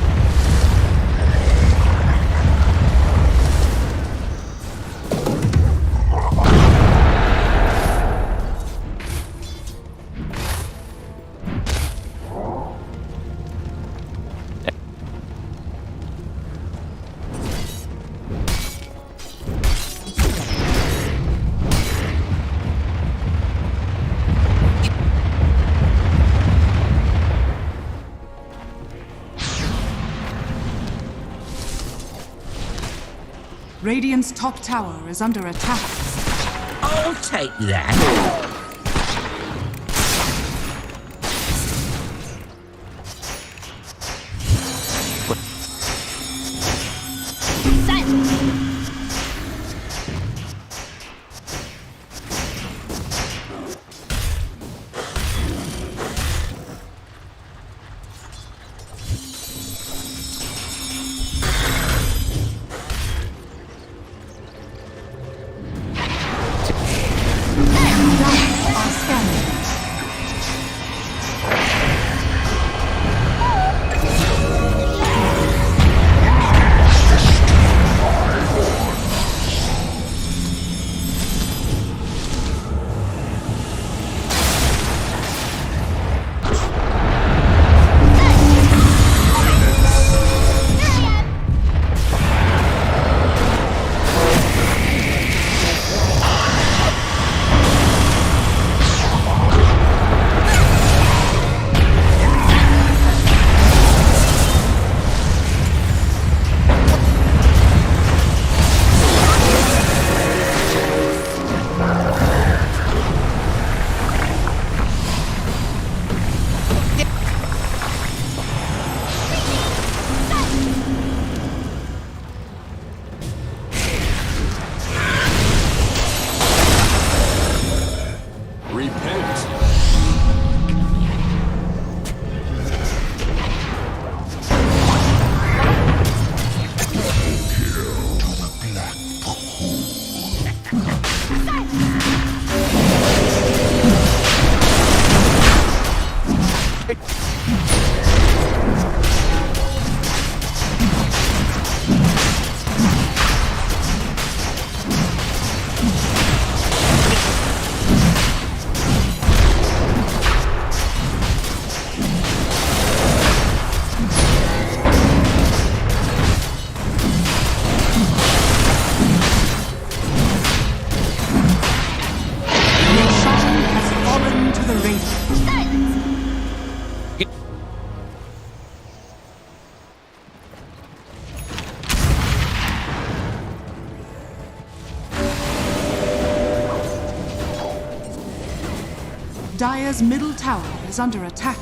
[SPEAKER 20] Radiant's top tower is under attack.
[SPEAKER 1] I'll take that.
[SPEAKER 20] Dire's middle tower is under attack.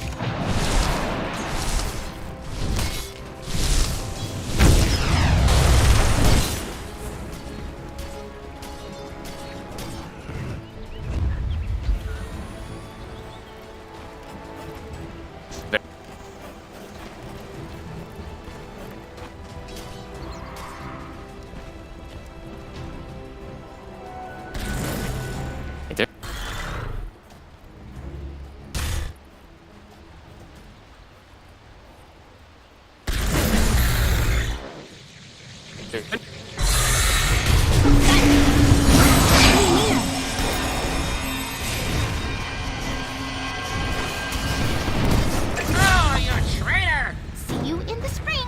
[SPEAKER 23] Oh, you're a traitor! See you in the spring.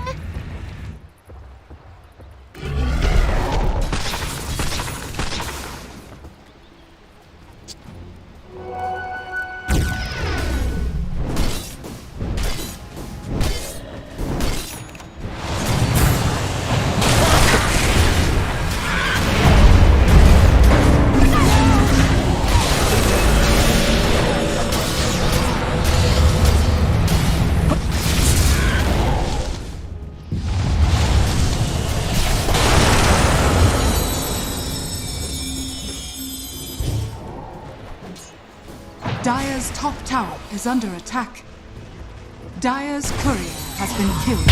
[SPEAKER 20] Dire's top tower is under attack. Dire's courier has been killed.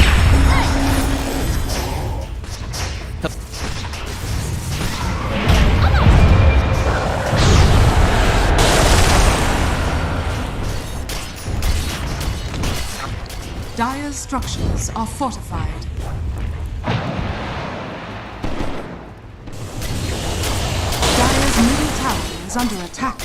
[SPEAKER 20] Dire's structures are fortified. Dire's middle tower is under attack.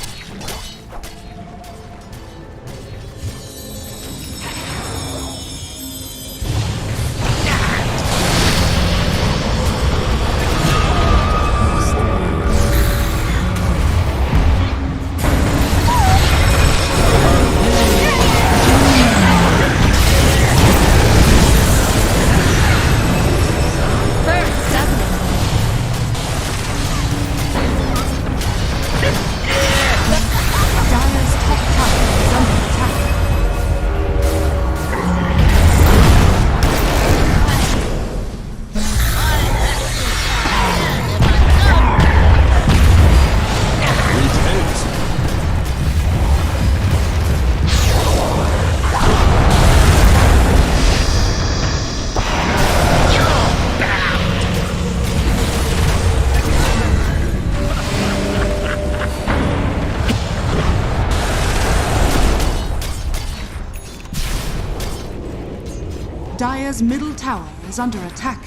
[SPEAKER 20] Dire's middle tower is under attack.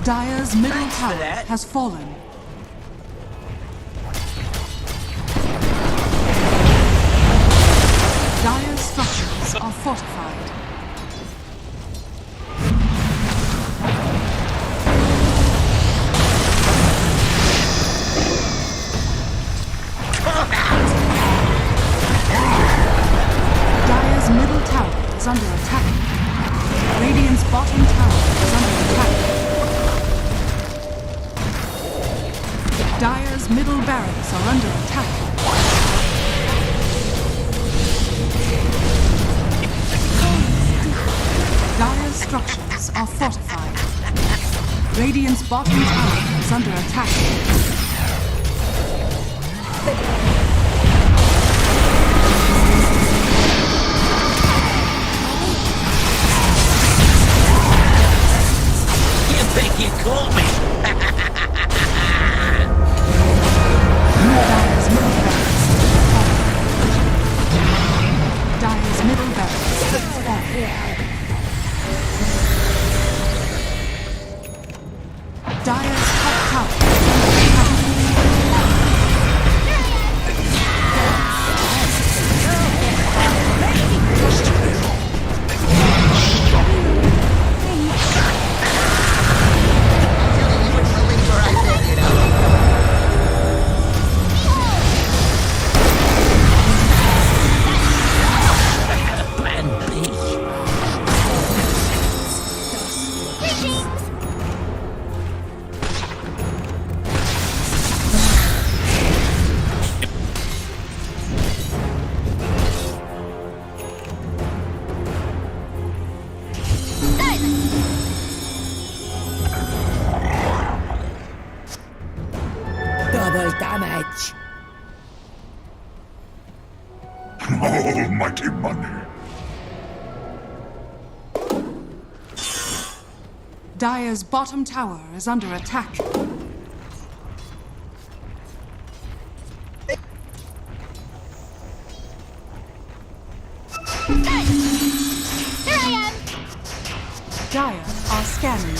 [SPEAKER 20] Dire's middle tower has fallen. Dire's structures are fortified. Dire's middle tower is under attack. Radiant's bottom tower is under attack. Dire's middle barracks are under attack. Dire's structures are fortified. Radiant's bottom tower is under attack.
[SPEAKER 1] You think you caught me?
[SPEAKER 20] Dire's middle barracks is falling. Dire's top tower is
[SPEAKER 23] Double damage.
[SPEAKER 8] Almighty money.
[SPEAKER 20] Dire's bottom tower is under attack.
[SPEAKER 23] Here I am.
[SPEAKER 20] Dire are scanning.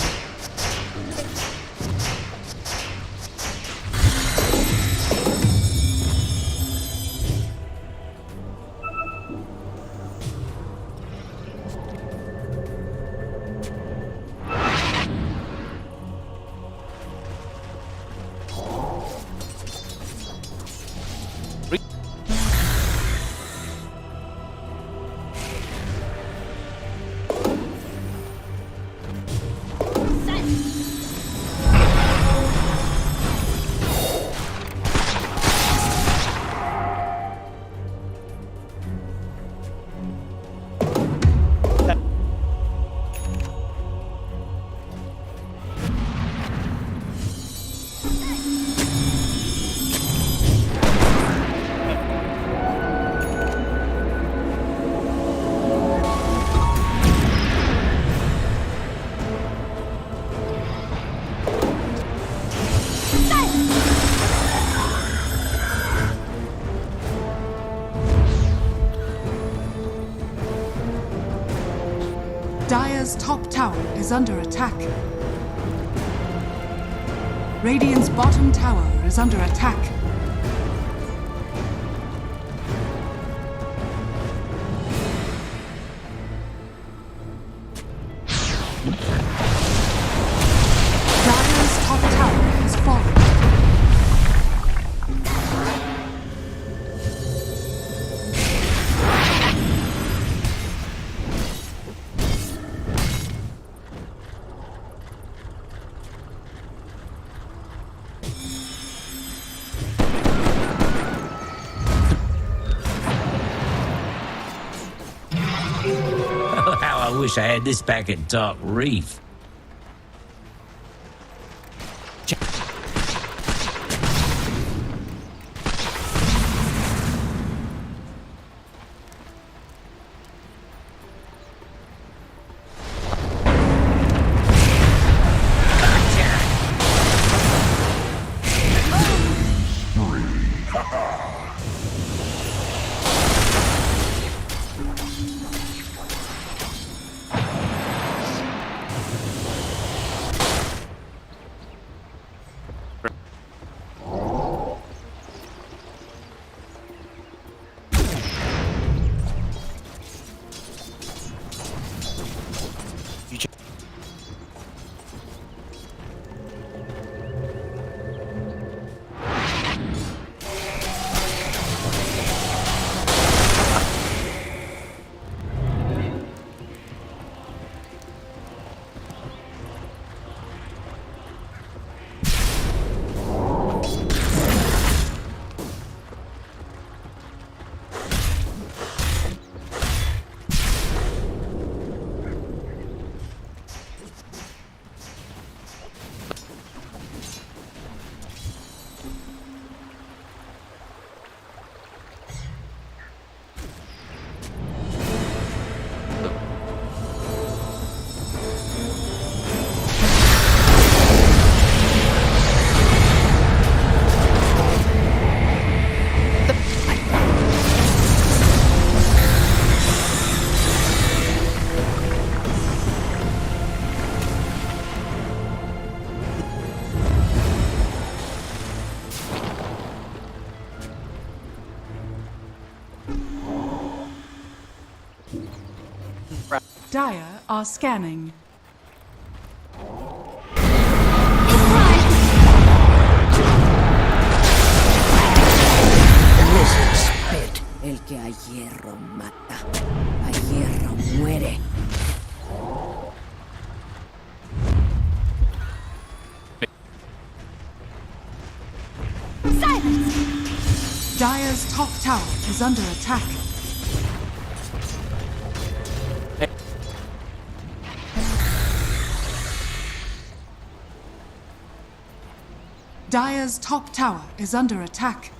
[SPEAKER 20] Dire's top tower is under attack. Radiant's bottom tower is under attack. Dire's top tower has fallen.
[SPEAKER 1] Oh, how I wish I had this back at Dark Reef.
[SPEAKER 20] Dire are scanning.
[SPEAKER 23] No es el spit el que a hierro mata. A hierro muere.
[SPEAKER 20] Silence! Dire's top tower is under attack. Dire's top tower is under attack.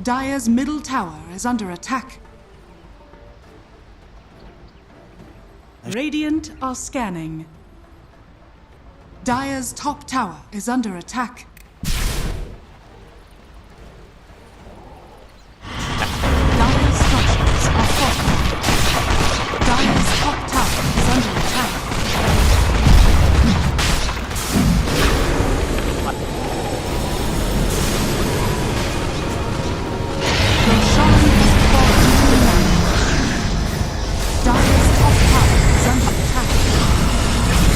[SPEAKER 20] Dire's middle tower is under attack. Radiant are scanning. Dire's top tower is under attack. Dire's structures are fortified. Dire's top tower is under attack. Roshan has fallen to the ground. Dire's top tower is under attack.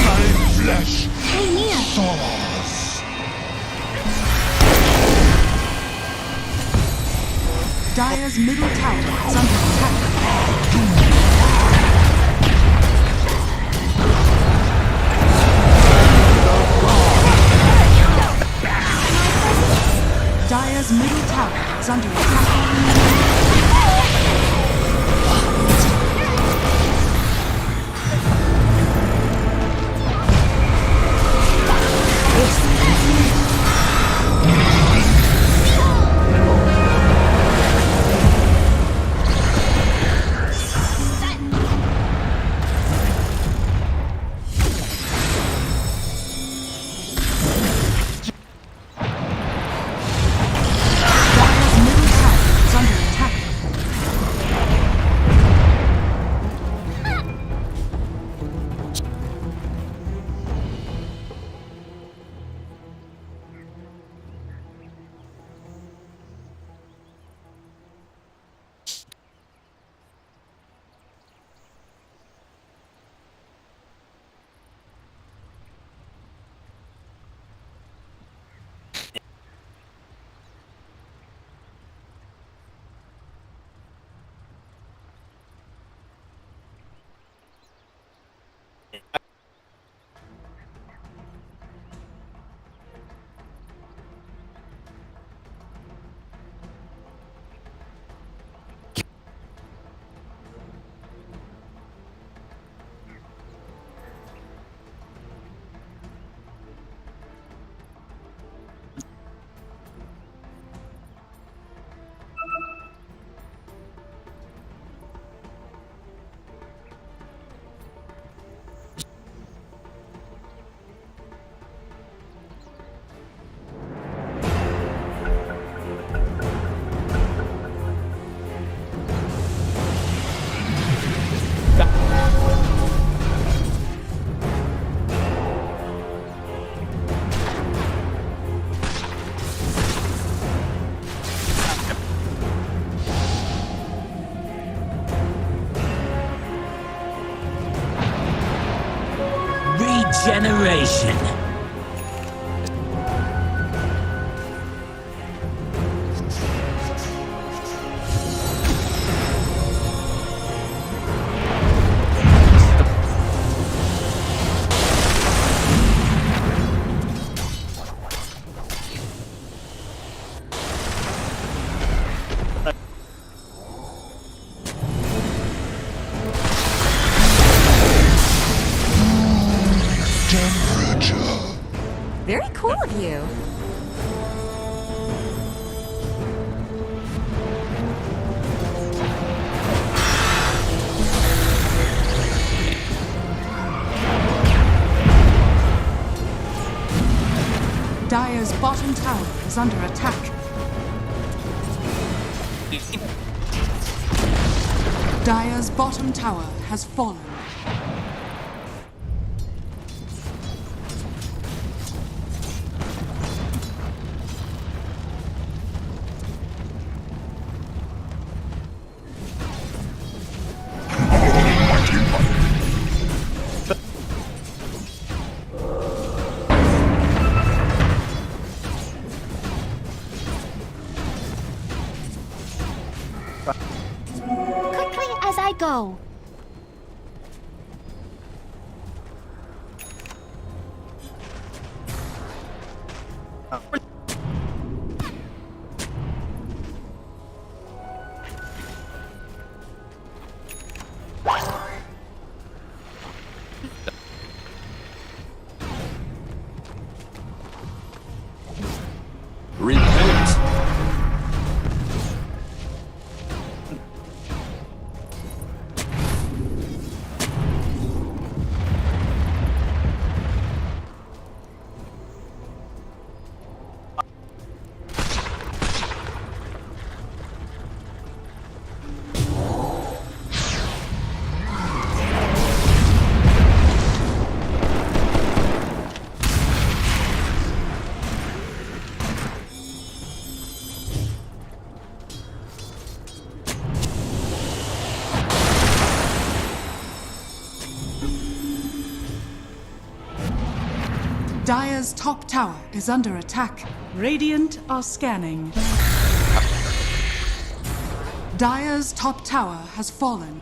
[SPEAKER 8] My flesh
[SPEAKER 20] Stay near.
[SPEAKER 8] soars.
[SPEAKER 20] Dire's middle tower is under attack. Dire's middle tower is under attack. Dire's middle tower is under attack.
[SPEAKER 1] Regeneration.
[SPEAKER 23] Very cool of you.
[SPEAKER 20] Dire's bottom tower is under attack. Dire's bottom tower has fallen. low.
[SPEAKER 1] Repent.
[SPEAKER 20] Dire's top tower is under attack. Radiant are scanning. Dire's top tower has fallen.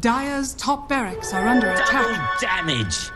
[SPEAKER 20] Dire's top barracks are under attack.
[SPEAKER 1] Damage.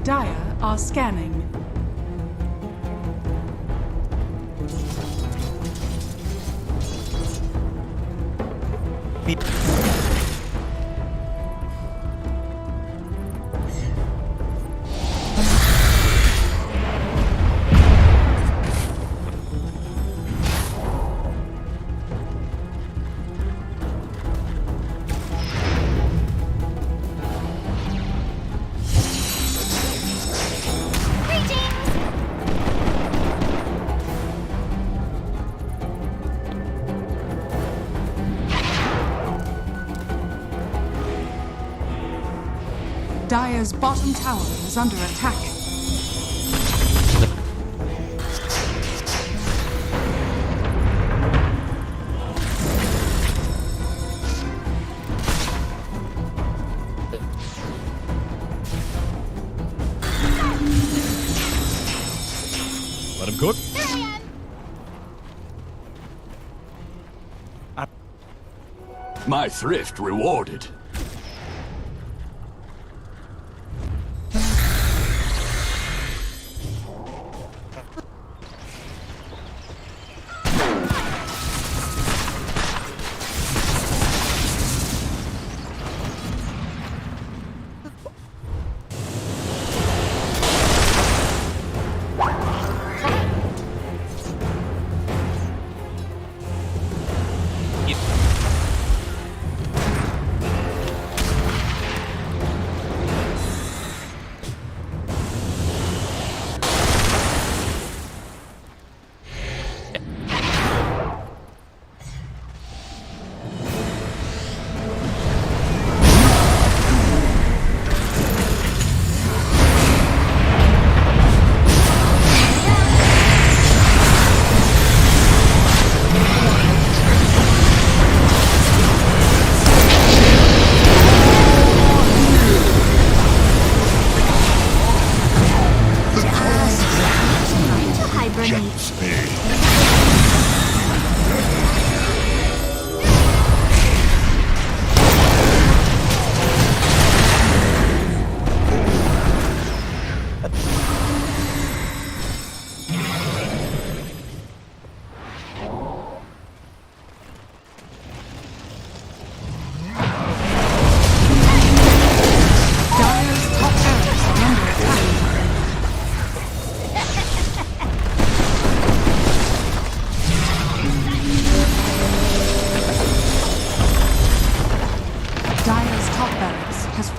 [SPEAKER 20] Dire are scanning. Dire's bottom tower is under attack.
[SPEAKER 9] Let him cook.
[SPEAKER 8] My thrift rewarded.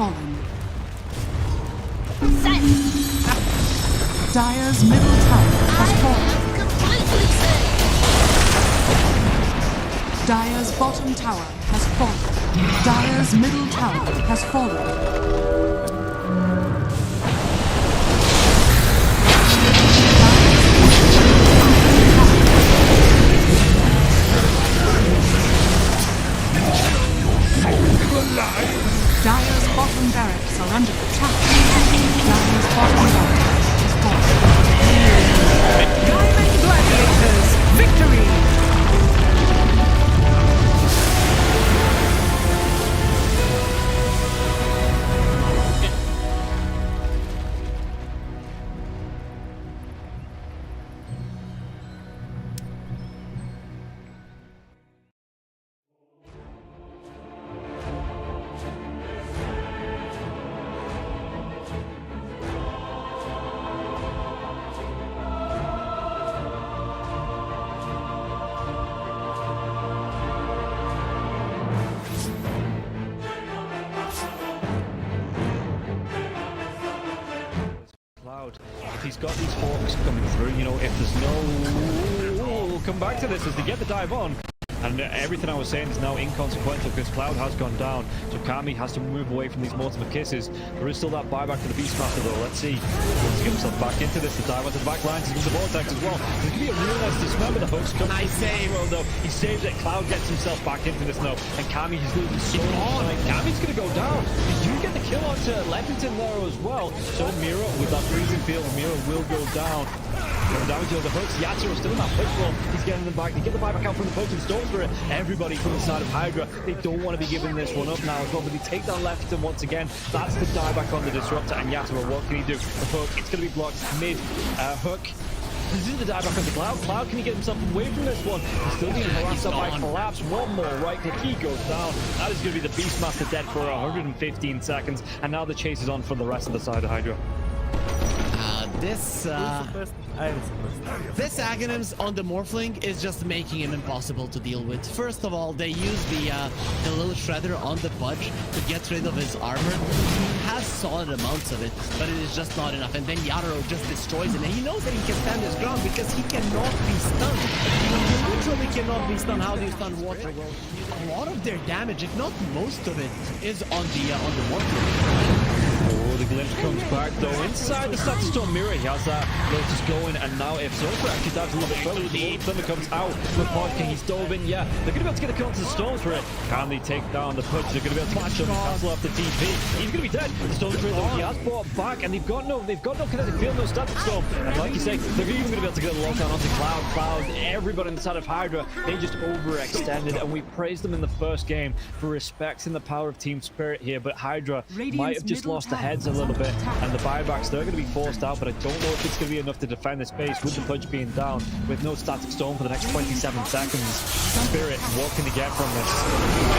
[SPEAKER 20] fallen. Dire's middle tower has fallen. Dire's bottom tower has fallen. Dire's middle tower has fallen. Dire's bottom barracks are under attack. Dire's bottom barracks is fallen. Gaimin Gladiators, victory!
[SPEAKER 9] If he's got these hawks coming through, you know, if there's no... we'll come back to this as they get the dive on. And everything I was saying is now inconsequential because Cloud has gone down. So Kami has to move away from these multiple kisses. There is still that buyback to the Beastmaster though. Let's see. Wants to get himself back into this. The dive onto the back lines. He's with the Vortex as well. There could be a real nice dismember. The hooks come. Nice save. Though. He saves it. Cloud gets himself back into this now. And Kami is losing so much time. Kami's going to go down. They do get the kill onto Leppington there as well. So Mira with that freezing field. Mira will go down. Going down to the hooks. Yatsuro's still in that push roll. He's getting them back. They get the buyback out from the potion storm spirit. Everybody from the side of Hydra. They don't want to be giving this one up now as well. But they take down Leppington once again. That's the dieback on the disruptor. And Yatsuro, what can he do? The hook. It's going to be blocked mid. Hook. This is the dieback on the Cloud. Cloud, can he get himself away from this one? He's still being harassed up by Collapse. One more right click. He goes down. That is going to be the Beastmaster dead for 115 seconds. And now the chase is on for the rest of the side of Hydra.
[SPEAKER 11] This Aghanims on the Morphling is just making him impossible to deal with. First of all, they use the little shredder on the Budge to get rid of his armor. He has solid amounts of it, but it is just not enough. And then Yatoro just destroys him. And he knows that he can stand his ground because he cannot be stunned. He literally cannot be stunned. How do you stun water? A lot of their damage, if not most of it, is on the Morphling.
[SPEAKER 9] Oh, the glimpse comes back though. Inside the Static Storm Mirror, he has that Lotus going, and now if Zofra actually dives a little bit further, the Thunder comes out with Podking. He's dove in, yeah. They're going to be able to get a kill onto the Storms for it. Can they take down the Punch? They're going to be able to match up and cancel off the TP. He's going to be dead. The Storms for it though, he has brought back, and they've got no kinetic field, no Static Storm. And like you say, they're even going to be able to get a lockdown onto Cloud. Everybody on the side of Hydra, they just overextended, and we praised them in the first game for respecting the power of team spirit here, but Hydra might have just lost the heads a little bit, and the buybacks, they're going to be forced out, but I don't know if it's going to be enough to defend this base with the Punch being down, with no Static Storm for the next 27 seconds. Spirit, what can they get from this?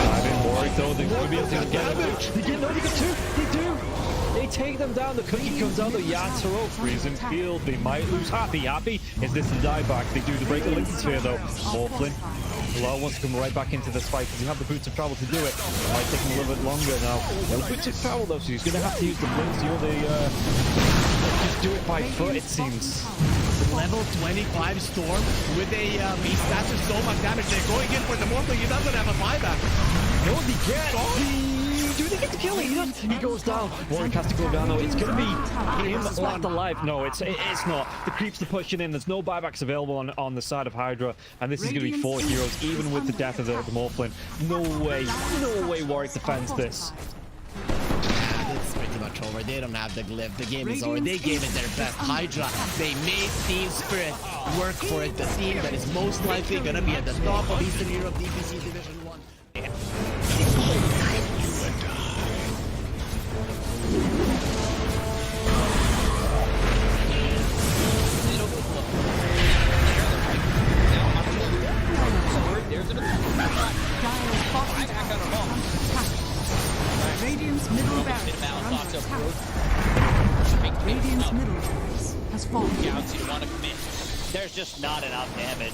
[SPEAKER 9] I've been worried though, they're going to be able to get them. They got two, they do! They take them down, the cookie comes out, the Yatsuro, freezing field, they might lose Happy. Is this the dieback? They do the break the Lincoln Sphere though. Morphlin. Law wants to come right back into this fight because he have the boots of travel to do it. It might take him a little bit longer now. No boots of travel though, so he's going to have to use the blinks. You know, just do it by foot, it seems.
[SPEAKER 11] Level 25 Storm with a beast stats of so much damage. They're going in for the Morphling. He doesn't have a buyback.
[SPEAKER 9] No, they get. Do they get the kill? He goes down. Warwick has to go down though. It's going to be him left alive. No, it's not. The creeps are pushing in. There's no buybacks available on the side of Hydra, and this is going to be 4 heroes, even with the death of the Morphlin. No way Warwick defends this.
[SPEAKER 11] It's pretty much over. They don't have the glyph. The game is over. They gave it their best. Hydra, they made Team Spirit work for it. The team that is most likely going to be at the top of Eastern Europe DPC Division 1.
[SPEAKER 20] Radiant's middle barracks are under attack. Radiant's middle barracks has fallen.
[SPEAKER 12] You want to commit. There's just not enough damage.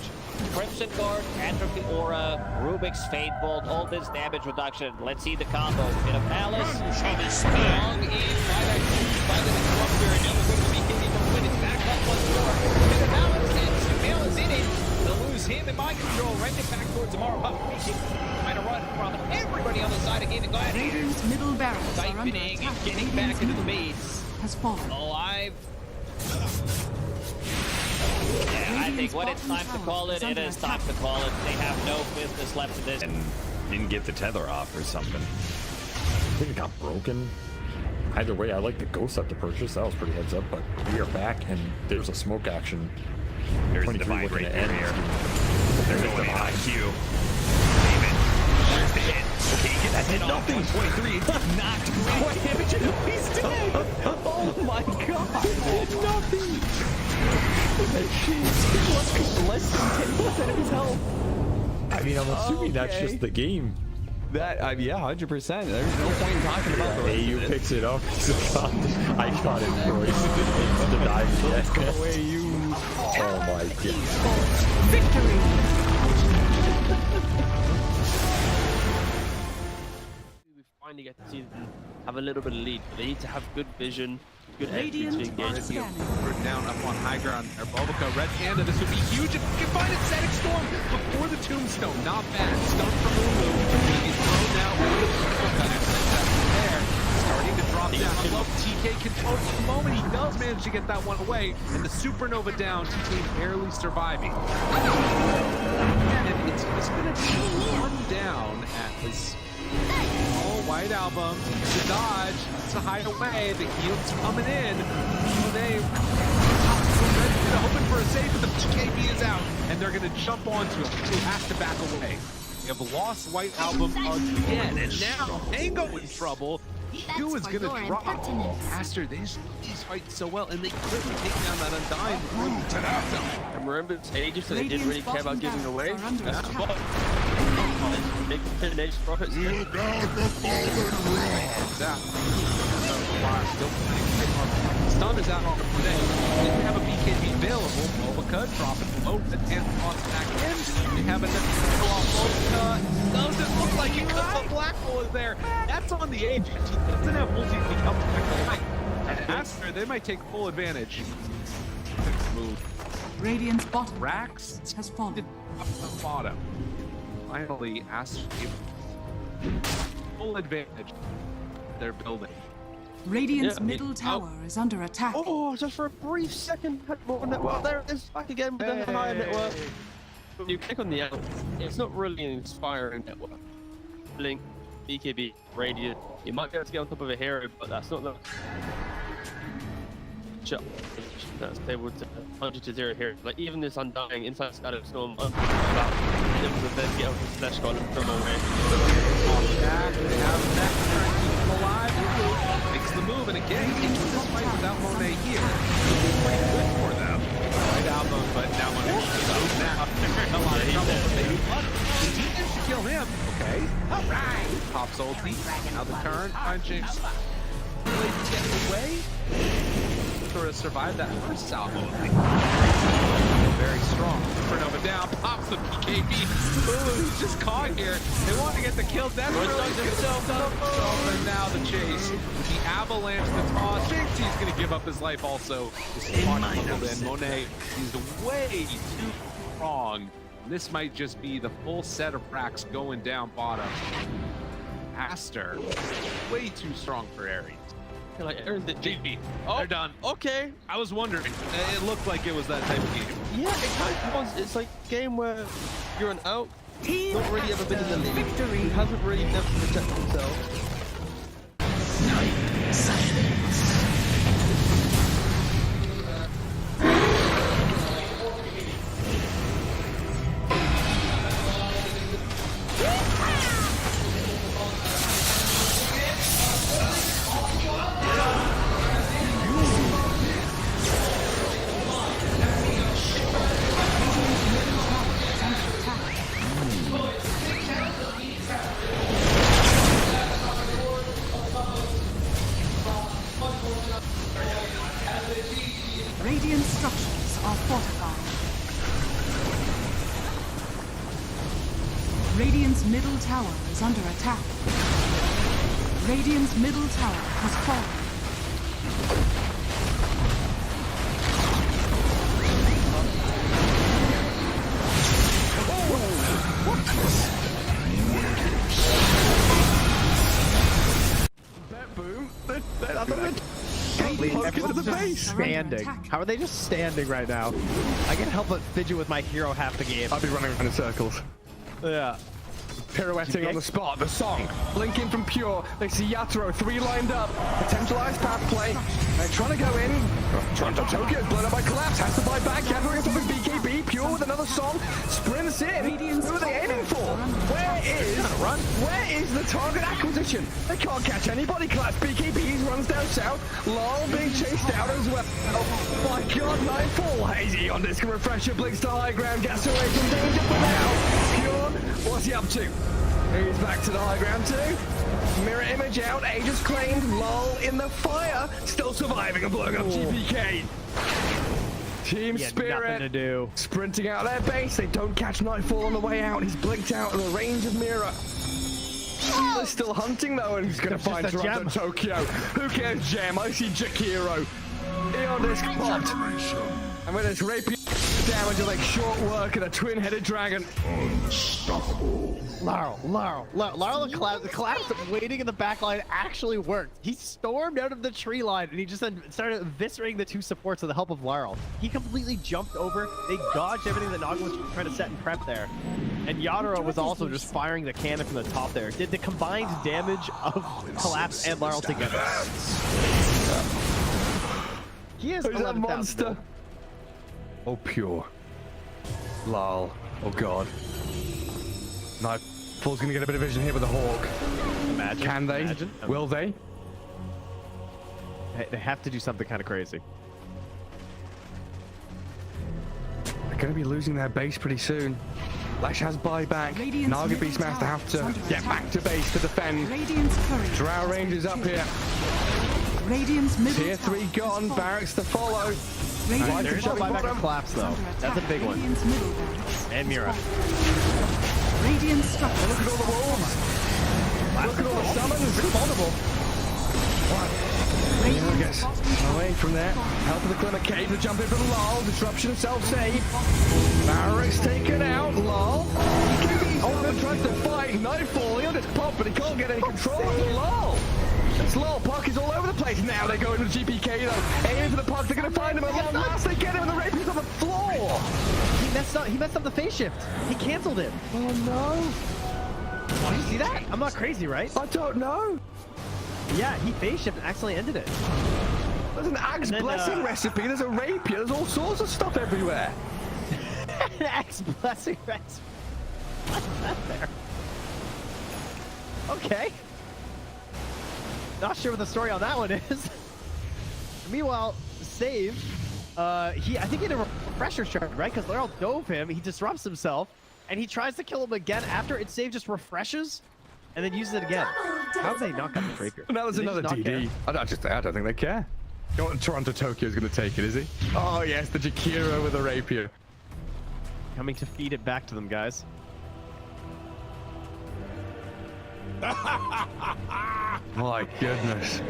[SPEAKER 12] Crimson Guard, Atrophy Aura, Rubik's Fate Bolt, all this damage reduction. Let's see the combo. Bit of Malice.
[SPEAKER 15] Shot is strong in by that by the disruptor, and now we're going to be getting the win it back up once more. Bit of Malice, and Sumail is in it. They'll lose him in mind control. Right it back towards Amara. Trying to run from everybody on the side of Gaimin Gladiators.
[SPEAKER 20] Radiant's middle barracks are under
[SPEAKER 15] Siphoning
[SPEAKER 20] attack.
[SPEAKER 15] and getting back into the base.
[SPEAKER 20] Has fallen.
[SPEAKER 15] Alive.
[SPEAKER 12] Yeah, I think when it's time to call it, it is time to call it. They have no business left in this.
[SPEAKER 13] And didn't get the tether off or something.
[SPEAKER 7] I think it got broken. Either way, I like the ghost up to purchase. That was pretty heads up, but we are back and there's a smoke action.
[SPEAKER 13] There's the
[SPEAKER 7] 23
[SPEAKER 13] divine
[SPEAKER 7] looking
[SPEAKER 13] right
[SPEAKER 7] to end.
[SPEAKER 13] here. They're going in on Q. David. There's the hit. Okay, he gets hit nothing. 23. Not great damage. He's dead.
[SPEAKER 18] Oh my god! Nothing! Less than 10% of his health.
[SPEAKER 7] I mean, I'm assuming that's just the game.
[SPEAKER 13] That, yeah, 100%. There's no point in talking about the rest
[SPEAKER 7] AU
[SPEAKER 13] of it.
[SPEAKER 7] picks it up. I caught it first. It's the dive yet.
[SPEAKER 13] Away you.
[SPEAKER 7] Oh my god.
[SPEAKER 20] Victory!
[SPEAKER 14] We finally get to see them have a little bit of lead, but they need to have good vision, good entry to engage.
[SPEAKER 15] We're down up on high ground. Or Bobica, red panda. This would be huge if we can find it. Static storm before the tombstone. Not bad. Stun from Lulu. He's thrown now. There. Starting to drop down. I love TK control for the moment. He does manage to get that one away. And the supernova down. TK barely surviving. And it's just going to be one down at this. Oh, White Album, the dodge, to hide away, the heal's coming in. So they hoping for a save, but the PKB is out, and they're going to jump onto him, who has to back away. They have lost White Album again, and now Mango in trouble. Q is going to drop. Master, these fight so well, and they quickly take down that Undying.
[SPEAKER 14] And remember, it's ages, so they didn't really care about giving away. That's the bot. Big finish profits.
[SPEAKER 8] You got the
[SPEAKER 15] Stun is out on the play. Didn't have a BKB available. Bobica dropping low. The 10 on back in. We have another off Bobica. Doesn't look like it because the black hole is there. That's on the edge. He doesn't have multi to come back. And after, they might take full advantage. Move.
[SPEAKER 20] Radiant's bottom
[SPEAKER 15] Rax
[SPEAKER 20] has fallen.
[SPEAKER 15] Up the bottom. Finally, Aster full advantage. They're building.
[SPEAKER 20] Radiant's middle tower is under attack.
[SPEAKER 14] Oh, just for a brief second, had more network. There it is, back again with the higher network. When you click on the L, it's not really an inspiring network. Blink, BKB, Radiant. You might be able to get on top of a hero, but that's not the shot. That's able to 100-0 here. Like even this Undying inside Scatter Storm, about able to then get up the slash column from away.
[SPEAKER 15] Back, they have that turn, keep him alive. Makes the move, and again, into this fight without Monet here. It's pretty good for them. Right album, but now Monet is out now. A lot of trouble. They managed to kill him. Okay. All right. Pops ulti. Now the turn. Punching. Really getting away. Sort of survived that first salvo. Very strong. Supernova down. Pops the PKB. Ooh, he's just caught here. They want to get the kill. That's really himself. And now the chase. The avalanche, the toss. JT's going to give up his life also. This is Monet is way too strong. This might just be the full set of racks going down bottom. Aster, way too strong for Ares.
[SPEAKER 14] Like earned the
[SPEAKER 15] GP.
[SPEAKER 14] Oh,
[SPEAKER 15] they're done.
[SPEAKER 14] Okay.
[SPEAKER 15] I was wondering. It looked like it was that type of game.
[SPEAKER 14] Yeah, it kind of was. It's like a game where you're an out, not really ever been in the league. Victory. He hasn't really never protected himself.
[SPEAKER 20] tower is under attack. Radiant's middle tower has fallen.
[SPEAKER 16] Boom.
[SPEAKER 18] Standing. How are they just standing right now? I can't help but fidget with my hero half the game.
[SPEAKER 16] I'll be running around in circles.
[SPEAKER 18] Yeah.
[SPEAKER 16] Pirouetting on the spot. The song. Blinking from Pure. They see Yatoro. 3 lined up. Potentialized path play. They're trying to go in. Toronto Tokyo is blown up by Collapse. Has to buy back. Yatoro gets off his BKB. Pure with another song. Sprints in. Who are they aiming for? Where is the target acquisition? They can't catch anybody. Collapse BKBs runs down south. Lol being chased out as well. Oh my god, Nightfall. Hazy on disc refresher. Blinks to high ground. Gets away from danger for now. Pure. What's he up to? He's back to the high ground too. Mirror image out. Aegis claimed. Lol in the fire. Still surviving and blowing up GPK. Team Spirit
[SPEAKER 18] nothing to do.
[SPEAKER 16] Sprinting out their base. They don't catch Nightfall on the way out. He's blinked out in the range of Mirror. They're still hunting though, and he's going to find Toronto Tokyo. Who cares, Gem? I see Jakiro. Eon disc popped. And with his rapier damage, like short work and a twin-headed dragon.
[SPEAKER 8] Unstoppable.
[SPEAKER 18] Laurel the collapse waiting in the back line actually worked. He stormed out of the tree line and he just then started eviscerating the 2 supports with the help of Laurel. He completely jumped over. They dodged everything that Naga was trying to set and prep there. And Yatoro was also just firing the cannon from the top there. Did the combined damage of Collapse and Laurel together. He is
[SPEAKER 16] a monster. Oh, Pure. Lol. Oh, God. Nightfall's gonna get a bit of vision here with the Hawk.
[SPEAKER 18] Imagine.
[SPEAKER 16] Can they?
[SPEAKER 18] Imagine.
[SPEAKER 16] Will they?
[SPEAKER 18] They have to do something kind of crazy.
[SPEAKER 16] They're gonna be losing their base pretty soon. Lash has buyback. Naga Beastmaster have to get back to base to defend. Drow Rangers up here. Tier 3 gone. Barracks to follow.
[SPEAKER 18] There's no buyback or collapse though. That's a big one. And Mira.
[SPEAKER 20] Radiant structure.
[SPEAKER 16] Look at all the wolves. Look at all the summons. It's vulnerable. Mira gets away from there. Help of the Clement Cave to jump in from Lol. Disruption, self-save. Barracks taken out. Lol. Oh, tries to fight. Nightfall. He'll just pop, but he can't get any control of Lol. It's Lol. Puck is all over the place. Now they go into GPK though. Aiming for the puck. They're going to find him at long last. They get him and the rapier's on the floor.
[SPEAKER 18] He messed up the phase shift. He canceled it.
[SPEAKER 16] Oh no.
[SPEAKER 18] Oh, you see that? I'm not crazy, right?
[SPEAKER 16] I don't know.
[SPEAKER 18] Yeah, he phase shift and accidentally ended it.
[SPEAKER 16] There's an Axe Blessing recipe. There's a rapier. There's all sorts of stuff everywhere.
[SPEAKER 18] An Axe Blessing recipe. What's that there? Okay. Not sure what the story on that one is. Meanwhile, Save, I think he had a refresher shard, right? Because Laurel dove him, he disrupts himself, and he tries to kill him again after it. Save just refreshes, and then uses it again. How did they not got the rapier?
[SPEAKER 16] That was another DD. I don't think they care. Toronto Tokyo is going to take it, is he? Oh yes, the Jakiro with the rapier.
[SPEAKER 18] Coming to feed it back to them, guys.
[SPEAKER 16] My goodness.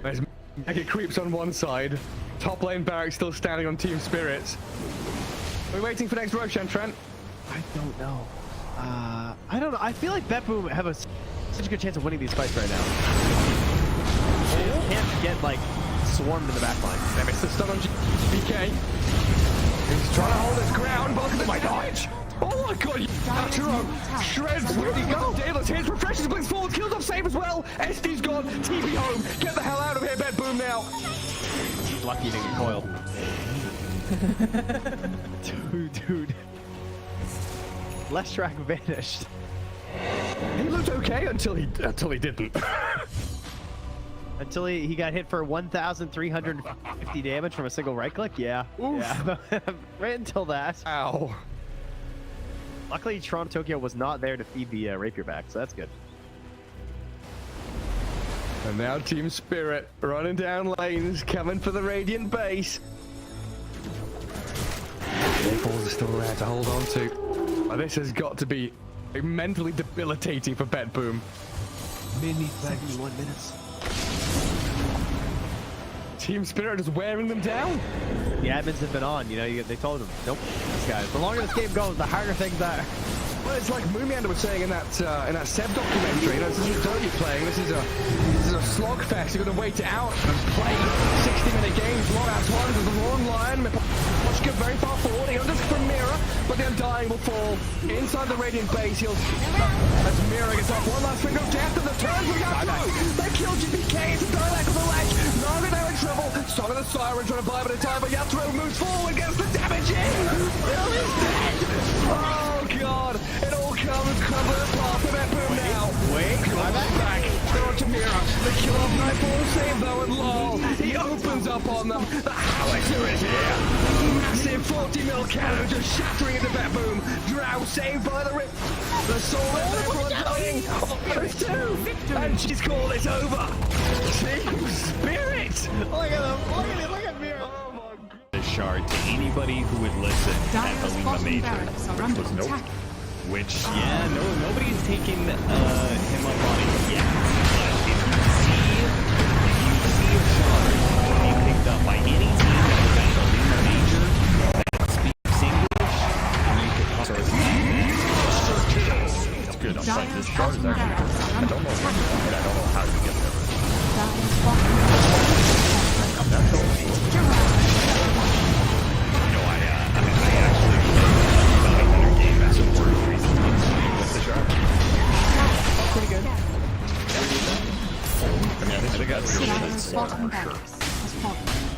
[SPEAKER 16] There's Mega Creeps on one side. Top lane Barracks still standing on Team Spirits. We're waiting for next Roshan, Trent.
[SPEAKER 18] I don't know. I don't know. I feel like Betboom have such a good chance of winning these fights right now. They can't get like swarmed in the back line.
[SPEAKER 16] They missed the stun on BK. He's trying to hold his ground, but look at the dodge. Oh my god, Yatoro shreds. Where'd he go? Daedalus hits, refreshes, blinks forward, kills off Save as well. SD's gone, TP home. Get the hell out of here, Betboom now.
[SPEAKER 18] Lucky he didn't coil. Dude. Left track vanished.
[SPEAKER 16] He looked okay until he didn't.
[SPEAKER 18] Until he got hit for 1,350 damage from a single right click. Yeah. Yeah. Right until that.
[SPEAKER 16] Ow.
[SPEAKER 18] Luckily, Toronto Tokyo was not there to feed the rapier back, so that's good.
[SPEAKER 16] And now Team Spirit running down lanes, coming for the Radiant base. Balls are still there to hold on to. This has got to be mentally debilitating for Bet Boom.
[SPEAKER 18] Mini 71 minutes.
[SPEAKER 16] Team Spirit is wearing them down.
[SPEAKER 18] The admins have been on, you know, they told them, nope, these guys. The longer this game goes, the harder things are.
[SPEAKER 16] Well, it's like Moomiander was saying in that Seb documentary. You know, this isn't Dota you're playing. This is a slogfest. You're gonna wait it out and play 60-minute games. Long as one is the wrong line. Watch get very far forward. He unders from Mira, but the Undying will fall inside the Radiant base. He'll as Mira gets off one last finger of death and the turn we got through. They kill GPK. It's a direct of the ledge. Naga now in trouble. Song of the Siren trying to buy a bit of time, but Yatro moves forward, gets the damage in. Will is dead. Oh god. It all comes crumbling apart for that boom now. Wait, back. They're on to Mira. The kill off Nightfall save though, and lol. He opens up on them. The howitzer is here. Massive 40 mil cannon just shattering into that boom. Drow saved by the rip. The soul is everyone dying. There's two. And she's called it over. Team Spirit. Look at them. Look at Mira. Oh my god.
[SPEAKER 13] The shard to anybody who would listen at Halima Major. Which, yeah, nobody's taken him up on it yet. But if you see a shard being picked up by any team that was at Halima Major that speaks English, and you could it's good. I'm like, this shard is actually good. I don't know how to get there. That's all. I actually got a better game as a word recently with the shark. Pretty good. I think that's really good.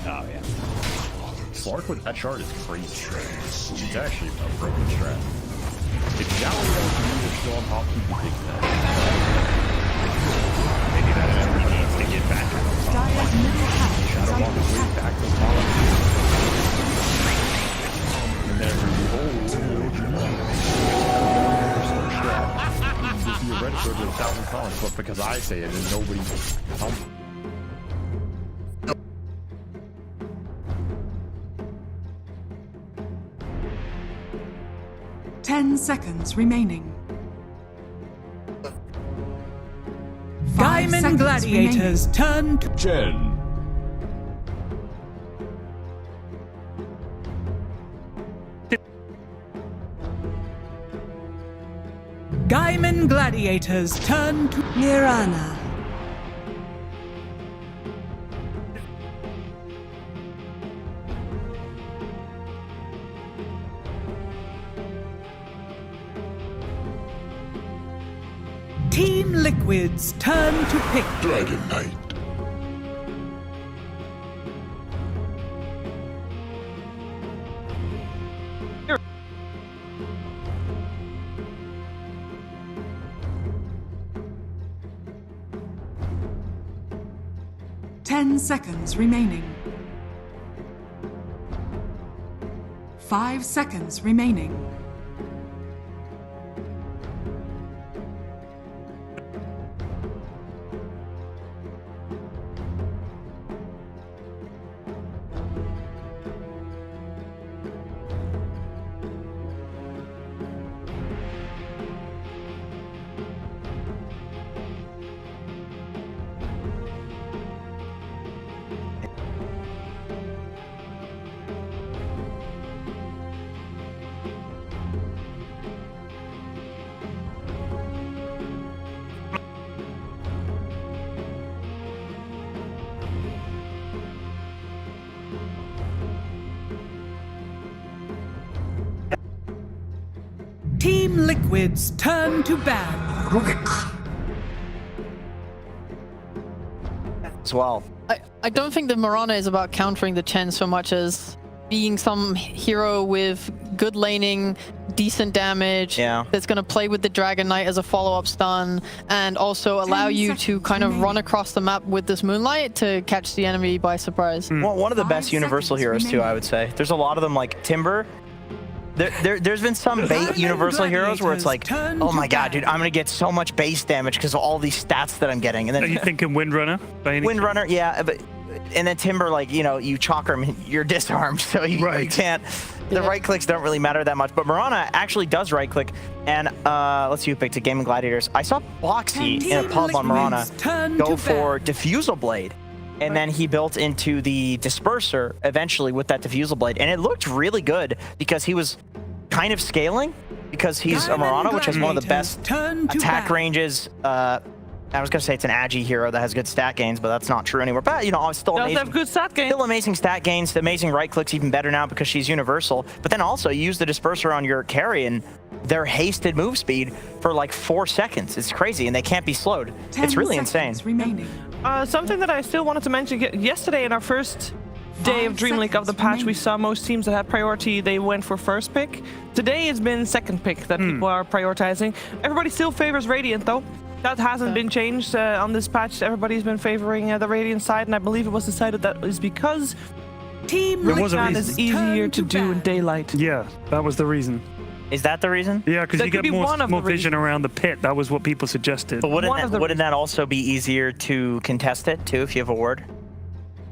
[SPEAKER 13] Oh, yeah. Slark with that shard is crazy. It's actually a broken strat. If Galileo is still on top, he'd be big that. Maybe that enemy needs to get back on top. Shadowwalk is way back to the top. And then if you register with 1,000 comments, but because I say it and nobody counts.
[SPEAKER 20] 10 seconds remaining. Gaimin Gladiators turn to
[SPEAKER 8] 10.
[SPEAKER 20] Gaimin Gladiators turn to
[SPEAKER 23] Mirana.
[SPEAKER 20] Team Liquid's turn to pick.
[SPEAKER 8] Dragon Knight.
[SPEAKER 20] Ten seconds remaining. 5 seconds remaining. Team Liquid's turn to ban.
[SPEAKER 2] As well.
[SPEAKER 4] I don't think the Mirana is about countering the Chen so much as being some hero with good laning, decent damage, that's going to play with the Dragon Knight as a follow-up stun, and also allow you to kind of run across the map with this Moonlight to catch the enemy by surprise.
[SPEAKER 2] Well, one of the best universal heroes too, I would say. There's a lot of them like Timber. There's been some bait universal heroes where it's like, oh my god, dude, I'm gonna get so much base damage because of all these stats that I'm getting. And then
[SPEAKER 6] are you thinking Windrunner?
[SPEAKER 2] Windrunner, yeah, but and then Timber, like, you know, you chalk him, you're disarmed, so you can't. the right clicks don't really matter that much, but Mirana actually does right click. And let's see who picked it. Gaimin Gladiators. I saw Boxy in a pub on Mirana go for Diffusal Blade. And then he built into the disperser eventually with that Diffusal Blade. And it looked really good because he was kind of scaling because he's a Mirana, which has one of the best attack ranges. I was going to say it's an Agi hero that has good stat gains, but that's not true anymore. But, you know, still amazing.
[SPEAKER 5] Have good stat gains.
[SPEAKER 2] Still amazing stat gains. The amazing right clicks even better now because she's universal. But then also you use the disperser on your carry and their hasted move speed for like 4 seconds. It's crazy, and they can't be slowed. It's really insane.
[SPEAKER 5] Remaining. Something that I still wanted to mention yesterday in our first day of DreamLeague of the patch, we saw most teams that had priority, they went for first pick. Today it's been second pick that people are prioritizing. Everybody still favors Radiant though. That hasn't been changed on this patch. Everybody's been favoring the Radiant side, and I believe it was decided that is because Team Lican is easier to do in daylight.
[SPEAKER 6] Yeah, that was the reason.
[SPEAKER 2] Is that the reason?
[SPEAKER 6] Yeah, because you get more vision around the pit. That was what people suggested.
[SPEAKER 2] But wouldn't that also be easier to contest it too if you have a ward?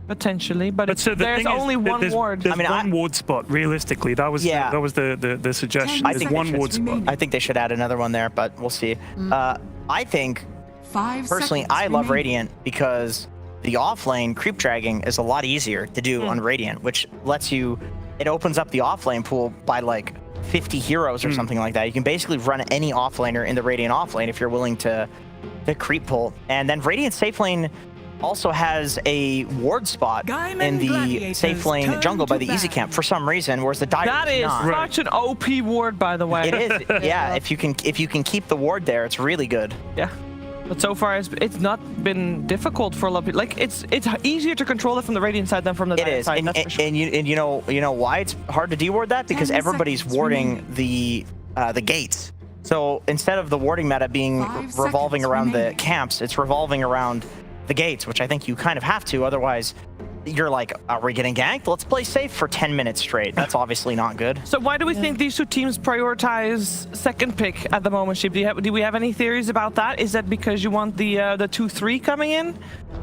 [SPEAKER 5] Potentially, but there's only one ward.
[SPEAKER 6] There's one ward spot. Realistically, that was the suggestion.
[SPEAKER 2] I think
[SPEAKER 6] one ward spot.
[SPEAKER 2] I think they should add another one there, but we'll see. I think personally, I love Radiant because the offlane creep dragging is a lot easier to do on Radiant, which lets you. It opens up the offlane pool by like 50 heroes or something like that. You can basically run any offlaner in the Radiant offlane if you're willing to creep pull. And then Radiant safe lane also has a ward spot in the safe lane jungle by the easy camp for some reason, whereas the Dire
[SPEAKER 5] that is such an OP ward, by the way.
[SPEAKER 2] It is, yeah. If you can keep the ward there, it's really good.
[SPEAKER 5] Yeah. But so far, it's not been difficult for a lot of people. Like it's easier to control it from the Radiant side than from the Dire side. That's for sure.
[SPEAKER 2] And you know why it's hard to deward that? Because everybody's warding the gates. So instead of the warding meta being revolving around the camps, it's revolving around the gates, which I think you kind of have to. Otherwise, you're like, are we getting ganked? Let's play safe for 10 minutes straight. That's obviously not good.
[SPEAKER 5] So why do we think these two teams prioritize second pick at the moment, Sheep? Do we have any theories about that? Is that because you want the 2-3 coming in?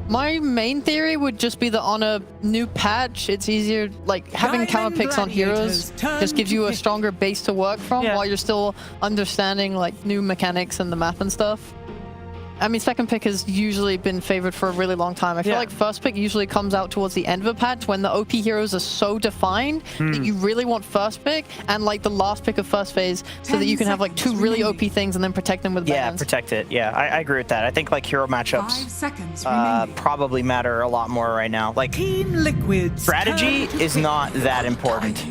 [SPEAKER 4] My main theory would just be that on a new patch, it's easier, like having counter picks on heroes just gives you a stronger base to work from while you're still understanding like new mechanics and the map and stuff. I mean, second pick has usually been favored for a really long time. I feel like first pick usually comes out towards the end of a patch when the OP heroes are so defined that you really want first pick and like the last pick of first phase so that you can have like two really OP things and then protect them with bans.
[SPEAKER 2] Protect it. Yeah, I agree with that. I think like hero matchups probably matter a lot more right now. Like strategy is not that important.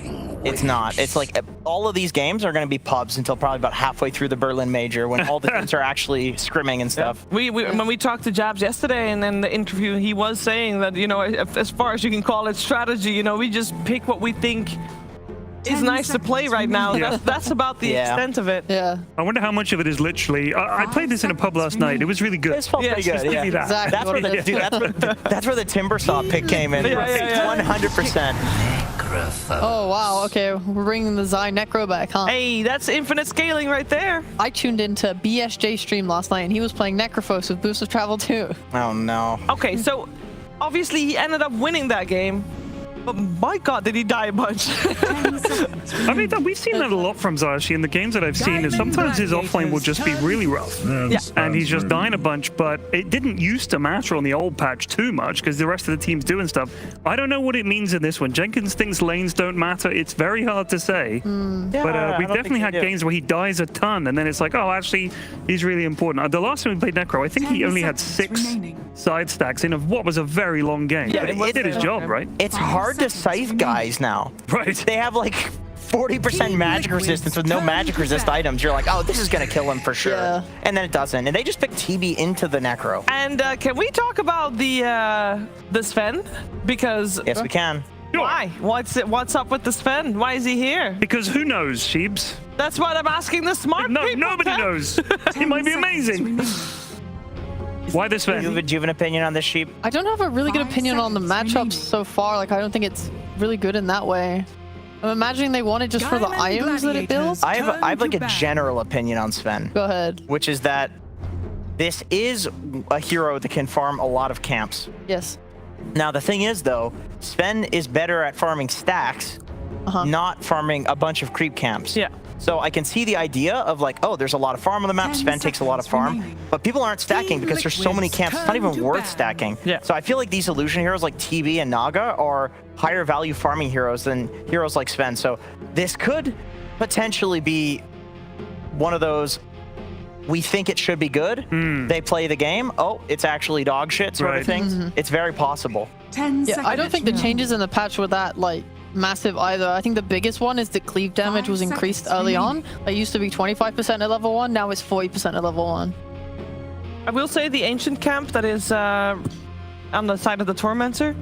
[SPEAKER 2] It's not. It's like all of these games are going to be pubs until probably about halfway through the Berlin Major when all the teams are actually scrimming and stuff.
[SPEAKER 5] When we talked to Jabs yesterday and in the interview, he was saying that, you know, as far as you can call it strategy, you know, we just pick what we think is nice to play right now. That's about the extent of it.
[SPEAKER 4] Yeah.
[SPEAKER 6] I wonder how much of it is literally. I played this in a pub last night. It was really good.
[SPEAKER 2] It felt pretty good. Yeah.
[SPEAKER 4] Exactly.
[SPEAKER 2] That's where the Timbersaw pick came in. 100%.
[SPEAKER 4] Oh wow, okay, we're bringing the Zai Necro back, huh?
[SPEAKER 5] Hey, that's infinite scaling right there.
[SPEAKER 4] I tuned into BSJ stream last night and he was playing Necrophos with Boost of Travel too.
[SPEAKER 2] Oh no.
[SPEAKER 5] Okay, so obviously he ended up winning that game. But my god, did he die a bunch?
[SPEAKER 6] I mean, we've seen that a lot from Zayashi in the games that I've seen. Is sometimes his offlane will just be really rough. And he's just dying a bunch, but it didn't used to matter on the old patch too much because the rest of the team's doing stuff. I don't know what it means in this one. Jenkins thinks lanes don't matter. It's very hard to say. But we've definitely had games where he dies a ton, and then it's like, oh, actually, he's really important. The last time we played Necro, I think he only had 6 side stacks in of what was a very long game. Yeah, he did his job, right?
[SPEAKER 2] It's hard to scythe guys now.
[SPEAKER 6] Right.
[SPEAKER 2] They have like 40% magic resistance with no magic resist items. You're like, oh, this is going to kill him for sure. Yeah. And then it doesn't. And they just pick TB into the Necro.
[SPEAKER 5] And can we talk about the Sven? Because...
[SPEAKER 2] Yes, we can.
[SPEAKER 5] Why? What's up with the Sven? Why is he here?
[SPEAKER 6] Because who knows, Sheebs?
[SPEAKER 5] That's what I'm asking the smart people.
[SPEAKER 6] Nobody knows. He might be amazing. Why this Sven?
[SPEAKER 2] Do you have an opinion on this Sheep?
[SPEAKER 4] I don't have a really good opinion on the matchups so far. Like, I don't think it's really good in that way. I'm imagining they want it just for the items that it builds.
[SPEAKER 2] I have like a general opinion on Sven.
[SPEAKER 4] Go ahead.
[SPEAKER 2] Which is that this is a hero that can farm a lot of camps.
[SPEAKER 4] Yes.
[SPEAKER 2] Now, the thing is, though, Sven is better at farming stacks not farming a bunch of creep camps.
[SPEAKER 5] Yeah.
[SPEAKER 2] So I can see the idea of like, oh, there's a lot of farm on the map. Sven takes a lot of farm, but people aren't stacking because there's so many camps. It's not even worth stacking.
[SPEAKER 5] Yeah.
[SPEAKER 2] So I feel like these illusion heroes like TB and Naga are higher value farming heroes than heroes like Sven. So this could potentially be one of those. We think it should be good. They play the game. Oh, it's actually dog shit sort of thing. It's very possible.
[SPEAKER 20] 10
[SPEAKER 4] Yeah,
[SPEAKER 20] seconds.
[SPEAKER 4] I don't think the changes in the patch were that like massive either. I think the biggest one is the cleave damage was increased early on. It used to be 25% at level 1, now it's 40% at level 1.
[SPEAKER 5] I will say the ancient camp that is on the side of the Tormentor,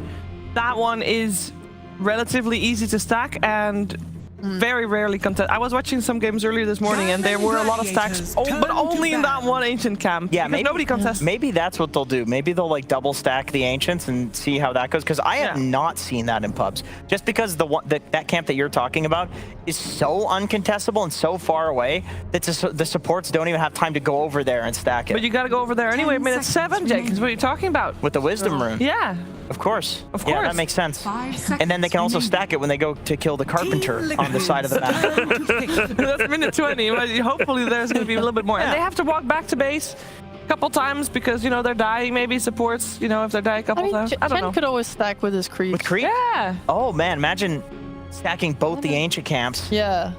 [SPEAKER 5] that one is relatively easy to stack and very rarely contest. I was watching some games earlier this morning and there were a lot of stacks, but only in that one ancient camp.
[SPEAKER 2] Yeah, maybe
[SPEAKER 5] nobody contests.
[SPEAKER 2] Maybe that's what they'll do. Maybe they'll like double stack the ancients and see how that goes. Because I have not seen that in pubs. Just because that camp that you're talking about is so uncontestable and so far away that the supports don't even have time to go over there and stack it.
[SPEAKER 5] But you got to go over there anyway. Minute 7, Jenkins. What are you talking about?
[SPEAKER 2] With the wisdom rune.
[SPEAKER 5] Yeah.
[SPEAKER 2] Of course.
[SPEAKER 5] Of course.
[SPEAKER 2] Yeah, that makes sense. And then they can also stack it when they go to kill the carpenter on the side of the map.
[SPEAKER 5] That's minute 20. But hopefully there's going to be a little bit more. And they have to walk back to base a couple times because, you know, they're dying. Maybe supports, you know, if they die a couple times. I don't know.
[SPEAKER 4] Chen could always stack with his creep.
[SPEAKER 2] With creep?
[SPEAKER 5] Yeah.
[SPEAKER 2] Oh, man. Imagine stacking both the ancient camps.
[SPEAKER 4] Yeah.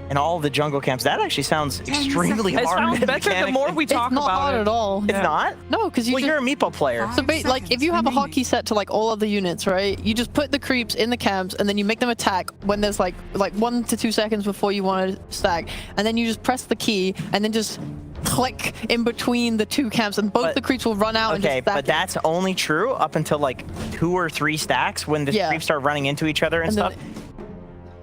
[SPEAKER 2] And all the jungle camps. That actually sounds extremely hard.
[SPEAKER 5] It sounds better the more we talk
[SPEAKER 4] about it. It's not hard at all.
[SPEAKER 2] It's not?
[SPEAKER 4] No, because
[SPEAKER 2] you're a meeple player.
[SPEAKER 4] So, like, if you have a hotkey set to like all of the units, right? You just put the creeps in the camps, and then you make them attack when there's like 1 to 2 seconds before you want to stack, and then you just press the key, and then just click in between the two camps, and both the creeps will run out.
[SPEAKER 2] Okay,
[SPEAKER 4] and just
[SPEAKER 2] but that's only true up until like 2 or 3 stacks when the creeps start running into each other and stuff.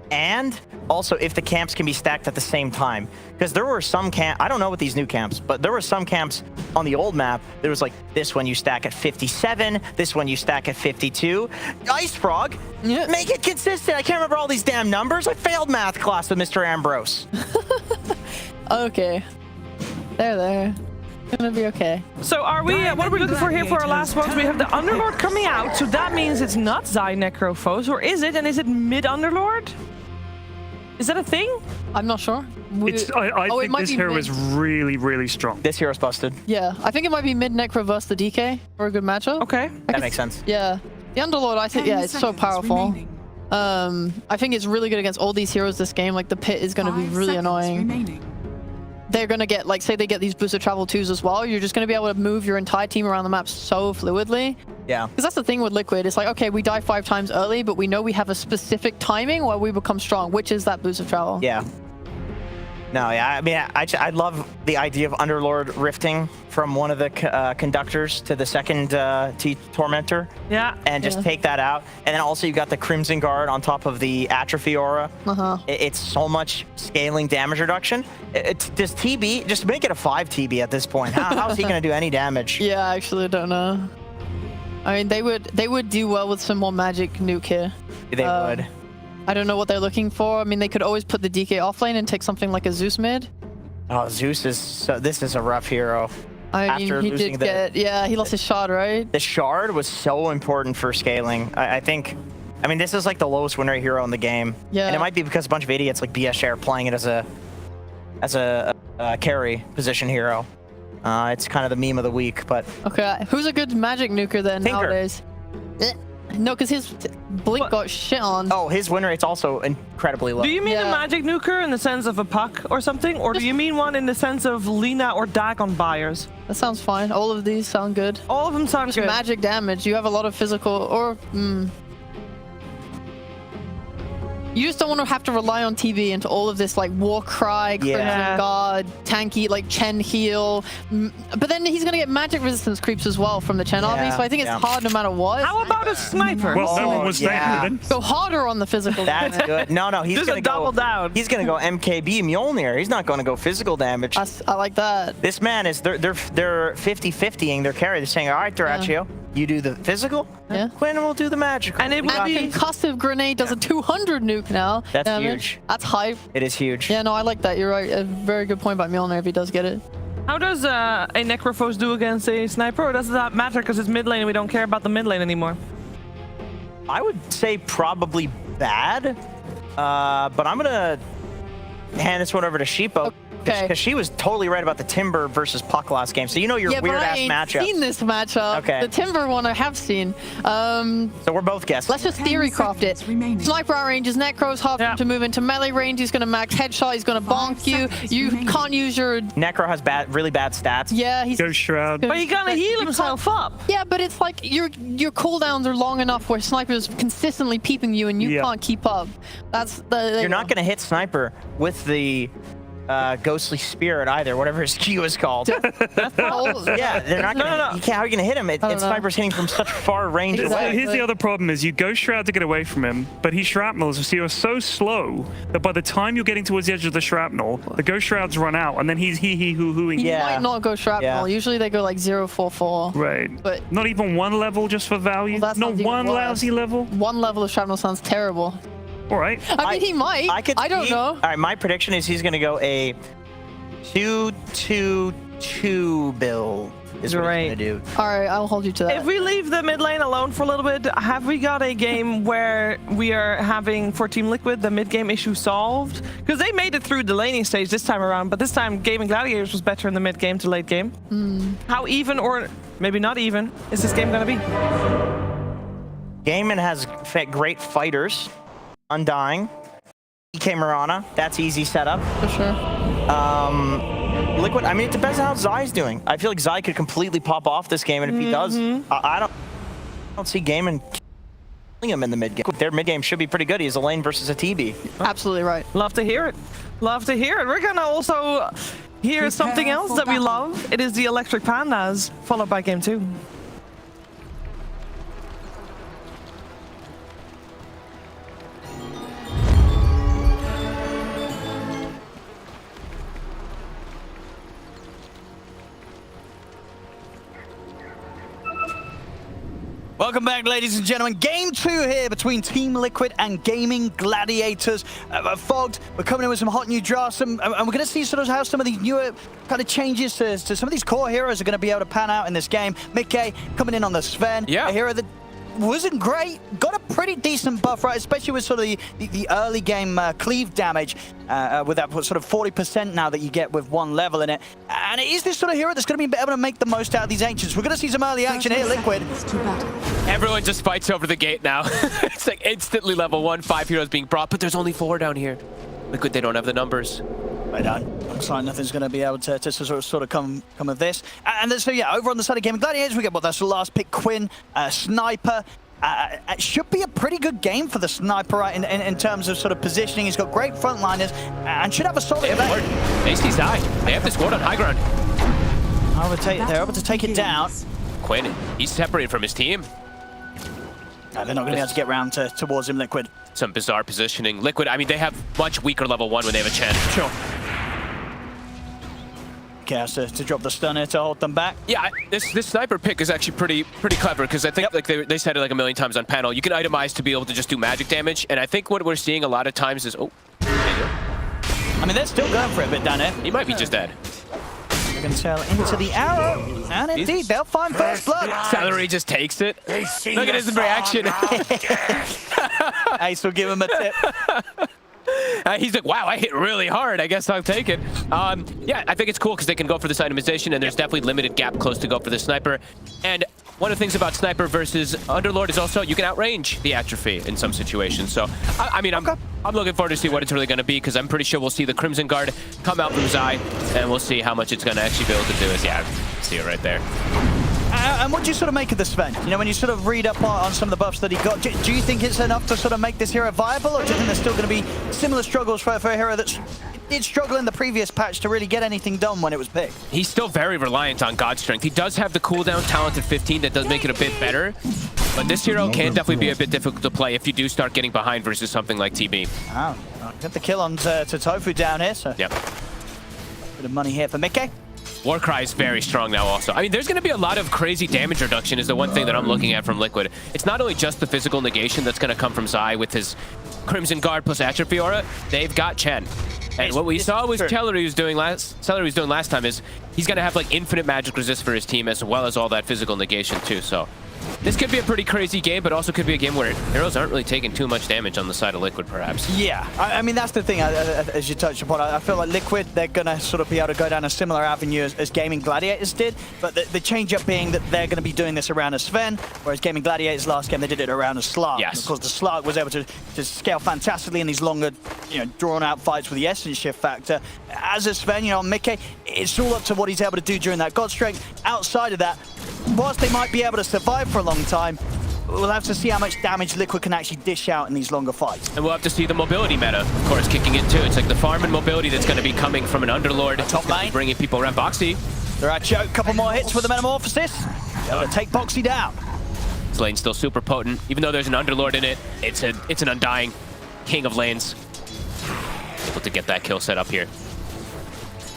[SPEAKER 2] And also if the camps can be stacked at the same time. Because there were some camps, I don't know what these new camps, but there were some camps on the old map, there was like this one you stack at 57, this one you stack at 52. Ice Frog, make it consistent. I can't remember all these damn numbers. I failed math class with Mr. Ambrose.
[SPEAKER 4] Okay. There. Gonna be okay.
[SPEAKER 5] So are we, what are we looking for here for our last ones? We have the Underlord coming out, so that means it's not Zai Necrophos, or is it? And is it mid-Underlord? Is that a thing?
[SPEAKER 4] I'm not sure.
[SPEAKER 6] I think this hero is really, really strong.
[SPEAKER 2] This hero's busted.
[SPEAKER 4] Yeah, I think it might be mid-Necro versus the DK for a good matchup.
[SPEAKER 5] Okay.
[SPEAKER 2] That makes sense.
[SPEAKER 4] Yeah. The Underlord, I think, it's so powerful. I think it's really good against all these heroes this game. Like, the pit is going to be really annoying. They're going to get, like, say they get these boosted travel 2s as well. You're just going to be able to move your entire team around the map so fluidly.
[SPEAKER 2] Yeah.
[SPEAKER 4] Because that's the thing with Liquid. It's like, okay, we die 5 times early, but we know we have a specific timing where we become strong, which is that boosted travel.
[SPEAKER 2] Yeah. No, yeah, I mean, I love the idea of Underlord rifting from one of the conductors to the second Tormentor.
[SPEAKER 5] Yeah.
[SPEAKER 2] And just take that out. And then also you got the Crimson Guard on top of the Atrophy Aura. It's so much scaling damage reduction. Does TB, just make it a 5 TB at this point. How is he going to do any damage?
[SPEAKER 4] Yeah, I actually don't know. I mean, they would do well with some more magic nuke here.
[SPEAKER 2] They would.
[SPEAKER 4] I don't know what they're looking for. I mean, they could always put the DK offlane and take something like a Zeus mid.
[SPEAKER 2] Oh, Zeus is this is a rough hero.
[SPEAKER 4] I mean, he did get, he lost his shard, right?
[SPEAKER 2] The shard was so important for scaling. I think, I mean, this is like the lowest win rate hero in the game.
[SPEAKER 4] Yeah.
[SPEAKER 2] And it might be because a bunch of idiots like BS Share playing it as a carry position hero. It's kind of the meme of the week, but...
[SPEAKER 4] Okay, who's a good magic nuker then nowadays? No, because his blink got shit on.
[SPEAKER 2] Oh, his win rate's also incredibly low.
[SPEAKER 5] Do you mean a magic nuker in the sense of a puck or something? Or do you mean one in the sense of Lina or Dagon buyers?
[SPEAKER 4] That sounds fine. All of these sound good.
[SPEAKER 5] All of them sound good.
[SPEAKER 4] Magic damage. You have a lot of physical or... You just don't want to have to rely on TV into all of this like Warcry, Crimson Guard, tanky like Chen heal. But then he's going to get magic resistance creeps as well from the Chen army, so I think it's hard no matter what.
[SPEAKER 5] How about a sniper?
[SPEAKER 6] Well, no one was thinking.
[SPEAKER 4] Go harder on the physical.
[SPEAKER 2] That's good. No, he's going to
[SPEAKER 5] double down.
[SPEAKER 2] He's going to go MKB Mjolnir. He's not going to go physical damage.
[SPEAKER 4] I like that.
[SPEAKER 2] This man is they're 50-50ing their carry. They're saying, all right, Duraccio, you do the physical, Quinn will do the magical.
[SPEAKER 5] And it would be
[SPEAKER 4] concussive grenade does a 200 nuke now.
[SPEAKER 2] That's huge.
[SPEAKER 4] That's hype.
[SPEAKER 2] It is huge.
[SPEAKER 4] Yeah, no, I like that. You're right. A very good point by Mjolnir if he does get it.
[SPEAKER 5] How does a Necrophos do against a sniper, or does that matter because it's mid lane and we don't care about the mid lane anymore?
[SPEAKER 2] I would say probably bad. But I'm gonna hand this one over to Sheepo.
[SPEAKER 4] Okay.
[SPEAKER 2] Because she was totally right about the Timber versus Puck last game. So you know your
[SPEAKER 4] yeah,
[SPEAKER 2] weird
[SPEAKER 4] but I
[SPEAKER 2] ass
[SPEAKER 4] ain't
[SPEAKER 2] matchup.
[SPEAKER 4] seen this matchup.
[SPEAKER 2] Okay.
[SPEAKER 4] The Timber one I have seen.
[SPEAKER 2] So we're both guessing.
[SPEAKER 4] Let's just theorycraft it. Sniper outranges Necro's hard to move into melee range. He's going to max headshot. He's going to bonk you. You can't use your...
[SPEAKER 2] Necro has really bad stats.
[SPEAKER 4] Yeah, he's...
[SPEAKER 6] Ghost Shroud.
[SPEAKER 5] But he's gonna heal himself up.
[SPEAKER 4] Yeah, but it's like your cooldowns are long enough where Sniper's consistently peeping you and you can't keep up. That's the...
[SPEAKER 2] You're not going to hit Sniper with the... Ghostly Spirit either, whatever his Q is called. Yeah, they're not gonna.
[SPEAKER 5] No.
[SPEAKER 2] You can't, how are you gonna hit him? Sniper's hitting from such far range away.
[SPEAKER 6] Here's the other problem: is you Ghost Shroud to get away from him, but he shrapnels, so you're so slow that by the time you're getting towards the edge of the shrapnel, the Ghost Shrouds run out, and then he's hoo-hooing.
[SPEAKER 4] He might not go shrapnel. Usually they go like 0.44.
[SPEAKER 6] Right.
[SPEAKER 4] But
[SPEAKER 6] not even one level just for value.
[SPEAKER 4] Well,
[SPEAKER 6] not one lousy level.
[SPEAKER 4] One level of shrapnel sounds terrible.
[SPEAKER 6] All right.
[SPEAKER 4] I mean, he might. I don't know.
[SPEAKER 2] All right, my prediction is he's gonna go a 2-2-2 build. Is what he's gonna do.
[SPEAKER 4] All right, I'll hold you to that.
[SPEAKER 5] If we leave the mid lane alone for a little bit, have we got a game where we are having, for Team Liquid, the mid-game issue solved? Because they made it through the laning stage this time around, but this time Gaimin Gladiators was better in the mid-game to late game. How even, or maybe not even, is this game going to be?
[SPEAKER 2] Gaimin has great fighters. Undying. A.K.A. Mirana. That's easy setup.
[SPEAKER 4] For sure.
[SPEAKER 2] Liquid, I mean, it depends on how Zai's doing. I feel like Zai could completely pop off this game, and if he does, I don't see Gaimin killing him in the mid game. Their mid game should be pretty good. He's a lane versus a TB.
[SPEAKER 4] Absolutely right.
[SPEAKER 5] Love to hear it. Love to hear it. We're gonna also hear something else that we love. It is the Electric Pandas, followed by game 2.
[SPEAKER 3] Welcome back, ladies and gentlemen. Game 2 here between Team Liquid and Gaimin Gladiators. Fogged, we're coming in with some hot new drafts, and we're going to see sort of how some of these newer kind of changes to some of these core heroes are going to be able to pan out in this game. A.K.A. coming in on the Sven, a hero that wasn't great, got a pretty decent buff, right? Especially with sort of the early game cleave damage, with that sort of 40% now that you get with one level in it. And it is this sort of hero that's going to be able to make the most out of these Ancients. We're going to see some early action here, Liquid.
[SPEAKER 10] Everyone just fights over the gate now. It's like instantly level 1, 5 heroes being brought, but there's only 4 down here. Liquid, they don't have the numbers.
[SPEAKER 3] Right on. Looks like nothing's going to be able to sort of come of this. And then, so yeah, over on the side of Gaimin Gladiators, we get that's the last pick, Quinn, Sniper. It should be a pretty good game for the Sniper, right, in terms of sort of positioning. He's got great frontliners and should have a solid event.
[SPEAKER 10] Hasty side. They have this ward on high ground.
[SPEAKER 3] They're able to take it down.
[SPEAKER 10] Quinn, he's separated from his team.
[SPEAKER 3] No, they're not going to be able to get around towards him, Liquid.
[SPEAKER 10] Some bizarre positioning. Liquid, I mean, they have much weaker level 1 when they have a chance.
[SPEAKER 3] Sure. Okay, has to drop the stunner to hold them back.
[SPEAKER 10] Yeah, this Sniper pick is actually pretty clever, because I think like they said it like a million times on panel. You can itemize to be able to just do magic damage, and I think what we're seeing a lot of times is
[SPEAKER 3] I mean, they're still going for it a bit down here.
[SPEAKER 10] He might be just dead.
[SPEAKER 3] They're going to sail into the arrow, and indeed, they'll find first blood.
[SPEAKER 10] Celery just takes it. Look at his reaction.
[SPEAKER 3] Ace will give him a tip.
[SPEAKER 10] He's like, wow, I hit really hard. I guess I'll take it. Yeah, I think it's cool because they can go for this itemization, and there's definitely limited gap close to go for the Sniper. And one of the things about Sniper versus Underlord is also you can outrange the Atrophy in some situations. So, I mean, I'm looking forward to see what it's really going to be, because I'm pretty sure we'll see the Crimson Guard come out from Zai, and we'll see how much it's going to actually be able to do. Yeah, see it right there.
[SPEAKER 3] And what do you sort of make of the Sven? You know, when you sort of read up on some of the buffs that he got, do you think it's enough to sort of make this hero viable, or do you think there's still going to be similar struggles for a hero that did struggle in the previous patch to really get anything done when it was picked?
[SPEAKER 10] He's still very reliant on God Strength. He does have the cooldown talent at 15 that does make it a bit better, but this hero can definitely be a bit difficult to play if you do start getting behind versus something like TB.
[SPEAKER 3] Wow, got the kill on to Tofu down here, so
[SPEAKER 10] yep.
[SPEAKER 3] Bit of money here for Mickey.
[SPEAKER 10] Warcry is very strong now also. I mean, there's going to be a lot of crazy damage reduction is the one thing that I'm looking at from Liquid. It's not only just the physical negation that's going to come from Zai with his Crimson Guard plus Atrophy Aura. They've got Chen. And what we saw was Celery was doing last time is he's going to have like infinite magic resist for his team, as well as all that physical negation too. So This could be a pretty crazy game, but also could be a game where heroes aren't really taking too much damage on the side of Liquid, perhaps.
[SPEAKER 3] Yeah, I mean, that's the thing, as you touched upon. I feel like Liquid, they're going to sort of be able to go down a similar avenue as Gaimin Gladiators did, but the change-up being that they're going to be doing this around a Sven, whereas Gaimin Gladiators last game, they did it around a Slark.
[SPEAKER 10] Yes.
[SPEAKER 3] And of course, the Slark was able to scale fantastically in these longer, drawn-out fights with the essence shift factor. As a Sven, Mickey, it's all up to what he's able to do during that God Strength. Outside of that, whilst they might be able to survive for a long time, we'll have to see how much damage Liquid can actually dish out in these longer fights.
[SPEAKER 10] And we'll have to see the mobility meta, of course, kicking in too. It's like the farm and mobility that's going to be coming from an Underlord.
[SPEAKER 3] Top lane.
[SPEAKER 10] Bringing people around Boxy.
[SPEAKER 3] Duracho, a couple more hits with the Metamorphosis. Able to take Boxy down.
[SPEAKER 10] This lane's still super potent. Even though there's an Underlord in it, it's an undying king of lanes. Able to get that kill set up here.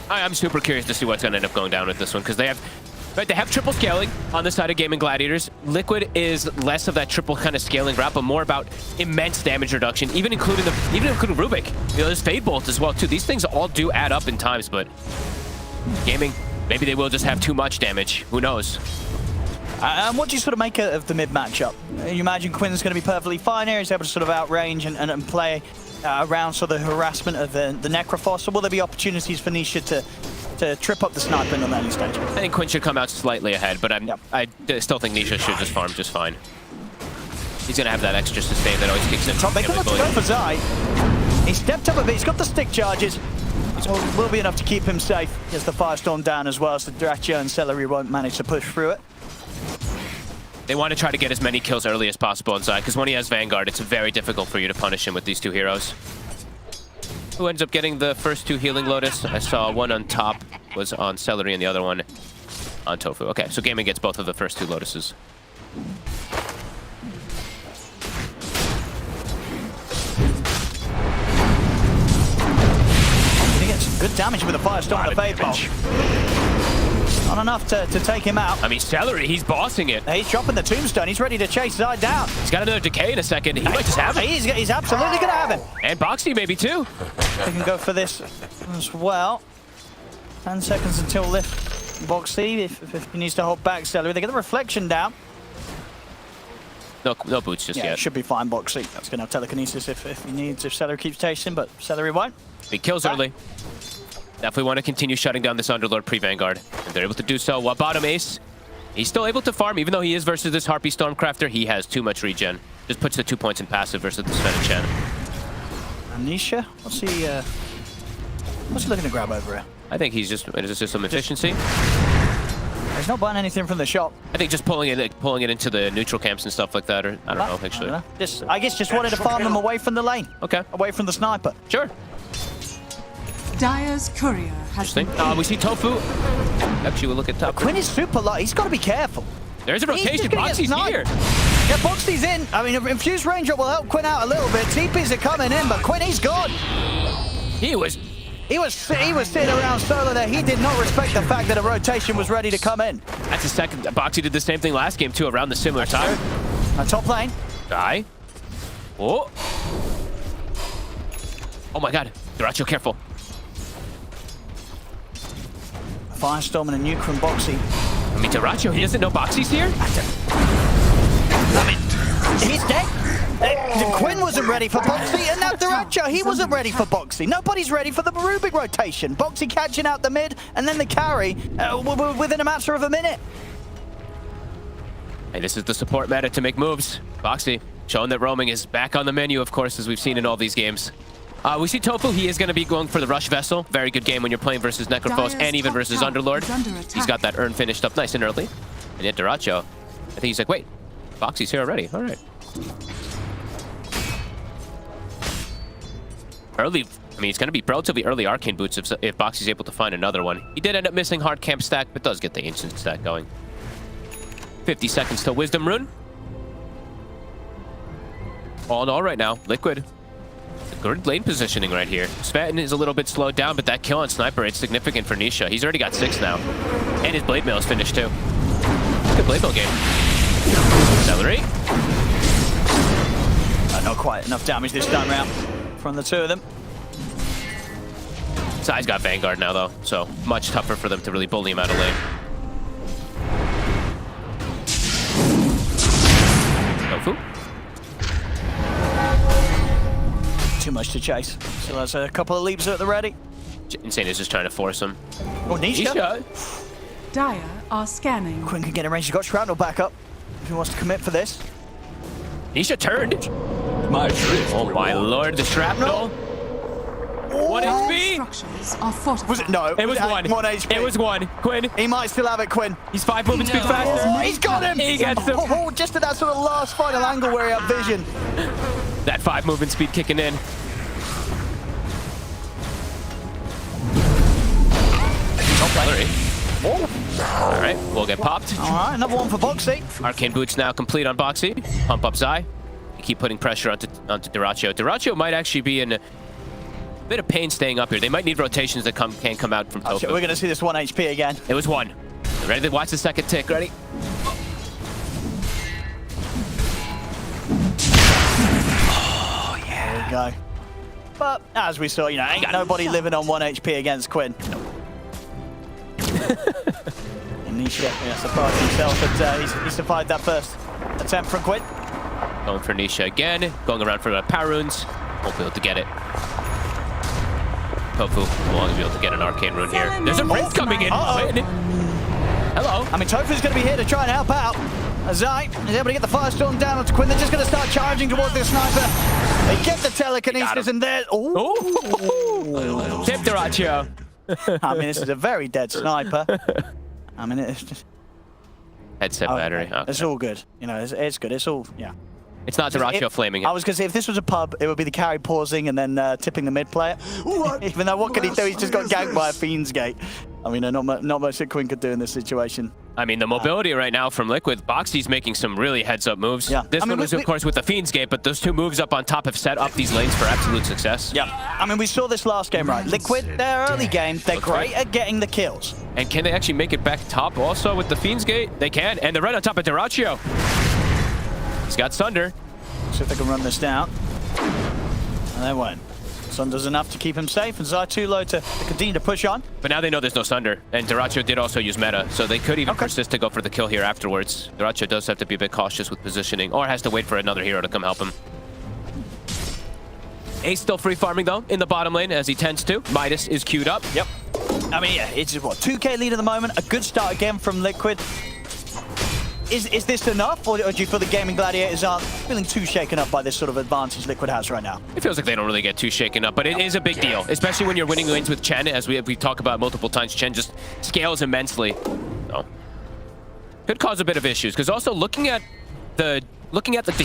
[SPEAKER 10] I'm super curious to see what's going to end up going down with this one, because they have triple scaling on the side of Gaimin Gladiators. Liquid is less of that triple kind of scaling route, but more about immense damage reduction, even including Rubik. There's Fade Bolt as well too. These things all do add up in times, but Gaimin, maybe they will just have too much damage. Who knows?
[SPEAKER 3] And what do you sort of make of the mid matchup? You imagine Quinn's going to be perfectly fine here. He's able to sort of outrange and play around sort of the harassment of the Necrophos. So will there be opportunities for Nisha to trip up the sniper on that stage?
[SPEAKER 10] I think Quinn should come out slightly ahead, but I still think Nisha should just farm just fine. He's going to have that extra sustain that always kicks in.
[SPEAKER 3] Top, they can look to go for Zai. He stepped up a bit. He's got the stick charges. Will be enough to keep him safe. Gets the Firestorm down as well, so Duracho and Celery won't manage to push through it.
[SPEAKER 10] They want to try to get as many kills early as possible on Zai, because when he has Vanguard, it's very difficult for you to punish him with these two heroes. Who ends up getting the first two healing Lotus? I saw one on top was on Celery and the other one on Tofu. Okay, so Gaimin gets both of the first two Lotuses.
[SPEAKER 3] He gets some good damage with a Firestorm and a Fade Bolt. Not enough to take him out.
[SPEAKER 10] I mean, Celery, he's bossing it.
[SPEAKER 3] He's dropping the Tombstone. He's ready to chase Zai down.
[SPEAKER 10] He's got another Decay in a second. He might just have it.
[SPEAKER 3] He's absolutely going to have it.
[SPEAKER 10] And Boxy maybe too.
[SPEAKER 3] They can go for this as well. 10 seconds until lift Boxy if he needs to hold back Celery. They get the reflection down.
[SPEAKER 10] No boots just yet.
[SPEAKER 3] Should be fine, Boxy. That's going to have telekinesis if he needs, if Celery keeps chasing, but Celery won't.
[SPEAKER 10] Big kills early. Definitely want to continue shutting down this Underlord pre-Vanguard. And they're able to do so. While bottom ace, he's still able to farm, even though he is versus this Harpy Stormcrafter. He has too much regen. Just puts the 2 points in passive versus the Sven and Chen.
[SPEAKER 3] Anisha, what's he looking to grab over here?
[SPEAKER 10] I think he's just some efficiency.
[SPEAKER 3] He's not buying anything from the shop.
[SPEAKER 10] I think just pulling it into the neutral camps and stuff like that, or I don't know, actually.
[SPEAKER 3] I guess just wanted to farm them away from the lane.
[SPEAKER 10] Okay.
[SPEAKER 3] Away from the sniper.
[SPEAKER 10] Sure.
[SPEAKER 20] Dire's courier has been...
[SPEAKER 10] We see Tofu. Actually, we'll look at top.
[SPEAKER 3] Quinn is super light. He's got to be careful.
[SPEAKER 10] There's a rotation. Boxy's here.
[SPEAKER 3] Yeah, Boxy's in. I mean, Infused Raindrop will help Quinn out a little bit. TPs are coming in, but Quinn, he's gone.
[SPEAKER 10] He was
[SPEAKER 3] sitting around solo there. He did not respect the fact that a rotation was ready to come in.
[SPEAKER 10] That's the second. Boxy did the same thing last game, too, around the similar time.
[SPEAKER 3] Top lane.
[SPEAKER 10] Die. Oh. Oh, my God. Duracho, careful.
[SPEAKER 3] Firestorm and a nuke from Boxy.
[SPEAKER 10] I mean, Duracho, he doesn't know Boxy's here?
[SPEAKER 3] I mean, he's dead. Quinn wasn't ready for Boxy, and now Duracho, he wasn't ready for Boxy. Nobody's ready for the Rubik rotation. Boxy catching out the mid, and then the carry within a matter of a minute.
[SPEAKER 10] Hey, this is the support meta to make moves. Boxy showing that roaming is back on the menu, of course, as we've seen in all these games. We see Tofu, he is going to be going for the Rush Vessel. Very good game when you're playing versus Necrophos and even versus Underlord. He's got that urn finished up nice and early. And yet Duracho, I think he's like, wait, Boxy's here already. All right. Early, I mean, it's going to be relatively early Arcane Boots if Boxy's able to find another one. He did end up missing Hard Camp stack, but does get the Ancient stack going. 50 seconds till Wisdom Rune. All in all right now, Liquid. Good lane positioning right here. Sven is a little bit slowed down, but that kill on Sniper, it's significant for Nisha. He's already got 6 now. And his Blade Mail is finished too. Good Blade Mail game. Celery.
[SPEAKER 3] Not quite enough damage this time round from the two of them.
[SPEAKER 10] Zai's got Vanguard now though, so much tougher for them to really bully him out of lane. Tofu.
[SPEAKER 3] Too much to chase. So there's a couple of leaps at the ready.
[SPEAKER 10] Insane is just trying to force him.
[SPEAKER 3] Oh, Nisha.
[SPEAKER 20] Dire are scanning.
[SPEAKER 3] Quinn can get in range. He's got Shrapnel back up. If he wants to commit for this.
[SPEAKER 10] Nisha turned. Oh my lord, the Shrapnel. 1 HP.
[SPEAKER 20] Structures are fortified.
[SPEAKER 3] Was it? No.
[SPEAKER 10] It was 1.
[SPEAKER 3] 1 HP.
[SPEAKER 10] It was 1. Quinn.
[SPEAKER 3] He might still have it, Quinn.
[SPEAKER 10] He's 5 movement speed faster.
[SPEAKER 3] Oh, he's got him.
[SPEAKER 10] He gets him.
[SPEAKER 3] Oh, just at that sort of last final angle where he had vision.
[SPEAKER 10] That 5 movement speed kicking in. All right, we'll get popped.
[SPEAKER 3] All right, another one for Boxy.
[SPEAKER 10] Arcane Boots now complete on Boxy. Pump up Zai. You keep putting pressure onto Dyrachyo. Dyrachyo might actually be in a bit of pain staying up here. They might need rotations that can't come out from Tofu.
[SPEAKER 3] We're going to see this 1 HP again.
[SPEAKER 10] It was 1. Ready to watch the second tick. Ready?
[SPEAKER 3] Oh, yeah. There we go. But as we saw, ain't nobody living on 1 HP against Quinn. And Nisha, surprised himself that he survived that first attempt from Quinn.
[SPEAKER 10] Going for Nisha again. Going around for the power runes. Won't be able to get it. Tofu won't be able to get an arcane rune here. There's a Prince coming in. Hello.
[SPEAKER 3] I mean, Tofu's going to be here to try and help out. Zai is able to get the Firestorm down onto Quinn. They're just going to start charging towards the sniper. They get the telekinesis and there.
[SPEAKER 10] Oh! Tip Dyrachyo.
[SPEAKER 3] I mean, this is a very dead sniper. I mean, it's just...
[SPEAKER 10] Headset battery. Okay.
[SPEAKER 3] It's all good. It's good. It's all, yeah.
[SPEAKER 10] It's not Dyrachyo flaming it.
[SPEAKER 3] I was going to say, if this was a pub, it would be the carry pausing and then tipping the mid player. Even though, what can he do? He's just got ganked by a Fiend's Gate. I mean, not much that Quinn could do in this situation.
[SPEAKER 10] I mean, the mobility right now from Liquid, Boxy's making some really heads-up moves.
[SPEAKER 3] Yeah.
[SPEAKER 10] This one was, of course, with the Fiend's Gate, but those 2 moves up on top have set up these lanes for absolute success.
[SPEAKER 3] Yeah. I mean, we saw this last game, right? Liquid, their early game, they're great at getting the kills.
[SPEAKER 10] And can they actually make it back top also with the Fiend's Gate? They can, and they're right on top of Dyrachyo. He's got Sunder.
[SPEAKER 3] See if they can run this down. And they won't. Sunder's enough to keep him safe, and Zai too low to continue to push on.
[SPEAKER 10] But now they know there's no Sunder, and Dyrachyo did also use meta, so they could even persist to go for the kill here afterwards. Dyrachyo does have to be a bit cautious with positioning, or has to wait for another hero to come help him. Ace still free farming though in the bottom lane as he tends to. Midas is queued up.
[SPEAKER 3] Yep. I mean, yeah, it's what, 2k lead at the moment. A good start again from Liquid. Is this enough, or do you feel the Gaimin Gladiators aren't feeling too shaken up by this sort of advantage Liquid has right now?
[SPEAKER 10] It feels like they don't really get too shaken up, but it is a big deal, especially when you're winning lanes with Chen, as we talk about multiple times. Chen just scales immensely. So, could cause a bit of issues, because also looking at the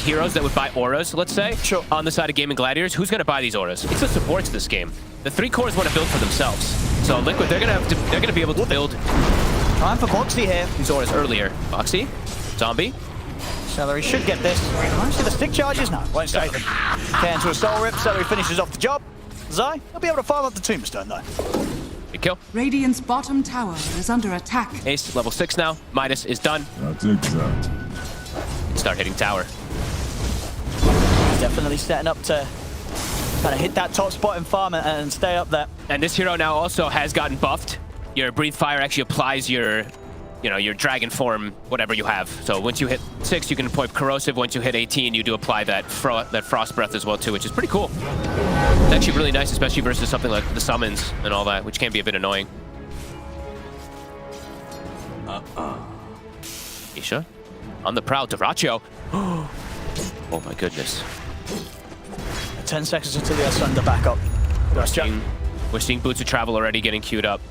[SPEAKER 10] heroes that would buy auras, let's say, on the side of Gaimin Gladiators, who's going to buy these auras? It's the supports this game. The 3 cores want to build for themselves. So Liquid, they're going to be able to build.
[SPEAKER 3] Time for Boxy here.
[SPEAKER 10] These auras earlier. Boxy, Zombie.
[SPEAKER 3] Celery should get this. See the stick charges? No, won't stay them. Can to a soul rip. Celery finishes off the job. Zai, he'll be able to farm up the tombstone though.
[SPEAKER 10] Good kill.
[SPEAKER 20] Radiant's bottom tower is under attack.
[SPEAKER 10] Ace, level 6 now. Midas is done.
[SPEAKER 8] That's exact.
[SPEAKER 10] Start hitting tower.
[SPEAKER 3] Definitely setting up to kind of hit that top spot and farm and stay up there.
[SPEAKER 10] And this hero now also has gotten buffed. Your Breathe Fire actually applies your dragon form, whatever you have. So once you hit 6, you can deploy Corrosive. Once you hit 18, you do apply that Frost Breath as well too, which is pretty cool. It's actually really nice, especially versus something like the summons and all that, which can be a bit annoying. Isha on the prowl. Dyrachyo. Oh my goodness.
[SPEAKER 3] 10 seconds until the Sunder back up.
[SPEAKER 10] We're seeing Boots of Travel already getting queued up.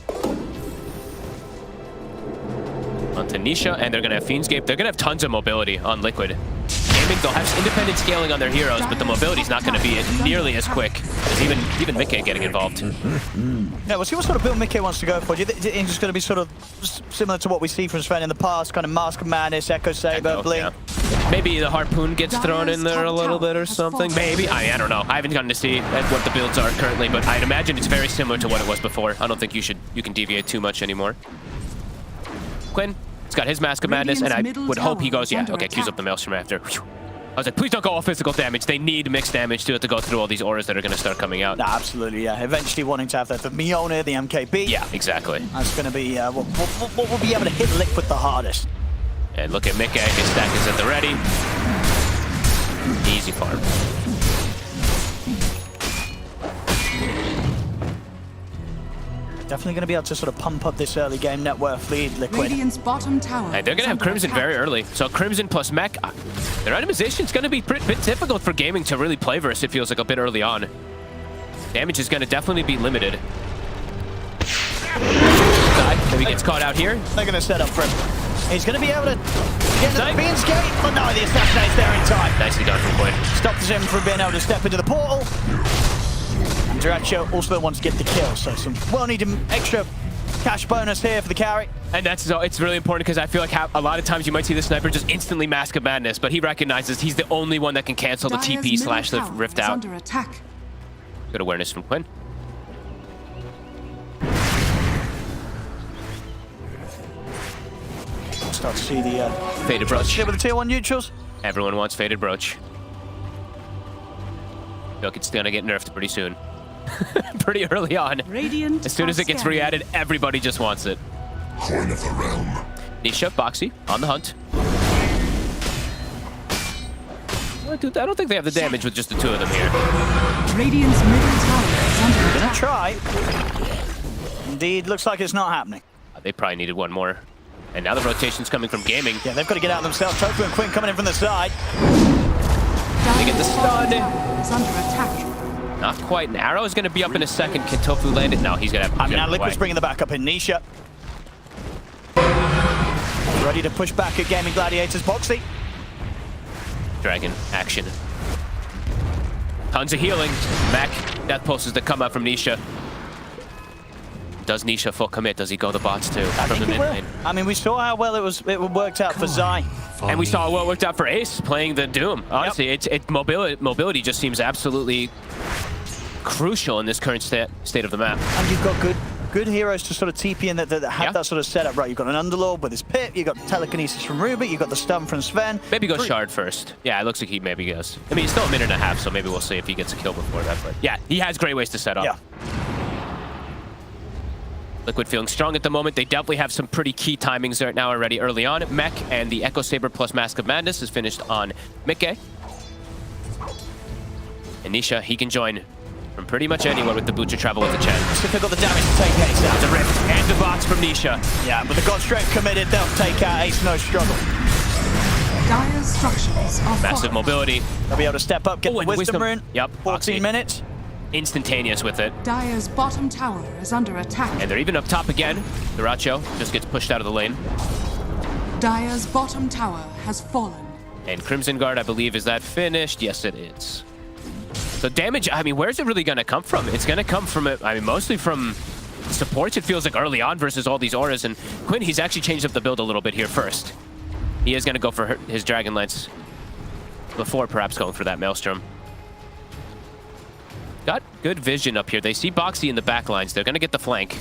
[SPEAKER 10] Onto Nisha, and they're going to have Fiend's Gate. They're going to have tons of mobility on Liquid. Gaming, they'll have independent scaling on their heroes, but the mobility's not going to be nearly as quick as even Mickey getting involved.
[SPEAKER 3] Yeah, we'll see what sort of build Mickey wants to go for. Do you think it's going to be sort of similar to what we see from Sven in the past, kind of Mask of Madness, Echo Saber, Blink?
[SPEAKER 10] Yeah. Maybe the Harpoon gets thrown in there a little bit or something. Maybe. I don't know. I haven't gotten to see what the builds are currently, but I'd imagine it's very similar to what it was before. I don't think you can deviate too much anymore. Quinn, he's got his Mask of Madness, and I would hope he goes, yeah, okay, queues up the Maelstrom after. Whew. I was like, please don't go all physical damage. They need mixed damage to go through all these auras that are going to start coming out.
[SPEAKER 3] Nah, absolutely, yeah. Eventually wanting to have the Mjolnir, the MKB.
[SPEAKER 10] Yeah, exactly.
[SPEAKER 3] That's going to be what will be able to hit Liquid the hardest.
[SPEAKER 10] And look at Mickey, his stack is at the ready. Easy farm.
[SPEAKER 3] Definitely going to be able to sort of pump up this early game net worth lead, Liquid.
[SPEAKER 20] Radiant's bottom tower.
[SPEAKER 10] Hey, they're going to have Crimson very early. So Crimson plus Mech, their itemization is going to be a bit difficult for Gaming to really play versus, it feels like, a bit early on. Damage is going to definitely be limited. Maybe gets caught out here.
[SPEAKER 3] They're going to set up for him. He's going to be able to get to the Beans Gate, but no, the Assassinate's there in time.
[SPEAKER 10] Nicely done from Quinn.
[SPEAKER 3] Stops him from being able to step into the portal. And Duracho also wants to get the kill, so some well-needed extra cash bonus here for the carry.
[SPEAKER 10] And it's really important because I feel like a lot of times you might see the sniper just instantly Mask of Madness, but he recognizes he's the only one that can cancel the TP / the Rift out.
[SPEAKER 20] Under attack.
[SPEAKER 10] Good awareness from Quinn.
[SPEAKER 3] Start to see the
[SPEAKER 10] Faded Brooch.
[SPEAKER 3] With the tier 1 neutrals.
[SPEAKER 10] Everyone wants Faded Brooch. Look, it's gonna get nerfed pretty soon. Pretty early on.
[SPEAKER 20] Radiant
[SPEAKER 10] as soon as it gets re-added, everybody just wants it.
[SPEAKER 8] Coin of the realm.
[SPEAKER 10] Nisha, Boxy, on the hunt. Well, dude, I don't think they have the damage with just the two of them here.
[SPEAKER 20] Radiant's middle tower is under
[SPEAKER 3] Gonna try. Indeed, looks like it's not happening.
[SPEAKER 10] They probably needed one more. And now the rotation's coming from Gaming.
[SPEAKER 3] Yeah, they've got to get out themselves. Tofu and Quinn coming in from the side.
[SPEAKER 10] They get the stun.
[SPEAKER 20] Is under attack.
[SPEAKER 10] Not quite. An arrow is going to be up in a second. Can Tofu land it? No, he's going to have
[SPEAKER 3] now Liquid's bringing the backup in. Nisha. Ready to push back at Gaimin Gladiators. Boxy.
[SPEAKER 10] Dragon action. Tons of healing. Mech. Death pulses that come out from Nisha. Does Nisha full commit? Does he go the bots too? From the mid lane?
[SPEAKER 3] I mean, we saw how well it worked out for Zai.
[SPEAKER 10] And we saw how well it worked out for Ace playing the Doom. Honestly, mobility just seems absolutely crucial in this current state of the map.
[SPEAKER 3] And you've got good heroes to sort of TP in that have that sort of setup, right? You've got an Underlord with his pit, you've got telekinesis from Rubik, you've got the stun from Sven.
[SPEAKER 10] Maybe go Shard first. Yeah, it looks like he maybe goes. I mean, it's still a minute and a half, so maybe we'll see if he gets a kill before that. But yeah, he has great ways to set up.
[SPEAKER 3] Yeah.
[SPEAKER 10] Liquid feeling strong at the moment. They definitely have some pretty key timings right now already early on. Mech and the Echo Saber plus Mask of Madness is finished on Mikke. And Nisha, he can join from pretty much anywhere with the Butcher Travel with the Chen.
[SPEAKER 3] They've got the damage to take Ace out.
[SPEAKER 10] The Rift and the box from Nisha.
[SPEAKER 3] Yeah, but the God Strength committed. They'll take out Ace, no struggle.
[SPEAKER 20] Dire's structures are
[SPEAKER 10] massive mobility.
[SPEAKER 3] They'll be able to step up, get the Wisdom Rune.
[SPEAKER 10] Yep.
[SPEAKER 3] 14 minutes.
[SPEAKER 10] Instantaneous with it.
[SPEAKER 20] Dire's bottom tower is under attack.
[SPEAKER 10] And they're even up top again. Duracho just gets pushed out of the lane.
[SPEAKER 20] Dire's bottom tower has fallen.
[SPEAKER 10] And Crimson Guard, I believe, is that finished? Yes, it is. So damage, I mean, where's it really going to come from? It's going to come from, I mean, mostly from supports, it feels like, early on versus all these auras. And Quinn, he's actually changed up the build a little bit here first. He is going to go for his Dragon Lance before perhaps going for that Maelstrom. Got good vision up here. They see Boxy in the back lines. They're going to get the flank.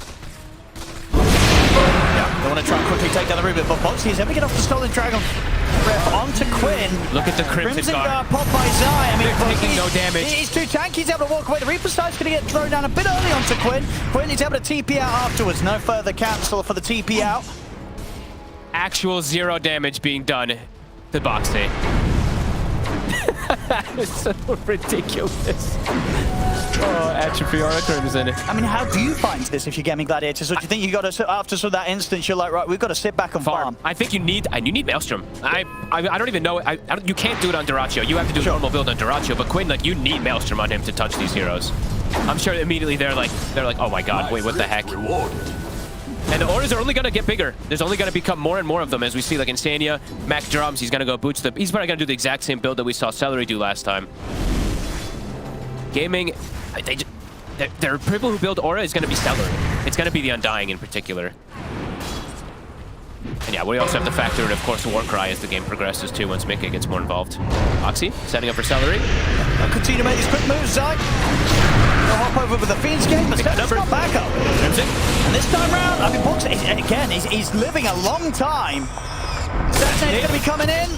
[SPEAKER 3] Yeah, they want to try and quickly take down the Rubik, but Boxy is able to get off the Stolen Dragon. Ref onto Quinn.
[SPEAKER 10] Look at the Crimson Guard.
[SPEAKER 3] Pop by Zai. I mean,
[SPEAKER 10] they're taking no damage.
[SPEAKER 3] He's too tanky. He's able to walk away. The Reaper Side's going to get thrown down a bit early onto Quinn. Quinn is able to TP out afterwards. No further cancel for the TP out.
[SPEAKER 10] Actual 0 damage being done to Boxy. That is so ridiculous. Oh, Atrophy or Crimson.
[SPEAKER 3] I mean, how do you find this if you're Gaimin Gladiators? Or do you think you got to, after sort of that instance, you're like, right, we've got to sit back and farm?
[SPEAKER 10] I think you need Maelstrom. I don't even know. You can't do it on Duracho. You have to do a normal build on Duracho. But Quinn, like, you need Maelstrom on him to touch these heroes. I'm sure immediately they're like, oh my god, wait, what the heck? And the auras are only going to get bigger. There's only going to become more and more of them as we see, like Insania, Mac drums. He's going to go boots the. He's probably going to do the exact same build that we saw Celery do last time. Gaming, their people who build aura is going to be Celery. It's going to be the Undying in particular. And yeah, we also have to factor in, of course, Warcry as the game progresses too once Mikke gets more involved. Oxy setting up for Celery.
[SPEAKER 3] They'll continue to make these quick moves, Zai. They'll hop over with the Fiend's Gate, but Steph's got backup. And this time round, I mean, Box, again, he's living a long time. Assassinate's going to be coming in.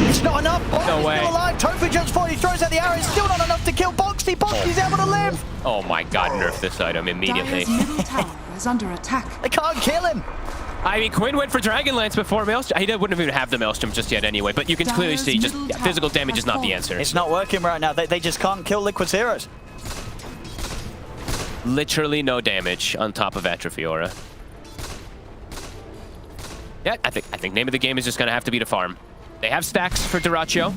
[SPEAKER 3] It's not enough. Box is still alive. Tofu jumps forward. He throws out the arrow. It's still not enough to kill Boxy. Boxy's able to live.
[SPEAKER 10] Oh my god, nerf this item immediately.
[SPEAKER 20] Dire's middle tower is under attack.
[SPEAKER 3] They can't kill him.
[SPEAKER 10] I mean, Quinn went for Dragonlance before Maelstrom. He wouldn't even have the Maelstrom just yet anyway, but you can clearly see just physical damage is not the answer.
[SPEAKER 3] It's not working right now. They just can't kill Liquid's heroes.
[SPEAKER 10] Literally no damage on top of Atrophy Aura. Yeah, I think name of the game is just going to have to be to farm. They have stacks for Dyrachyo.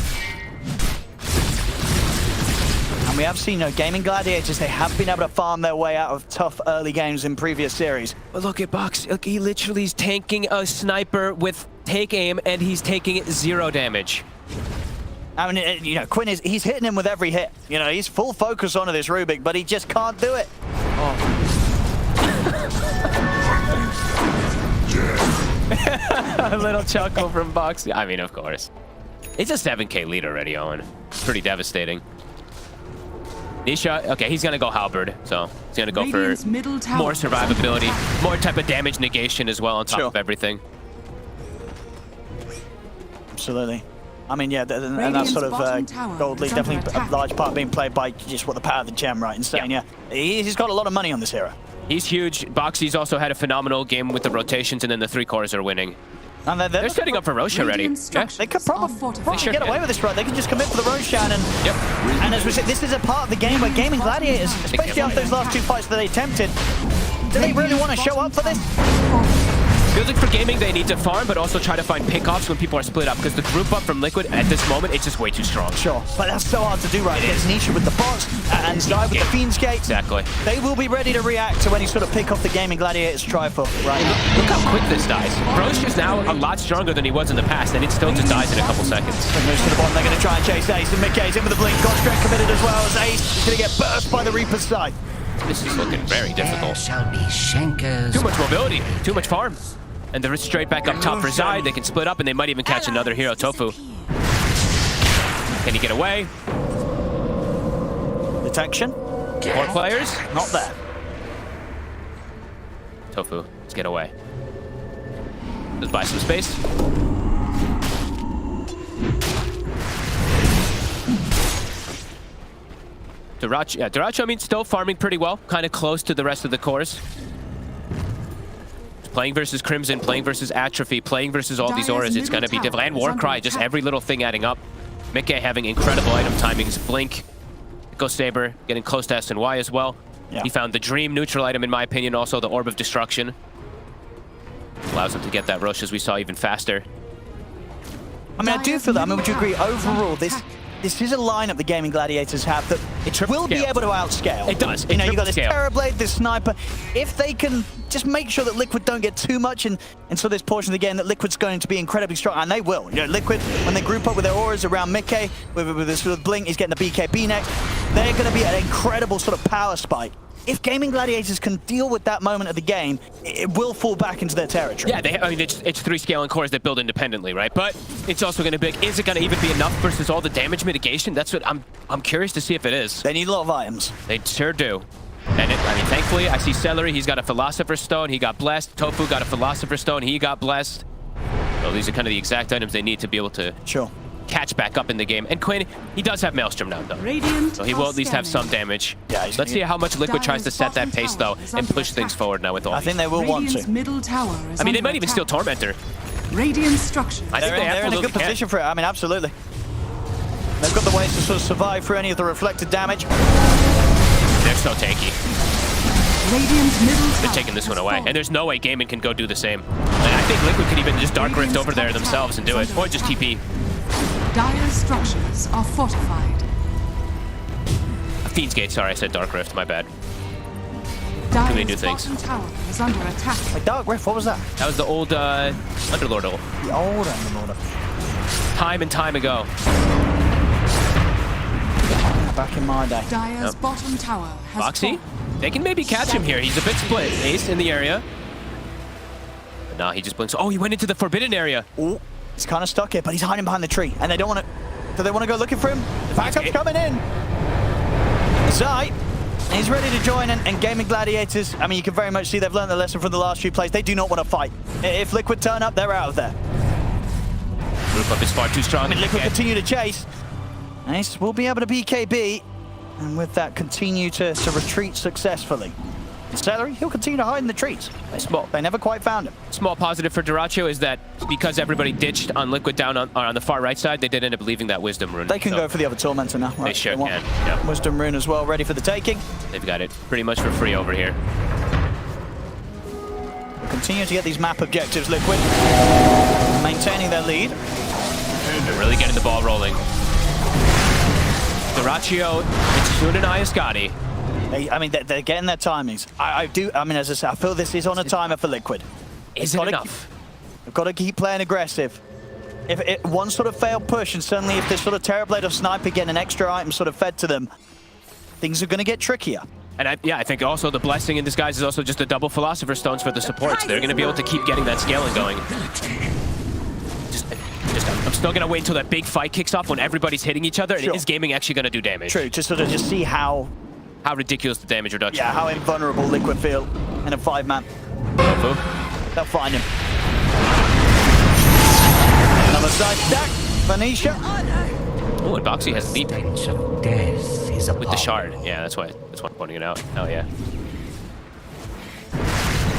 [SPEAKER 3] And we have seen, Gaimin Gladiators, they have been able to farm their way out of tough early games in previous series.
[SPEAKER 10] But look at Box. Look, he literally is tanking a sniper with take aim, and he's taking 0 damage.
[SPEAKER 3] I mean, Quinn he's hitting him with every hit. He's full focus onto this Rubik, but he just can't do it.
[SPEAKER 10] A little chuckle from Box. I mean, of course. It's a 7K lead already, Owen. It's pretty devastating. Nisha, okay, he's gonna go Halberd, so he's gonna go for more survivability, more type of damage negation as well on top of everything.
[SPEAKER 3] Absolutely. I mean, yeah, and that sort of gold lead definitely a large part being played by just the power of the gem, right? Insane, yeah. He's got a lot of money on this hero.
[SPEAKER 10] He's huge. Boxy's also had a phenomenal game with the rotations, and then the 3 cores are winning.
[SPEAKER 3] And
[SPEAKER 10] they're setting up for Roshan already.
[SPEAKER 3] Yeah. They could probably get away with this, right? They can just commit for the Roshan, and and as we said, this is a part of the game where Gaimin Gladiators, especially after those last 2 fights that they attempted, do they really want to show up for this?
[SPEAKER 10] Feels like for gaming, they need to farm, but also try to find pickoffs when people are split up, because the group up from Liquid at this moment, it's just way too strong.
[SPEAKER 3] Sure, but that's so hard to do, right? There's Nisha with the bots and Zai with the Fiend's Gate.
[SPEAKER 10] Exactly.
[SPEAKER 3] They will be ready to react to any sort of pick off the Gaimin Gladiators trifle, right?
[SPEAKER 10] Look how quick this dies. Roche is now a lot stronger than he was in the past, and it still just dies in a couple seconds.
[SPEAKER 3] And moves to the bottom, they're going to try and chase Ace, and Mickey's in with the blink. Got strength committed as well as Ace is going to get burst by the Reaper's side.
[SPEAKER 10] This is looking very difficult.
[SPEAKER 23] Shall be Shankers.
[SPEAKER 10] Too much mobility, too much farm. And they're straight back up top for Zai. They can split up, and they might even catch another hero, Tofu. Can he get away?
[SPEAKER 3] Detection.
[SPEAKER 10] 4 players?
[SPEAKER 3] Not there.
[SPEAKER 10] Tofu, let's get away. Let's buy some space. Dyrachyo, I mean, still farming pretty well. Kind of close to the rest of the cores. Playing versus Crimson, playing versus Atrophy, playing versus all these auras, it's going to be difficult. And Warcry, just every little thing adding up. Mickey having incredible item timings. Blink, Ghost Saber, getting close to SNY as well. Yeah. He found the Dream neutral item, in my opinion, also the Orb of Destruction. Allows him to get that rush, as we saw, even faster.
[SPEAKER 3] I mean, I do feel that. I mean, would you agree? Overall, this is a lineup the Gaimin Gladiators have that it will be able to outscale.
[SPEAKER 10] It does.
[SPEAKER 3] You got this Terrorblade, this Sniper. If they can just make sure that Liquid don't get too much in so this portion of the game, that Liquid's going to be incredibly strong, and they will. Liquid, when they group up with their auras around Mickey, with this sort of blink, he's getting the BKB next, they're going to be an incredible sort of power spike. If Gaimin Gladiators can deal with that moment of the game, it will fall back into their territory.
[SPEAKER 10] Yeah, I mean, it's 3 scaling cores that build independently, right? But it's also going to be, is it going to even be enough versus all the damage mitigation? That's what I'm curious to see if it is.
[SPEAKER 3] They need a lot of items.
[SPEAKER 10] They sure do. And I mean, thankfully, I see Celery, he's got a Philosopher's Stone, he got blessed. Tofu got a Philosopher's Stone, he got blessed. So these are kind of the exact items they need to be able to catch back up in the game. And Quinn, he does have Maelstrom now, though. So he will at least have some damage. Yeah, let's see how much Liquid tries to set that pace, though, and push things forward now with all
[SPEAKER 3] I think they will want to.
[SPEAKER 20] Middle tower is
[SPEAKER 10] I mean, they might even steal Tormentor.
[SPEAKER 20] Radiant structure.
[SPEAKER 10] I think
[SPEAKER 3] they're in a good position for it. I mean, absolutely. They've got the ways to sort of survive through any of the reflected damage.
[SPEAKER 10] They're so tanky.
[SPEAKER 20] Radiant's middle tower.
[SPEAKER 10] They're taking this one away, and there's no way Gaimin can go do the same. And I think Liquid could even just Dark Rift over there themselves and do it, or just TP.
[SPEAKER 20] Dire structures are fortified.
[SPEAKER 10] Fiend's Gate, sorry, I said Dark Rift, my bad. Too many new things.
[SPEAKER 20] Tower is under attack.
[SPEAKER 3] Wait, Dark Rift, what was that?
[SPEAKER 10] That was the old Underlord.
[SPEAKER 3] The old Underlord.
[SPEAKER 10] Time and time ago.
[SPEAKER 3] Back in my day.
[SPEAKER 20] Dire's bottom tower has
[SPEAKER 10] Foxy, they can maybe catch him here. He's a bit split. Ace in the area. But nah, he just blinks. Oh, he went into the forbidden area.
[SPEAKER 3] Ooh. He's kind of stuck here, but he's hiding behind the tree, and they don't want to. Do they want to go looking for him? The backup's coming in. Zai, he's ready to join, and Gaimin Gladiators. I mean, you can very much see they've learned the lesson from the last few plays. They do not want to fight. If Liquid turn up, they're out of there.
[SPEAKER 10] Group up is far too strong.
[SPEAKER 3] I mean, Liquid continue to chase. Ace will be able to BKB, and with that, continue to retreat successfully. Celery, he'll continue to hide in the trees. They never quite found him.
[SPEAKER 10] Small positive for Duracho is that because everybody ditched on Liquid down on the far right side, they did end up leaving that Wisdom Rune.
[SPEAKER 3] They can go for the other Tormentor now. Right?
[SPEAKER 10] They sure can. Yeah.
[SPEAKER 3] Wisdom Rune as well, ready for the taking.
[SPEAKER 10] They've got it pretty much for free over here.
[SPEAKER 3] We'll continue to get these map objectives, Liquid. Maintaining their lead.
[SPEAKER 10] They're really getting the ball rolling. Duracho, Mitsune, and Ayascati.
[SPEAKER 3] I mean, they're getting their timings. I mean, as I said, I feel this is on a timer for Liquid.
[SPEAKER 10] Is it enough?
[SPEAKER 3] We've got to keep playing aggressive. If one sort of failed push, and suddenly if this sort of Terrorblade or Sniper get an extra item sort of fed to them, things are going to get trickier.
[SPEAKER 10] And I think also the blessing in disguise is also just the double Philosopher Stones for the supports. They're going to be able to keep getting that scaling going. I'm still going to wait until that big fight kicks off when everybody's hitting each other. And is Gaming actually going to do damage?
[SPEAKER 3] True, just sort of just see how
[SPEAKER 10] ridiculous the damage reduction.
[SPEAKER 3] Yeah, how invulnerable Liquid feel in a 5-man. They'll find him. Another side stack. Venetia.
[SPEAKER 10] Oh, and Boxy has leap with the shard. Yeah, that's why I'm pointing it out. Oh yeah.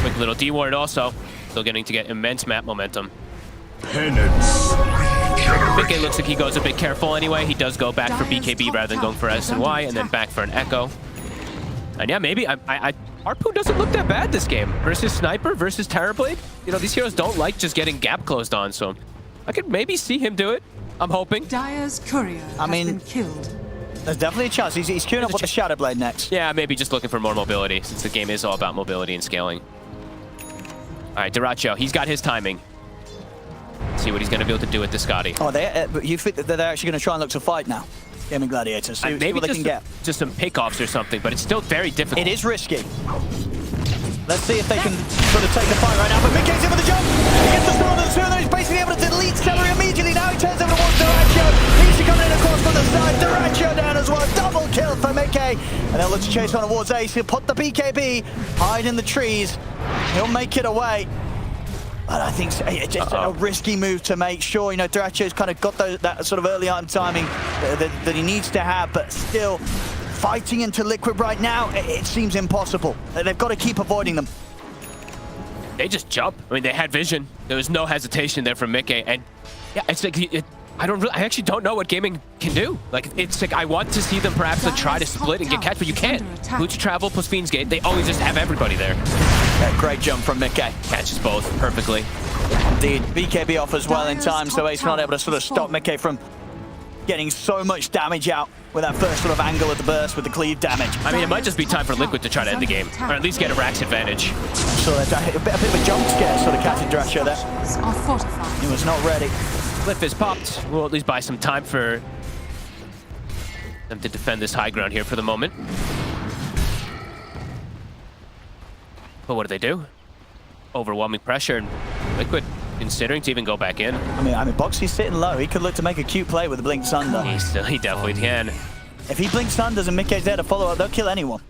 [SPEAKER 10] Quick little D ward also. Still getting to get immense map momentum.
[SPEAKER 8] Penance.
[SPEAKER 10] Mickey looks like he goes a bit careful anyway. He does go back for BKB rather than going for SNY, and then back for an Echo. And yeah, maybe Harpoon doesn't look that bad this game. Versus Sniper, versus Terrorblade. You know, these heroes don't like just getting gap closed on, so I could maybe see him do it. I'm hoping.
[SPEAKER 20] Dire's courier has been killed.
[SPEAKER 3] There's definitely a chance. He's queuing up with the Shadowblade next.
[SPEAKER 10] Yeah, maybe just looking for more mobility, since the game is all about mobility and scaling. All right, Duracho, he's got his timing. See what he's going to be able to do with the Scotty.
[SPEAKER 3] Oh, you think that they're actually going to try and look to fight now? Gaimin Gladiators. See
[SPEAKER 10] maybe
[SPEAKER 3] what they can get.
[SPEAKER 10] Just some pickoffs or something, but it's still very difficult.
[SPEAKER 3] It is risky. Let's see if they can sort of take the fight right now. But Mickey's in with the jump. He gets the stun on the two, and then he's basically able to delete Celery immediately. Now he turns over towards Duracho. He's coming in across from the side. Duracho down as well. Double kill for Mickey. And they'll look to chase on towards Ace. He'll put the BKB, hide in the trees. He'll make it away. But I think it's just a risky move to make sure. You know, Duracho's kind of got that sort of early item timing that he needs to have, but still fighting into Liquid right now, it seems impossible. They've got to keep avoiding them.
[SPEAKER 10] They just jump. I mean, they had vision. There was no hesitation there from Mickey, and yeah, it's like I actually don't know what Gaming can do. Like, it's like I want to see them perhaps try to split and get catch, but you can't. Boots Travel plus Fiend's Gate, they always just have everybody there.
[SPEAKER 3] Yeah, great jump from Mickey.
[SPEAKER 10] Catches both perfectly.
[SPEAKER 3] Indeed, BKB off as well in time, so Ace not able to sort of stop Mickey from getting so much damage out with that first sort of angle of the burst with the cleave damage.
[SPEAKER 10] I mean, it might just be time for Liquid to try to end the game, or at least get a Rax advantage.
[SPEAKER 3] So a bit of a jump scare sort of catching Duracho there. He was not ready.
[SPEAKER 10] Cliff is popped. We'll at least buy some time for them to defend this high ground here for the moment. But what do? Overwhelming pressure, and Liquid considering to even go back in.
[SPEAKER 3] I mean, Boxy's sitting low. He could look to make a cute play with the Blink Thunder.
[SPEAKER 10] He definitely can.
[SPEAKER 3] If he Blinks Thunders and Mickey's there to follow up, they'll kill anyone.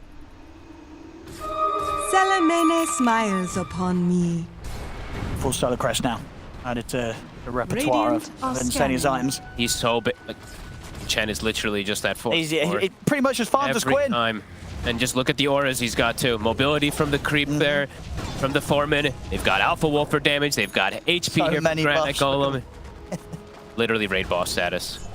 [SPEAKER 19] Salamene smiles upon me.
[SPEAKER 3] Full Solar Crest now. Added to the repertoire of Insania's items.
[SPEAKER 10] He's so big. Like, Chen is literally just that full.
[SPEAKER 3] He pretty much just farmed his Quinn.
[SPEAKER 10] Time. And just look at the auras he's got too. Mobility from the creep there, from the Foreman. They've got Alpha Wolf for damage. They've got HP
[SPEAKER 3] so
[SPEAKER 10] here from Granite Golem. Literally raid boss status.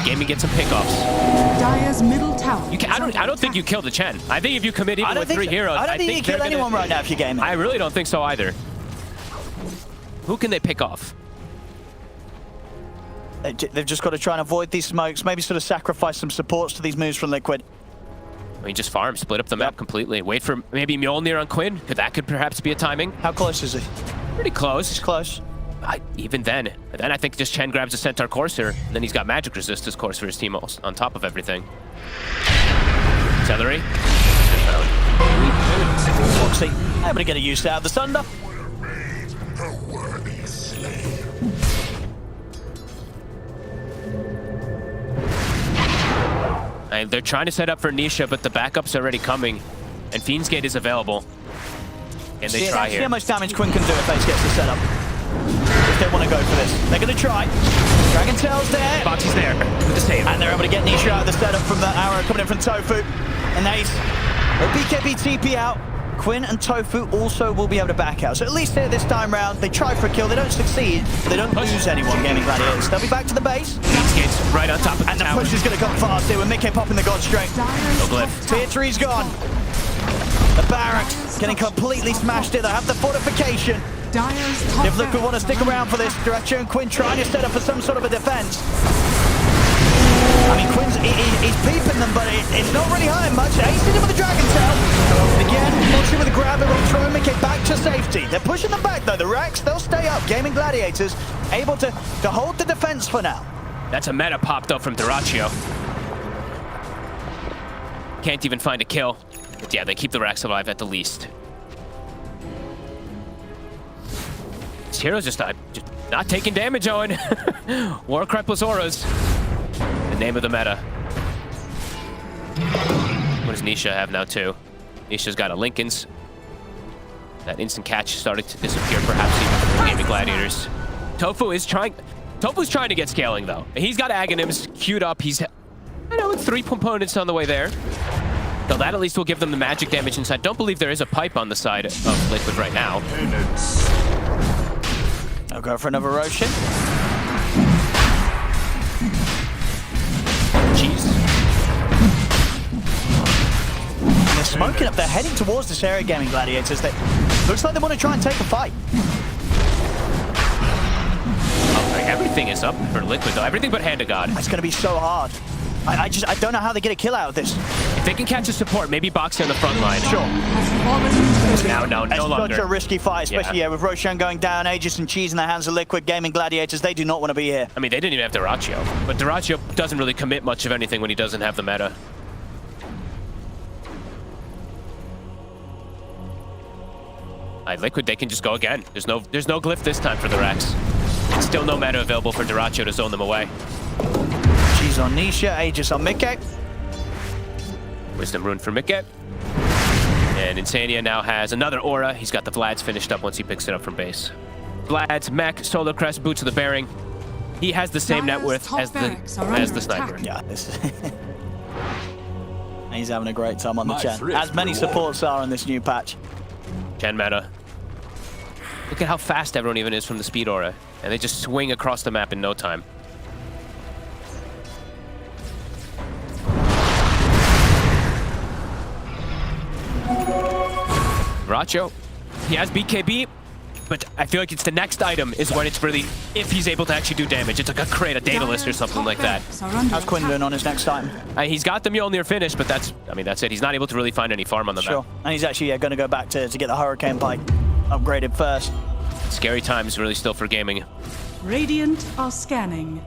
[SPEAKER 10] Gaming gets some pickoffs.
[SPEAKER 20] Dire's middle tower.
[SPEAKER 10] I don't think you kill the Chen. I think if you commit even with 3 heroes,
[SPEAKER 3] I don't think you kill anyone right now if you're Gaming.
[SPEAKER 10] I really don't think so either. Who can they pick off?
[SPEAKER 3] They've just got to try and avoid these smokes. Maybe sort of sacrifice some supports to these moves from Liquid.
[SPEAKER 10] I mean, just farm, split up the map completely. Wait for maybe Mjolnir on Quinn. That could perhaps be a timing.
[SPEAKER 3] How close is he?
[SPEAKER 10] Pretty close.
[SPEAKER 3] He's close.
[SPEAKER 10] Even then. And then I think just Chen grabs a Centaur Courser, and then he's got magic resist as course for his team on top of everything. Celery.
[SPEAKER 3] Foxy, able to get a use out of the Sunder.
[SPEAKER 10] They're trying to set up for Nisha, but the backup's already coming, and Fiend's Gate is available. And they try here.
[SPEAKER 3] See how much damage Quinn can do if Ace gets the setup. If they want to go for this. They're going to try. Dragon Tail's there.
[SPEAKER 10] Boxy's there with the save.
[SPEAKER 3] And they're able to get Nisha out of the setup from that arrow coming in from Tofu. And Ace BKB TP out. Quinn and Tofu also will be able to back out. So at least here this time round, they try for a kill. They don't succeed. They don't lose anyone, Gaimin Gladiators. They'll be back to the base.
[SPEAKER 10] Skates right on top of the
[SPEAKER 3] and
[SPEAKER 10] tower.
[SPEAKER 3] The push is going to come fast here with Mickey popping the God Strength.
[SPEAKER 10] No glyph.
[SPEAKER 3] Tier 3's gone. The barracks getting completely smashed here. They have the fortification. If Liquid want to stick around for this, Duracho and Quinn trying to set up for some sort of a defense. I mean, Quinn's he's peeping them, but it's not really hurting much. Aced him with the Dragon Tail. Again, launching with a grab, and will throw Mickey back to safety. They're pushing them back, though. The Rex, they'll stay up. Gaimin Gladiators able to hold the defense for now.
[SPEAKER 10] That's a meta popped up from Duracho. Can't even find a kill. But yeah, they keep the Rex alive at the least. This hero's just not taking damage, Owen. Warcry plus auras. The name of the meta. What does Nisha have now, too? Nisha's got a Lincoln's. That instant catch started to disappear, perhaps even for Gaimin Gladiators. Tofu's trying to get scaling, though. He's got Aghanims queued up. He's, I know, it's 3 components on the way there. So that at least will give them the magic damage inside. Don't believe there is a pipe on the side of Liquid right now.
[SPEAKER 3] I'll go for another Roshan.
[SPEAKER 10] Jeez.
[SPEAKER 3] They're smoking up. They're heading towards this area, Gaimin Gladiators. Looks like they want to try and take a fight.
[SPEAKER 10] Everything is up for Liquid, though. Everything but Hand of God.
[SPEAKER 3] It's going to be so hard. I don't know how they get a kill out of this.
[SPEAKER 10] If they can catch a support, maybe Boxy on the front line.
[SPEAKER 3] Sure.
[SPEAKER 10] No longer.
[SPEAKER 3] It's such a risky fight, especially with Roshan going down, Aegis and Cheese in the hands of Liquid. Gaimin Gladiators, they do not want to be here.
[SPEAKER 10] I mean, they didn't even have Duracho, but Duracho doesn't really commit much of anything when he doesn't have the meta. Liquid, they can just go again. There's no glyph this time for the Rex. Still no meta available for Duracho to zone them away.
[SPEAKER 3] She's on Nisha, Aegis on Mickey.
[SPEAKER 10] Wisdom Rune for Mickey. And Insania now has another aura. He's got the Vlad's finished up once he picks it up from base. Vlad's mech, Solar Crest, Boots of the Bearing. He has the same net worth as the sniper.
[SPEAKER 3] Yeah, he's having a great time on the Chen. As many supports are in this new patch.
[SPEAKER 10] Chen meta. Look at how fast everyone even is from the speed aura. And they just swing across the map in no time. Duracho, he has BKB, but I feel like it's the next item is when it's really, if he's able to actually do damage. It's like a create a Daedalus or something like that.
[SPEAKER 3] How's Quinn doing on his next item?
[SPEAKER 10] He's got the Mjolnir finished, but that's it. He's not able to really find any farm on the map.
[SPEAKER 3] And he's actually going to go back to get the Hurricane Pike upgraded first.
[SPEAKER 10] Scary times really still for gaming.
[SPEAKER 20] Radiant are scanning.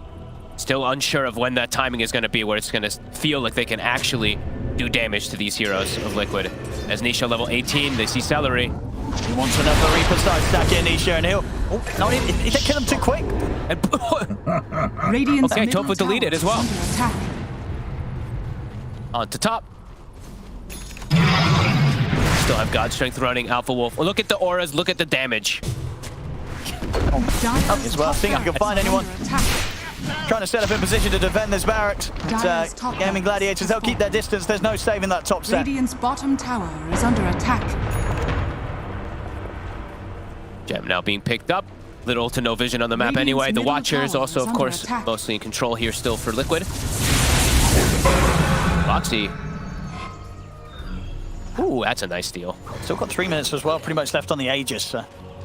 [SPEAKER 10] Still unsure of when that timing is going to be where it's going to feel like they can actually do damage to these heroes of Liquid. As Nisha level 18, they see Celery.
[SPEAKER 3] He wants another Reaper side stack here, Nisha, and he'll... Oh, no, he didn't kill him too quick.
[SPEAKER 20] Radiant's
[SPEAKER 10] okay, Tofu deleted as well.
[SPEAKER 20] Attack.
[SPEAKER 10] On to top. Still have God Strength running, Alpha Wolf. Well, look at the auras, look at the damage.
[SPEAKER 3] As well, seeing if I can find anyone. Trying to set up in position to defend this barracks. Gaimin Gladiators, they'll keep their distance. There's no saving that top set.
[SPEAKER 20] Radiant's bottom tower is under attack.
[SPEAKER 10] Gem now being picked up. Little to no vision on the map anyway. The Watchers also, of course, mostly in control here still for Liquid. Boxy. Ooh, that's a nice steal.
[SPEAKER 3] Still got 3 minutes as well, pretty much left on the Aegis.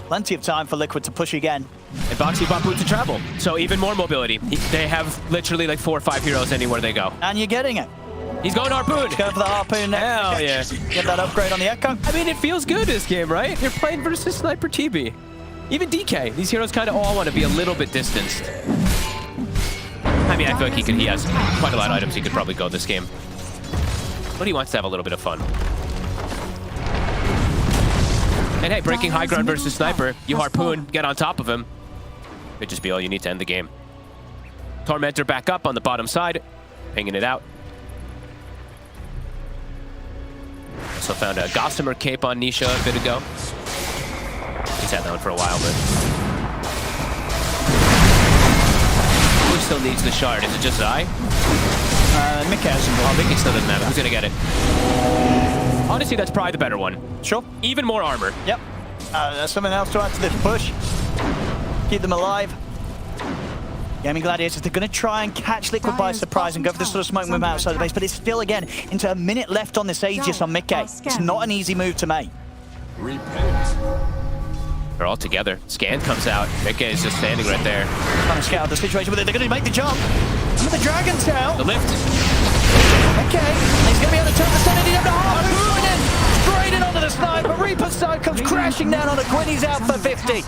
[SPEAKER 3] Plenty of time for Liquid to push again.
[SPEAKER 10] And Boxy bought Boots of Travel, so even more mobility. They have literally like 4 or 5 heroes anywhere they go.
[SPEAKER 3] And you're getting it.
[SPEAKER 10] He's going Harpoon.
[SPEAKER 3] Go for the Harpoon next.
[SPEAKER 10] Hell yeah.
[SPEAKER 3] Get that upgrade on the Echo.
[SPEAKER 10] I mean, it feels good this game, right? You're playing versus Sniper TB. Even DK. These heroes kind of all want to be a little bit distanced. I mean, I feel like he has quite a lot of items he could probably go this game. But he wants to have a little bit of fun. And hey, breaking high ground versus Sniper, you Harpoon, get on top of him. Could just be all you need to end the game. Tormentor back up on the bottom side, pinging it out. Also found a Gossamer cape on Nisha a bit ago. He's had that one for a while, but... Who still needs the shard? Is it just Zai?
[SPEAKER 3] Mickey has some.
[SPEAKER 10] Oh, Mickey still doesn't have it. Who's gonna get it? Honestly, that's probably the better one.
[SPEAKER 3] Sure.
[SPEAKER 10] Even more armor.
[SPEAKER 3] Yep. There's something else to add to this push. Keep them alive. Gaimin Gladiators, they're going to try and catch Liquid by surprise and go for this sort of smoke movement outside the base, but it's still, again, into a minute left on this Aegis on mid-K. It's not an easy move to make.
[SPEAKER 10] They're all together. Scan comes out. mechaniX is just standing right there.
[SPEAKER 3] Trying to scout the situation, but they're going to make the jump. And with the Dragon Tail.
[SPEAKER 10] The lift.
[SPEAKER 3] Okay, he's going to be able to turn the sanity down to half. Moving in, straight in onto the sniper. Reaper's side comes crashing down on a Quinn. He's out for 50.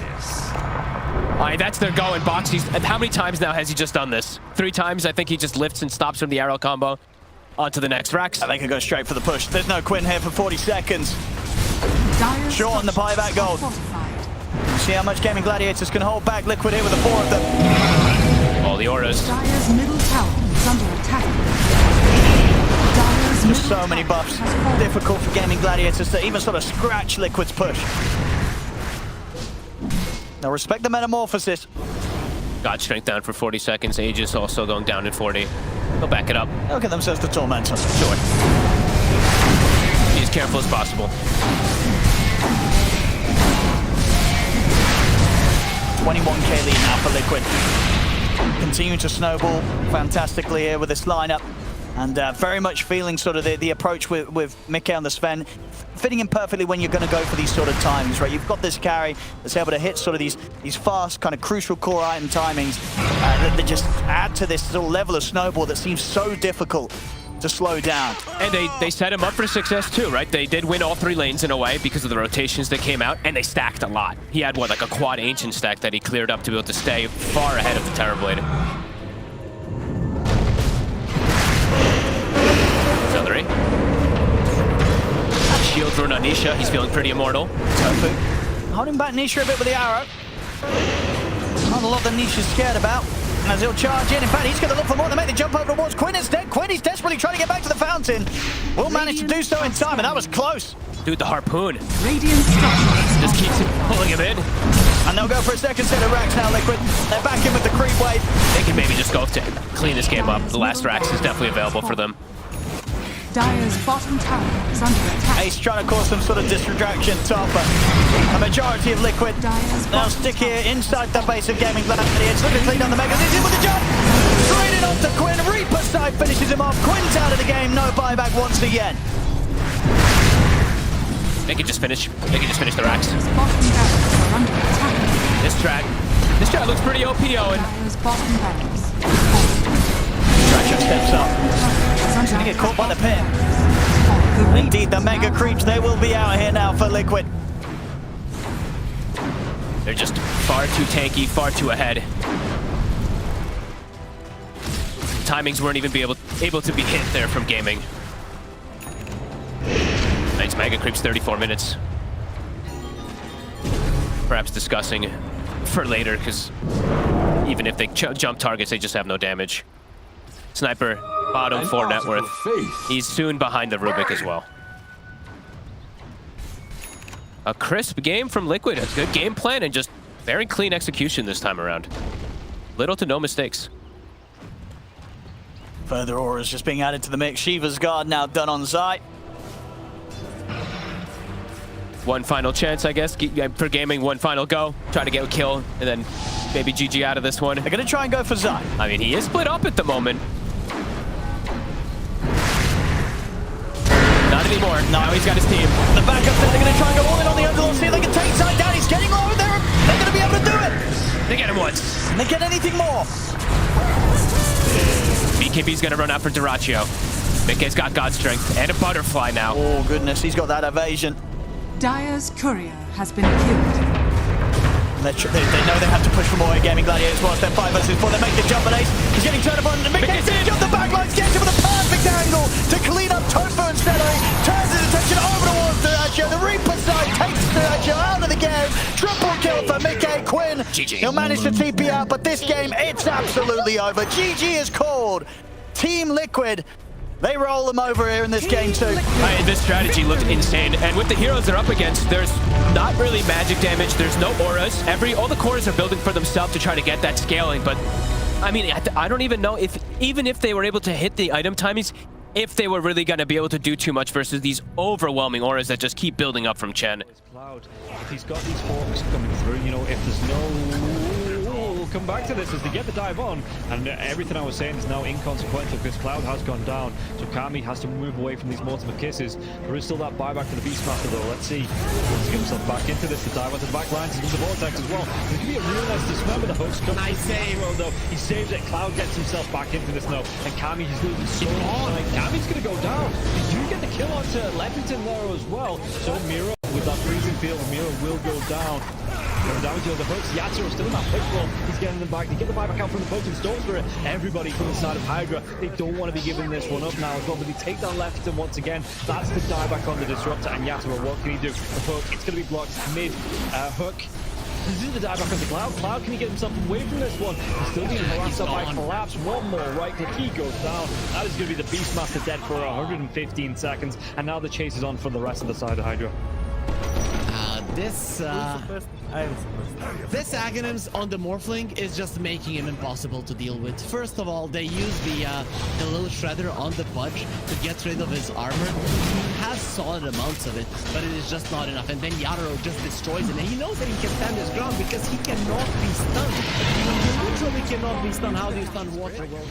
[SPEAKER 10] All right, that's their go in box. How many times now has he just done this? 3 times. I think he just lifts and stops from the arrow combo onto the next Rax.
[SPEAKER 3] They can go straight for the push. There's no Quinn here for 40 seconds. Short on the buyback gold. See how much Gaimin Gladiators can hold back Liquid here with the 4 of them.
[SPEAKER 10] All the auras.
[SPEAKER 20] Dire's middle tower is under attack. Dire's
[SPEAKER 3] There's so many buffs. Difficult for Gaimin Gladiators to even sort of scratch Liquid's push. Now respect the metamorphosis.
[SPEAKER 10] God strength down for 40 seconds. Aegis also going down in 40. They'll back it up.
[SPEAKER 3] They'll get themselves to Tormentor.
[SPEAKER 10] Sure. Be as careful as possible.
[SPEAKER 3] 21k lead now for Liquid. Continuing to snowball fantastically here with this lineup. And very much feeling sort of the approach with Mickey on the Sven, fitting in perfectly when you're going to go for these sort of timings, right? You've got this carry that's able to hit sort of these fast, kind of crucial core item timings that just add to this sort of level of snowball that seems so difficult to slow down.
[SPEAKER 10] And they set him up for success too, right? They did win all 3 lanes in a way because of the rotations that came out, and they stacked a lot. He had, what, like a quad ancient stack that he cleared up to be able to stay far ahead of the Terrorblade. Auxiliary. Shield rune on Nisha. He's feeling pretty immortal.
[SPEAKER 3] Tofu holding back Nisha a bit with the arrow. Not a lot that Nisha's scared about. As he'll charge in. In fact, he's going to look for more to make the jump over towards Quinn instead. Quinn is desperately trying to get back to the fountain. Will manage to do so in time, and that was close.
[SPEAKER 10] Dude, the harpoon.
[SPEAKER 20] Radiant structures
[SPEAKER 10] just keeps pulling him in.
[SPEAKER 3] And they'll go for a second set of racks now, Liquid. They're back in with the creep wave.
[SPEAKER 10] They can maybe just go to clean this game up. The last racks is definitely available for them.
[SPEAKER 20] Dire's bottom tower is under attack.
[SPEAKER 3] Ace trying to cause some sort of distraction top, but a majority of Liquid now stick here inside the base of Gaimin Gladiators. Look at clean on the Megas. He's in with the jump. Straight in onto Quinn. Reaper side finishes him off. Quinn's out of the game. No buyback once again.
[SPEAKER 10] They can just finish. They can just finish the racks. This strat looks pretty OP, Owen.
[SPEAKER 3] Thrasher steps up. He's going to get caught by the pit. Indeed, the mega creeps, they will be out here now for Liquid.
[SPEAKER 10] They're just far too tanky, far too ahead. Timings weren't even able to be hit there from Gaming. Nice mega creeps, 34 minutes. Perhaps discussing for later, because even if they jump targets, they just have no damage. Sniper, bottom 4 net worth. He's soon behind the Rubik as well. A crisp game from Liquid. A good game plan and just very clean execution this time around. Little to no mistakes.
[SPEAKER 3] Further auras just being added to the mix. Shiva's guard now done on Zai.
[SPEAKER 10] One final chance, I guess, for Gaming. One final go. Try to get a kill, and then maybe GG out of this one.
[SPEAKER 3] They're going to try and go for Zai.
[SPEAKER 10] I mean, he is split up at the moment. Not anymore. Now he's got his team.
[SPEAKER 3] The backup there, they're going to try and go all in on the Underlord. See if they can take Zai down. He's getting low there. They're going to be able to do it.
[SPEAKER 10] They get him once.
[SPEAKER 3] And they get anything more.
[SPEAKER 10] BKB's going to run out for Duraccio. Mickey's got God Strength and a Butterfly now.
[SPEAKER 3] Oh, goodness. He's got that evasion.
[SPEAKER 20] Dire's courier has been killed.
[SPEAKER 3] They know they have to push for more Gaimin Gladiators whilst they're 5 versus 4. They make the jump, and Ace is getting turned upon. Mickey's going to jump the backlines, gets him with a perfect angle to clean up Tofu instead. Turns his attention over towards Duraccio. The Reaper side takes Duraccio out of the game. Triple kill for Mickey. Quinn.
[SPEAKER 10] GG.
[SPEAKER 3] He'll manage to TP out, but this game, it's absolutely over. GG is called. Team Liquid. They roll them over here in this game too.
[SPEAKER 10] This strategy looked insane, and with the heroes they're up against, there's not really magic damage, there's no auras. All the cores are building for themselves to try to get that scaling, but I mean, I don't even know if, even if they were able to hit the item timings, if they were really going to be able to do too much versus these overwhelming auras that just keep building up from Chen.
[SPEAKER 9] Cloud, if he's got these forks coming through, you know, if there's no... We'll come back to this as they get the dive on, and everything I was saying is now inconsequential because Cloud has gone down, so Kami has to move away from these multiple kisses. There is still that buyback for the Beastmaster though. Let's see. Let's get himself back into this. The dive onto the back lines into the vortex as well. There could be a real nice dismember. The hooks come. Nice save. Though he saves it. Cloud gets himself back into this now, and Kami is losing so much time. Kami's gonna go down. They do get the kill onto Leppington there as well. So Miro with that freezing field, Miro will go down. Going down to the hooks. Yatsuo still in that push roll. He's getting them back. They get the buyback out from the potent storm spirit. Everybody from the side of Hydra. They don't want to be giving this one up now as well, but they take down Leppington once again. That's the dieback on the disruptor, and Yatsuo, what can he do? The hook, it's going to be blocked mid hook. This is the dieback on the Cloud. Cloud, can he get himself away from this one? He's still being harassed by Collapse. One more right click, he goes down. That is going to be the Beastmaster dead for 115 seconds, and now the chase is on for the rest of the side of Hydra.
[SPEAKER 11] This Aghanims on the Morphling is just making him impossible to deal with. First of all, they use the little shredder on the Pudge to get rid of his armor. He has solid amounts of it, but it is just not enough. And then Yatoro just destroys it, and he knows that he can stand his ground because he cannot be stunned. He literally cannot be stunned. How do you stun water? Well,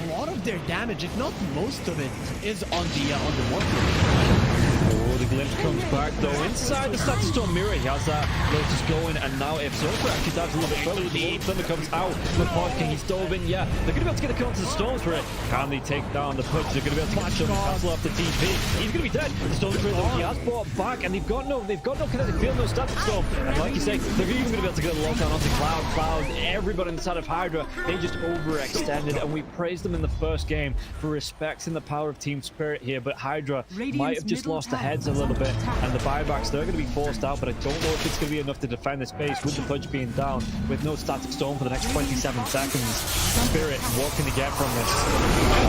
[SPEAKER 11] a lot of their damage, if not most of it, is on the Morphling.
[SPEAKER 9] Oh, the glimpse comes back though. Inside the status storm mirror, he has that Lotus going, and now if Zofra actually dives a little bit further, the Thunder comes out. The Pod King, he's dove in, yeah. They're going to be able to get a kill onto the Storm Spirit. Can they take down the Pudge? They're going to be able to catch him and cancel off the TP. He's going to be dead. The Storm Spirit though, he has brought back, and they've got no kinetic field, no static storm. And like you say, they're even going to be able to get a lockdown onto Cloud. Everybody inside of Hydra, they just overextended, and we praised them in the first game for respecting the power of Team Spirit here, but Hydra might have just lost the heads a little bit, and the buybacks, they're going to be forced out, but I don't know if it's going to be enough to defend this base with the Pudge being down, with no static storm for the next 27 seconds. Spirit, what can they get from this?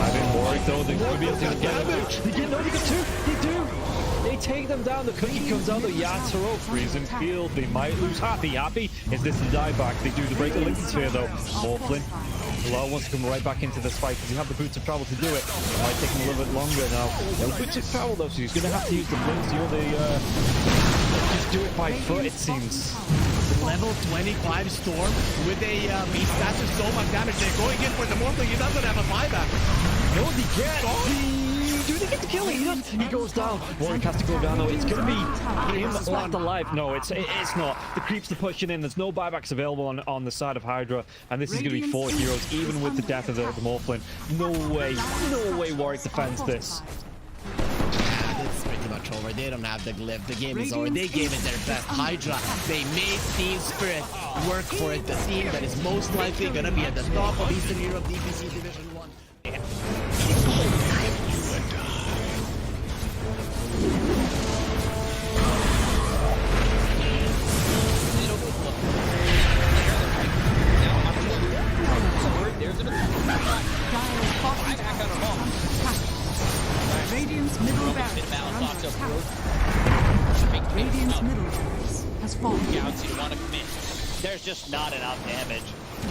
[SPEAKER 9] I've been worried though, they're going to be able to get it. They get two, they do! They take them down, the cookie comes out, the Yatoro, freezing field, they might lose Happy. Is this the dieback? They do the break the Lincoln Sphere though. Morphling. Law wants to come right back into this fight because he have the boots of travel to do it. It might take him a little bit longer now. No boots of travel though, so he's going to have to use the blinks. You know, just do it by foot, it seems.
[SPEAKER 11] Level 25 Storm with a beast. That's just so much damage. They're going in for the Morphling. He doesn't have a buyback.
[SPEAKER 9] No, they get. Do they get the kill? He goes down. Warwick has to go down though. It's going to be him left alive. No, it's not. The creeps are pushing in. There's no buybacks available on the side of Hydra, and this is going to be 4 heroes, even with the death of the Morphling. No way Warwick defends this.
[SPEAKER 11] It's pretty much over. They don't have the glyph. The game is over. They gave it their best. Hydra, they made Team Spirit work for it. The team that is most likely going to be at the top of Eastern Europe DPC Division 1.
[SPEAKER 20] Radiant's middle barracks Radiant's middle barracks has fallen.
[SPEAKER 12] There's just not enough damage.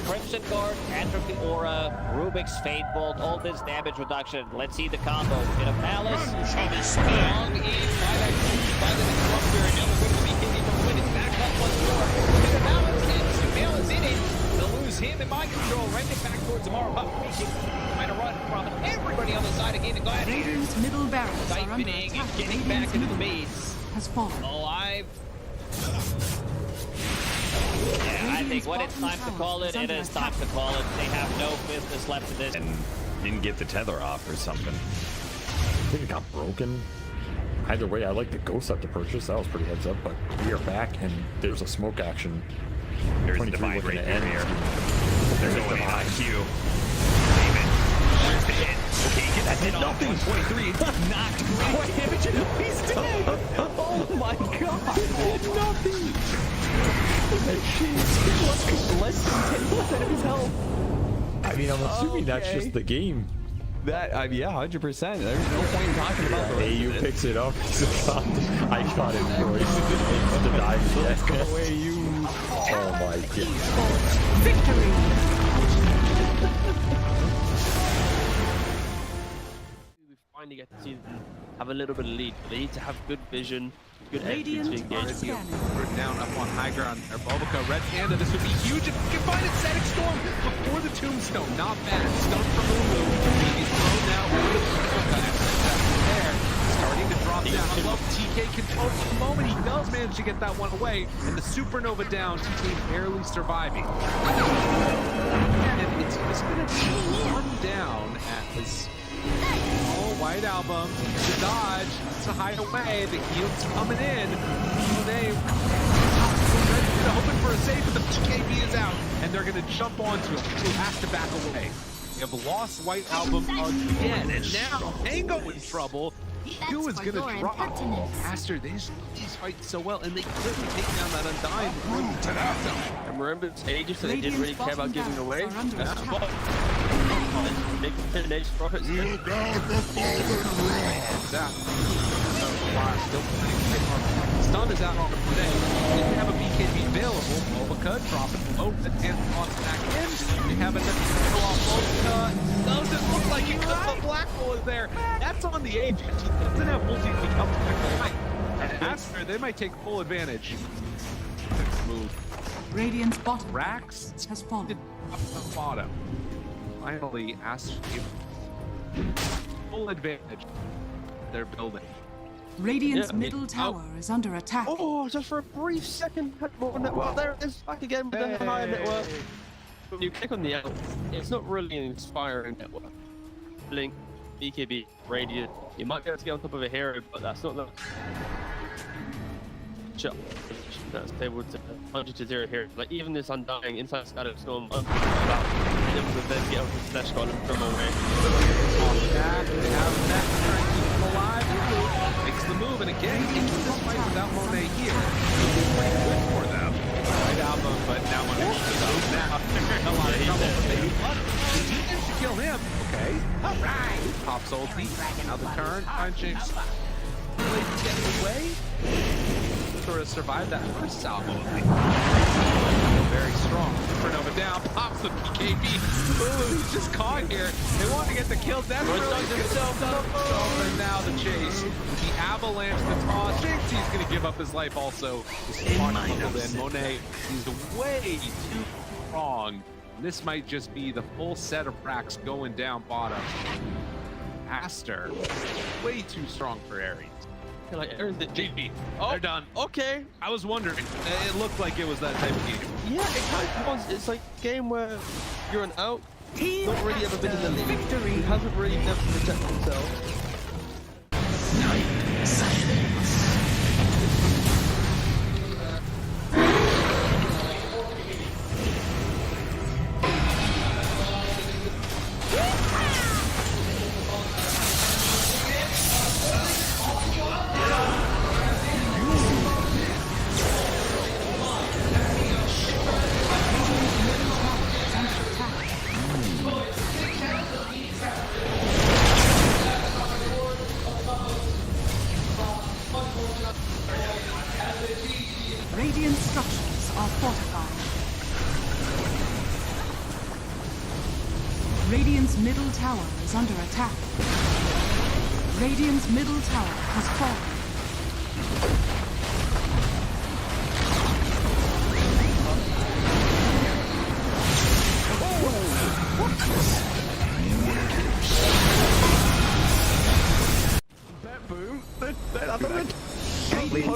[SPEAKER 12] Crimson Guard, Atrophy Aura, Rubik's Fate Bolt, all this damage reduction. Let's see the combo. In a Palace, strong in by the Disruptor, and now the BKB from Win is back up once more. In a Palace, and Sumail is in it. They'll lose him in mind control, right it back towards tomorrow. Trying to run from everybody on the side of Gaimin Gladiators.
[SPEAKER 20] Radiant's middle barracks
[SPEAKER 12] siphoning and getting back into the base.
[SPEAKER 20] Has fallen.
[SPEAKER 12] Alive. Yeah, I think when it's time to call it, it is time to call it. They have no business left in this.
[SPEAKER 13] And didn't get the tether off or something. I think it got broken. Either way, I like the ghost up to purchase. That was pretty heads up, but we are back and there's a smoke action.
[SPEAKER 7] There's a divine right here. They're going in on Q. Where's the hit? Okay, get that hit off. 123. Knocked great damage. He's dead.
[SPEAKER 2] Oh my god. Nothing. Less than 10% of his health.
[SPEAKER 13] I mean, I'm assuming that's just the game.
[SPEAKER 16] That, yeah, 100%. There's no point in talking about the
[SPEAKER 13] AU picks it up. I got it, boys. The dive.
[SPEAKER 16] Let's go away, you.
[SPEAKER 13] Oh my god.
[SPEAKER 20] Victory.
[SPEAKER 14] finally get to see them have a little bit of lead. But they need to have good vision, good entry to engage.
[SPEAKER 15] We're down up on high ground. Or Bobica, Red Panda, this would be huge if we can find it. Static Storm before the Tombstone. Not bad. Stone from Lulu. He's thrown now. There. Starting to drop down. I love TK control for the moment. He does manage to get that one away. And the Supernova down. TK barely surviving. And it's going to come down as White Album. It's a dodge. It's a hideaway. The heal's coming in. They hoping for a save, but the BKB is out. And they're going to jump onto him. He has to back away. They have lost White Album again. And now Tango in trouble. Who is going to drop? Aster, these fight so well, and they couldn't take down that Undying before the Tombstone.
[SPEAKER 14] And remember, it's ages that they didn't really care about giving away. Big finish profits.
[SPEAKER 15] Stun is out on the today. Didn't have a BKB available. Bobica dropping low, but and on back in. They have another kill off Bobica. Doesn't look like it because the black hole is there. That's on the agent. He doesn't have multi to come back to fight. And Aster, they might take full advantage. Move.
[SPEAKER 20] Radiant's bottom
[SPEAKER 15] Rax
[SPEAKER 20] has fallen.
[SPEAKER 15] Up the bottom. Finally, Aster full advantage. They're building.
[SPEAKER 20] Radiant's middle tower is under attack.
[SPEAKER 14] Oh, just for a brief second. Well, there it is. Back again with the high network. When you click on the L, it's not really an inspiring network. Blink, BKB, Radiant. You might be able to get on top of a hero, but that's not the shot. That's able to 100-0 here. Like even this Undying inside Static Storm, able to then get up with Flash God and from away.
[SPEAKER 15] They have that trying to keep him alive. Makes the move, and again, into this fight without Monet here. It's pretty good for them. Right album, but now Monet is out. Now they're in a lot of trouble. But they managed to kill him. Okay. Alright. Pops ulti. Now the turn. Punching. Really getting away. Sort of survived that first salvo. Very strong. Supernova down. Pops the BKB. Ooh, he's just caught here. They want to get the kill. That's really himself up. And now the chase. The avalanche, the toss. Thinks he's going to give up his life also. Monet, he's way too strong. This might just be the full set of racks going down bottom. Aster, way too strong for Ares.
[SPEAKER 14] Like Ares did
[SPEAKER 15] JP. Oh, they're done.
[SPEAKER 14] Okay.
[SPEAKER 15] I was wondering. It looked like it was that type of game.
[SPEAKER 14] Yeah, it kind of was. It's like a game where you're an out, not really ever been in the league, he hasn't really never protected himself.
[SPEAKER 20] Radiant structures are fortified. Radiant's middle tower is under attack. Radiant's middle tower has fallen.
[SPEAKER 18] Boom.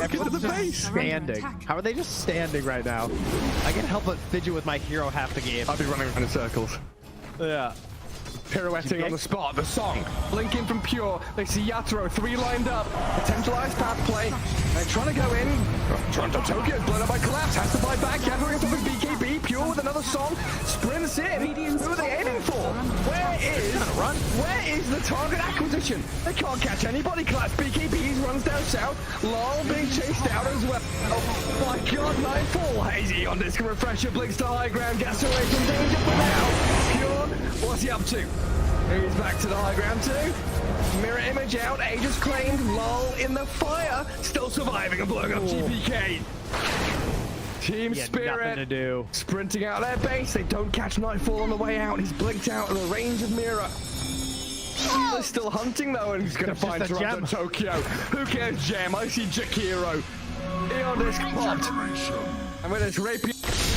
[SPEAKER 18] Everyone's just standing. How are they just standing right now? I can't help but fidget with my hero half the game.
[SPEAKER 16] I'll be running around in circles.
[SPEAKER 18] Yeah.
[SPEAKER 16] Pirouetting on the spot, the song. Blinking from Pure. They see Yatoro, 3 lined up. Potentialized path play. They're trying to go in. Toronto Tokyo, blown up by Collapse. Has to buy back. Yatoro gets off his BKB. Pure with another song. Sprints in. Who are they aiming for? Where is the target acquisition? They can't catch anybody. Collapse BKBs runs down south. Lol being chased out as well. Oh my god, 9-4. Hazy on disc refresher. Blinks to high ground. Gets away from danger for now. Pure, what's he up to? He's back to the high ground too. Mirror image out, Aegis claimed, lol in the fire, still surviving and blowing up GPK. Team Spirit,
[SPEAKER 18] nothing to do.
[SPEAKER 16] Sprinting out their base, they don't catch Nightfall on the way out, he's blinked out of the range of Mirror. They're still hunting though, and he's going to find Toronto Tokyo. Who cares, Gem? I see Jakiro. Eon disc popped. And with his rapier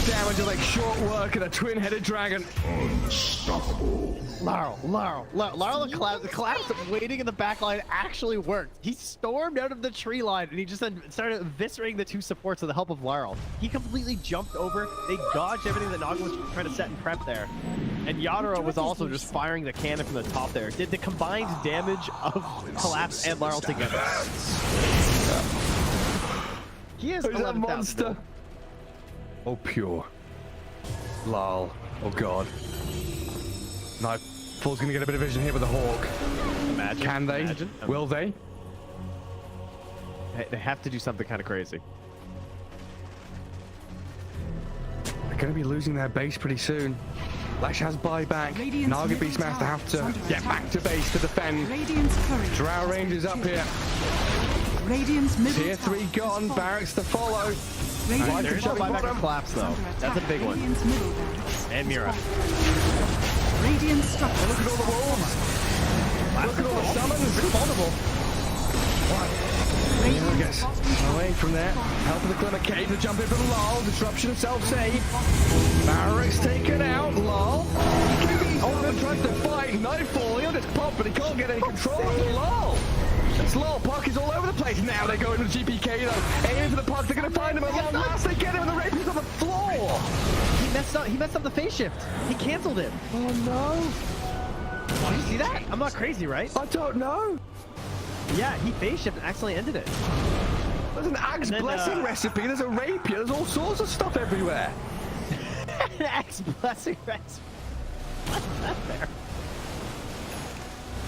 [SPEAKER 16] damage is like short work and a twin-headed dragon.
[SPEAKER 8] Unstoppable.
[SPEAKER 18] Larl, the collapse waiting in the back line actually worked. He stormed out of the tree line and he just then started eviscerating the two supports with the help of Larl. He completely jumped over. They dodged everything that Naga was trying to set and prep there. And Yadro was also just firing the cannon from the top there. Did the combined damage of Collapse and Larl together. He is a monster.
[SPEAKER 16] Oh, pure. Lol. Oh, God. Nightfall's going to get a bit of vision here with the Hawk.
[SPEAKER 18] Imagine.
[SPEAKER 16] Can they?
[SPEAKER 18] Imagine.
[SPEAKER 16] Will they?
[SPEAKER 18] They have to do something kind of crazy.
[SPEAKER 16] They're going to be losing their base pretty soon. Lash has buyback. Naga Beastmaster have to get back to base to defend. Drow Rangers up here. Tier 3 gone. Barracks to follow.
[SPEAKER 18] There's no buyback or collapse though. That's a big one. And Mira.
[SPEAKER 16] Radiant structure. Look at all the wolves. Look at all the summons. It's vulnerable. Mira gets away from there. Help of the Glimmer Cave to jump in from Lol. Disruption of self-save. Barracks taken out. Lol. Oh, tries to fight. Nightfall. He'll just pop, but he can't get any control of Lol. It's Lol. Puck is all over the place. Now they go into the GPK though. Aiming for the puck. They're going to find him at long last. They get him and the rapier's on the floor.
[SPEAKER 18] He messed up the phase shift. He canceled it.
[SPEAKER 16] Oh no.
[SPEAKER 18] Did you see that? I'm not crazy, right?
[SPEAKER 16] I don't know.
[SPEAKER 18] Yeah, he phase shift and accidentally ended it.
[SPEAKER 16] There's an Axe Blessing recipe. There's a rapier. There's all sorts of stuff everywhere.
[SPEAKER 18] An Axe Blessing recipe. What's that there?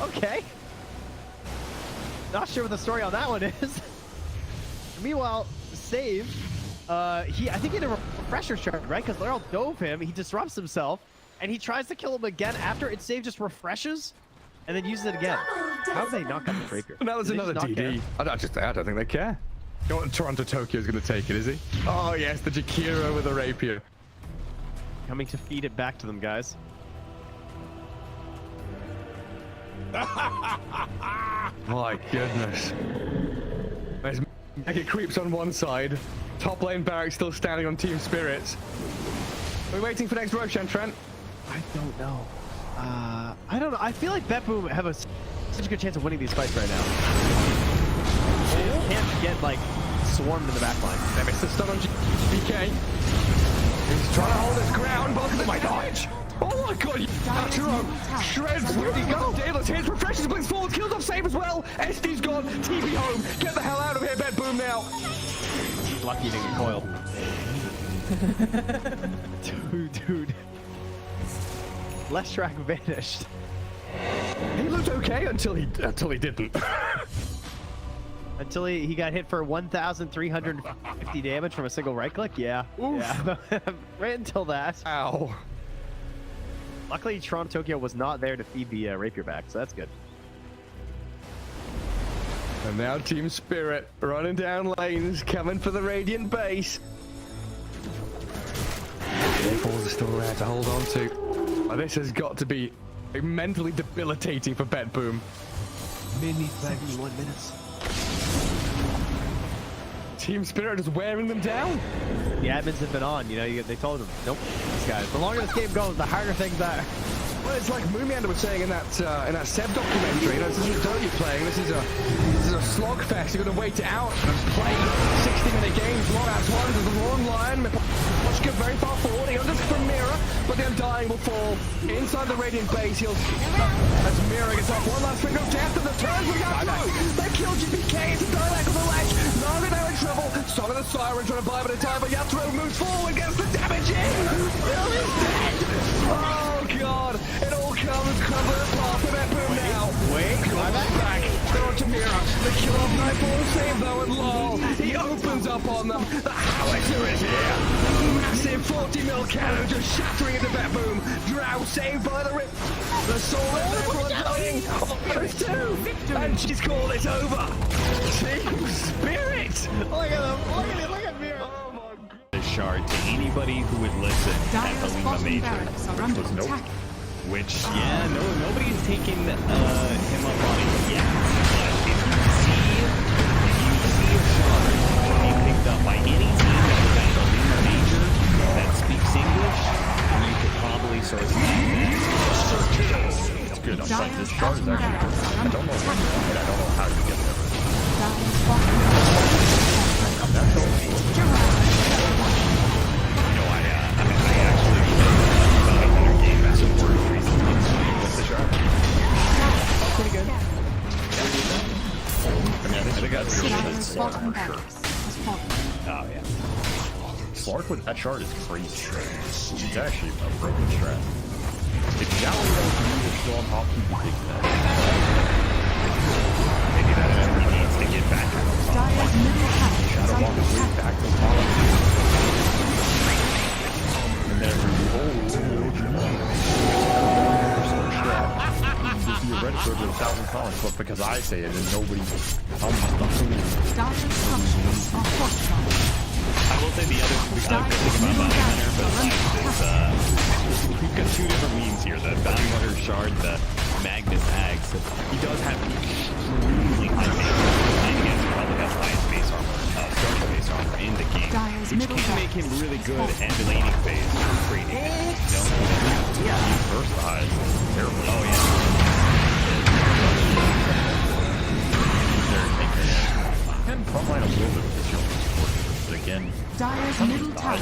[SPEAKER 18] Okay. Not sure what the story on that one is. Meanwhile, Save, I think he had a refresher charge, right? Because Laurel dove him, he disrupts himself, and he tries to kill him again after it Save just refreshes, and then uses it again. How have they not got the rapier?
[SPEAKER 16] Now there's another DD. I don't think they care. You know what, Toronto Tokyo's going to take it, is he? Oh yes, the Jakiro with a rapier.
[SPEAKER 18] Coming to feed it back to them, guys.
[SPEAKER 16] My goodness. There's Mega Creeps on one side. Top lane Barracks still standing on Team Spirits. We're waiting for next Roshan, Trent.
[SPEAKER 18] I don't know. I don't know. I feel like BetBoom have such a good chance of winning these fights right now. They can't get, like, swarmed in the back line.
[SPEAKER 16] They missed the stun on BK. He's trying to hold his ground, but look at my dodge! Oh my god, Arturo shreds. Where'd he go? Daedalus hits, refreshes, blinks forward, kills off Save as well. SD's gone, TP home. Get the hell out of here, BetBoom now.
[SPEAKER 18] Lucky he didn't get coiled. Dude. Leshrac vanished.
[SPEAKER 16] He looked okay until he didn't.
[SPEAKER 18] Until he got hit for 1,350 damage from a single right click? Yeah. Oof. Yeah. Right until that.
[SPEAKER 16] Ow.
[SPEAKER 18] Luckily, Toronto Tokyo was not there to feed the rapier back, so that's good.
[SPEAKER 16] And now Team Spirit running down lanes, coming for the Radiant base. Falls are still there to hold on to. Oh, this has got to be mentally debilitating for BetBoom.
[SPEAKER 18] Mini 71 minutes.
[SPEAKER 16] Team Spirit is wearing them down.
[SPEAKER 18] The admins have been on, you know, they told them, nope, these guys. The longer this game goes, the harder things are.
[SPEAKER 16] Well, it's like Moomiander was saying in that Seb documentary. You know, this isn't Dota you're playing. This is a slogfest. You're going to wait it out and play 60-minute games. Long as one. There's a long line. Moshka very far forward. He unders from Mira, but the Undying will fall inside the Radiant base. As Mira gets off one last finger of death, and the turns we got through. They killed GPK. It's a dialect on the ledge. Naga now in trouble. Song of the Siren trying to buy a bit of time, but Yathro moves forward, gets the damage in. Bill is dead. Oh god. It all comes crumbling apart for BetBoom now.
[SPEAKER 18] Wait,
[SPEAKER 16] back. Throw it to Mira. The kill off Nightfall save though, and lol. He opens up on them. The howitzer is here. Massive 40 mil cannon just shattering into BetBoom. Drow saved by the rip. The soul and everyone dying. There's two. And she's called it over. Team Spirit.
[SPEAKER 18] Look at them. Look at Mira.
[SPEAKER 16] Oh my god.
[SPEAKER 13] The shard to anybody who would listen at the Lima Major.
[SPEAKER 16] Nope.
[SPEAKER 13] which, yeah, nobody's taken him up on it yet. But if you see a shard being picked up by any team that is at the league major that speaks English, you could probably source that.
[SPEAKER 7] It's good. I'm like, this shard is actually good. I don't know when, but I don't know how to get there.
[SPEAKER 13] Pretty good.
[SPEAKER 7] Oh, yeah. Slark with that shard is crazy. It's actually a broken strat. If Gallery is still on top, he'd be taking that. Maybe that everybody needs to get back on top. Shadow Walk is way back to the top. And then you see a red sword with 1,000 comments, but because I say it and nobody
[SPEAKER 13] I will say the other thing about Bounty Hunter, but we've got two different memes here. The Bounty Hunter shard, the Magnus Ags. He does have extremely high base armor. I think he probably has the highest base armor, starting base armor in the game, which can make him really good at the laning phase for trading.
[SPEAKER 7] Yeah, he's versatile. Terrible. Oh, yeah. And frontline a little bit with the shield support, but again,
[SPEAKER 20] Dire's middle tower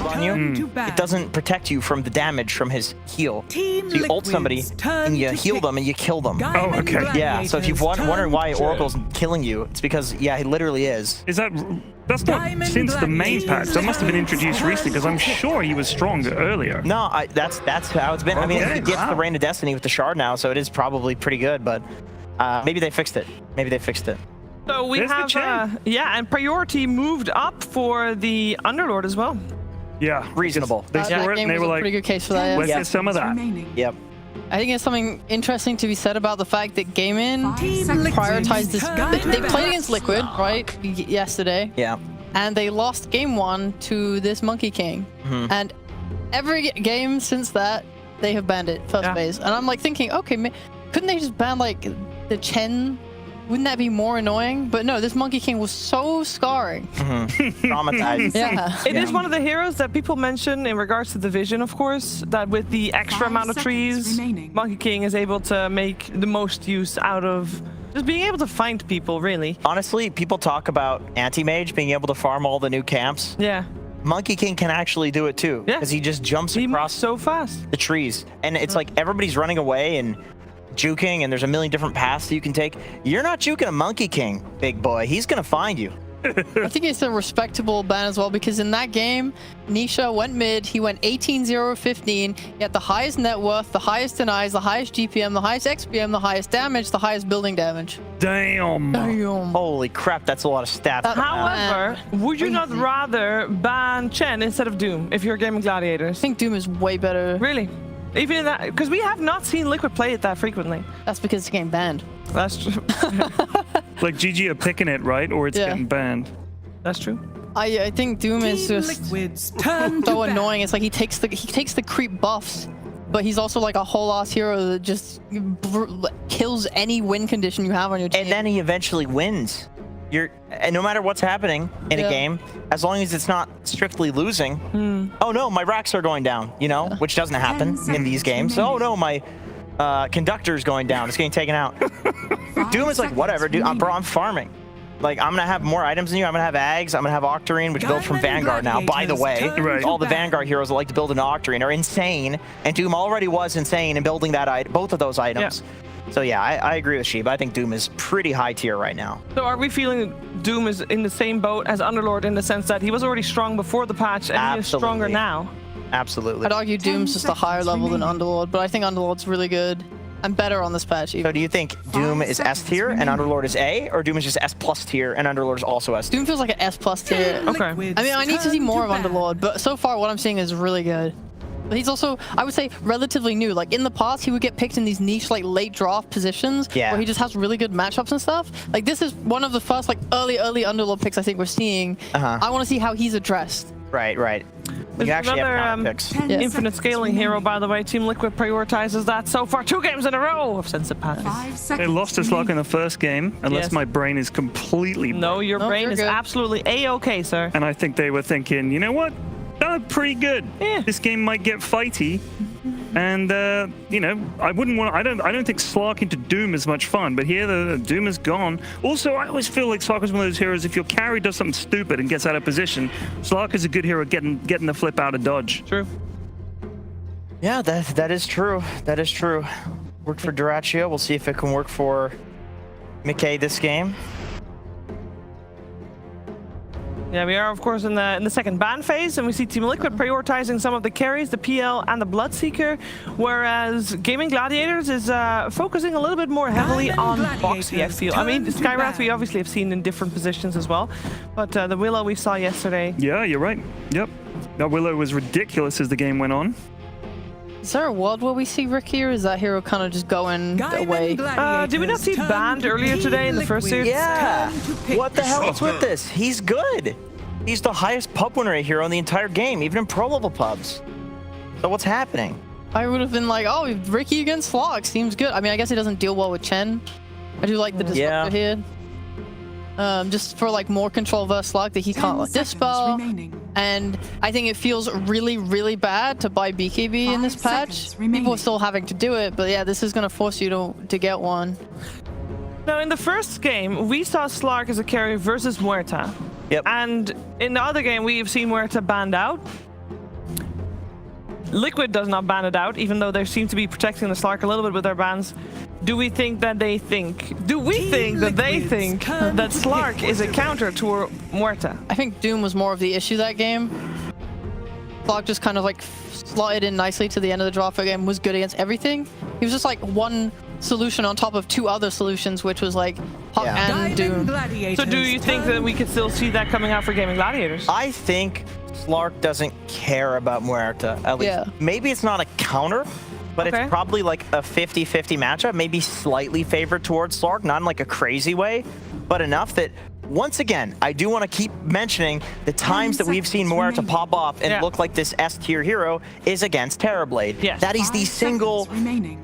[SPEAKER 2] on you, it doesn't protect you from the damage from his heal. So you ult somebody and you heal them and you kill them.
[SPEAKER 6] Oh, okay.
[SPEAKER 2] Yeah, so if you've wondered why Oracle's killing you, it's because, yeah, he literally is.
[SPEAKER 6] Is that... That's not since the main patch. That must have been introduced recently, because I'm sure he was stronger earlier.
[SPEAKER 2] No, that's how it's been. I mean, he gets the Reign of Destiny with the shard now, so it is probably pretty good, but maybe they fixed it. Maybe they fixed it.
[SPEAKER 5] So we have, yeah, and priority moved up for the Underlord as well.
[SPEAKER 6] Yeah.
[SPEAKER 2] Reasonable.
[SPEAKER 6] They saw it and they were like,
[SPEAKER 4] pretty good case for that.
[SPEAKER 6] let's get some of that.
[SPEAKER 2] Yep.
[SPEAKER 4] I think there's something interesting to be said about the fact that Gaimin prioritized this. They played against Liquid, right, yesterday.
[SPEAKER 2] Yeah.
[SPEAKER 4] And they lost game 1 to this Monkey King. And every game since that, they have banned it first phase. And I'm like thinking, okay, couldn't they just ban like the Chen? Wouldn't that be more annoying? But no, this Monkey King was so scarring.
[SPEAKER 2] Traumatized.
[SPEAKER 4] Yeah.
[SPEAKER 5] It is one of the heroes that people mention in regards to the vision, of course, that with the extra amount of trees, Monkey King is able to make the most use out of just being able to find people, really.
[SPEAKER 2] Honestly, people talk about Anti-Mage being able to farm all the new camps.
[SPEAKER 5] Yeah.
[SPEAKER 2] Monkey King can actually do it too. Yeah. Because he just jumps across
[SPEAKER 5] so fast
[SPEAKER 2] the trees. And it's like everybody's running away and juking, and there's a million different paths that you can take. You're not juking a Monkey King, big boy. He's gonna find you.
[SPEAKER 4] I think it's a respectable ban as well, because in that game, Nisha went mid, he went 18-0-15, he had the highest net worth, the highest denies, the highest GPM, the highest XPM, the highest damage, the highest building damage.
[SPEAKER 6] Damn.
[SPEAKER 2] Holy crap, that's a lot of stats.
[SPEAKER 5] However, would you not rather ban Chen instead of Doom if you're Gaimin Gladiators?
[SPEAKER 4] I think Doom is way better.
[SPEAKER 5] Really? Even in that, because we have not seen Liquid play it that frequently.
[SPEAKER 4] That's because it's getting banned.
[SPEAKER 5] That's true.
[SPEAKER 6] Like GG are picking it, right? Or it's getting banned.
[SPEAKER 5] That's true.
[SPEAKER 4] I think Doom is just so annoying. It's like he takes the creep buffs, but he's also like a whole ass hero that just kills any win condition you have on your team.
[SPEAKER 2] And then he eventually wins. And no matter what's happening in a game, as long as it's not strictly losing, oh no, my racks are going down, you know, which doesn't happen in these games. Oh no, my conductor's going down, it's getting taken out. Doom is like, whatever, dude, I'm farming. Like, I'm gonna have more items than you. I'm gonna have Ags, I'm gonna have Octarine, which builds from Vanguard now, by the way. All the Vanguard heroes that like to build an Octarine are insane, and Doom already was insane in building that both of those items. So yeah, I agree with Sheeb. I think Doom is pretty high tier right now.
[SPEAKER 5] So are we feeling Doom is in the same boat as Underlord in the sense that he was already strong before the patch and he is stronger now?
[SPEAKER 2] Absolutely.
[SPEAKER 4] I'd argue Doom's just a higher level than Underlord, but I think Underlord's really good and better on this patch even.
[SPEAKER 2] So do you think Doom is S tier and Underlord is A, or Doom is just S plus tier and Underlord is also S tier?
[SPEAKER 4] Doom feels like an S plus tier.
[SPEAKER 5] Okay.
[SPEAKER 4] I mean, I need to see more of Underlord, but so far what I'm seeing is really good. But he's also, I would say, relatively new. Like, in the past, he would get picked in these niche, like, late draft positions where he just has really good matchups and stuff. Like, this is one of the first, like, early Underlord picks I think we're seeing. I want to see how he's addressed.
[SPEAKER 2] Right, right. You actually have counter picks.
[SPEAKER 5] Infinite scaling hero, by the way. Team Liquid prioritizes that so far 2 games in a row of Sense of Patterns.
[SPEAKER 6] They lost to Slark in the first game, unless my brain is completely...
[SPEAKER 5] No, your brain is absolutely A-okay, sir.
[SPEAKER 6] And I think they were thinking, you know what? Pretty good. Yeah. This game might get fighty. And, you know, I don't think Slark into Doom is much fun, but here the Doom is gone. Also, I always feel like Slark is one of those heroes, if your carry does something stupid and gets out of position, Slark is a good hero getting the flip out of dodge.
[SPEAKER 5] True.
[SPEAKER 2] Yeah, that is true. That is true. Worked for Duraccio. We'll see if it can work for A.K.A. this game.
[SPEAKER 5] Yeah, we are, of course, in the second ban phase, and we see Team Liquid prioritizing some of the carries, the PL and the Bloodseeker, whereas Gaimin Gladiators is focusing a little bit more heavily on Boxy, I feel. I mean, Skywrath we obviously have seen in different positions as well, but the Willow we saw yesterday.
[SPEAKER 6] Yeah, you're right. Yep. That Willow was ridiculous as the game went on.
[SPEAKER 4] Is there a world where we see Ricky, or is that hero kind of just going away?
[SPEAKER 5] Did we not see banned earlier today in the first series?
[SPEAKER 2] Yeah. What the hell is with this? He's good. He's the highest pub winner rate hero in the entire game, even in pro level pubs. So what's happening?
[SPEAKER 4] I would have been like, oh, Ricky against Slark seems good. I mean, I guess he doesn't deal well with Chen. I do like the disruptor here. Just for like more control versus Slark that he can't like dispel. And I think it feels really, really bad to buy BKB in this patch. People are still having to do it, but yeah, this is going to force you to get one.
[SPEAKER 5] Now, in the first game, we saw Slark as a carry versus Muerta.
[SPEAKER 2] Yep.
[SPEAKER 5] And in the other game, we've seen Muerta banned out. Liquid does not ban it out, even though they seem to be protecting the Slark a little bit with their bans. Do we think that they think that Slark is a counter to Muerta?
[SPEAKER 4] I think Doom was more of the issue that game. Slark just kind of like slotted in nicely to the end of the draw for game, was good against everything. He was just like one solution on top of 2 other solutions, which was like Puck and Doom.
[SPEAKER 5] So do you think that we could still see that coming out for Gaimin Gladiators?
[SPEAKER 2] I think Slark doesn't care about Muerta, at least. Yeah. Maybe it's not a counter, but it's probably like a 50-50 matchup, maybe slightly favored towards Slark, not in like a crazy way, but enough that, once again, I do want to keep mentioning the times that we've seen Muerta pop off and look like this S-tier hero is against Terrorblade.
[SPEAKER 5] Yes.
[SPEAKER 2] That is the single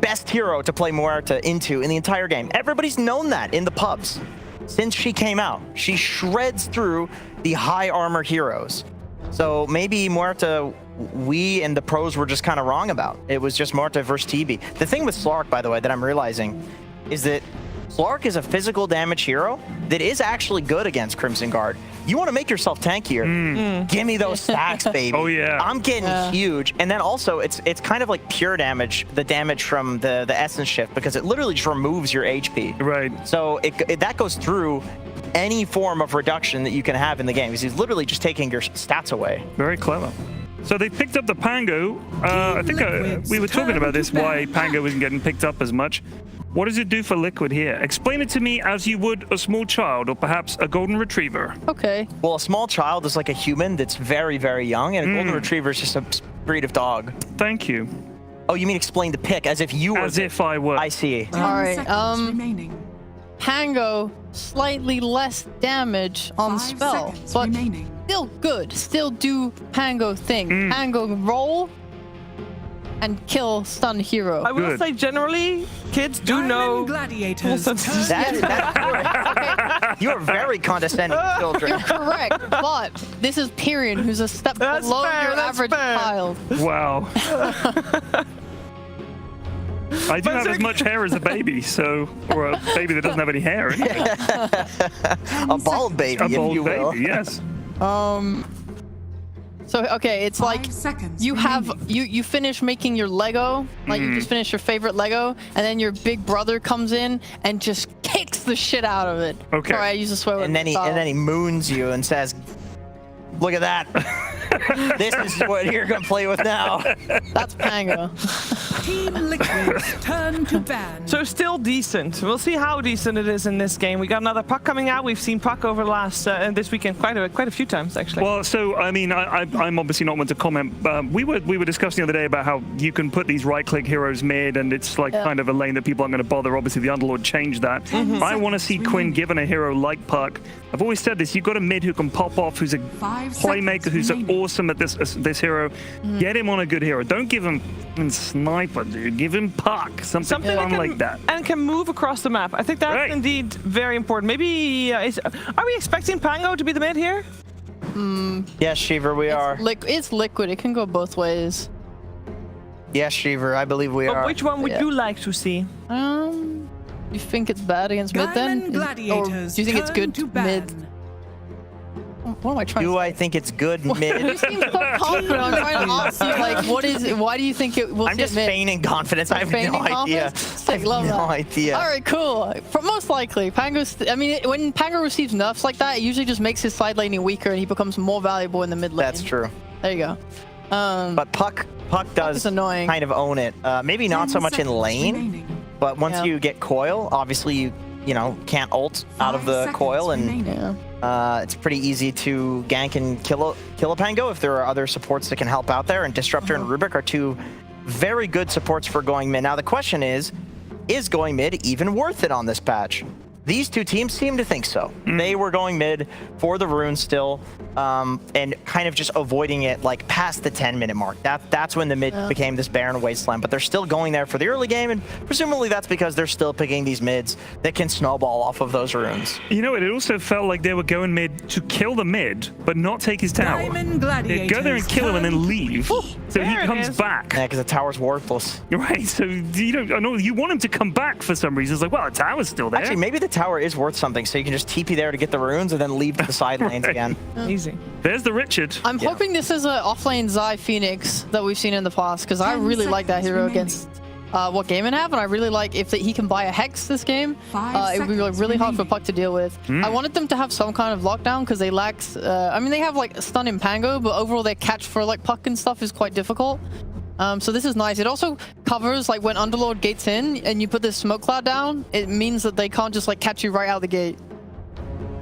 [SPEAKER 2] best hero to play Muerta into in the entire game. Everybody's known that in the pubs. Since she came out, she shreds through the high armor heroes. So maybe Muerta, we and the pros were just kind of wrong about. It was just Muerta versus TB. The thing with Slark, by the way, that I'm realizing is that Slark is a physical damage hero that is actually good against Crimson Guard. You want to make yourself tankier. Give me those stacks, baby.
[SPEAKER 6] Oh, yeah.
[SPEAKER 2] I'm getting huge. And then also, it's kind of like pure damage, the damage from the Essence Shift, because it literally just removes your HP.
[SPEAKER 6] Right.
[SPEAKER 2] So that goes through any form of reduction that you can have in the game, because he's literally just taking your stats away.
[SPEAKER 6] Very clever. So they picked up the Pango. I think we were talking about this, why Pango wasn't getting picked up as much. What does it do for Liquid here? Explain it to me as you would a small child or perhaps a golden retriever.
[SPEAKER 4] Okay.
[SPEAKER 2] Well, a small child is like a human that's very, very young, and a golden retriever is just a breed of dog.
[SPEAKER 6] Thank you.
[SPEAKER 2] Oh, you mean explain the pick as if you were?
[SPEAKER 6] As if I were.
[SPEAKER 2] I see.
[SPEAKER 4] All right. Pango, slightly less damage on spell, but still good. Still do Pango thing. Pango roll and kill stun hero.
[SPEAKER 5] I will say generally, kids do know
[SPEAKER 20] Gladiators.
[SPEAKER 2] You're very condescending, children.
[SPEAKER 4] You're correct, but this is Pyrion, who's a step below your average child.
[SPEAKER 6] Wow. I do have as much hair as a baby, or a baby that doesn't have any hair.
[SPEAKER 2] A bald baby,
[SPEAKER 6] a bald
[SPEAKER 2] if you will.
[SPEAKER 6] baby, yes.
[SPEAKER 4] So okay, it's like you finish making your Lego, like you just finished your favorite Lego, and then your big brother comes in and just kicks the shit out of it.
[SPEAKER 6] Okay.
[SPEAKER 4] Sorry, I use a swear word.
[SPEAKER 2] And then he moons you and says, "Look at that! This is what you're gonna play with now."
[SPEAKER 4] That's Pango.
[SPEAKER 20] Team Liquid's turn to ban.
[SPEAKER 5] So still decent. We'll see how decent it is in this game. We got another puck coming out. We've seen puck over the last this weekend quite a few times actually.
[SPEAKER 6] Well, so I mean, I'm obviously not one to comment. We were discussing the other day about how you can put these right-click heroes mid, and it's like kind of a lane that people aren't going to bother. Obviously, the Underlord changed that. I want to see Quinn given a hero like Puck. I've always said this: you've got a mid who can pop off, who's a playmaker, who's awesome at this hero. Get him on a good hero. Don't give him sniper, dude. Give him Puck, something fun like that,
[SPEAKER 5] and can move across the map. I think that's indeed very important. Maybe are we expecting Pango to be the mid here?
[SPEAKER 2] Yes, Shiver, we are.
[SPEAKER 4] It's liquid. It can go both ways.
[SPEAKER 2] Yes, Shiver, I believe we are.
[SPEAKER 5] Which one would you like to see?
[SPEAKER 4] You think it's bad against mid then? Or do you think it's good mid? What am I trying to say?
[SPEAKER 2] I think it's good mid?
[SPEAKER 4] You seem so confident. I'm trying to ask you, like, what is it? Why do you think it will
[SPEAKER 2] I'm just
[SPEAKER 4] mid?
[SPEAKER 2] feigning confidence. I have no idea.
[SPEAKER 4] Sick, love that.
[SPEAKER 2] No idea.
[SPEAKER 4] All right, cool. Most likely, I mean, when Pango receives nerfs like that, it usually just makes his side laning weaker and he becomes more valuable in the mid lane.
[SPEAKER 2] That's true.
[SPEAKER 4] There you go.
[SPEAKER 2] But Puck does kind of own it. Maybe not so much in lane, but once you get coil, obviously you know can't ult out of the coil, and it's pretty easy to gank and kill a Pango if there are other supports that can help out there. And Disruptor and Rubik are two very good supports for going mid. Now the question is going mid even worth it on this patch? These two teams seem to think so. They were going mid for the runes still, and kind of just avoiding it like past the 10-minute mark. That's when the mid became this barren wasteland. But they're still going there for the early game, and presumably that's because they're still picking these mids that can snowball off of those runes.
[SPEAKER 6] You know, it also felt like they were going mid to kill the mid, but not take his tower. They go there and kill him and then leave, so he comes back.
[SPEAKER 2] Yeah, because the tower's worthless.
[SPEAKER 6] Right, so you don't. I know you want him to come back for some reason. It's like, well, the tower's still there.
[SPEAKER 2] Actually, maybe the tower is worth something, so you can just TP there to get the runes and then leave to the side lanes again.
[SPEAKER 5] Easy.
[SPEAKER 6] There's the Richard.
[SPEAKER 4] I'm hoping this is an offlane Zai Phoenix that we've seen in the past, because I really like that hero against what Gaimin have, and I really like if he can buy a Hex this game. It would be like really hard for Puck to deal with. I wanted them to have some kind of lockdown because they lack. I mean, they have like stun in Pango, but overall their catch for like Puck and stuff is quite difficult. So this is nice. It also covers like when Underlord gates in and you put this smoke cloud down, it means that they can't just like catch you right out the gate.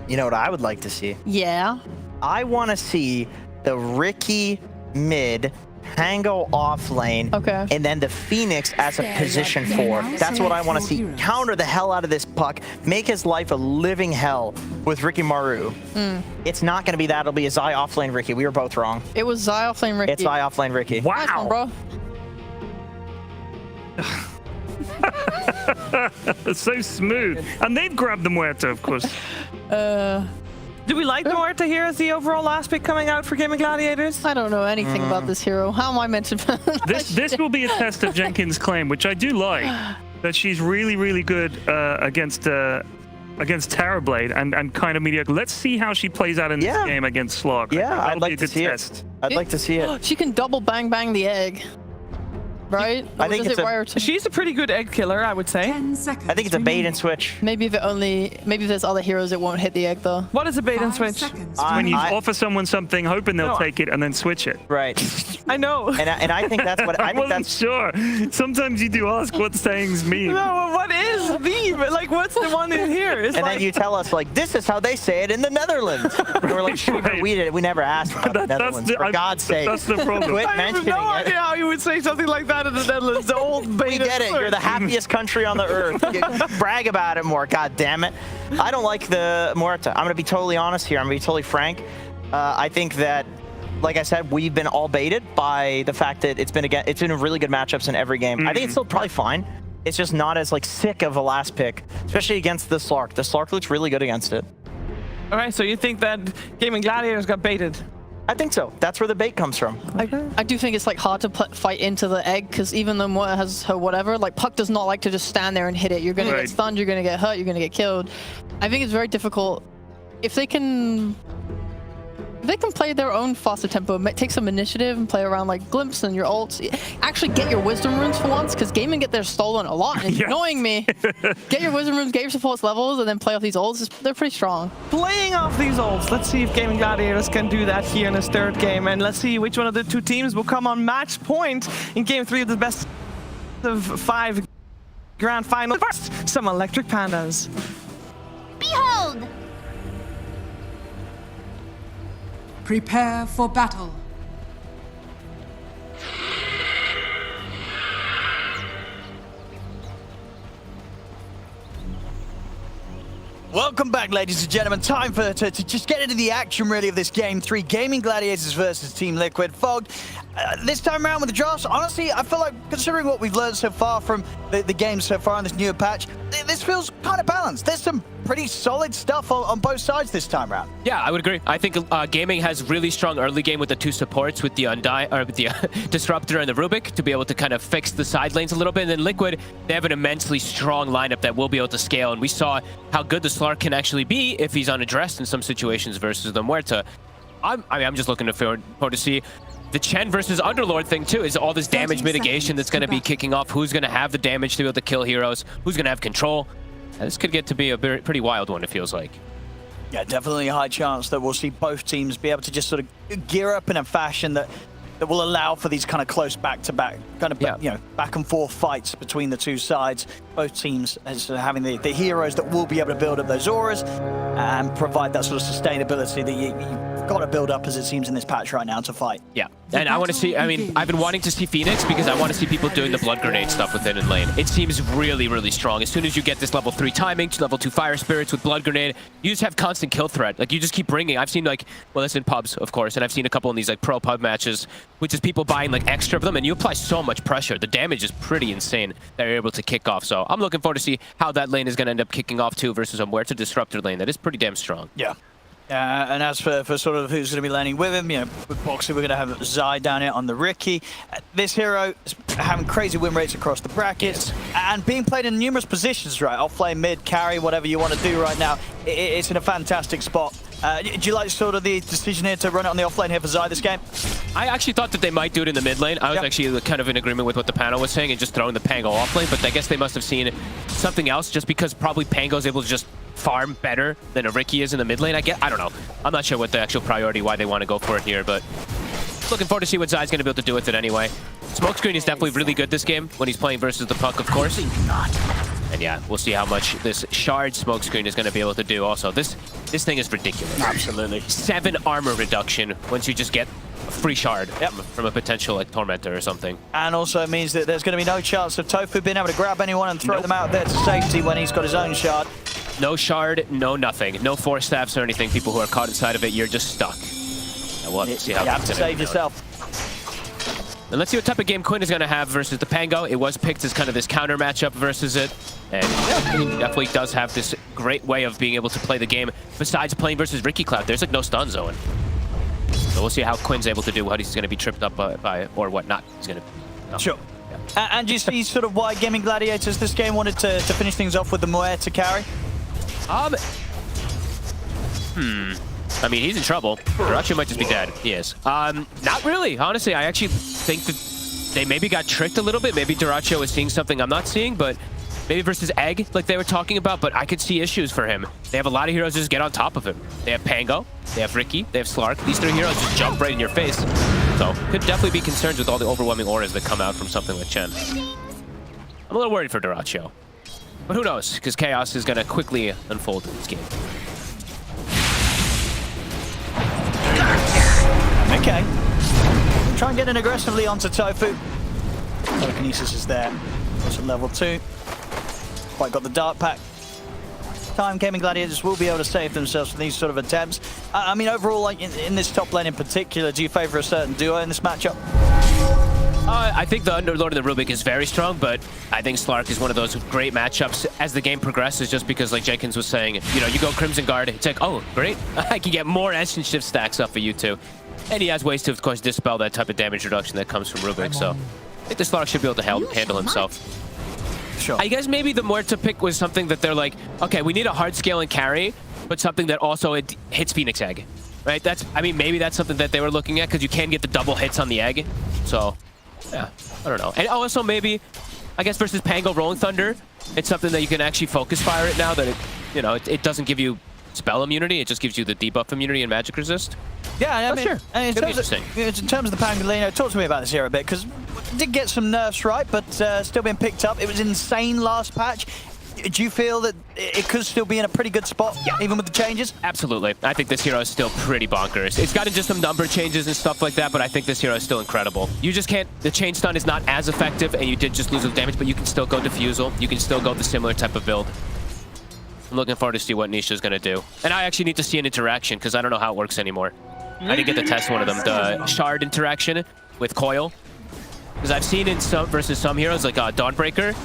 [SPEAKER 2] You know what I would like to see?
[SPEAKER 4] Yeah.
[SPEAKER 2] I want to see the Ricky mid, Pango off lane, and then the Phoenix as a position 4. That's what I want to see. Counter the hell out of this Puck, make his life a living hell with Ricky Maru. It's not going to be that. It'll be a Zai off lane Ricky. We were both wrong.
[SPEAKER 4] It was Zai off lane Ricky.
[SPEAKER 2] It's Zai off lane Ricky.
[SPEAKER 6] Wow.
[SPEAKER 4] Nice one, bro.
[SPEAKER 6] So smooth. And they've grabbed the Muerta, of course.
[SPEAKER 5] Do we like the Muerta here as the overall last pick coming out for Gaimin Gladiators?
[SPEAKER 4] I don't know anything about this hero. How am I meant to?
[SPEAKER 6] This will be a test of Jenkins' claim, which I do like, that she's really, really good against Terrorblade and kind of mediocre. Let's see how she plays out in this game against Slog.
[SPEAKER 2] Yeah, I'd like to see it. I'd like to see it.
[SPEAKER 4] She can double bang the egg. Right?
[SPEAKER 2] I think
[SPEAKER 5] she's a pretty good egg killer, I would say.
[SPEAKER 2] 10 seconds. I think it's a bait and switch.
[SPEAKER 4] Maybe if there's other heroes it won't hit the egg though.
[SPEAKER 5] What is a bait and switch?
[SPEAKER 6] When you offer someone something, hoping they'll take it, and then switch it.
[SPEAKER 2] Right.
[SPEAKER 5] I know.
[SPEAKER 2] And I think that's what I
[SPEAKER 6] wasn't sure. Sometimes you do ask what sayings mean.
[SPEAKER 5] No, what is the like? What's the one in here? It's
[SPEAKER 2] and then you tell us like this is how they say it in the Netherlands. And we're like, we never asked about the Netherlands. For God's sake,
[SPEAKER 6] that's the problem.
[SPEAKER 2] Quit
[SPEAKER 5] I have
[SPEAKER 2] mentioning
[SPEAKER 5] no idea how you would say something like that in the Netherlands. The old bait.
[SPEAKER 2] We get it. You're the happiest country on the earth. Brag about it more. God damn it. I don't like the Muerta. I'm gonna be totally honest here. I'm gonna be totally frank. I think that, like I said, we've been all baited by the fact that it's been really good matchups in every game. I think it's still probably fine. It's just not as like sick of a last pick, especially against the Slark. The Slark looks really good against it.
[SPEAKER 5] All right, so you think that Gaimin Gladiators got baited?
[SPEAKER 2] I think so. That's where the bait comes from.
[SPEAKER 4] I do think it's like hard to fight into the egg because even though Moira has her whatever, like Puck does not like to just stand there and hit it. You're gonna get stunned, you're gonna get hurt, you're gonna get killed. I think it's very difficult if they can play their own faster tempo, take some initiative and play around like Glimpse and your ults. Actually get your wisdom runes for once, because Gaimin get theirs stolen a lot and it's annoying me. Get your wisdom runes, get your supports levels, and then play off these ults. They're pretty strong.
[SPEAKER 5] Playing off these ults. Let's see if Gaimin Gladiators can do that here in this third game, and let's see which one of the two teams will come on match point in game 3 of the best. of 5 grand final. First, some electric pandas.
[SPEAKER 17] Behold!
[SPEAKER 20] Prepare for battle.
[SPEAKER 3] Welcome back, ladies and gentlemen. Time to just get into the action, really, of this Game 3. Gaimin Gladiators versus Team Liquid. Fogged, this time around with the drafts, honestly, I feel like, considering what we've learned so far from the game so far on this newer patch, this feels kind of balanced. There's some pretty solid stuff on both sides this time around.
[SPEAKER 10] Yeah, I would agree. I think Gaming has really strong early game with the 2 supports, with the Disruptor and the Rubik, to be able to kind of fix the side lanes a little bit. And then Liquid, they have an immensely strong lineup that will be able to scale. And we saw how good the Slark can actually be if he's unaddressed in some situations versus the Muerta. I'm just looking forward to see the Chen versus Underlord thing too. Is all this damage mitigation that's going to be kicking off. Who's going to have the damage to be able to kill heroes? Who's going to have control? This could get to be a pretty wild one, it feels like.
[SPEAKER 3] Yeah, definitely a high chance that we'll see both teams be able to just sort of gear up in a fashion that will allow for these kind of close back-to-back, kind of you know, back and forth fights between the two sides. Both teams as having the heroes that will be able to build up those auras and provide that sort of sustainability that you've got to build up, as it seems in this patch right now, to fight.
[SPEAKER 10] Yeah, and I want to see, I mean, I've been wanting to see Phoenix because I want to see people doing the blood grenade stuff within in lane. It seems really, really strong. As soon as you get this level 3 timing, level 2 fire spirits with blood grenade, you just have constant kill threat. Like, you just keep bringing. I've seen, like, well, that's in pubs, of course, and I've seen a couple in these, like, pro pub matches, which is people buying, like, extra of them, and you apply so much pressure. The damage is pretty insane that you're able to kick off. So I'm looking forward to see how that lane is going to end up kicking off, too, versus a Muerta Disruptor lane. That is pretty damn strong.
[SPEAKER 3] Yeah. And as for sort of who's going to be laning with him, you know, with Boxy, we're going to have Zai down here on the Ricky. This hero is having crazy win rates across the brackets and being played in numerous positions, right? Off-lane, mid, carry, whatever you want to do right now. It's in a fantastic spot. Do you like sort of the decision here to run it on the off-lane here for Zai this game?
[SPEAKER 10] I actually thought that they might do it in the mid lane. I was actually kind of in agreement with what the panel was saying and just throwing the Pango off lane, but I guess they must have seen something else just because probably Pango's able to just farm better than a Ricky is in the mid lane. I don't know. I'm not sure what the actual priority, why they want to go for it here, but looking forward to see what Zai's going to be able to do with it anyway. Smokescreen is definitely really good this game when he's playing versus the Puck, of course. And yeah, we'll see how much this Shard Smokescreen is going to be able to do also. This thing is ridiculous.
[SPEAKER 3] Absolutely.
[SPEAKER 10] 7 armor reduction once you just get a free Shard from a potential like Tormentor or something.
[SPEAKER 3] And also it means that there's going to be no chance of Tofu being able to grab anyone and throw them out there to safety when he's got his own Shard.
[SPEAKER 10] No Shard, no nothing. No Force Staffs or anything. People who are caught inside of it, you're just stuck. Now we'll have to see how
[SPEAKER 3] you have to save yourself.
[SPEAKER 10] And let's see what type of game Quinn is going to have versus the Pango. It was picked as kind of this counter matchup versus it. And yeah, he definitely does have this great way of being able to play the game. Besides playing versus Ricky Cloud, there's like no stun zone. So we'll see how Quinn's able to do, what he's going to be tripped up by or whatnot. He's going to... No.
[SPEAKER 3] Sure. Yeah. And you see sort of why Gaimin Gladiators this game wanted to finish things off with the Muerta carry?
[SPEAKER 10] I mean, he's in trouble. Duracho might just be dead. He is. Not really. Honestly, I actually think that they maybe got tricked a little bit. Maybe Duracho is seeing something I'm not seeing, but maybe versus Egg, like they were talking about, but I could see issues for him. They have a lot of heroes just get on top of him. They have Pango, they have Ricky, they have Slark. These 3 heroes just jump right in your face. So, could definitely be concerned with all the overwhelming auras that come out from something like Chen. I'm a little worried for Duracho. But who knows, because Chaos is going to quickly unfold in this game.
[SPEAKER 3] Okay. Try and get in aggressively onto Tofu. Telekinesis is there. Also level 2. Quite got the Dark Pack. Time Gaimin Gladiators will be able to save themselves from these sort of attempts. I mean, overall, like in this top lane in particular, do you favor a certain duo in this matchup?
[SPEAKER 10] I think the Underlord and the Rubik is very strong, but I think Slark is one of those great matchups as the game progresses, just because, like Jenkins was saying, you know, you go Crimson Guard, it's like, oh, great, I can get more Essence Shift stacks up for you two. And he has ways to, of course, dispel that type of damage reduction that comes from Rubik, so I think the Slark should be able to handle himself.
[SPEAKER 3] Sure.
[SPEAKER 10] I guess maybe the Muerta pick was something that they're like, okay, we need a hard scaling carry, but something that also hits Phoenix Egg, right? I mean, maybe that's something that they were looking at, because you can get the double hits on the Egg, so... yeah, I don't know. And also maybe, I guess versus Pango Rolling Thunder, it's something that you can actually focus fire it now that it, you know, it doesn't give you spell immunity, it just gives you the debuff immunity and magic resist.
[SPEAKER 3] Yeah, I mean,
[SPEAKER 10] sure.
[SPEAKER 3] in terms of the Pango, talk to me about this here a bit, because did get some nerfs right, but still being picked up. It was insane last patch. Do you feel that it could still be in a pretty good spot, even with the changes?
[SPEAKER 10] Absolutely. I think this hero is still pretty bonkers. It's gotten just some number changes and stuff like that, but I think this hero is still incredible. You just can't... The chain stun is not as effective, and you did just lose the damage, but you can still go diffusal. You can still go the similar type of build. I'm looking forward to see what Nisha's going to do. And I actually need to see an interaction, because I don't know how it works anymore. I didn't get to test one of them, the shard interaction with coil. Because I've seen in some versus some heroes, like Dawnbreaker,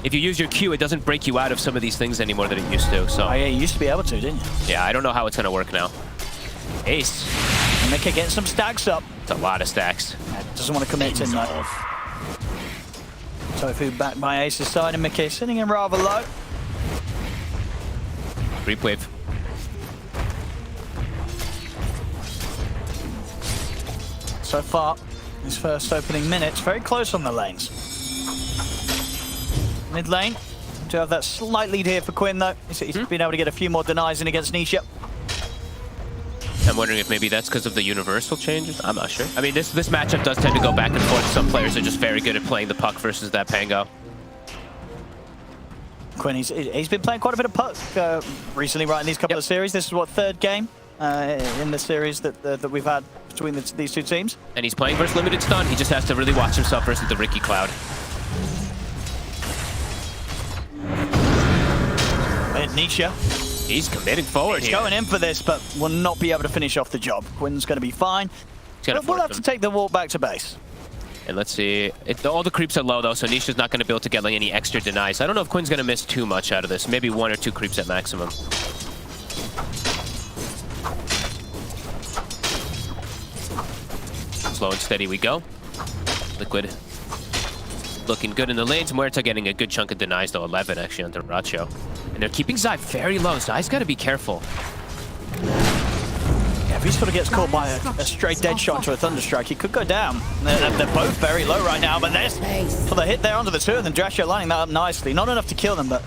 [SPEAKER 10] if you use your Q, it doesn't break you out of some of these things anymore than it used to. So
[SPEAKER 3] oh yeah, you used to be able to, didn't you?
[SPEAKER 10] Yeah, I don't know how it's gonna work now. Ace.
[SPEAKER 3] And Mickey getting some stacks up.
[SPEAKER 10] It's a lot of stacks.
[SPEAKER 3] Doesn't want to commit in that. Tofu back by Ace's side, and Mickey sitting in rather low.
[SPEAKER 10] Creep wave.
[SPEAKER 3] So far, his first opening minutes, very close on the lanes. Mid lane, to have that slight lead here for Quinn though. He's been able to get a few more denies in against Nisha.
[SPEAKER 10] I'm wondering if maybe that's because of the universal changes. I'm not sure. I mean, this matchup does tend to go back and forth. Some players are just very good at playing the puck versus that Pango.
[SPEAKER 3] Quinn, he's been playing quite a bit of puck recently, right, in these couple of series. This is what, third game in the series that we've had between these two teams.
[SPEAKER 10] And he's playing versus limited stun. He just has to really watch himself versus the Ricky Cloud.
[SPEAKER 3] Nisha.
[SPEAKER 10] He's committing forward
[SPEAKER 3] He's
[SPEAKER 10] here.
[SPEAKER 3] going in for this, but will not be able to finish off the job. Quinn's going to be fine. We'll have to take the walk back to base.
[SPEAKER 10] And let's see. All the creeps are low, though, so Nisha's not going to be able to get like, any extra denies. I don't know if Quinn's going to miss too much out of this. Maybe 1 or 2 creeps at maximum. Slow and steady we go. Liquid looking good in the lanes. Muerta getting a good chunk of denies, though. 11, actually, on Racho. And they're keeping Zai very low. Zai's got to be careful.
[SPEAKER 3] Yeah, if he sort of gets caught by a straight dead shot to a Thunderstrike, he could go down. They're both very low right now, but there's for the hit there onto the two of them. Dracho lining that up nicely. Not enough to kill them, but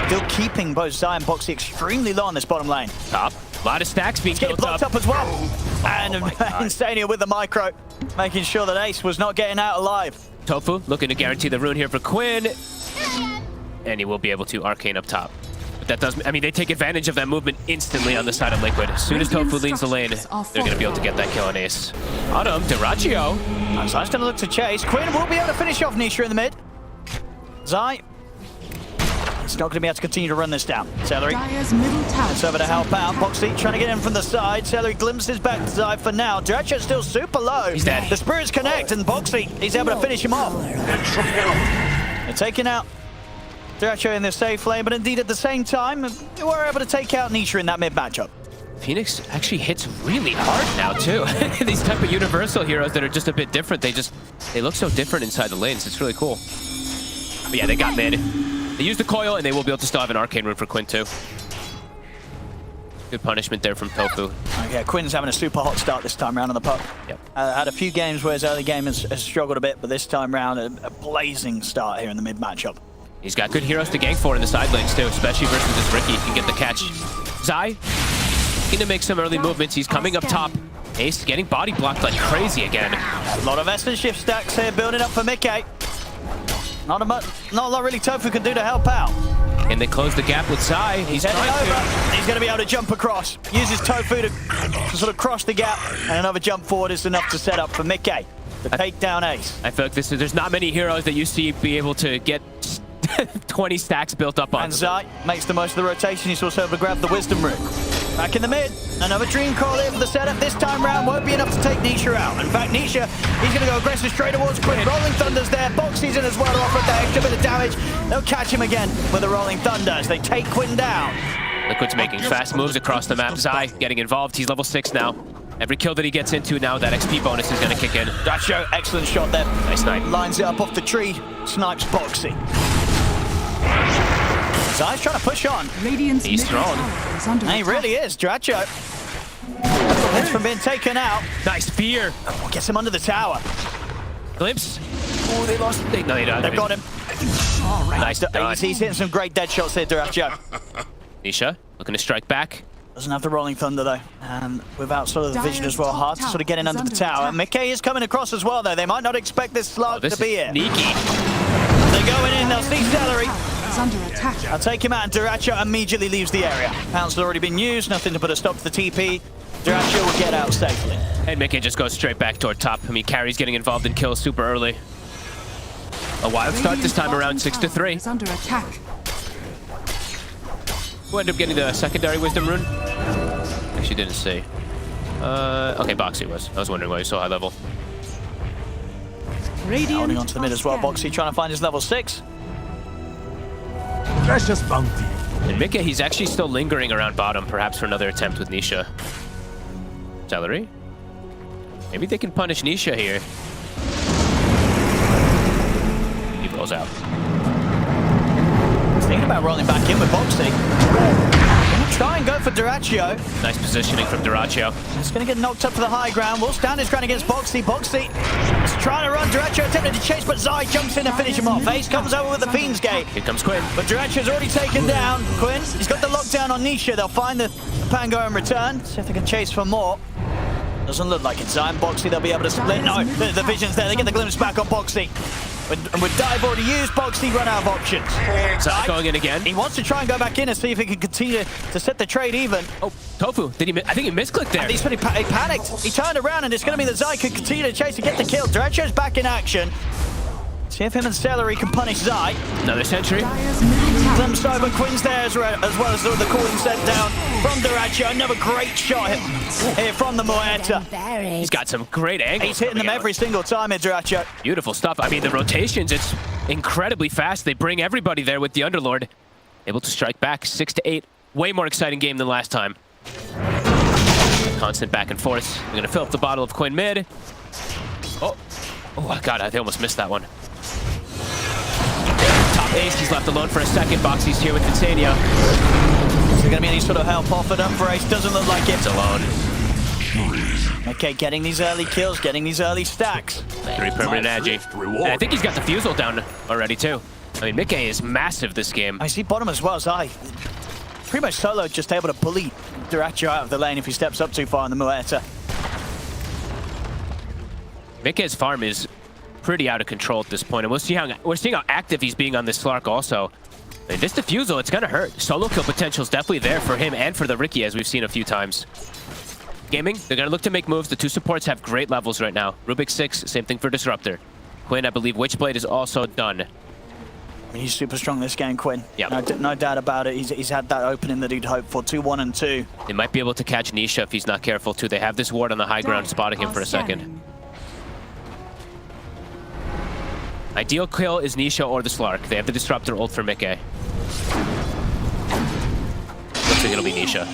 [SPEAKER 3] still keeping both Zai and Boxy extremely low on this bottom lane.
[SPEAKER 10] Top. A lot of stacks being
[SPEAKER 3] getting blocked up as well. And Insania with the micro, making sure that Ace was not getting out alive.
[SPEAKER 10] Tofu looking to guarantee the rune here for Quinn. And he will be able to arcane up top. But that doesn't, I mean, they take advantage of that movement instantly on the side of Liquid. As soon as Tofu leaves the lane, they're going to be able to get that kill on Ace. On him, Dyrachio.
[SPEAKER 3] Zai's going to look to chase. Quinn will be able to finish off Nisha in the mid. Zai. He's not going to be able to continue to run this down. Celery. It's over to help out. Boxy trying to get in from the side. Celery glimpses back to Zai for now. Dyrachio's still super low.
[SPEAKER 10] He's dead.
[SPEAKER 3] The spirits connect, and Boxy, he's able to finish him off. They're taking out Dyrachio in the safe lane, but indeed at the same time, they were able to take out Nisha in that mid matchup.
[SPEAKER 10] Phoenix actually hits really hard now, too. These type of universal heroes that are just a bit different, they look so different inside the lanes. It's really cool. But yeah, they got mid. They use the coil, and they will be able to still have an arcane rune for Quinn, too. Good punishment there from Tofu.
[SPEAKER 3] Yeah, Quinn's having a super hot start this time around on the puck.
[SPEAKER 10] Yep.
[SPEAKER 3] Had a few games where his early game has struggled a bit, but this time around, a blazing start here in the mid matchup.
[SPEAKER 10] He's got good heroes to gank for in the side lanes, too, especially versus this Ricky. He can get the catch. Zai, looking to make some early movements. He's coming up top. Ace getting body blocked like crazy again.
[SPEAKER 3] A lot of Essence shift stacks here building up for Mickey. Not a lot really Tofu can do to help out.
[SPEAKER 10] And they close the gap with Zai. He's trying to.
[SPEAKER 3] He's going to be able to jump across. Uses Tofu to sort of cross the gap, and another jump forward is enough to set up for Mickey to take down Ace.
[SPEAKER 10] I feel like there's not many heroes that you see be able to get 20 stacks built up on.
[SPEAKER 3] And Zai makes the most of the rotation. He's also able to grab the Wisdom Root. Back in the mid, another Dream Call here for the setup. This time round won't be enough to take Nisha out. In fact, Nisha, he's going to go aggressive straight towards Quinn. Rolling Thunder's there. Boxy's in as well to offer that extra bit of damage. They'll catch him again with the Rolling Thunders. They take Quinn down.
[SPEAKER 10] Liquid's making fast moves across the map. Zai getting involved. He's level 6 now. Every kill that he gets into now, that XP bonus is going to kick in.
[SPEAKER 3] Dracho, excellent shot there.
[SPEAKER 10] Nice snipe.
[SPEAKER 3] Lines it up off the tree. Snipes Boxy. Zai's trying to push on.
[SPEAKER 10] He's strong.
[SPEAKER 3] And he really is. Dracho. Hits from being taken out.
[SPEAKER 10] Nice fear.
[SPEAKER 3] Oh, gets him under the tower.
[SPEAKER 10] Glimpse.
[SPEAKER 3] Oh, they lost.
[SPEAKER 10] No, they don't.
[SPEAKER 3] They've got him.
[SPEAKER 10] Nice done.
[SPEAKER 3] He's hitting some great dead shots here, Dracho.
[SPEAKER 10] Nisha looking to strike back.
[SPEAKER 3] Doesn't have the Rolling Thunder though, and without sort of the vision as well, hard to sort of get in under the tower. Mickey is coming across as well though. They might not expect this slug to be here.
[SPEAKER 10] Sneaky.
[SPEAKER 3] They're going in, they'll see Celery.
[SPEAKER 20] Is under attack.
[SPEAKER 3] I'll take him out, and Duracho immediately leaves the area. Pounce has already been used, nothing to put a stop to the TP. Duracho will get out safely.
[SPEAKER 10] And Mickey just goes straight back toward top. I mean, Carrie's getting involved in kills super early. A wild start this time around 6-3.
[SPEAKER 20] Is under attack.
[SPEAKER 10] Who ended up getting the secondary wisdom rune? Actually didn't see. Okay, Boxy was. I was wondering why he's so high level.
[SPEAKER 3] Holding on to the mid as well. Boxy trying to find his level 6.
[SPEAKER 1] Precious bounty.
[SPEAKER 10] And Mickey, he's actually still lingering around bottom, perhaps for another attempt with Nisha. Celery? Maybe they can punish Nisha here. He rolls out.
[SPEAKER 3] Thinking about rolling back in with Boxy. Try and go for Duracho.
[SPEAKER 10] Nice positioning from Duracho.
[SPEAKER 3] He's going to get knocked up to the high ground. Will stand his ground against Boxy. Boxy is trying to run. Duracho attempted to chase, but Zai jumps in and finish him off. Ace comes over with the Fiend's Gate.
[SPEAKER 10] Here comes Quinn.
[SPEAKER 3] But Duracho's already taken down. Quinn, he's got the lockdown on Nisha. They'll find the Pango in return. See if they can chase for more. Doesn't look like it. Zai and Boxy, they'll be able to split. No, the vision's there. They get the glimpse back on Boxy. And with dive already used, Boxy run out of options.
[SPEAKER 10] Zai going in again.
[SPEAKER 3] He wants to try and go back in and see if he can continue to set the trade even.
[SPEAKER 10] Oh, Tofu, did he? I think he misclicked there.
[SPEAKER 3] And he panicked. He turned around, and it's going to be that Zai can continue to chase and get the kill. Duracho's back in action. See if him and Celery can punish Zai.
[SPEAKER 10] Another sentry.
[SPEAKER 3] Glimpsed over. Quinn's there as well as the calling sent down from Duracho. Another great shot here from the Muerta.
[SPEAKER 10] He's got some great angles.
[SPEAKER 3] He's hitting them every single time here, Duracho.
[SPEAKER 10] Beautiful stuff. I mean, the rotations, it's incredibly fast. They bring everybody there with the Underlord. Able to strike back 6-8. Way more exciting game than last time. Constant back and forth. We're going to fill up the bottle of Quinn mid. Oh, God, I almost missed that one. Top ace, he's left alone for a second. Boxy's here with Insania.
[SPEAKER 3] Is there going to be any sort of help offered up for Ace? Doesn't look like it.
[SPEAKER 10] It's alone.
[SPEAKER 3] Okay, getting these early kills, getting these early stacks.
[SPEAKER 10] 3 permanent agi. And I think he's got the Fusel down already, too. I mean, Mickey is massive this game.
[SPEAKER 3] I see bottom as well as I. Pretty much solo, just able to bully Duracho out of the lane if he steps up too far in the Muerta.
[SPEAKER 10] Mickey's farm is pretty out of control at this point, and we're seeing how active he's being on this Slark also. I mean, this defusal, it's gonna hurt. Solo kill potential is definitely there for him and for the Riki, as we've seen a few times. Gaming, they're gonna look to make moves. The 2 supports have great levels right now. Rubik 6, same thing for Disruptor. Quinn, I believe Witchblade is also done.
[SPEAKER 3] I mean, he's super strong this game, Quinn.
[SPEAKER 10] Yep.
[SPEAKER 3] No doubt about it. He's had that opening that he'd hoped for. 2-1 and 2.
[SPEAKER 10] They might be able to catch Nisha if he's not careful too. They have this ward on the high ground, spotting him for a second. Ideal kill is Nisha or the Slark. They have the Disruptor ult for Mickey. Looks like it'll be Nisha.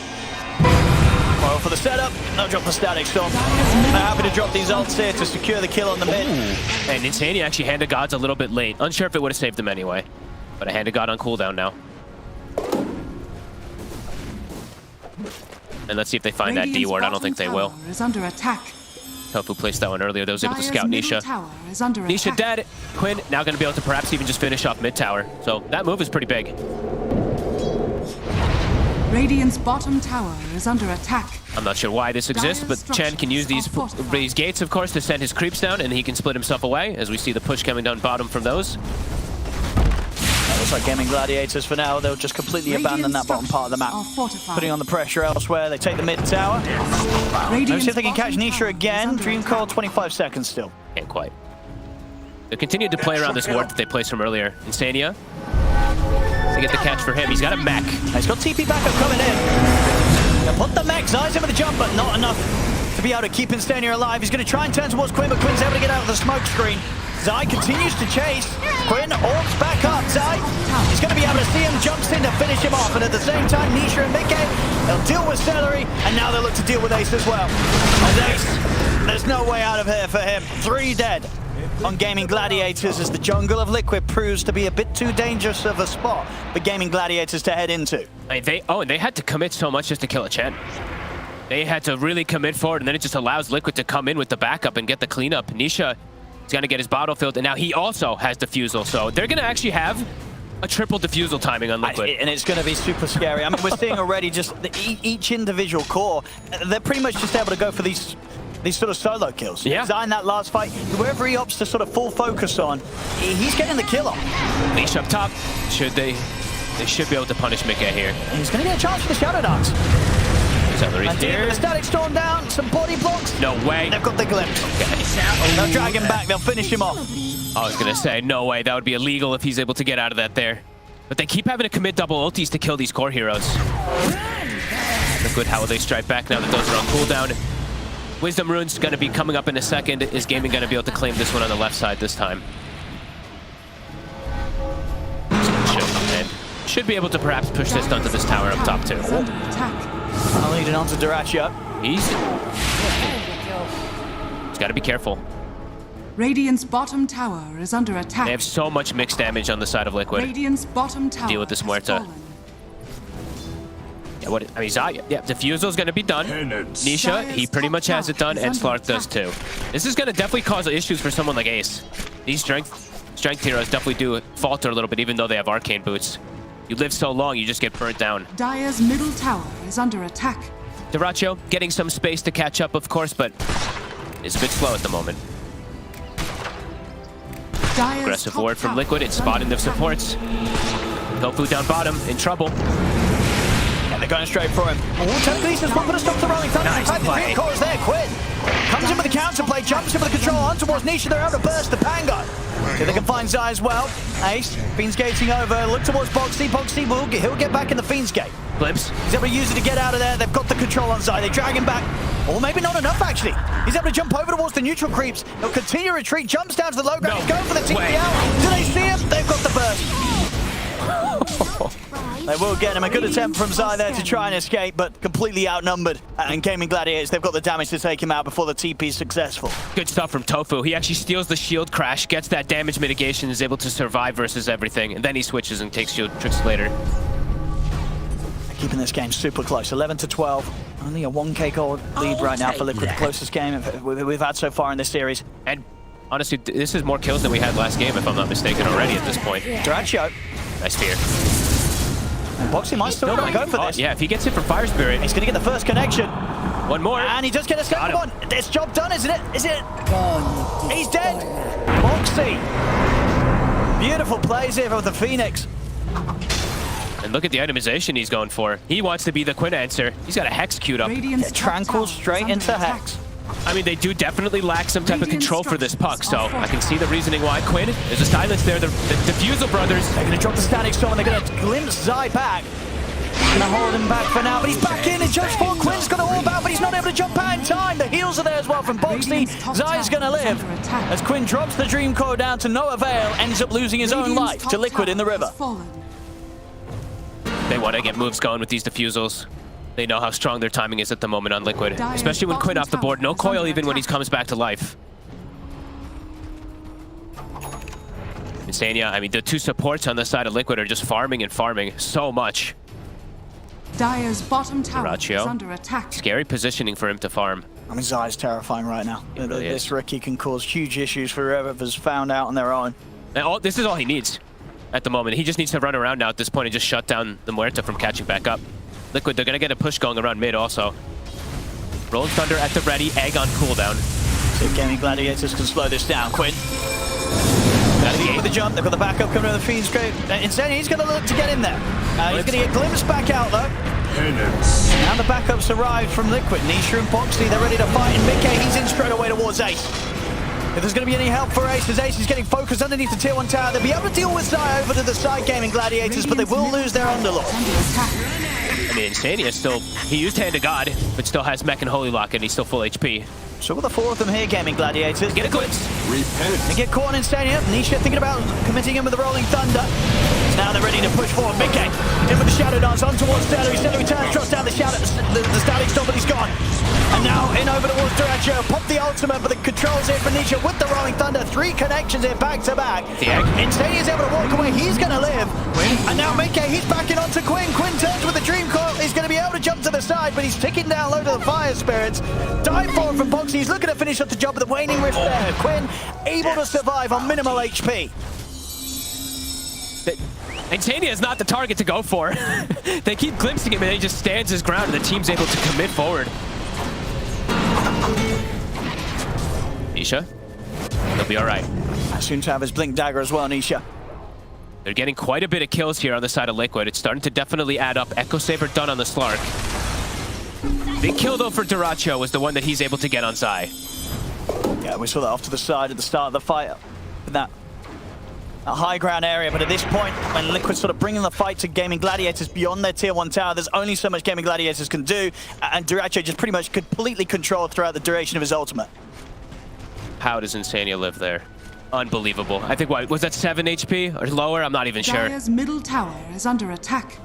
[SPEAKER 3] Well, for the setup, no drop for Static Storm. They're happy to drop these ults here to secure the kill on the mid.
[SPEAKER 10] And Insania actually Hand of God's a little bit late. Unsure if it would have saved them anyway. But a Hand of God on cooldown now. And let's see if they find that D ward. I don't think they will.
[SPEAKER 20] Is under attack.
[SPEAKER 10] Tofu placed that one earlier. They was able to scout Nisha. Nisha dead. Quinn now going to be able to perhaps even just finish off mid tower. So that move is pretty big.
[SPEAKER 20] Radiant's bottom tower is under attack.
[SPEAKER 10] I'm not sure why this exists, but Chen can use these gates, of course, to send his creeps down, and he can split himself away, as we see the push coming down bottom from those.
[SPEAKER 3] Looks like Gaimin Gladiators for now. They'll just completely abandon that bottom part of the map. Putting on the pressure elsewhere. They take the mid tower. Let's see if they can catch Nisha again. Dream Call, 25 seconds still.
[SPEAKER 10] Can't quite. They continue to play around this ward that they placed from earlier. Insania. They get the catch for him. He's got a mech.
[SPEAKER 3] He's got TP backup coming in. They'll put the mech. Zai's in with the jump, but not enough to be able to keep Insania alive. He's going to try and turn towards Quinn, but Quinn's able to get out of the smoke screen. Zai continues to chase. Quinn orbs back up. Zai, he's going to be able to see him, jumps in to finish him off. And at the same time, Nisha and Mickey, they'll deal with Celery, and now they'll look to deal with Ace as well. And Ace, there's no way out of here for him. 3 dead on Gaimin Gladiators as the jungle of Liquid proves to be a bit too dangerous of a spot for Gaimin Gladiators to head into.
[SPEAKER 10] And they had to commit so much just to kill a Chen. They had to really commit forward, and then it just allows Liquid to come in with the backup and get the cleanup. Nisha is going to get his bottle filled, and now he also has Diffusal. So they're going to actually have a triple defusal timing on Liquid.
[SPEAKER 3] And it's going to be super scary. I mean, we're seeing already just each individual core, they're pretty much just able to go for these sort of solo kills.
[SPEAKER 10] Yeah.
[SPEAKER 3] Design that last fight, wherever he opts to sort of full focus on, he's getting the kill on.
[SPEAKER 10] Leash up top. They should be able to punish Mika here.
[SPEAKER 3] And he's going to get a chance for the Shadow Dance.
[SPEAKER 10] Celery's here.
[SPEAKER 3] The Static Storm down, some body blocks.
[SPEAKER 10] No way.
[SPEAKER 3] They've got the glimpse.
[SPEAKER 10] Okay.
[SPEAKER 3] They'll drag him back, they'll finish him off.
[SPEAKER 10] I was going to say, no way. That would be illegal if he's able to get out of that there. But they keep having to commit double ultis to kill these core heroes. Liquid, how will they strike back now that those are on cooldown? Wisdom Rune's going to be coming up in a second. Is Gaimin going to be able to claim this one on the left side this time? Should be able to perhaps push this onto this tower up top too.
[SPEAKER 3] I'll lead it on to Dyrachyo.
[SPEAKER 10] He's got to be careful.
[SPEAKER 20] Radiant's bottom tower is under attack.
[SPEAKER 10] They have so much mixed damage on the side of Liquid.
[SPEAKER 20] Radiant's bottom tower.
[SPEAKER 10] Deal with this Muerta. Yeah, Zaya. Yeah, Diffusal's going to be done. Nisha, he pretty much has it done, and Slark does too. This is going to definitely cause issues for someone like Ace. These strength heroes definitely do falter a little bit, even though they have arcane boots. You live so long, you just get burnt down.
[SPEAKER 20] Dire's middle tower is under attack.
[SPEAKER 10] Dyrachyo getting some space to catch up, of course, but it's a bit slow at the moment. Aggressive ward from Liquid, it's spotting the supports. Tofu down bottom, in trouble.
[SPEAKER 3] Yeah, they're going straight for him. Telekinesis won't put a stop to Rolling Thunder.
[SPEAKER 10] Nice
[SPEAKER 3] The
[SPEAKER 10] play.
[SPEAKER 3] core is there, Quinn. Comes in with the counterplay, jumps in with the control on towards Nisha. They're able to burst the Pango. So they can find Zai as well. Ace, Fiend's gating over, look towards Boxy. Boxy he'll get back in the Fiend's gate.
[SPEAKER 10] Glimpse.
[SPEAKER 3] He's able to use it to get out of there. They've got the control on Zai. They drag him back. Or maybe not enough, actually. He's able to jump over towards the neutral creeps. He'll continue retreat, jumps down to the low ground. He's going for the TPL. Do they see him? They've got the burst. They will get him. A good attempt from Zai there to try and escape, but completely outnumbered. And Gaimin Gladiators, they've got the damage to take him out before the TP is successful.
[SPEAKER 10] Good stuff from Tofu. He actually steals the shield crash, gets that damage mitigation, is able to survive versus everything, and then he switches and takes shield tricks later.
[SPEAKER 3] Keeping this game super close, 11-12. Only a 1K goal lead right now for Liquid, the closest game we've had so far in this series.
[SPEAKER 10] And honestly, this is more kills than we had last game, if I'm not mistaken, already at this point.
[SPEAKER 3] Dyrachyo.
[SPEAKER 10] Nice fear.
[SPEAKER 3] And Boxy might still go for this.
[SPEAKER 10] Yeah, if he gets hit for Fire Spirit.
[SPEAKER 3] He's going to get the first connection.
[SPEAKER 10] One more.
[SPEAKER 3] And he does get a second one. This job done, isn't it? Is it? He's dead. Boxy. Beautiful plays here with the Phoenix.
[SPEAKER 10] And look at the itemization he's going for. He wants to be the Quinn answer. He's got a Hex queued up.
[SPEAKER 3] Tranquil straight into Hex.
[SPEAKER 10] I mean, they do definitely lack some type of control for this puck, so I can see the reasoning why. Quinn, there's a silence there. The Diffusal brothers.
[SPEAKER 3] They're going to drop the Static Storm and they're going to glimpse Zai back. Going to hold him back for now, but he's back in. It's just for Quinn's got to orb out, but he's not able to jump out in time. The heals are there as well from Boxy. Zai's going to live. As Quinn drops the Dream Core down to no avail, ends up losing his own life to Liquid in the river.
[SPEAKER 10] They want to get moves going with these Diffusals. They know how strong their timing is at the moment on Liquid, especially when Quinn off the board. No coil even when he comes back to life. Insania, I mean, the two supports on the side of Liquid are just farming and farming so much.
[SPEAKER 20] Dire's bottom tower is
[SPEAKER 10] Dyrachyo.
[SPEAKER 20] under attack.
[SPEAKER 10] Scary positioning for him to farm.
[SPEAKER 3] I mean, Zai's terrifying right now.
[SPEAKER 10] Really
[SPEAKER 3] this
[SPEAKER 10] is.
[SPEAKER 3] rookie can cause huge issues for whoever's found out on their own.
[SPEAKER 10] And this is all he needs at the moment. He just needs to run around now at this point and just shut down the Muerta from catching back up. Liquid, they're going to get a push going around mid also. Rolling Thunder at the ready, Egg on cooldown.
[SPEAKER 3] So Gaimin Gladiators can slow this down. Quinn. With the jump, they've got the backup coming to the Fiend's Grave. Insane, he's going to look to get in there. He's going to get glimpsed back out though. Now the backups arrived from Liquid. Nisha and Boxy, they're ready to fight. And Mickey, he's in straight away towards Ace. If there's going to be any help for Ace, as Ace is getting focused underneath the tier 1 tower, they'll be able to deal with Zai over to the side Gaimin Gladiators, but they will lose their Underlord.
[SPEAKER 10] I mean, Insania still, he used Hand of God, but still has Mech and Holy Lock, and he's still full HP.
[SPEAKER 3] So with the 4 of them here, Gaimin Gladiators.
[SPEAKER 10] Get a glimpse.
[SPEAKER 3] They get caught on Insania. Nisha thinking about committing him with the Rolling Thunder. Now they're ready to push forward. Mickey in with the Shadow Dance on towards Celery. Celery turns, drops down the Static Storm, but he's gone. And now in over towards Dyrachyo. Pop the ultimate, but the controls here for Nisha with the Rolling Thunder. 3 connections here back to back. Insania's able to walk away. He's going to live. And now Mickey, he's backing onto Quinn. Quinn turns with the Dream Coil. He's going to be able to jump to the side, but he's ticking down low to the Fire Spirits. Dive forward from Boxy. He's looking to finish up the job with the Waning Rift there. Quinn able to survive on minimal HP.
[SPEAKER 10] Insania is not the target to go for. They keep glimpsing him and he just stands his ground and the team's able to commit forward. Nisha, he'll be all right.
[SPEAKER 3] Soon to have his Blink Dagger as well, Nisha.
[SPEAKER 10] They're getting quite a bit of kills here on the side of Liquid. It's starting to definitely add up. Echo Saber done on the Slark. Big kill though for Duracho was the one that he's able to get on Zai.
[SPEAKER 3] Yeah, we saw that off to the side at the start of the fight. In that high ground area, but at this point, when Liquid's sort of bringing the fight to Gaimin Gladiators beyond their tier 1 tower, there's only so much Gaimin Gladiators can do, and Duracho just pretty much completely controlled throughout the duration of his ultimate.
[SPEAKER 10] How does Insania live there? Unbelievable. I think, what, was that 7 HP or lower? I'm not even sure.
[SPEAKER 20] Dire's middle tower is under attack.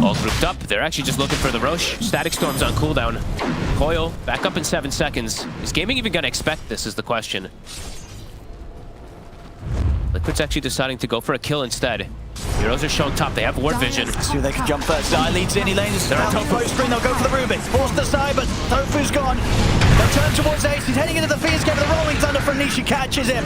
[SPEAKER 10] All grouped up. They're actually just looking for the Roche. Static Storm's on cooldown. Coil back up in 7 seconds. Is Gaming even going to expect this is the question. Liquid's actually deciding to go for a kill instead. Heroes are showing top. They have ward vision.
[SPEAKER 3] Let's see if they can jump first. Zai leads in. He lanes down the Tofu screen. They'll go for the Rubik. Forced aside, but Tofu's gone. They'll turn towards Ace. He's heading into the Fiend's Gate, but the Rolling Thunder from Nisha catches him.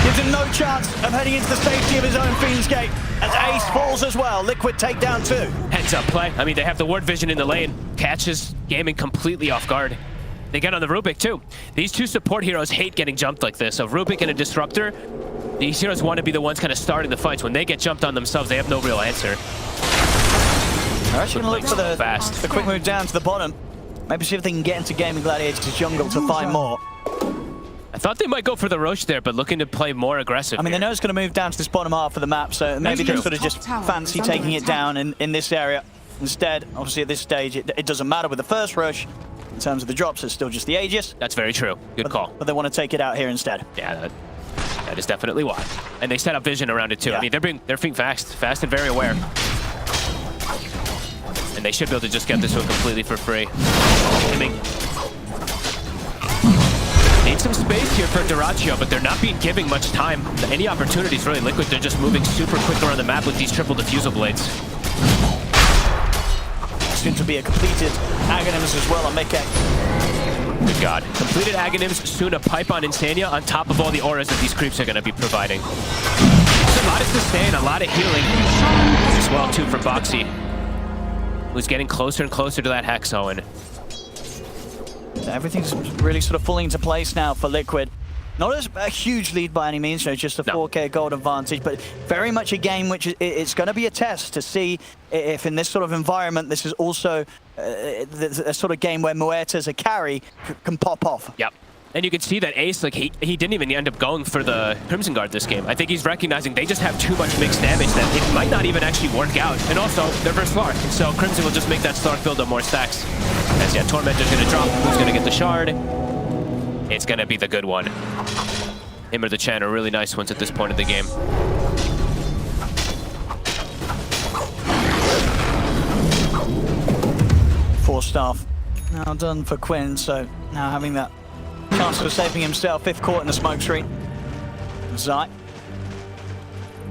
[SPEAKER 3] Gives him no chance of heading into the safety of his own Fiend's Gate. As Ace falls as well. Liquid take down 2.
[SPEAKER 10] Heads up play. I mean, they have the ward vision in the lane. Catches Gaming completely off guard. They get on the Rubik too. These 2 support heroes hate getting jumped like this. A Rubik and a Disruptor. These heroes want to be the ones kind of starting the fights. When they get jumped on themselves, they have no real answer.
[SPEAKER 3] They're actually going to look for the quick move down to the bottom. Maybe see if they can get into Gaimin Gladiators' jungle to find more.
[SPEAKER 10] I thought they might go for the Roche there, but looking to play more aggressive.
[SPEAKER 3] I mean, they know it's going to move down to this bottom half of the map, so maybe they sort of just fancy taking it down in this area. Instead, obviously at this stage, it doesn't matter with the first rush. In terms of the drops, it's still just the Aegis.
[SPEAKER 10] That's very true. Good call.
[SPEAKER 3] But they want to take it out here instead.
[SPEAKER 10] Yeah, that is definitely why. And they set up vision around it too. Yeah. I mean, they're being fast and very aware. And they should be able to just get this one completely for free. Need some space here for Duracho, but they're not being given much time. Any opportunities really. Liquid, they're just moving super quick around the map with these triple diffusal blades.
[SPEAKER 3] Soon to be a completed Aghanims as well on Mickey.
[SPEAKER 10] Good God. Completed Aghanims, soon a pipe on Insania on top of all the auras that these creeps are going to be providing. There's a lot of sustain, a lot of healing as well too for Boxy, who's getting closer and closer to that Hex, Owen.
[SPEAKER 3] Everything's really sort of falling into place now for Liquid. Not as a huge lead by any means, just a 4K gold advantage, but very much a game which it's going to be a test to see if in this sort of environment, this is also a sort of game where Muerta as a carry can pop off.
[SPEAKER 10] Yep. And you can see that Ace, like he didn't even end up going for the Crimson Guard this game. I think he's recognizing they just have too much mixed damage that it might not even actually work out. And also, they're versus Slark, so Crimson will just make that Slark build up more stacks. As yeah, Tormentor's going to drop. Who's going to get the Shard? It's going to be the good one. Him or the Chen are really nice ones at this point of the game.
[SPEAKER 3] Forced off. Now done for Quinn, so now having that chance of saving himself if caught in the smoke screen. Zai.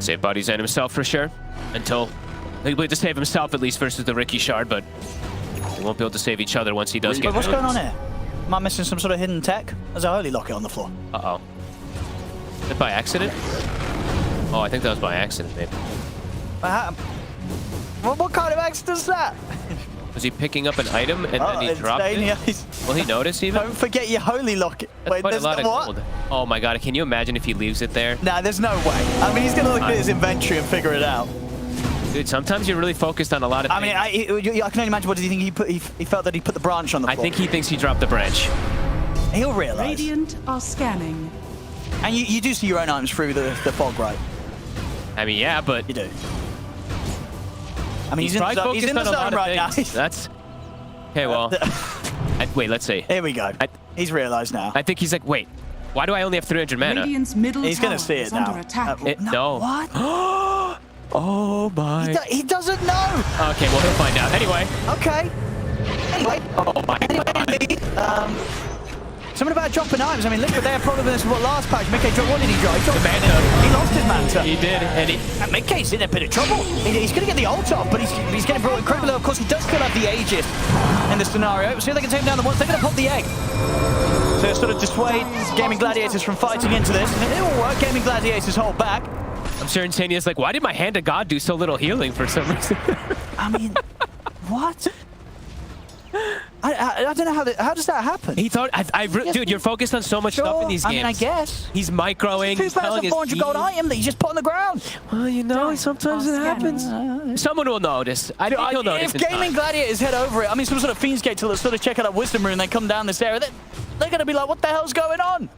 [SPEAKER 10] Save bodies and himself for sure. Until he'll be able to save himself at least versus the Ricky Shard, but he won't be able to save each other once he does get
[SPEAKER 3] What's going on here? Am I missing some sort of hidden tech? There's a holy locket on the floor.
[SPEAKER 10] Uh-oh. Is it by accident? Oh, I think that was by accident, maybe.
[SPEAKER 3] What kind of accident is that?
[SPEAKER 10] Was he picking up an item and then he dropped it? Will he notice even?
[SPEAKER 3] Don't forget your holy locket.
[SPEAKER 10] That's quite a lot of gold. Oh my god, can you imagine if he leaves it there?
[SPEAKER 3] Nah, there's no way. I mean, he's going to look at his inventory and figure it out.
[SPEAKER 10] Dude, sometimes you're really focused on a lot of things.
[SPEAKER 3] I mean, I can only imagine, what do you think he felt that he put the branch on the floor?
[SPEAKER 10] I think he thinks he dropped the branch.
[SPEAKER 3] He'll realize.
[SPEAKER 20] Radiant are scanning.
[SPEAKER 3] And you do see your own items through the fog, right?
[SPEAKER 10] I mean, yeah, but...
[SPEAKER 3] You do. I mean, he's in the zone right now.
[SPEAKER 10] That's... Okay, well... wait, let's see.
[SPEAKER 3] Here we go. He's realized now.
[SPEAKER 10] I think he's like, wait, why do I only have 300 mana?
[SPEAKER 20] Radiant's middle
[SPEAKER 3] he's going to see it now.
[SPEAKER 10] No.
[SPEAKER 3] What?
[SPEAKER 10] Oh my.
[SPEAKER 3] He doesn't know.
[SPEAKER 10] Okay, well, he'll find out. Anyway.
[SPEAKER 3] Okay. Anyway.
[SPEAKER 10] Oh my.
[SPEAKER 3] Something about dropping items. I mean, Liquid, they had problems with this last patch. Mickey dropped, what did he drop? He dropped Manta. He lost his Manta.
[SPEAKER 10] He did.
[SPEAKER 3] And Mickey's in a bit of trouble. He's going to get the ult off, but he's getting brought incredibly low. Of course, he does still have the Aegis in this scenario. See if they can take him down the once. They're going to pop the egg. So sort of dissuade Gaimin Gladiators from fighting into this. And it will work. Gaimin Gladiators hold back.
[SPEAKER 10] I'm sure Insania's like, why did my Hand of God do so little healing for some reason?
[SPEAKER 3] I mean, what? I don't know how does that happen?
[SPEAKER 10] He thought, dude, you're focused on so much stuff in these games.
[SPEAKER 3] I mean, I guess.
[SPEAKER 10] He's microing.
[SPEAKER 3] 2,400 gold item that you just put on the ground.
[SPEAKER 10] Well, you know, sometimes it happens. Someone will notice. I think he'll notice.
[SPEAKER 3] If Gaimin Gladiators head over it, I mean, some sort of Fiend's Gate to sort of check out that Wisdom Rune, they come down this area, they're going to be like, what the hell's going on?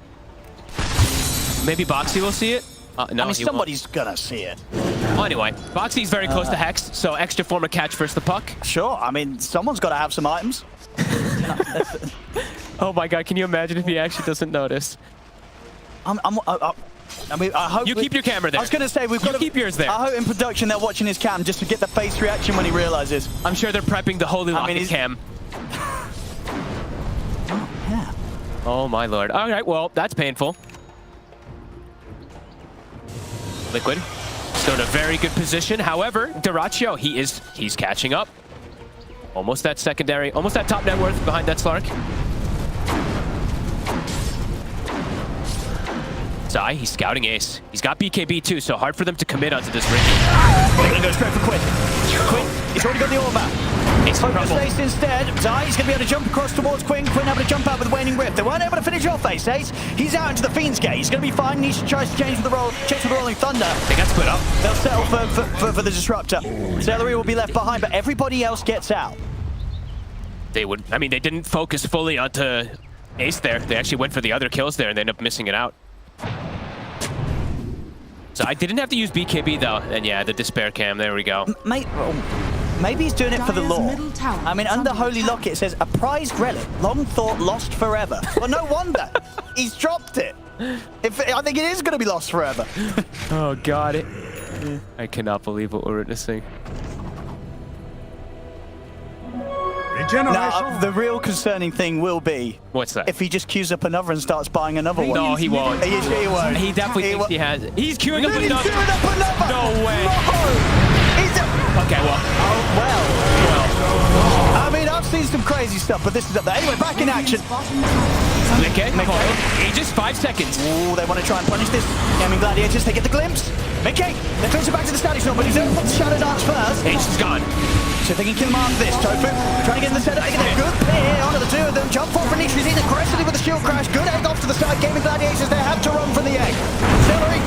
[SPEAKER 10] Maybe Boxy will see it. No,
[SPEAKER 3] I mean, somebody's going to see it.
[SPEAKER 10] Well, anyway, Boxy's very close to Hex, so extra form of catch versus the puck.
[SPEAKER 3] Sure, I mean, someone's got to have some items.
[SPEAKER 10] Oh my god, can you imagine if he actually doesn't notice?
[SPEAKER 3] I mean, I hope...
[SPEAKER 10] You keep your camera there.
[SPEAKER 3] I was going to say, we've got to
[SPEAKER 10] keep yours there.
[SPEAKER 3] I hope in production they're watching his cam just to get the face reaction when he realizes.
[SPEAKER 10] I'm sure they're prepping the Holy Locket cam.
[SPEAKER 3] Oh, yeah.
[SPEAKER 10] Oh my lord. All right, well, that's painful. Liquid still in a very good position. However, Dyrachyo, he's catching up. Almost that secondary, almost that top net worth behind that Slark. Zai, he's scouting Ace. He's got BKB too, so hard for them to commit onto this ring.
[SPEAKER 3] They're gonna go straight for Quinn. Quinn, he's already got the orb out.
[SPEAKER 10] Ace
[SPEAKER 3] Focus Ace instead. Zai, he's gonna be able to jump across towards Quinn. Quinn able to jump out with Waning Rift. They weren't able to finish off Ace. Ace, he's out into the Fiend's Gate. He's gonna be fine. He tries to change with the Rolling Thunder.
[SPEAKER 10] They got split up.
[SPEAKER 3] They'll settle for the Disruptor. Celery will be left behind, but everybody else gets out.
[SPEAKER 10] They didn't focus fully onto Ace there. They actually went for the other kills there and they ended up missing it out. So I didn't have to use BKB though, and yeah, the Despair Cam, there we go.
[SPEAKER 3] Maybe he's doing it for the lore. I mean, under Holy Locket it says, a prized relic, long thought lost forever. Well, no wonder. He's dropped it. I think it is going to be lost forever.
[SPEAKER 10] Oh god, I cannot believe what we're witnessing.
[SPEAKER 3] Now, the real concerning thing will be...
[SPEAKER 10] What's that?
[SPEAKER 3] If he just queues up another and starts buying another one.
[SPEAKER 10] No, he won't.
[SPEAKER 3] Are you sure he won't?
[SPEAKER 10] He definitely thinks he has it. He's queuing up another.
[SPEAKER 3] He's queuing up another!
[SPEAKER 10] No way.
[SPEAKER 3] No!
[SPEAKER 10] Okay, well.
[SPEAKER 3] Oh, well. I mean, I've seen some crazy stuff, but this is up there. Anyway, back in action.
[SPEAKER 10] Mickey, Aegis 5 seconds.
[SPEAKER 3] Ooh, they want to try and punish this. Gaimin Gladiators, they get the glimpse. Mickey, they're closer back to the static zone, but he's going to put the Shadow Dance first.
[SPEAKER 10] Aegis is gone.
[SPEAKER 3] So if they can kill him after this, Tofu trying to get in the setup, making a good pair onto the two of them. Jump forward for Nish, he's in aggressively with the shield crash. Good egg off to the side. Gaimin Gladiators, they have to run for the egg. Celery,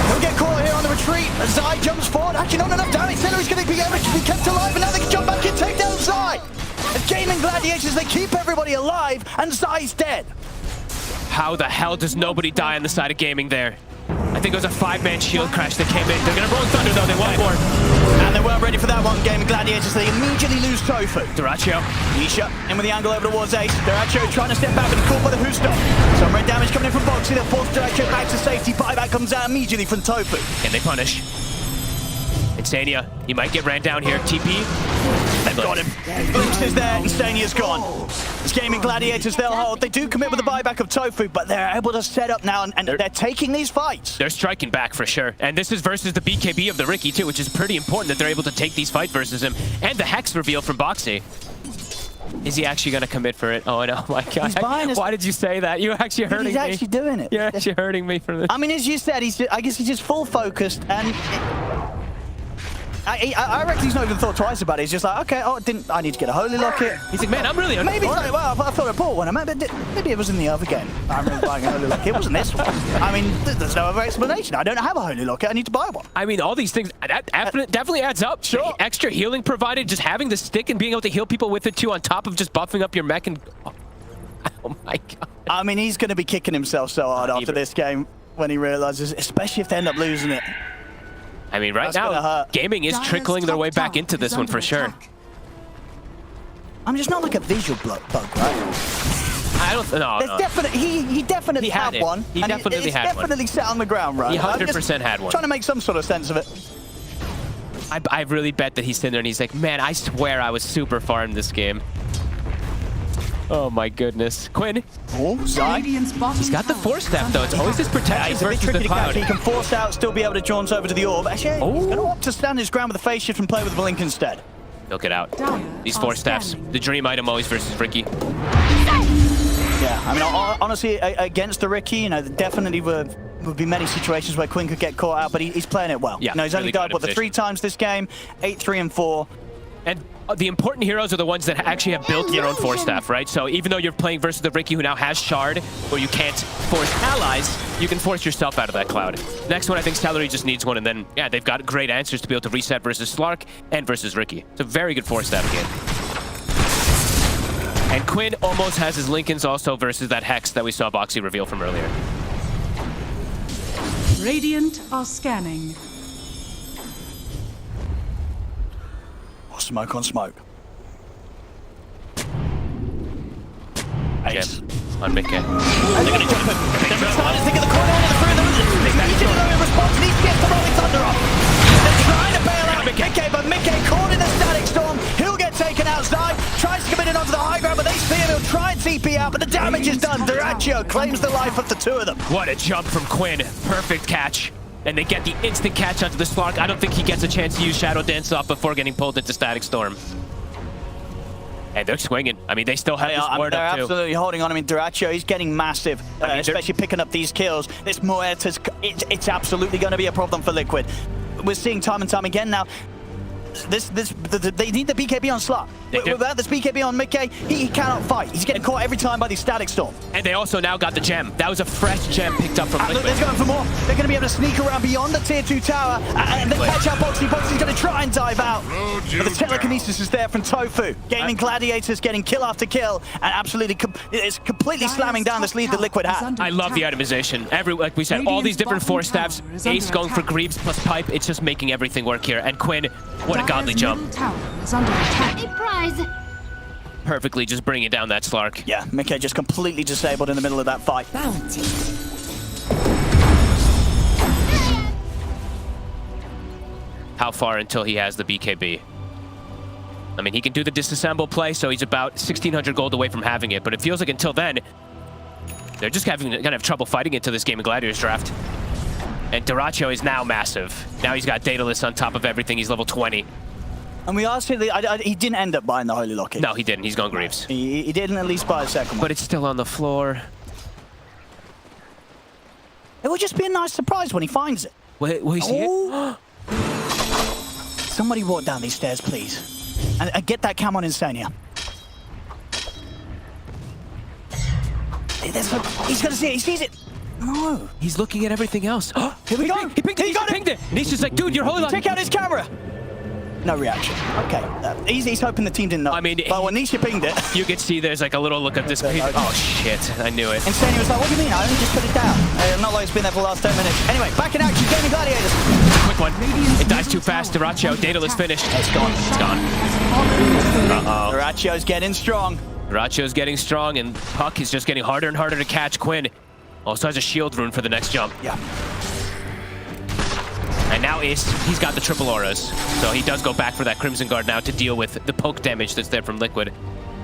[SPEAKER 3] he'll get caught here on the retreat. Zai jumps forward. Actually, not enough damage. Celery's going to be able to be kept alive, and now they can jump back and take down Zai. And Gaimin Gladiators, they keep everybody alive, and Zai's dead.
[SPEAKER 10] How the hell does nobody die on the side of gaming there? I think it was a 5-man shield crash that came in. They're going to roll Thunder, though. They want more.
[SPEAKER 3] And they weren't ready for that one. Gaimin Gladiators, they immediately lose Tofu.
[SPEAKER 10] Dyrachyo.
[SPEAKER 3] Nisha in with the angle over towards Ace. Dyrachyo trying to step back, but caught by the Who Stop. Some red damage coming in from Boxy. They'll force Dyrachyo back to safety. Buyback comes out immediately from Tofu.
[SPEAKER 10] Can they punish? Insania, he might get ran down here. TP.
[SPEAKER 3] They've got him. Glimpse is there. Insania's gone. It's Gaimin Gladiators, they'll hold. They do commit with the buyback of Tofu, but they're able to set up now, and they're taking these fights.
[SPEAKER 10] They're striking back for sure. And this is versus the BKB of the Ricky, too, which is pretty important that they're able to take these fights versus him. And the Hex reveal from Boxy. Is he actually going to commit for it? Oh, no, my God. Why did you say that? You're actually hurting me.
[SPEAKER 3] He's actually doing it.
[SPEAKER 10] You're actually hurting me for this.
[SPEAKER 3] I mean, as you said, I guess he's just full focused, and... I reckon he's not even thought twice about it. He's just like, okay, I need to get a Holy Locket.
[SPEAKER 10] He's like, man, I'm really
[SPEAKER 3] Maybe he's like, well, I thought I bought one. Maybe it was in the other game. I remember buying a Holy Locket. It wasn't this one. I mean, there's no other explanation. I don't have a Holy Locket. I need to buy one.
[SPEAKER 10] I mean, all these things, that definitely adds up.
[SPEAKER 3] Sure.
[SPEAKER 10] The extra healing provided, just having the stick and being able to heal people with it too, on top of just buffing up your mech and... Oh my God.
[SPEAKER 3] I mean, he's going to be kicking himself so hard after this game when he realizes, especially if they end up losing it.
[SPEAKER 10] I mean, right now, gaming is trickling their way back into this one for sure.
[SPEAKER 3] I mean, it's not like a visual bug, right?
[SPEAKER 10] I don't know.
[SPEAKER 3] There's definitely he definitely had one.
[SPEAKER 10] He definitely had one.
[SPEAKER 3] It's definitely sat on the ground, right?
[SPEAKER 10] He 100% had one.
[SPEAKER 3] Trying to make some sort of sense of it.
[SPEAKER 10] I really bet that he's sitting there and he's like, man, I swear I was super farmed this game. Oh my goodness. Quinn.
[SPEAKER 3] Oh, Zai.
[SPEAKER 10] He's got the Force Staff though. It's always this protection versus the Cloud.
[SPEAKER 3] He can force out, still be able to jaunt over to the orb. Actually, he's going to opt to stand his ground with a phase shift and play with Blink instead.
[SPEAKER 10] He'll get out. These Force Staffs. The dream item always versus Ricky.
[SPEAKER 3] Yeah, I mean, honestly, against the Ricky, you know, definitely were would be many situations where Quinn could get caught out, but he's playing it well.
[SPEAKER 10] Yeah,
[SPEAKER 3] No, he's only
[SPEAKER 10] really
[SPEAKER 3] died,
[SPEAKER 10] good
[SPEAKER 3] the 3 times this game, 8, 3, and 4.
[SPEAKER 10] And the important heroes are the ones that actually have built their own force staff, right? So even though you're playing versus the Riki who now has Shard, where you can't force allies, you can force yourself out of that cloud. Next one, I think Celery just needs one, and then, yeah, they've got great answers to be able to reset versus Slark and versus Riki. It's a very good force staff game. And Quinn almost has his Lincolns also versus that Hex that we saw Boxy reveal from earlier.
[SPEAKER 20] Radiant are scanning.
[SPEAKER 3] Smoke on smoke.
[SPEAKER 10] Ace. On Mickey.
[SPEAKER 3] They're going to jump him. They're starting to think of the corner on the through them. He didn't know in response. He gets the Rolling Thunder off. They're trying to bail out Mickey, but Mickey caught in the static storm. He'll get taken outside. Tries to come in onto the high ground, but they see him. He'll try and TP out, but the damage is done. Duraccio claims the life of the 2 of them.
[SPEAKER 10] What a jump from Quinn. Perfect catch. And they get the instant catch onto the Slark. I don't think he gets a chance to use Shadow Dance off before getting pulled into Static Storm. And they're swinging. I mean, they still have this ward
[SPEAKER 3] they're
[SPEAKER 10] up too.
[SPEAKER 3] absolutely holding on. I mean, Duraccio, he's getting massive, especially picking up these kills. This Muerta's, it's absolutely going to be a problem for Liquid. We're seeing time and time again now. They need the BKB on Slark. Without this BKB on Mickey, he cannot fight. He's getting caught every time by the Static Storm.
[SPEAKER 10] And they also now got the gem. That was a fresh gem picked up from Liquid.
[SPEAKER 3] They're going for more. They're going to be able to sneak around beyond the tier 2 tower and then catch out Boxy. Boxy's going to try and dive out. But the telekinesis is there from Tofu. Gaimin Gladiators getting kill after kill and absolutely it's completely slamming down this lead that Liquid had.
[SPEAKER 10] I love the itemization. Like we said, all these different force staffs, Ace going for Greaves plus Pipe, it's just making everything work here. And Quinn, what a godly jump. Perfectly just bringing down that Slark.
[SPEAKER 3] Yeah, Mickey just completely disabled in the middle of that fight.
[SPEAKER 10] How far until he has the BKB? I mean, he can do the disassemble play, so he's about 1,600 gold away from having it, but it feels like until then, they're just gonna have trouble fighting into this Gaimin Gladiators draft. And Duraccio is now massive. Now he's got Daedalus on top of everything. He's level 20.
[SPEAKER 3] And we are seeing he didn't end up buying the Holy Locket.
[SPEAKER 10] No, he didn't. He's gone Greaves.
[SPEAKER 3] He didn't at least buy a second one.
[SPEAKER 10] But it's still on the floor.
[SPEAKER 3] It will just be a nice surprise when he finds it.
[SPEAKER 10] Will he see it?
[SPEAKER 3] Somebody walk down these stairs, please. And get that cam on Insania. He's gonna see it. He sees it. No.
[SPEAKER 10] He's looking at everything else.
[SPEAKER 3] Here we go.
[SPEAKER 10] He pinged it. He pinged it. And he's just like, dude, you're holding on.
[SPEAKER 3] Check out his camera. No reaction. Okay. He's hoping the team didn't know.
[SPEAKER 10] I mean,
[SPEAKER 3] but when Nisha pinged it,
[SPEAKER 10] you could see there's like a little look at this. Oh shit! I knew it.
[SPEAKER 3] And Sanya was like, "What do you mean? I only just put it down. Not like it's been there for the last 10 minutes." Anyway, back in action. Gaimin Gladiators.
[SPEAKER 10] Quick one. It dies too fast. Duraccio, Daedalus finished.
[SPEAKER 3] It's gone.
[SPEAKER 10] It's gone.
[SPEAKER 3] Duraccio's getting strong.
[SPEAKER 10] Duraccio's getting strong, and Puck is just getting harder and harder to catch. Quinn also has a shield rune for the next jump.
[SPEAKER 3] Yeah.
[SPEAKER 10] And now he's got the triple auras, so he does go back for that Crimson Guard now to deal with the poke damage that's there from Liquid.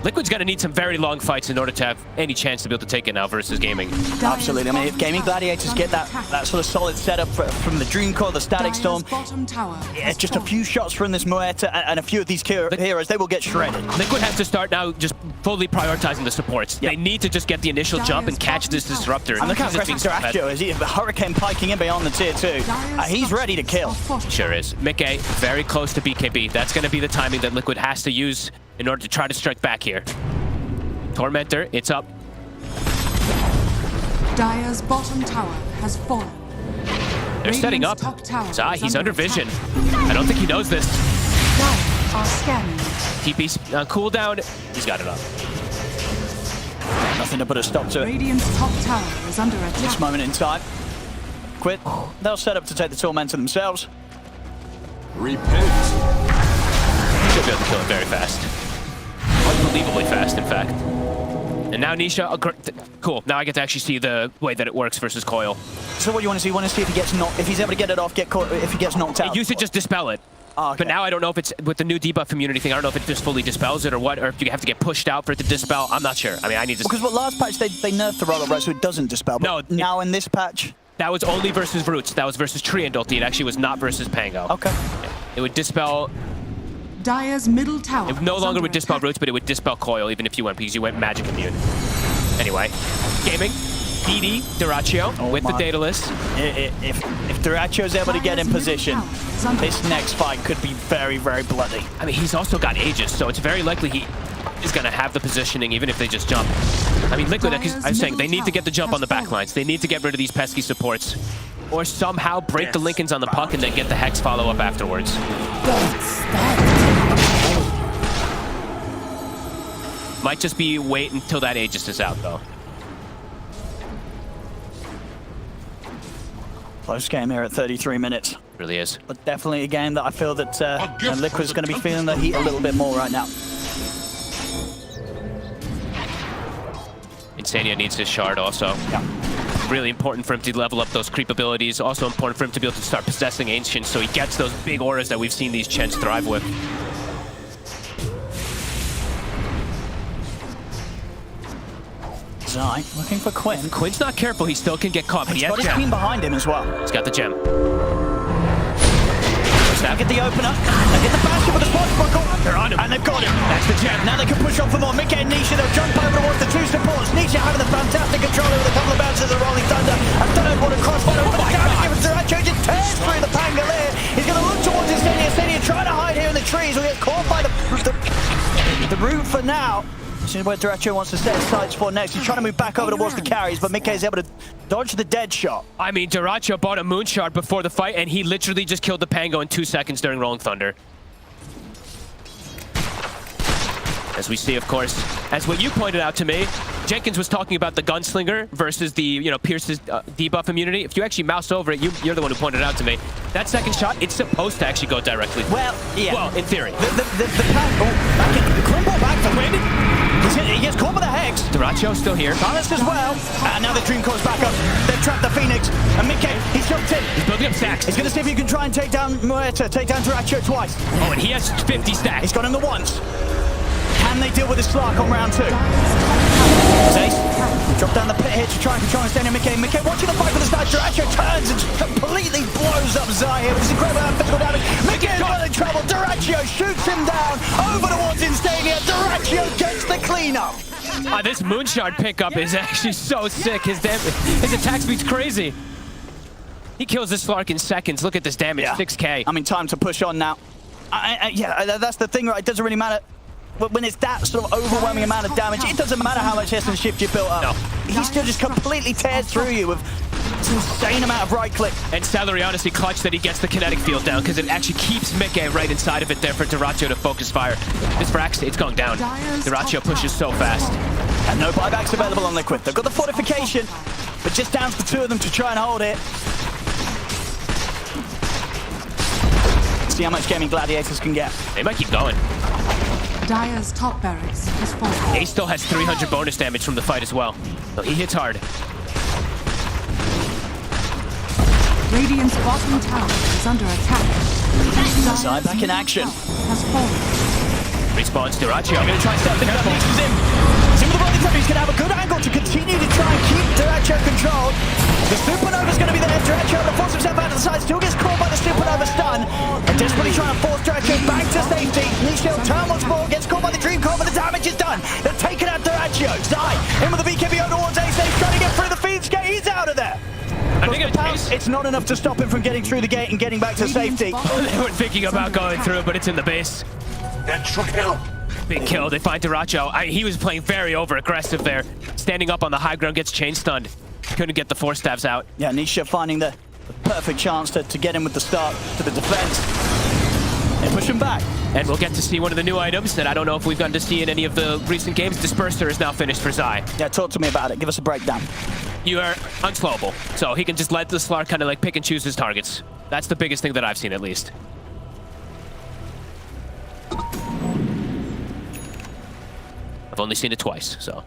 [SPEAKER 10] Liquid's going to need some very long fights in order to have any chance to be able to take it now versus Gaming.
[SPEAKER 3] Absolutely. I mean, if Gaimin Gladiators get that sort of solid setup from the Dream Core, the Static Storm, it's just a few shots from this Muerta and a few of these heroes, they will get shredded.
[SPEAKER 10] Liquid has to start now just fully prioritizing the supports. They need to just get the initial jump and catch this Disruptor.
[SPEAKER 3] And look how aggressive Duraccio is. The Hurricane piking in beyond the tier 2. He's ready to kill.
[SPEAKER 10] Sure is. Mickey, very close to BKB. That's going to be the timing that Liquid has to use in order to try to strike back here. Tormentor, it's up.
[SPEAKER 20] Dire's bottom tower has fallen.
[SPEAKER 10] They're setting up. Zai, he's under vision. I don't think he knows this.
[SPEAKER 20] Dire are scanning.
[SPEAKER 10] TP's cooldown. He's got it up.
[SPEAKER 3] Nothing to put a stop to it.
[SPEAKER 20] Radiant's top tower is under attack.
[SPEAKER 3] This moment in time. Quit. They'll set up to take the Tormentor themselves.
[SPEAKER 8] Repent.
[SPEAKER 10] Should be able to kill it very fast. Unbelievably fast, in fact. And now Nisha, cool. Now I get to actually see the way that it works versus Coil.
[SPEAKER 3] So what do you want to see? You want to see if he gets knocked, if he's able to get it off, if he gets knocked out.
[SPEAKER 10] It used to just dispel it.
[SPEAKER 3] Oh, okay.
[SPEAKER 10] But now I don't know if it's with the new debuff immunity thing. I don't know if it just fully dispels it or what, or if you have to get pushed out for it to dispel. I'm not sure. I mean, I need to.
[SPEAKER 3] Because what last patch they nerfed the roller right so it doesn't dispel. But now in this patch,
[SPEAKER 10] that was only versus Roots. That was versus Tree and Ulti. It actually was not versus Pango.
[SPEAKER 3] Okay.
[SPEAKER 10] Yeah. It would dispel.
[SPEAKER 20] Dire's middle tower.
[SPEAKER 10] It no longer would dispel Roots, but it would dispel Coil even if you went, because you went magic immune. Anyway, Gaming. DD Dyrachyo with the Daedalus.
[SPEAKER 3] If Dyrachyo's able to get in position, this next fight could be very, very bloody.
[SPEAKER 10] I mean, he's also got Aegis, so it's very likely he is going to have the positioning even if they just jump. I mean, Liquid, I'm saying they need to get the jump on the backlines. They need to get rid of these pesky supports. Or somehow break the Lincolns on the puck and then get the Hex follow-up afterwards. Might just be wait until that Aegis is out, though.
[SPEAKER 3] Close game here at 33 minutes.
[SPEAKER 10] Really is.
[SPEAKER 3] But definitely a game that I feel that Liquid's going to be feeling the heat a little bit more right now.
[SPEAKER 10] Insania needs his shard also.
[SPEAKER 3] Yeah.
[SPEAKER 10] Really important for him to level up those creep abilities. Also important for him to be able to start possessing Ancients so he gets those big auras that we've seen these Chens thrive with.
[SPEAKER 3] Zai looking for Quinn.
[SPEAKER 10] If Quinn's not careful, he still can get caught, but
[SPEAKER 3] He's
[SPEAKER 10] he has
[SPEAKER 3] got his
[SPEAKER 10] gem.
[SPEAKER 3] team behind him as well.
[SPEAKER 10] He's got the gem.
[SPEAKER 3] Now get the opener, now get the basket with the spot buckle.
[SPEAKER 10] They're on him.
[SPEAKER 3] And they've got him.
[SPEAKER 10] That's the gem.
[SPEAKER 3] Now they can push on for more. Mickey and Nisha, they'll jump over towards the two supports. Nisha having the fantastic control with a couple of bounces of the Rolling Thunder. And don't want to crossfire over the damage given to Dyrachyo. Just tears through the Pangolier. He's going to look towards Insania. Insania trying to hide here in the trees. Will get caught by the root for now. This is where Dyrachyo wants to set his sights for next. He's trying to move back over towards the carries, but Mickey is able to dodge the dead shot.
[SPEAKER 10] I mean, Dyrachyo bought a Moon Shard before the fight, and he literally just killed the Pango in 2 seconds during Rolling Thunder. As we see, of course, as what you pointed out to me, Jenkins was talking about the Gunslinger versus the, Pierce's debuff immunity. If you actually mouse over it, you're the one who pointed it out to me. That second shot, it's supposed to actually go directly.
[SPEAKER 3] Well, yeah.
[SPEAKER 10] Well, in theory.
[SPEAKER 3] The Quinn ball back for Quinn. He gets caught by the Hex.
[SPEAKER 10] Dyrachyo still here.
[SPEAKER 3] Balanced as well. And now the Dream comes back up. They've trapped the Phoenix. And Mickey, he's jumped in.
[SPEAKER 10] He's building up stacks.
[SPEAKER 3] He's going to see if he can try and take down Muerta, take down Dyrachyo twice.
[SPEAKER 10] Oh, and he has 50 stacks.
[SPEAKER 3] He's got him the once. Can they deal with the Slark on round 2? Zace, drop down the pit here to try and control and stand in Mickey. Mickey watching the fight for the start. Dyrachyo turns and completely blows up Zai here with this incredible amount of physical damage. Mickey is well in trouble. Dyrachyo shoots him down over towards Instania. Dyrachyo gets the cleanup.
[SPEAKER 10] This Moonshard pickup is actually so sick. His attack speed's crazy. He kills this Slark in seconds. Look at this damage, 6K.
[SPEAKER 3] I mean, time to push on now. Yeah, that's the thing, right? It doesn't really matter. When it's that sort of overwhelming amount of damage, it doesn't matter how much hit and shift you built up.
[SPEAKER 10] No.
[SPEAKER 3] He still just completely tears through you with this insane amount of right click.
[SPEAKER 10] And Salary honestly clutched that he gets the kinetic field down because it actually keeps Mickey right inside of it there for Dyrachyo to focus fire. This Frax, it's going down. Dyrachyo pushes so fast.
[SPEAKER 3] And no buybacks available on Liquid. They've got the fortification, but just down to the two of them to try and hold it. See how much Gaimin Gladiators can get.
[SPEAKER 10] They might keep going.
[SPEAKER 20] Dire's top barracks is falling.
[SPEAKER 10] Ace still has 300 bonus damage from the fight as well. So he hits hard.
[SPEAKER 20] Radiant's bottom tower is under attack.
[SPEAKER 3] Side back in action.
[SPEAKER 20] Has fallen.
[SPEAKER 10] Respawns Dyrachyo.
[SPEAKER 3] I'm going to try and step things up. He's in. He's in with the Rolling Thunder. He's going to have a good angle to continue to try and keep Dyrachyo controlled. The Supernova's going to be there. Dyrachyo to force himself out to the side. Still gets caught by the Supernova stun. And desperately trying to force Dyrachyo back to safety. Nisha turn once more. Gets caught by the Dream Core, but the damage is done. They're taking out Dyrachyo. Zai in with the BKB over towards Ace. Ace trying to get through the Phoenix gate. He's out of there.
[SPEAKER 10] I think
[SPEAKER 3] it's not enough to stop him from getting through the gate and getting back to safety.
[SPEAKER 10] They were thinking about going through, but it's in the base.
[SPEAKER 8] Extra kill.
[SPEAKER 10] Big kill. They find Dyrachyo. He was playing very over-aggressive there. Standing up on the high ground, gets chain stunned. Couldn't get the force stabs out.
[SPEAKER 3] Yeah, Nisha finding the perfect chance to get him with the start to the defense. And push him back.
[SPEAKER 10] And we'll get to see one of the new items that I don't know if we've gotten to see in any of the recent games. Disperser is now finished for Zai.
[SPEAKER 3] Yeah, talk to me about it. Give us a breakdown.
[SPEAKER 10] You are unslowable, so he can just let the Slark kind of like pick and choose his targets. That's the biggest thing that I've seen, at least. I've only seen it twice, so.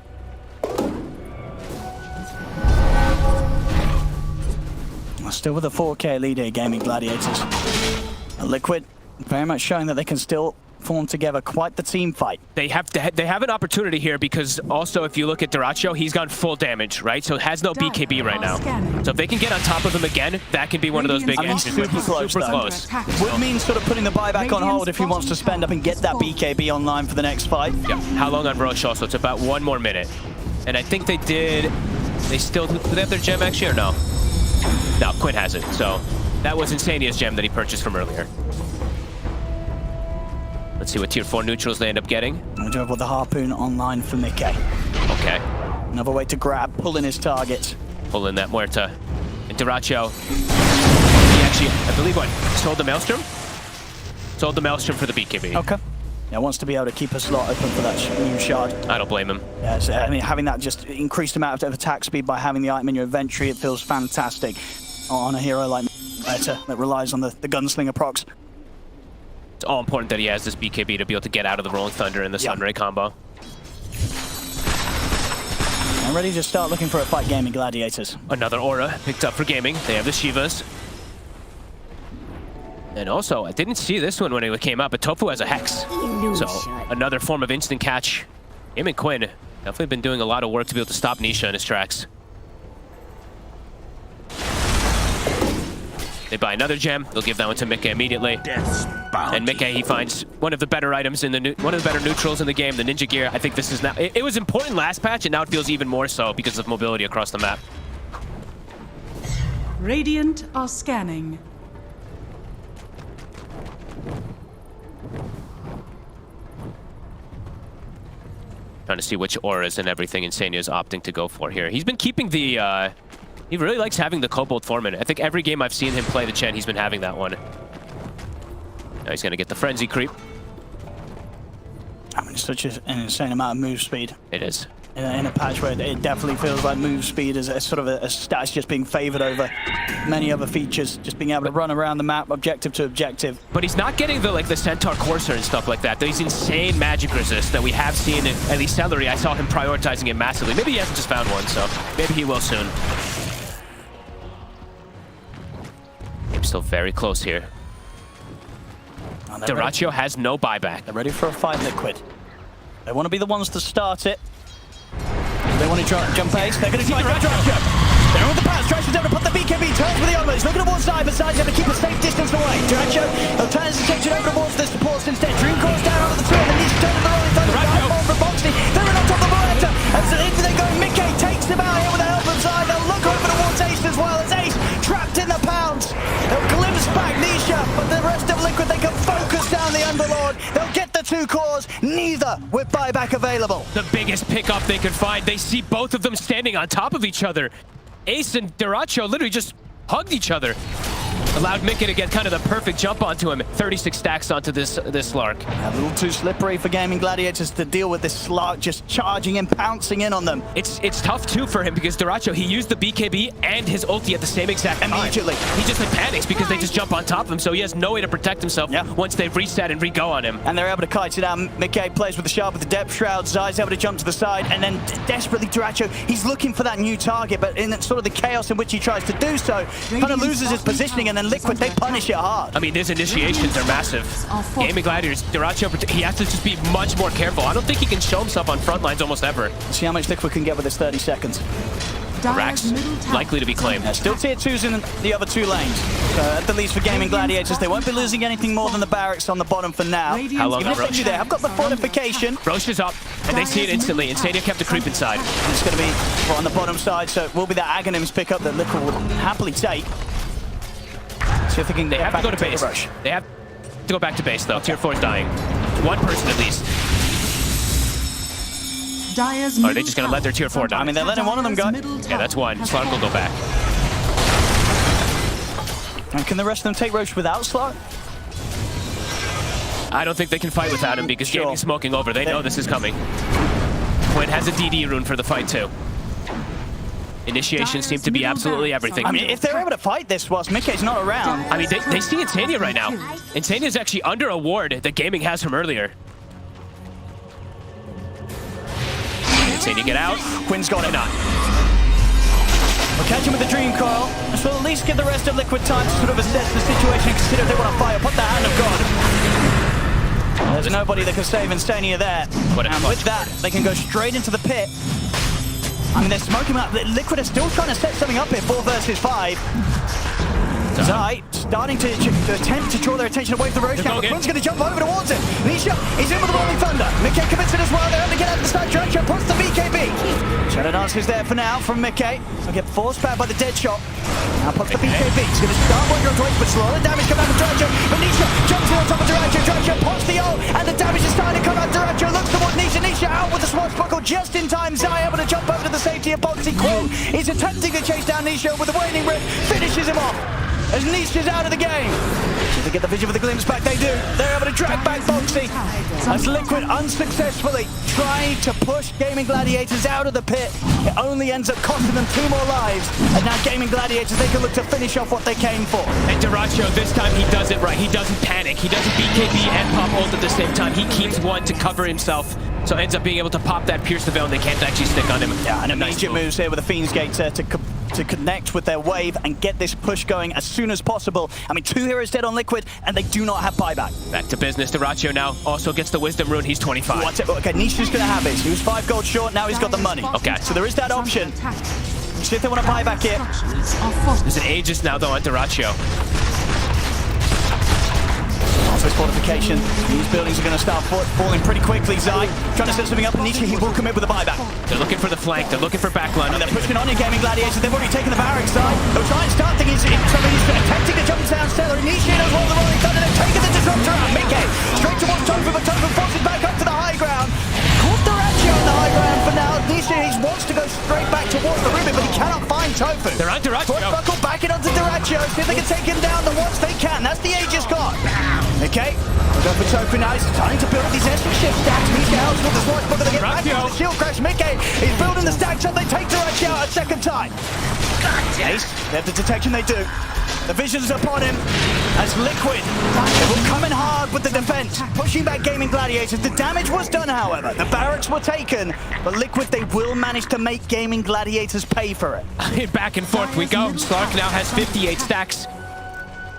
[SPEAKER 3] Still with a 4K lead here, Gaimin Gladiators. Liquid very much showing that they can still form together quite the team fight.
[SPEAKER 10] They have an opportunity here because also if you look at Dyrachyo, he's gone full damage, right? So has no BKB right now. So if they can get on top of him again, that can be one of those big engines.
[SPEAKER 3] Super close.
[SPEAKER 10] Super close.
[SPEAKER 3] Would mean sort of putting the buyback on hold if he wants to spend up and get that BKB online for the next fight.
[SPEAKER 10] Yeah. How long on Roche also? It's about 1 more minute. And I think they did They still, do they have their gem actually or no? No, Quinn has it. So that was Insania's gem that he purchased from earlier. Let's see what tier 4 neutrals they end up getting.
[SPEAKER 3] I'm going to have the harpoon online for Mickey.
[SPEAKER 10] Okay.
[SPEAKER 3] Another way to grab, pulling his targets.
[SPEAKER 10] Pulling that Muerta. And Duracho, he actually, I believe what, sold the Maelstrom? Sold the Maelstrom for the BKB.
[SPEAKER 3] Okay. Yeah, wants to be able to keep a slot open for that new shard.
[SPEAKER 10] I don't blame him.
[SPEAKER 3] Yeah, so, I mean, having that just increased amount of attack speed by having the item in your inventory, it feels fantastic on a hero like Muerta that relies on the gunslinger procs.
[SPEAKER 10] It's all important that he has this BKB to be able to get out of the Rolling Thunder and the Sunray combo.
[SPEAKER 3] I'm ready to start looking for a fight Gaimin Gladiators.
[SPEAKER 10] Another aura picked up for gaming. They have the Shivas. And also, I didn't see this one when it came up, but Tofu has a Hex. So, another form of instant catch. Him and Quinn definitely been doing a lot of work to be able to stop Nisha in his tracks. They buy another gem. They'll give that one to Mika immediately. And Mika, he finds one of the better items in the one of the better neutrals in the game, the Ninja Gear. I think this is now. It was important last patch, and now it feels even more so because of mobility across the map.
[SPEAKER 20] Radiant are scanning.
[SPEAKER 10] Trying to see which auras and everything Insania is opting to go for here. He's been keeping the. He really likes having the Cobalt Foreman. I think every game I've seen him play the Chen, he's been having that one. Now he's going to get the Frenzy creep.
[SPEAKER 3] I mean, it's such an insane amount of move speed.
[SPEAKER 10] It is.
[SPEAKER 3] In a patch where it definitely feels like move speed is a sort of a stat just being favored over many other features. Just being able to run around the map, objective to objective.
[SPEAKER 10] But he's not getting the Centaur Courser and stuff like that. These insane magic resist that we have seen in at least Celery. I saw him prioritizing it massively. Maybe he hasn't just found one, so maybe he will soon. I'm still very close here. Duracho has no buyback.
[SPEAKER 3] They're ready for a fight, Liquid. They want to be the ones to start it. They want to jump ace. They're going to try Duracho. They're on the pass. Duracho's able to put the BKB. Turns with the onward. He's looking towards side, but side's able to keep a safe distance away. Duracho, he'll turn his attention over towards the supports instead. Dream calls down onto the two, and he's turning the Rolling Thunder. Down from Boxley. They're in on top of Muerta. As they go, Mickey takes them out here with the help of Zai. They'll look over towards Ace as well, as Ace trapped in the pounds. They'll glimpse back Nisha, but the rest of Liquid, they can focus down the Underlord. They'll get the two cores, neither with buyback available.
[SPEAKER 10] The biggest pickup they could find. They see both of them standing on top of each other. Ace and Duracho literally just hugged each other. Allowed Mika to get kind of the perfect jump onto him. 36 stacks onto this Slark.
[SPEAKER 3] A little too slippery for Gaimin Gladiators to deal with this Slark just charging and pouncing in on them.
[SPEAKER 10] It's tough too for him because Duracho, he used the BKB and his ulti at the same exact time.
[SPEAKER 3] Immediately.
[SPEAKER 10] He just panics because they just jump on top of him, so he has no way to protect himself once they've reset and re-go on him.
[SPEAKER 3] And they're able to kite it out. Mickey plays with the Shard with the Depth Shroud. Zai's able to jump to the side, and then desperately Duracho, he's looking for that new target, but in sort of the chaos in which he tries to do so, kind of loses his positioning, and then Liquid, they punish it hard.
[SPEAKER 10] I mean, his initiations are massive. Gaimin Gladiators, Duracho, he has to just be much more careful. I don't think he can show himself on front lines almost ever.
[SPEAKER 3] Let's see how much Liquid can get with this 30 seconds.
[SPEAKER 10] Rax likely to be claimed.
[SPEAKER 3] Still tier 2s in the other two lanes. So at the least for Gaimin Gladiators, they won't be losing anything more than the barracks on the bottom for now.
[SPEAKER 10] How long
[SPEAKER 3] Even if they do that, I've got the fortification.
[SPEAKER 10] Roche is up, and they see it instantly. Insania kept the creep inside.
[SPEAKER 3] It's going to be on the bottom side, so it will be that Aghanims pickup that Liquid would happily take. See if they can
[SPEAKER 10] have to go to base.
[SPEAKER 3] Rush.
[SPEAKER 10] They have to go back to base, though. Tier 4 is dying. One person at least. Are they just going to let their tier 4 die?
[SPEAKER 3] I mean, they're letting one of them go.
[SPEAKER 10] Yeah, that's one. Slark will go back.
[SPEAKER 3] And can the rest of them take Roche without Slark?
[SPEAKER 10] I don't think they can fight without him because Gaming's smoking over. They know this is coming. Quinn has a DD rune for the fight, too. Initiations seem to be absolutely everything.
[SPEAKER 3] I mean, if they're able to fight this whilst Mickey's not around.
[SPEAKER 10] I mean, they see Insania right now. Insania's actually under a ward that Gaming has from earlier. Insania get out.
[SPEAKER 3] Quinn's got it.
[SPEAKER 10] Not.
[SPEAKER 3] We'll catch him with the Dream Coil. This will at least give the rest of Liquid time to sort of assess the situation and consider if they want to fire. Put the Hand of God. There's nobody that can save Insania there. And with that, they can go straight into the pit. I mean, they're smoking out. Liquid are still trying to set something up here, 4 versus 5. Zai starting to attempt to draw their attention away from the Roche. Quinn's going to jump over towards it. Nisha is in with the Rolling Thunder. Mickey commits it as well. They're having to get out of the start. Draco puts the BKB. Shadow Dance is there for now from Mickey. He'll get forced back by the dead shot. Now puts the BKB. He's going to start wandering away, but slow the damage coming out from Draco. But Nisha jumps in on top of Draco. Draco pops the ult, and the damage is starting to come out. Draco looks towards Nisha. Nisha out with the swashbuckle just in time. Zai able to jump over to the safety of Boxy. Quinn is attempting to chase down Nisha with the waning rip. Finishes him off as Nisha's out of the game. Should they get the vision for the glimpse back? They do. They're able to drag back Boxy as Liquid unsuccessfully trying to push Gaimin Gladiators out of the pit. It only ends up costing them 2 more lives. And now Gaimin Gladiators, they can look to finish off what they came for.
[SPEAKER 10] And Duracho, this time he does it right. He doesn't panic. He doesn't BKB and pop ult at the same time. He keeps one to cover himself. So ends up being able to pop that Pierce the Veil, and they can't actually stick on him.
[SPEAKER 3] Yeah, and immediate moves here with the Fiend's Gate to connect with their wave and get this push going as soon as possible. I mean, 2 heroes dead on Liquid, and they do not have buyback.
[SPEAKER 10] Back to business. Duracho now also gets the Wisdom Rune. He's 25.
[SPEAKER 3] What's it? Okay, Nisha's going to have it. He was 5 gold short, now he's got the money.
[SPEAKER 10] Okay.
[SPEAKER 3] So there is that option. See if they want to buy back here.
[SPEAKER 10] There's an Aegis now, though, on Duracho.
[SPEAKER 3] Also his fortification. These buildings are going to start falling pretty quickly. Zai trying to set something up, and Nisha, he will commit with a buyback.
[SPEAKER 10] They're looking for the flank. They're looking for backline.
[SPEAKER 3] And they're pushing on in Gaimin Gladiators. They've already taken the barracks side. They'll try and start things. Somebody's attempting to jump down Stellar. Nisha as well, the Rolling Thunder. They're taking the disruptor out. Mickey straight towards Tofu, but Tofu forces back up to the high ground. Caught Duracho on the high ground for now. Nisha, he wants to go straight back towards the Rubik, but he cannot find Tofu.
[SPEAKER 10] They're on Duracho.
[SPEAKER 3] Buckle back it onto Duracho. See if they can take him down the once they can. That's the Aegis got. Okay. We'll go for Tofu now. He's trying to build up these extra shift stacks. Nisha helps with the sword, but they get back into the shield crash. Mickey is building the stacks up. They take Duracho out a second time. Ace, they have the detection, they do. The vision's upon him as Liquid. They will come in hard with the defense, pushing back Gaimin Gladiators. The damage was done, however. The barracks were taken, but Liquid, they will manage to make Gaimin Gladiators pay for it.
[SPEAKER 10] Back and forth we go. Slark now has 58 stacks.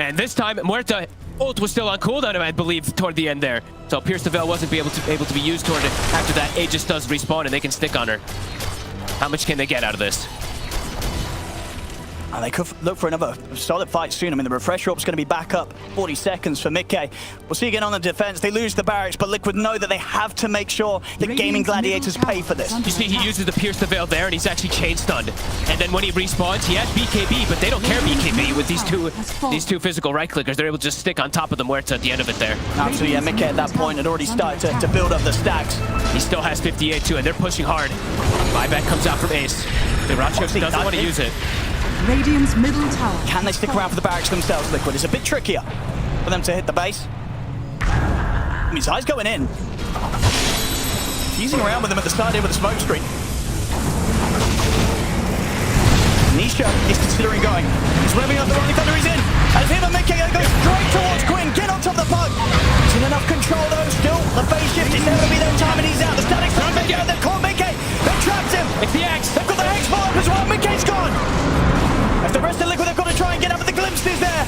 [SPEAKER 10] And this time, Muerta ult was still on cooldown, I believe, toward the end there. So Pierce the Veil wasn't able to be used toward it. After that, Aegis does respawn, and they can stick on her. How much can they get out of this?
[SPEAKER 3] And they could look for another solid fight soon. I mean, the refresh rope's going to be back up 40 seconds for Mickey. We'll see again on the defense. They lose the barracks, but Liquid know that they have to make sure that Gaimin Gladiators pay for this.
[SPEAKER 10] You see, he uses the Pierce the Veil there, and he's actually chain stunned. And then when he respawns, he has BKB, but they don't care BKB with these two physical right clickers. They're able to just stick on top of the Muerta at the end of it there.
[SPEAKER 3] Absolutely, yeah. Mickey at that point had already started to build up the stacks.
[SPEAKER 10] He still has 58 too, and they're pushing hard. Buyback comes out from Ace. Duracho doesn't want to use it.
[SPEAKER 20] Radiant's middle tower.
[SPEAKER 3] Can they stick around for the barracks themselves, Liquid? It's a bit trickier for them to hit the base. His eyes going in. Teasing around with them at the start here with a smoke screen. Nisha is considering going. He's revving up the Rolling Thunder, he's in. As him and Mickey goes straight towards Quinn. Get on top of the puck. He's in enough control though. Still, the phase shift is never be their time, and he's out. The statics are Mickey. They've caught Mickey. They trapped him.
[SPEAKER 10] It's the X.
[SPEAKER 3] They've got the Hex ball up as well. Mickey's gone. As the rest of Liquid, they've got to try and get up, but the glimpses there.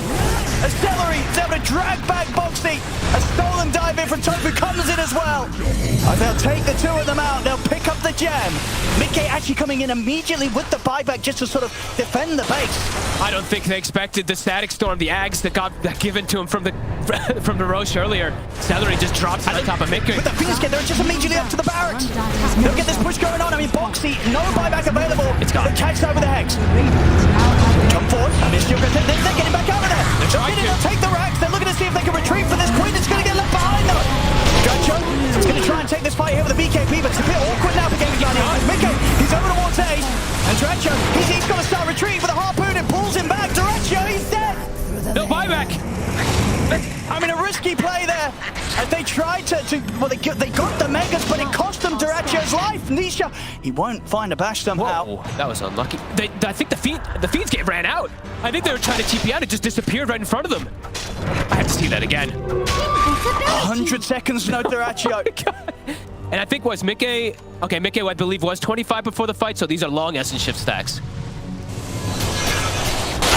[SPEAKER 3] As Celery is able to drag back Boxy. A stolen dive in from Tofu comes in as well. And they'll take the 2 of them out. They'll pick up the gem. Mickey actually coming in immediately with the buyback just to sort of defend the base.
[SPEAKER 10] I don't think they expected the static storm, the Ags that got given to him from the Roche earlier. Celery just drops it on top of Mickey.
[SPEAKER 3] With the Phoenix Gate, they're just immediately up to the barracks. They'll get this push going on. I mean, Boxy, no buyback available.
[SPEAKER 10] It's gone.
[SPEAKER 3] The catch over the Hex. Come forward. They're getting back out of there. They'll take the racks. They're looking to see if they can retreat for this point. It's going to get left behind them. Dracho is going to try and take this fight here with the BKB, but it's a bit awkward now for Gaimin Gladiators. Mickey, he's over towards Ace. And Dracho, he's got to start retreating with a harpoon. It pulls him back. Dracho, he's dead.
[SPEAKER 10] No buyback.
[SPEAKER 3] I mean, a risky play there. As they tried well, they got the Megas, but it cost them Duracho's life. Nisha, he won't find a bash somehow.
[SPEAKER 10] Whoa, that was unlucky. I think the Fiend's Gate ran out. I think they were trying to TP out. It just disappeared right in front of them. I have to see that again.
[SPEAKER 3] 100 seconds, no Duracho.
[SPEAKER 10] And I think was Mickey. Okay, Mickey, I believe, was 25 before the fight, so these are long Essence Shift stacks.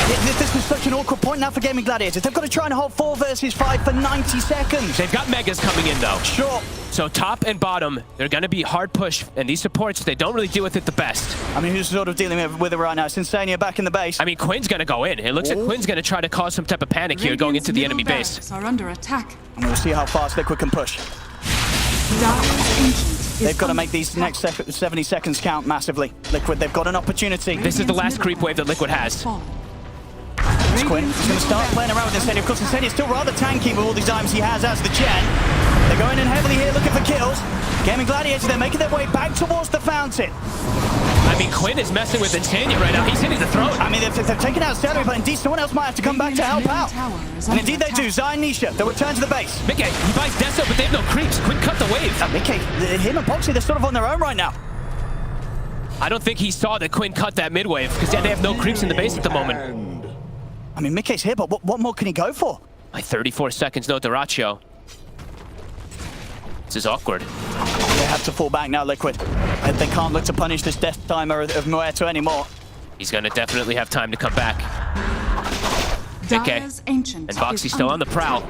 [SPEAKER 3] This is such an awkward point now for Gaimin Gladiators. They've got to try and hold 4 versus 5 for 90 seconds.
[SPEAKER 10] They've got Megas coming in, though.
[SPEAKER 3] Sure.
[SPEAKER 10] So top and bottom, they're going to be hard push. And these supports, they don't really deal with it the best.
[SPEAKER 3] I mean, who's sort of dealing with it right now? It's Insania back in the base.
[SPEAKER 10] I mean, Quinn's going to go in. It looks like Quinn's going to try to cause some type of panic here going into the enemy base.
[SPEAKER 20] Are under attack.
[SPEAKER 3] And we'll see how fast Liquid can push. They've got to make these next 70 seconds count massively. Liquid, they've got an opportunity.
[SPEAKER 10] This is the last creep wave that Liquid has.
[SPEAKER 3] It's Quinn. He's going to start playing around with Insania. Of course, Insania's still rather tanky with all these items he has as the gen. They're going in heavily here looking for kills. Gaimin Gladiators, they're making their way back towards the fountain.
[SPEAKER 10] I mean, Quinn is messing with Insania right now. He's hitting the throat.
[SPEAKER 3] I mean, they've taken out Celery, but indeed someone else might have to come back to help out. And indeed they do. Zion Nisha, they'll return to the base.
[SPEAKER 10] Mickey, he buys Deso, but they have no creeps. Quinn cut the wave.
[SPEAKER 3] Mickey, him and Boxy, they're sort of on their own right now.
[SPEAKER 10] I don't think he saw that Quinn cut that mid-wave, because they have no creeps in the base at the moment.
[SPEAKER 3] I mean, Mickey's here, but what more can he go for?
[SPEAKER 10] Like 34 seconds, no Dyrachyo. This is awkward.
[SPEAKER 3] They have to fall back now, Liquid. They can't look to punish this death timer of Muerto anymore.
[SPEAKER 10] He's going to definitely have time to come back. Okay. And Boxy's still on the prowl.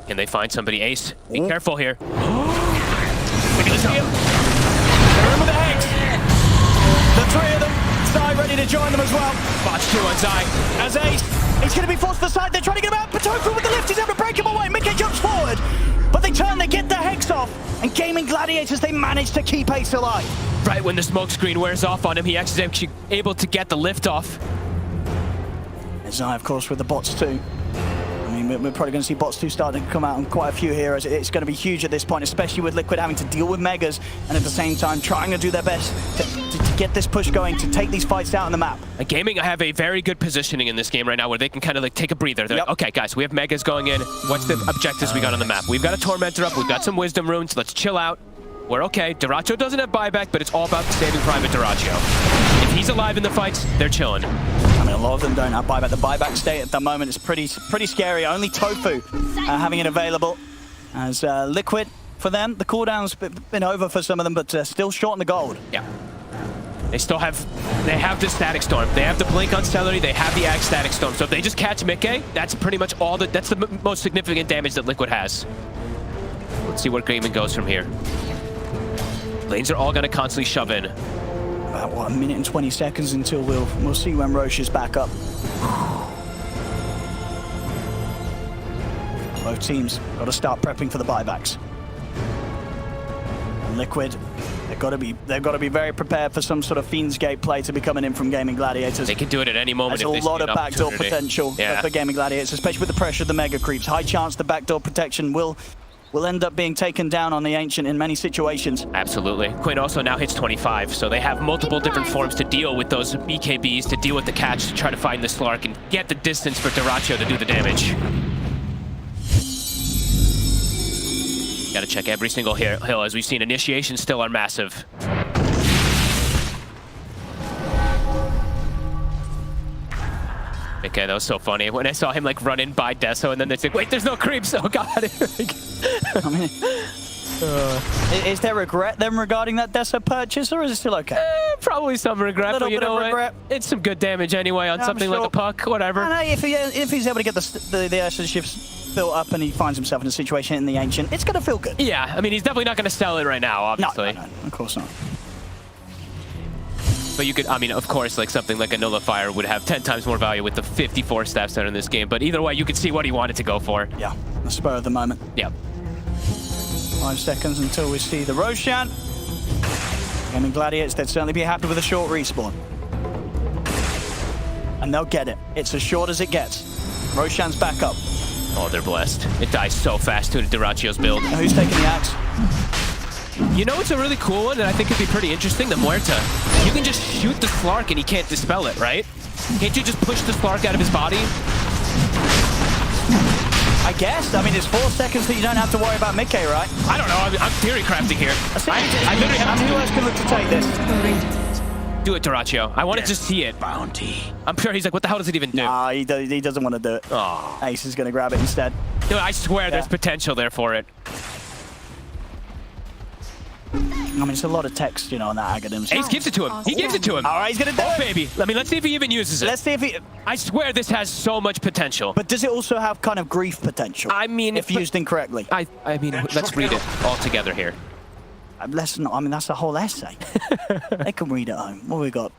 [SPEAKER 10] Can they find somebody? Ace, be careful here. Look at this game. They're in with the Hex. The 3 of them. Zai ready to join them as well. Botch 2 on Zai.
[SPEAKER 3] As Ace, he's going to be forced to the side. They're trying to get him out. Patoku with the lift. He's able to break him away. Mickey jumps forward. But they turn, they get the Hex off. And Gaimin Gladiators, they manage to keep Ace alive.
[SPEAKER 10] Right when the smoke screen wears off on him, he actually is able to get the lift off.
[SPEAKER 3] Zai, of course, with the bots too. I mean, we're probably going to see bots 2 starting to come out on quite a few heroes. It's going to be huge at this point, especially with Liquid having to deal with Megas and at the same time trying to do their best to get this push going, to take these fights out on the map.
[SPEAKER 10] Gaming have a very good positioning in this game right now where they can kind of like take a breather. They're like, okay, guys, we have Megas going in. What's the objectives we got on the map? We've got a Tormentor up. We've got some Wisdom Runes. Let's chill out. We're okay. Dyrachyo doesn't have buyback, but it's all about saving Private Dyrachyo. If he's alive in the fights, they're chilling.
[SPEAKER 3] I mean, a lot of them don't have buyback. The buyback state at the moment is pretty scary. Only Tofu having it available. As Liquid, for them, the cooldown's been over for some of them, but still short on the gold.
[SPEAKER 10] Yeah. They have the Static Storm. They have the Blink on Celery. They have the Axe Static Storm. So if they just catch Mickey, that's pretty much all that's the most significant damage that Liquid has. Let's see where Gaimin goes from here. Lanes are all going to constantly shove in.
[SPEAKER 3] About, what, 1 minute and 20 seconds until we'll see when Roche is back up. Both teams got to start prepping for the buybacks. Liquid, they've got to be very prepared for some sort of Fiend's Gate play to be coming in from Gaimin Gladiators.
[SPEAKER 10] They can do it at any moment.
[SPEAKER 3] There's a lot of backdoor potential for Gaimin Gladiators, especially with the pressure of the mega creeps. High chance the backdoor protection will end up being taken down on the Ancient in many situations.
[SPEAKER 10] Absolutely. Quinn also now hits 25, so they have multiple different forms to deal with those BKBs, to deal with the catch, to try to find the Slark and get the distance for Dyrachyo to do the damage. Gotta check every single hill. As we've seen, initiations still are massive. Okay, that was so funny. When I saw him like run in by Deso and then they said, wait, there's no creeps. Oh god.
[SPEAKER 3] I mean, is there regret then regarding that Deso purchase, or is it still okay?
[SPEAKER 10] Probably some regret, but you know what? It's some good damage anyway on something like a puck, whatever.
[SPEAKER 3] If he's able to get the Ashes shifts built up and he finds himself in a situation in the Ancient, it's going to feel good.
[SPEAKER 10] Yeah, I mean, he's definitely not going to sell it right now, obviously.
[SPEAKER 3] No, of course not.
[SPEAKER 10] But you could, I mean, of course, like something like a Nullifier would have 10 times more value with the 54 staff set in this game. But either way, you could see what he wanted to go for.
[SPEAKER 3] Yeah, the spur of the moment.
[SPEAKER 10] Yeah.
[SPEAKER 3] 5 seconds until we see the Roshan. Gaimin Gladiators, they'd certainly be happy with a short respawn. And they'll get it. It's as short as it gets. Roshan's back up.
[SPEAKER 10] Oh, they're blessed. It dies so fast to Dyrachyo's build.
[SPEAKER 3] Now who's taking the axe?
[SPEAKER 10] You know, it's a really cool one that I think could be pretty interesting, the Muerta. You can just shoot the Slark and he can't dispel it, right? Can't you just push the Slark out of his body?
[SPEAKER 3] I guess. I mean, it's 4 seconds that you don't have to worry about Mickey, right?
[SPEAKER 10] I don't know. I'm theory crafting here. I literally have
[SPEAKER 3] who else can look to take this?
[SPEAKER 10] Do it, Dyrachyo. I want to just see it. Bounty. I'm sure he's like, what the hell does it even do?
[SPEAKER 3] Nah, he doesn't want to do it.
[SPEAKER 10] Oh.
[SPEAKER 3] Ace is going to grab it instead.
[SPEAKER 10] Dude, I swear there's potential there for it.
[SPEAKER 3] I mean, it's a lot of text, you know, on that Aghanim.
[SPEAKER 10] Ace gives it to him. He gives it to him.
[SPEAKER 3] All right, he's going to do it.
[SPEAKER 10] Baby. Let's see if he even uses it.
[SPEAKER 3] Let's see if he...
[SPEAKER 10] I swear this has so much potential.
[SPEAKER 3] But does it also have kind of grief potential?
[SPEAKER 10] I mean...
[SPEAKER 3] If used incorrectly.
[SPEAKER 10] I mean, let's read it all together here.
[SPEAKER 3] That's a whole essay. They can read at home. What have we got?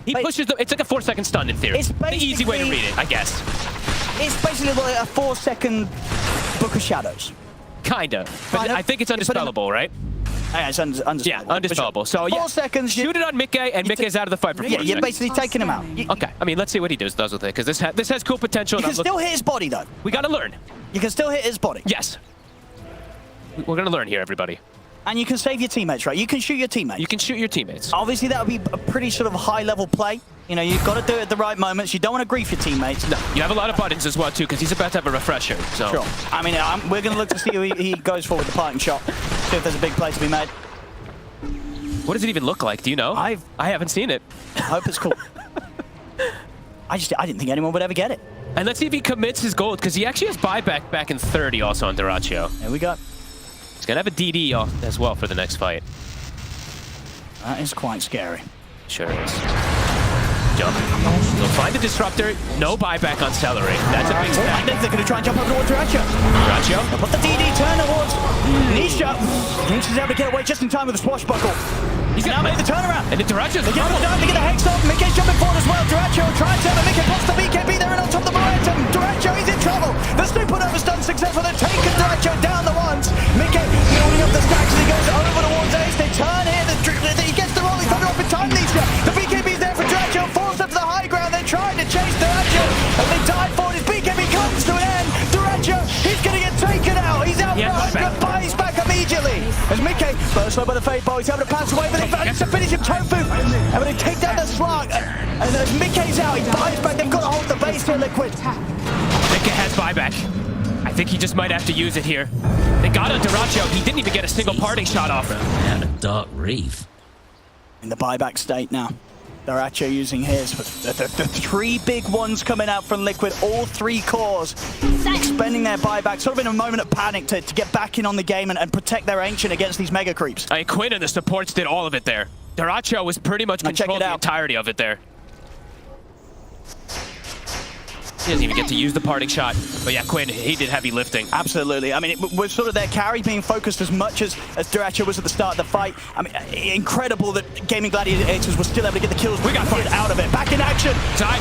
[SPEAKER 10] He pushes them. It's like a 4-second stun in theory. It's the easy way to read it, I guess.
[SPEAKER 3] It's basically like a 4-second Book of Shadows.
[SPEAKER 10] Kinda. But I think it's undispellable, right?
[SPEAKER 3] Yeah, it's undispellable.
[SPEAKER 10] Yeah, undispellable. So,
[SPEAKER 3] 4 seconds.
[SPEAKER 10] Shoot it on Mickey, and Mickey's out of the fight for 4 seconds.
[SPEAKER 3] You're basically taking him out.
[SPEAKER 10] Okay, I mean, let's see what he does with it, because this has cool potential.
[SPEAKER 3] You can still hit his body, though.
[SPEAKER 10] We gotta learn.
[SPEAKER 3] You can still hit his body.
[SPEAKER 10] Yes. We're gonna learn here, everybody.
[SPEAKER 3] And you can save your teammates, right? You can shoot your teammates.
[SPEAKER 10] You can shoot your teammates.
[SPEAKER 3] Obviously, that would be a pretty sort of high-level play. You know, you've got to do it at the right moments. You don't want to grief your teammates.
[SPEAKER 10] No, you have a lot of buttons as well, too, because he's about to have a refresher. So.
[SPEAKER 3] Sure. I mean, we're going to look to see who he goes for with the parting shot. See if there's a big play to be made.
[SPEAKER 10] What does it even look like? Do you know? I haven't seen it.
[SPEAKER 3] I hope it's cool. I didn't think anyone would ever get it.
[SPEAKER 10] And let's see if he commits his gold, because he actually has buyback back in 30 also on Dyrachyo.
[SPEAKER 3] There we go.
[SPEAKER 10] He's going to have a DD as well for the next fight.
[SPEAKER 3] That is quite scary.
[SPEAKER 10] Sure is. Jump. He'll find the disruptor. No buyback on Celery. That's a big stack.
[SPEAKER 3] They're going to try and jump over towards Dyrachyo.
[SPEAKER 10] Dyrachyo.
[SPEAKER 3] Put the DD turn towards Nisha. Nisha's able to get away just in time with the swashbuckle. He's now made the turnaround.
[SPEAKER 10] And the Dyrachyo's
[SPEAKER 3] they get the down to get the hex off. Mickey's jumping forward as well. Dyrachyo tries to have a Mickey pops the BKB there and on top of the momentum. Dyrachyo, he's in trouble. The supernova stun successful. They've taken Dyrachyo down the ones. Mickey building up the stacks as he goes over towards Ace. They turn here. He gets the rolling thunder off in time, Nisha. The BKB's there for Dyrachyo. Falls up to the high ground. They're trying to chase Dyrachyo. And they dive forward. His BKB comes to an end. Dyrachyo, he's going to get taken out. He's out front. Buys back immediately. As Mickey, first slow by the Fade Ball. He's able to pass away, but they managed to finish him. Tofu able to take down the slug. And as Mickey's out, he buys back. They've got to hold the base here, Liquid.
[SPEAKER 10] Mickey has buyback. I think he just might have to use it here. They got on Dyrachyo. He didn't even get a single parting shot off.
[SPEAKER 1] And a dark reef.
[SPEAKER 3] In the buyback state now. Dyrachyo using his. The 3 big ones coming out from Liquid. All 3 cores expending their buyback. Sort of in a moment of panic to get back in on the game and protect their Ancient against these mega creeps.
[SPEAKER 10] I mean, Quinn and the supports did all of it there. Dyrachyo was pretty much controlling the entirety of it there. He doesn't even get to use the parting shot. But yeah, Quinn, he did heavy lifting.
[SPEAKER 3] Absolutely. I mean, it was sort of their carry being focused as much as Dyrachyo was at the start of the fight. I mean, incredible that Gaimin Gladiators was still able to get the kills. We got out of it. Back in action.
[SPEAKER 10] Zai.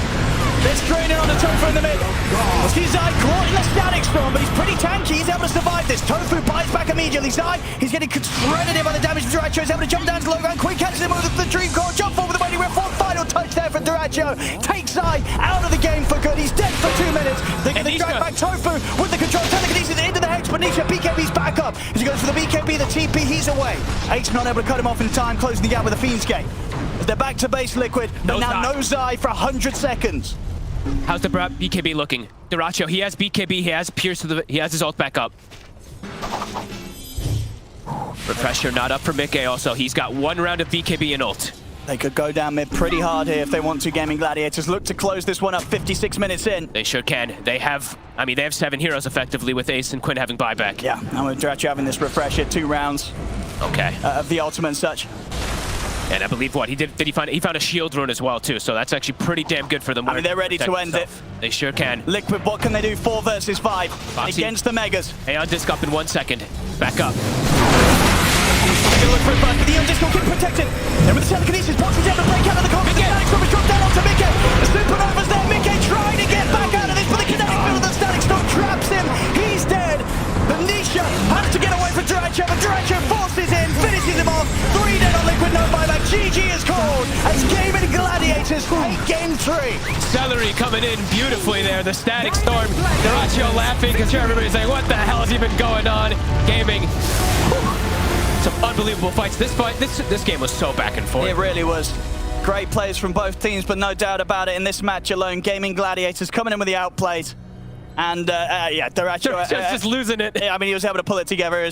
[SPEAKER 3] They're straining on the Tofu in the mid. We'll see Zai caught in the static storm, but he's pretty tanky. He's able to survive this. Tofu buys back immediately. Zai, he's getting shredded in by the damage from Dyrachyo. He's able to jump down to the low ground. Quick catches him with the Dream Core. Jump forward with the mighty ref. One final touch there from Dyrachyo. Takes Zai out of the game for good. He's dead for 2 minutes. They're going to drag back Tofu with the control. Telekinesis into the hex, but Nisha BKB's back up. As he goes for the BKB, the TP, he's away. Ace not able to cut him off in time, closing the gap with the Fiend's Gate. As they're back to base, Liquid, but now no Zai for 100 seconds.
[SPEAKER 10] How's the BKB looking? Dyrachyo, he has BKB, he has Pierce, he has his ult back up. Refresher not up for Mickey also. He's got 1 round of BKB and ult.
[SPEAKER 3] They could go down mid pretty hard here if they want to. Gaimin Gladiators look to close this one up 56 minutes in.
[SPEAKER 10] They sure can. They have 7 heroes effectively with Ace and Quinn having buyback.
[SPEAKER 3] Yeah, and with Dyrachyo having this refresher, 2 rounds.
[SPEAKER 10] Okay.
[SPEAKER 3] Of the ultimate and such.
[SPEAKER 10] And I believe what he found a shield rune as well too, so that's actually pretty damn good for them.
[SPEAKER 3] I mean, they're ready to end it.
[SPEAKER 10] They sure can.
[SPEAKER 3] Liquid, what can they do? 4 versus 5
[SPEAKER 10] Foxy
[SPEAKER 3] against the Megas.
[SPEAKER 10] Aeon disc up in 1 second. Back up.
[SPEAKER 3] Gonna look for a bust, but the Aeon disc will get protected. And with the telekinesis, Boxy's able to break out of the combat. The static storm is dropped down onto Mickey. The supernova's there. Mickey trying to get back out of this, but the kinetic field of the static storm traps him. He's dead. The Nisha has to get away from Dyrachyo, but Dyrachyo forces in, finishes him off. 3 dead on Liquid, no buyback. GG is called as Gaimin Gladiators take game 3.
[SPEAKER 10] Celery coming in beautifully there. The static storm. Dyrachyo laughing because everybody's like, what the hell is even going on? Gaming. Some unbelievable fights. This game was so back and forth.
[SPEAKER 3] It really was. Great plays from both teams, but no doubt about it, in this match alone, Gaimin Gladiators coming in with the outplays. And yeah, Dyrachyo
[SPEAKER 10] just losing it.
[SPEAKER 3] I mean, he was able to pull it together.